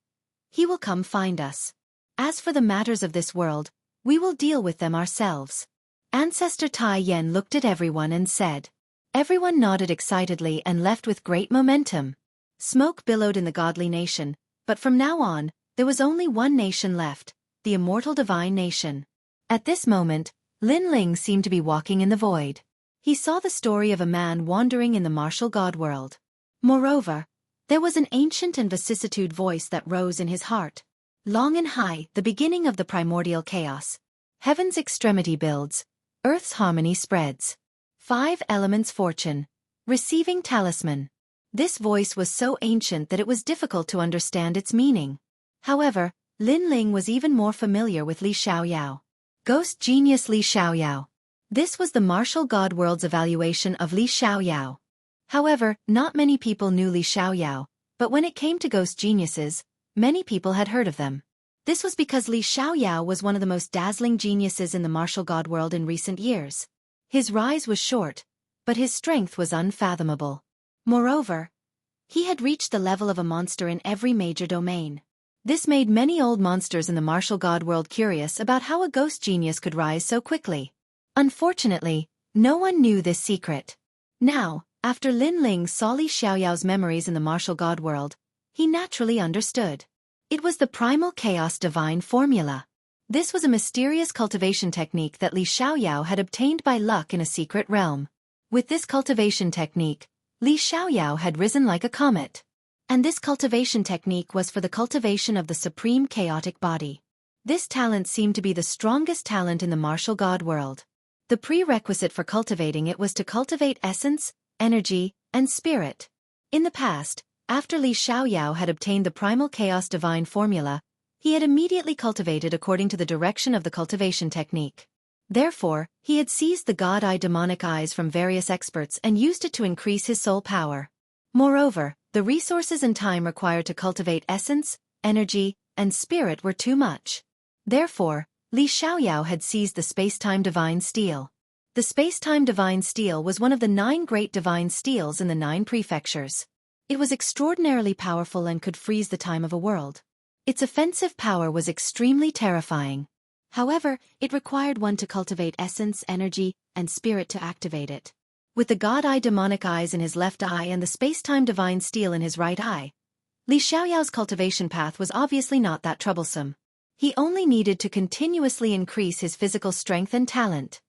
he will come find us. As for the matters of this world, we will deal with them ourselves. Ancestor Tai Yen looked at everyone and said. Everyone nodded excitedly and left with great momentum. Smoke billowed in the godly nation, but from now on, there was only one nation left, the immortal divine nation. At this moment, Lin Ling seemed to be walking in the void. He saw the story of a man wandering in the martial god world. Moreover, there was an ancient and vicissitude voice that rose in his heart. Long and high, the beginning of the primordial chaos. Heaven's extremity builds, earth's harmony spreads. 5 elements fortune. Receiving talisman. This voice was so ancient that it was difficult to understand its meaning. However, Lin Ling was even more familiar with Li Xiaoyao. Ghost genius Li Xiaoyao. This was the martial god world's evaluation of Li Xiaoyao. However, not many people knew Li Xiaoyao, but when it came to ghost geniuses, many people had heard of them. This was because Li Xiaoyao was one of the most dazzling geniuses in the martial god world in recent years. His rise was short, but his strength was unfathomable. Moreover, he had reached the level of a monster in every major domain. This made many old monsters in the martial god world curious about how a ghost genius could rise so quickly. Unfortunately, no one knew this secret. Now, after Lin Ling saw Li Xiaoyao's memories in the martial god world, he naturally understood. It was the primal chaos divine formula. This was a mysterious cultivation technique that Li Xiaoyao had obtained by luck in a secret realm. With this cultivation technique, Li Xiaoyao had risen like a comet. And this cultivation technique was for the cultivation of the supreme chaotic body. This talent seemed to be the strongest talent in the martial god world. The prerequisite for cultivating it was to cultivate essence, energy, and spirit. In the past, after Li Xiaoyao had obtained the primal chaos divine formula, he had immediately cultivated according to the direction of the cultivation technique. Therefore, he had seized the god-eye demonic eyes from various experts and used it to increase his soul power. Moreover, the resources and time required to cultivate essence, energy, and spirit were too much. Therefore, Li Xiaoyao had seized the space-time divine steel. The space-time divine steel was one of the 9 great divine steels in the 9 prefectures. It was extraordinarily powerful and could freeze the time of a world. Its offensive power was extremely terrifying. However, it required one to cultivate essence, energy, and spirit to activate it. With the god-eye demonic eyes in his left eye and the space-time divine steel in his right eye, Li Xiaoyao's cultivation path was obviously not that troublesome. He only needed to continuously increase his physical strength and talent.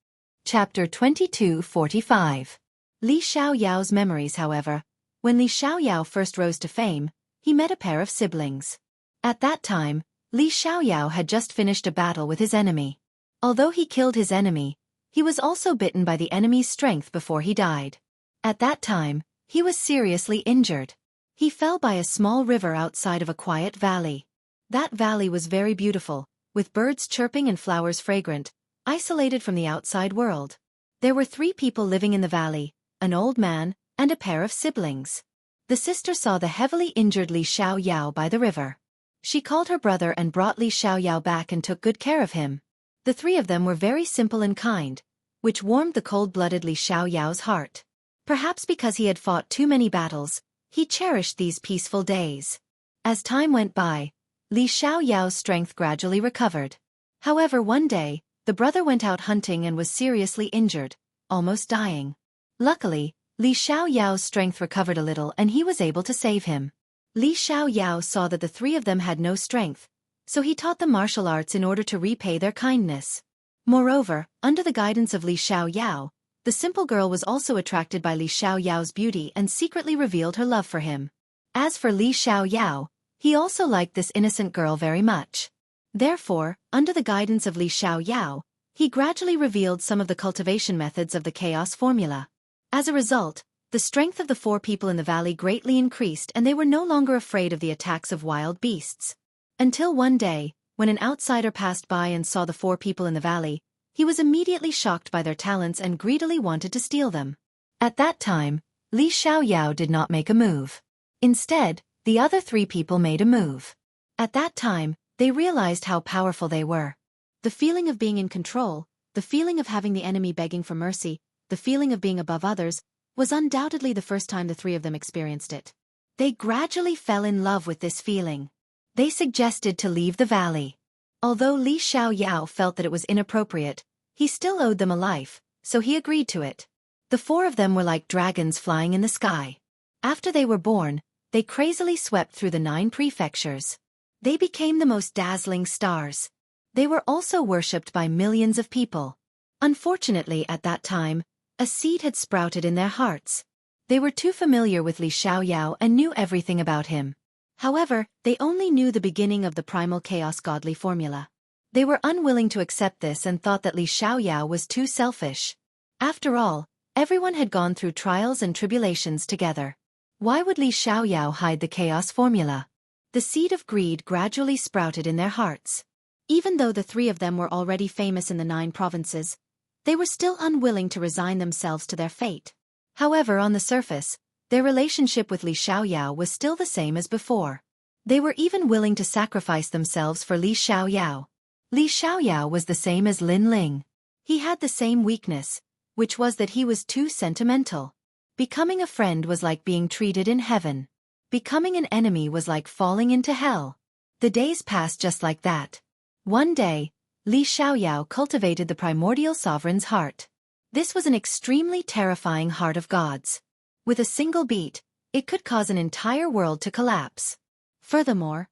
Chapter 22:45. Li Xiaoyao's memories, however. When Li Xiaoyao first rose to fame, he met a pair of siblings. At that time, Li Xiaoyao had just finished a battle with his enemy. Although he killed his enemy, he was also bitten by the enemy's strength before he died. At that time, he was seriously injured. He fell by a small river outside of a quiet valley. That valley was very beautiful, with birds chirping and flowers fragrant, isolated from the outside world. There were 3 people living in the valley, an old man, and a pair of siblings. The sister saw the heavily injured Li Xiaoyao by the river. She called her brother and brought Li Xiaoyao back and took good care of him. The 3 of them were very simple and kind, which warmed the cold-blooded Li Xiaoyao's heart. Perhaps because he had fought too many battles, he cherished these peaceful days. As time went by, Li Xiaoyao's strength gradually recovered. However, one day, the brother went out hunting and was seriously injured, almost dying. Luckily, Li Xiaoyao's strength recovered a little and he was able to save him. Li Xiaoyao saw that the 3 of them had no strength, so he taught them martial arts in order to repay their kindness. Moreover, under the guidance of Li Xiaoyao, the simple girl was also attracted by Li Xiaoyao's beauty and secretly revealed her love for him. As for Li Xiaoyao, he also liked this innocent girl very much. Therefore, under the guidance of Li Xiaoyao, he gradually revealed some of the cultivation methods of the chaos formula. As a result, the strength of the 4 people in the valley greatly increased and they were no longer afraid of the attacks of wild beasts. Until one day, when an outsider passed by and saw the 4 people in the valley, he was immediately shocked by their talents and greedily wanted to steal them. At that time, Li Xiaoyao did not make a move. Instead, the other 3 people made a move. At that time, they realized how powerful they were. The feeling of being in control, the feeling of having the enemy begging for mercy, the feeling of being above others, was undoubtedly the first time the 3 of them experienced it. They gradually fell in love with this feeling. They suggested to leave the valley. Although Li Xiaoyao felt that it was inappropriate, he still owed them a life, so he agreed to it. The 4 of them were like dragons flying in the sky. After they were born, they crazily swept through the 9 prefectures. They became the most dazzling stars. They were also worshipped by millions of people. Unfortunately, at that time, a seed had sprouted in their hearts. They were too familiar with Li Xiaoyao and knew everything about him. However, they only knew the beginning of the primal chaos godly formula. They were unwilling to accept this and thought that Li Xiaoyao was too selfish. After all, everyone had gone through trials and tribulations together. Why would Li Xiaoyao hide the chaos formula? The seed of greed gradually sprouted in their hearts. Even though the 3 of them were already famous in the 9 provinces, they were still unwilling to resign themselves to their fate. However, on the surface, their relationship with Li Xiaoyao was still the same as before. They were even willing to sacrifice themselves for Li Xiaoyao. Li Xiaoyao was the same as Lin Ling. He had the same weakness, which was that he was too sentimental. Becoming a friend was like being treated in heaven. Becoming an enemy was like falling into hell. The days passed just like that. One day, Li Xiaoyao cultivated the primordial sovereign's heart. This was an extremely terrifying heart of gods. With a single beat, it could cause an entire world to collapse. Furthermore,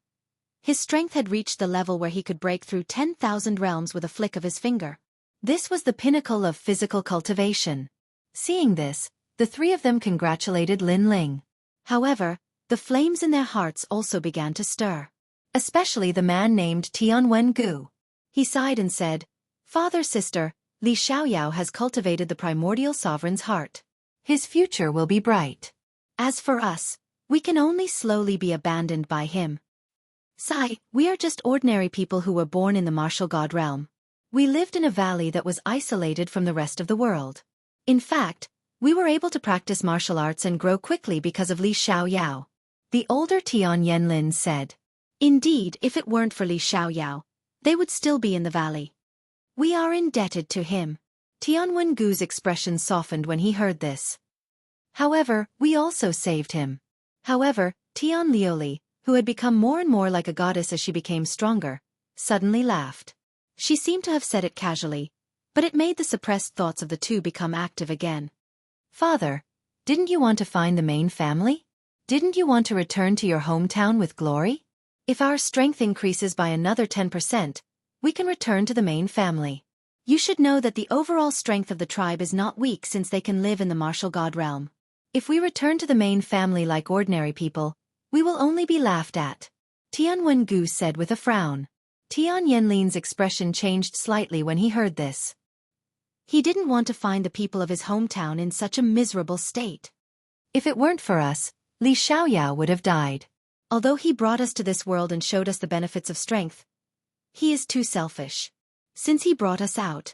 his strength had reached the level where he could break through 10,000 realms with a flick of his finger. This was the pinnacle of physical cultivation. Seeing this, the 3 of them congratulated Lin Ling. However, the flames in their hearts also began to stir. Especially the man named Tianwen Gu. He sighed and said, "Father-sister, Li Xiaoyao has cultivated the primordial sovereign's heart. His future will be bright. As for us, we can only slowly be abandoned by him. Sai, we are just ordinary people who were born in the martial god realm. We lived in a valley that was isolated from the rest of the world. In fact, we were able to practice martial arts and grow quickly because of Li Xiaoyao." The older Tian Yenlin said. Indeed, if it weren't for Li Xiaoyao, they would still be in the valley. We are indebted to him. Tianwen-gu's expression softened when he heard this. However, we also saved him. However, Tian Lioli, who had become more and more like a goddess as she became stronger, suddenly laughed. She seemed to have said it casually, but it made the suppressed thoughts of the two become active again. Father, didn't you want to find the main family? Didn't you want to return to your hometown with glory? If our strength increases by another 10%, we can return to the main family. You should know that the overall strength of the tribe is not weak since they can live in the martial god realm. If we return to the main family like ordinary people, we will only be laughed at. Tianwen-gu said with a frown. Tian Yanlin's expression changed slightly when he heard this. He didn't want to find the people of his hometown in such a miserable state. If it weren't for us, Li Xiaoyao would have died. Although he brought us to this world and showed us the benefits of strength, he is too selfish. Since he brought us out,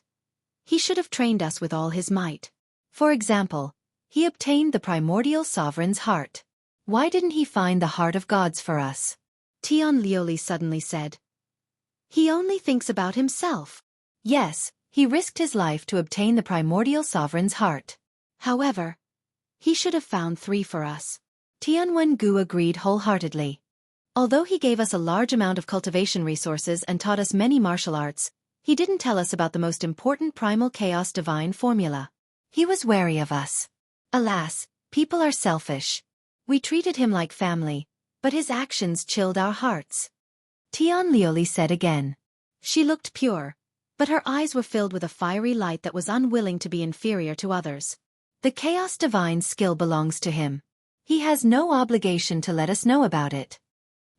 he should have trained us with all his might. For example, he obtained the primordial sovereign's heart. Why didn't he find the heart of gods for us? Tian Lioli suddenly said. He only thinks about himself. Yes, he risked his life to obtain the primordial sovereign's heart. However, he should have found 3 for us. Tianwen-gu agreed wholeheartedly. Although he gave us a large amount of cultivation resources and taught us many martial arts, he didn't tell us about the most important primal chaos divine formula. He was wary of us. Alas, people are selfish. We treated him like family, but his actions chilled our hearts. Tian Lioli said again. She looked pure, but her eyes were filled with a fiery light that was unwilling to be inferior to others. The chaos divine skill belongs to him. He has no obligation to let us know about it.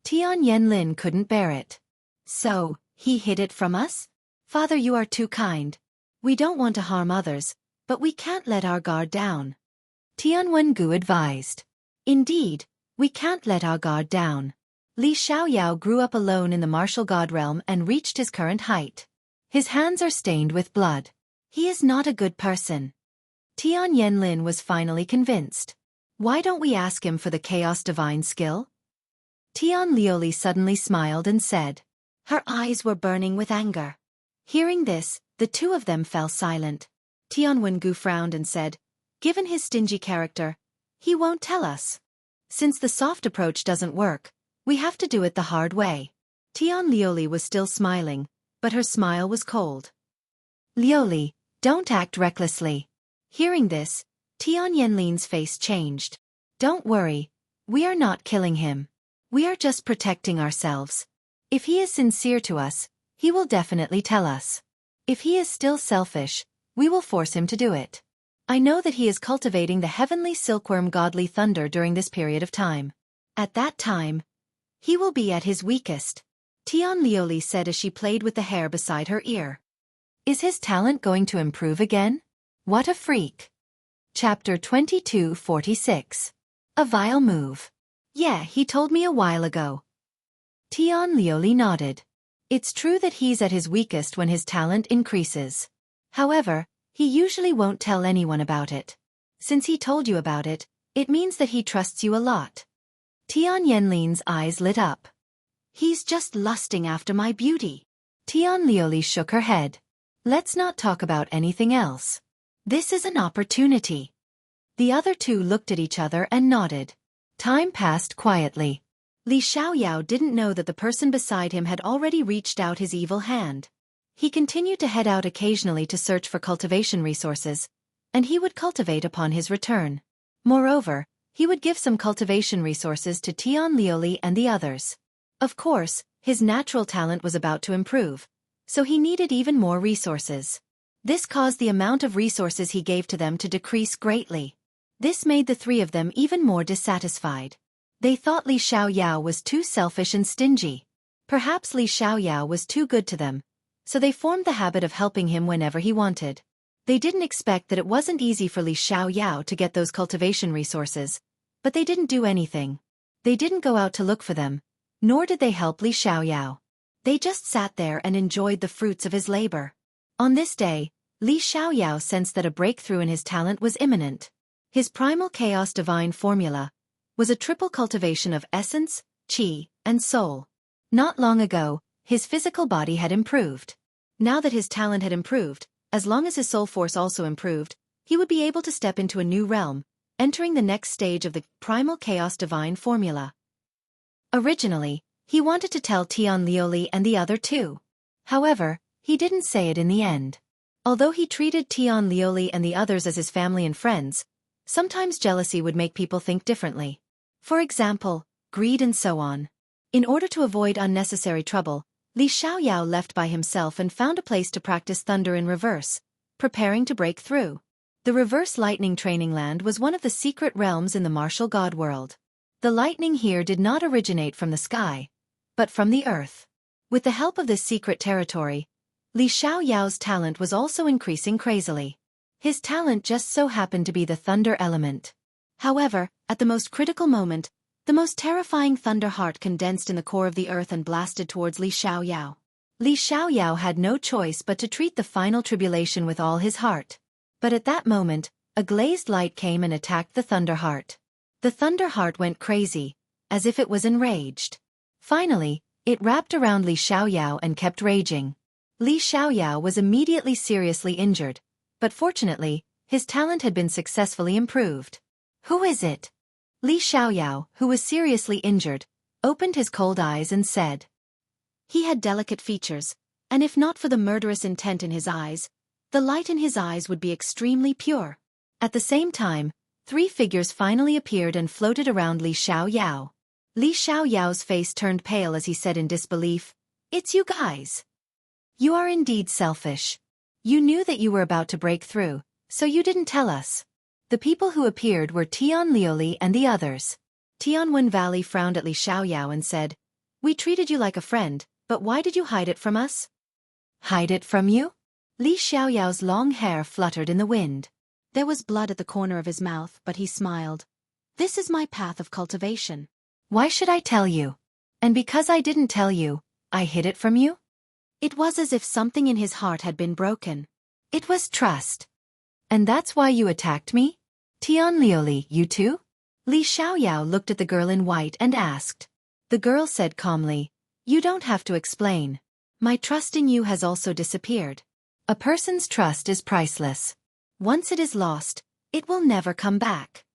Tian Yanlin couldn't bear it. So, he hid it from us? Father, you are too kind. We don't want to harm others, but we can't let our guard down. Tianwen-gu advised. Indeed, we can't let our guard down. Li Xiaoyao grew up alone in the martial god realm and reached his current height. His hands are stained with blood. He is not a good person. Tian Yanlin was finally convinced. Why don't we ask him for the chaos divine skill? Tian Lioli suddenly smiled and said. Her eyes were burning with anger. Hearing this, the two of them fell silent. Tianwen-gu frowned and said, given his stingy character, he won't tell us. Since the soft approach doesn't work, we have to do it the hard way. Tian Lioli was still smiling, but her smile was cold. Lioli, don't act recklessly. Hearing this, Tian Yanlin's face changed. Don't worry, we are not killing him. We are just protecting ourselves. If he is sincere to us, he will definitely tell us. If he is still selfish, we will force him to do it. I know that he is cultivating the heavenly silkworm godly thunder during this period of time. At that time, he will be at his weakest. Tian Lioli said as she played with the hair beside her ear. Is his talent going to improve again? What a freak. Chapter 2246. A vile move. Yeah, he told me a while ago. Tian Lioli nodded. It's true that he's at his weakest when his talent increases. However, he usually won't tell anyone about it. Since he told you about it, it means that he trusts you a lot. Tian Yanlin's eyes lit up. He's just lusting after my beauty. Tian Lioli shook her head. Let's not talk about anything else. This is an opportunity. The other two looked at each other and nodded. Time passed quietly. Li Xiaoyao didn't know that the person beside him had already reached out his evil hand. He continued to head out occasionally to search for cultivation resources, and he would cultivate upon his return. Moreover, he would give some cultivation resources to Tian Lioli and the others. Of course, his natural talent was about to improve, so he needed even more resources. This caused the amount of resources he gave to them to decrease greatly. This made the three of them even more dissatisfied. They thought Li Xiaoyao was too selfish and stingy. Perhaps Li Xiaoyao was too good to them, so they formed the habit of helping him whenever he wanted. They didn't expect that it wasn't easy for Li Xiaoyao to get those cultivation resources, but they didn't do anything. They didn't go out to look for them, nor did they help Li Xiaoyao. They just sat there and enjoyed the fruits of his labor. On this day, Li Xiaoyao sensed that a breakthrough in his talent was imminent. His primal chaos divine formula was a triple cultivation of essence, qi, and soul. Not long ago, his physical body had improved. Now that his talent had improved, as long as his soul force also improved, he would be able to step into a new realm, entering the next stage of the primal chaos divine formula. Originally, he wanted to tell Tian Liuli and the other two. However, he didn't say it in the end. Although he treated Tian Liuli and the others as his family and friends, sometimes jealousy would make people think differently. For example, greed and so on. In order to avoid unnecessary trouble, Li Xiaoyao left by himself and found a place to practice thunder in reverse, preparing to break through. The reverse lightning training land was one of the secret realms in the martial god world. The lightning here did not originate from the sky, but from the earth. With the help of this secret territory, Li Xiaoyao's talent was also increasing crazily. His talent just so happened to be the thunder element. However, at the most critical moment, the most terrifying thunder heart condensed in the core of the earth and blasted towards Li Xiaoyao. Li Xiaoyao had no choice but to treat the final tribulation with all his heart. But at that moment, a glazed light came and attacked the thunder heart. The thunder heart went crazy, as if it was enraged. Finally, it wrapped around Li Xiaoyao and kept raging. Li Xiaoyao was immediately seriously injured, but fortunately, his talent had been successfully improved. Who is it? Li Xiaoyao, who was seriously injured, opened his cold eyes and said. He had delicate features, and if not for the murderous intent in his eyes, the light in his eyes would be extremely pure. At the same time, 3 figures finally appeared and floated around Li Xiaoyao. Li Xiaoyao's face turned pale as he said in disbelief, "It's you guys. You are indeed selfish. You knew that you were about to break through, so you didn't tell us." The people who appeared were Tian Liuli and the others. Tianwen Valley frowned at Li Xiaoyao and said, "We treated you like a friend, but why did you hide it from us?" "Hide it from you?" Li Xiaoyao's long hair fluttered in the wind. There was blood at the corner of his mouth, but he smiled. "This is my path of cultivation. Why should I tell you? And because I didn't tell you, I hid it from you?" It was as if something in his heart had been broken. It was trust. "And that's why you attacked me? Tian Liuli, you too?" Li Xiaoyao looked at the girl in white and asked. The girl said calmly, "You don't have to explain. My trust in you has also disappeared. A person's trust is priceless. Once it is lost, it will never come back."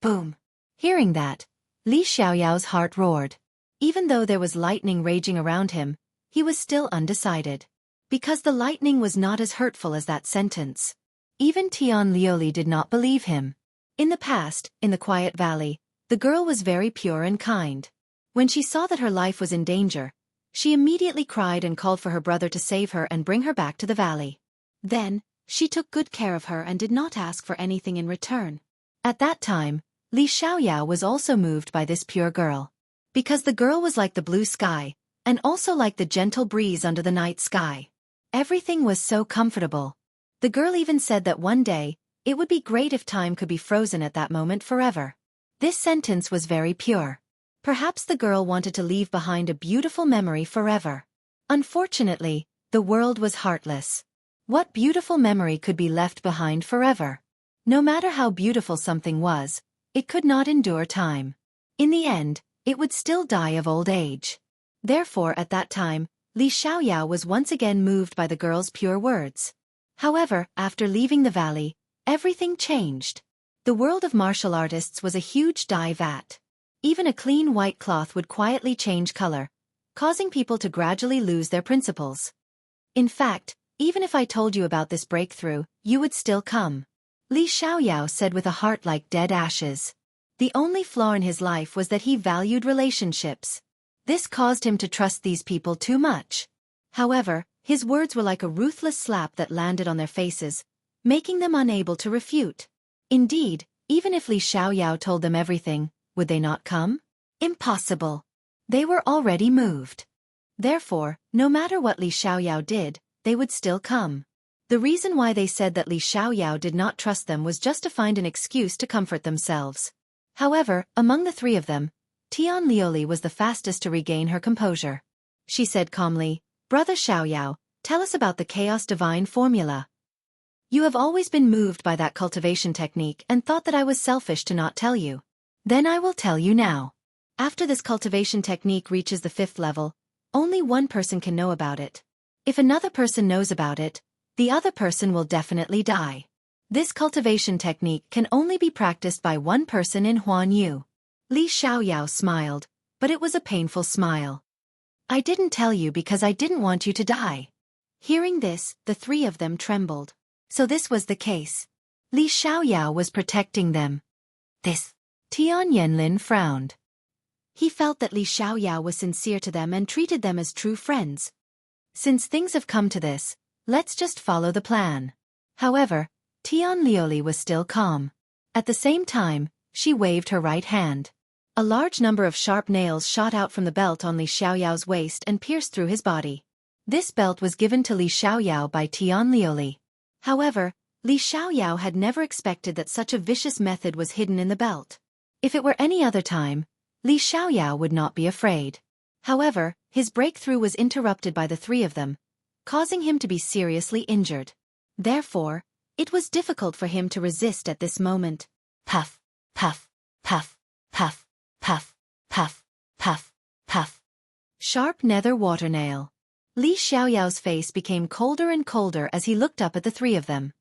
Boom. Hearing that, Li Xiaoyao's heart roared. Even though there was lightning raging around him, he was still undecided. Because the lightning was not as hurtful as that sentence. Even Tian Liuli did not believe him. In the past, in the quiet valley, the girl was very pure and kind. When she saw that her life was in danger, she immediately cried and called for her brother to save her and bring her back to the valley. Then, she took good care of her and did not ask for anything in return. At that time, Li Xiaoyao was also moved by this pure girl. Because the girl was like the blue sky, and also like the gentle breeze under the night sky. Everything was so comfortable. The girl even said that one day, it would be great if time could be frozen at that moment forever. This sentence was very pure. Perhaps the girl wanted to leave behind a beautiful memory forever. Unfortunately, the world was heartless. What beautiful memory could be left behind forever? No matter how beautiful something was, it could not endure time. In the end, it would still die of old age. Therefore at that time, Li Xiaoyao was once again moved by the girl's pure words. However, after leaving the valley, everything changed. The world of martial artists was a huge dye vat. Even a clean white cloth would quietly change color, causing people to gradually lose their principles. In fact, even if I told you about this breakthrough, you would still come. Li Xiaoyao said with a heart like dead ashes. The only flaw in his life was that he valued relationships. This caused him to trust these people too much. However, his words were like a ruthless slap that landed on their faces, making them unable to refute. Indeed, even if Li Xiaoyao told them everything, would they not come? Impossible. They were already moved. Therefore, no matter what Li Xiaoyao did, they would still come. The reason why they said that Li Xiaoyao did not trust them was just to find an excuse to comfort themselves. However, among the 3 of them, Tian Liuli was the fastest to regain her composure. She said calmly, "Brother Xiaoyao, tell us about the chaos divine formula. You have always been moved by that cultivation technique and thought that I was selfish to not tell you. Then I will tell you now. After this cultivation technique reaches the 5th level, Only one person can know about it. If another person knows about it, the other person will definitely die. This cultivation technique can only be practiced by one person in Huanyu. Li Xiaoyao smiled, but it was a painful smile. I didn't tell you because I didn't want you to die. Hearing this, the three of them trembled. So this was the case. Li Xiaoyao was protecting them. This. Tian Yanlin frowned. He felt that Li Xiaoyao was sincere to them and treated them as true friends. Since things have come to this, let's just follow the plan. However, Tian Lioli was still calm. At the same time, she waved her right hand. A large number of sharp nails shot out from the belt on Li Xiaoyao's waist and pierced through his body. This belt was given to Li Xiaoyao by Tian Lioli. However, Li Xiaoyao had never expected that such a vicious method was hidden in the belt. If it were any other time, Li Xiaoyao would not be afraid. However, his breakthrough was interrupted by the three of them, causing him to be seriously injured. Therefore, it was difficult for him to resist at this moment. Puff, puff, puff, puff, puff, puff, puff, puff. Sharp nether water nail. Li Xiaoyao's face became colder and colder as he looked up at the three of them.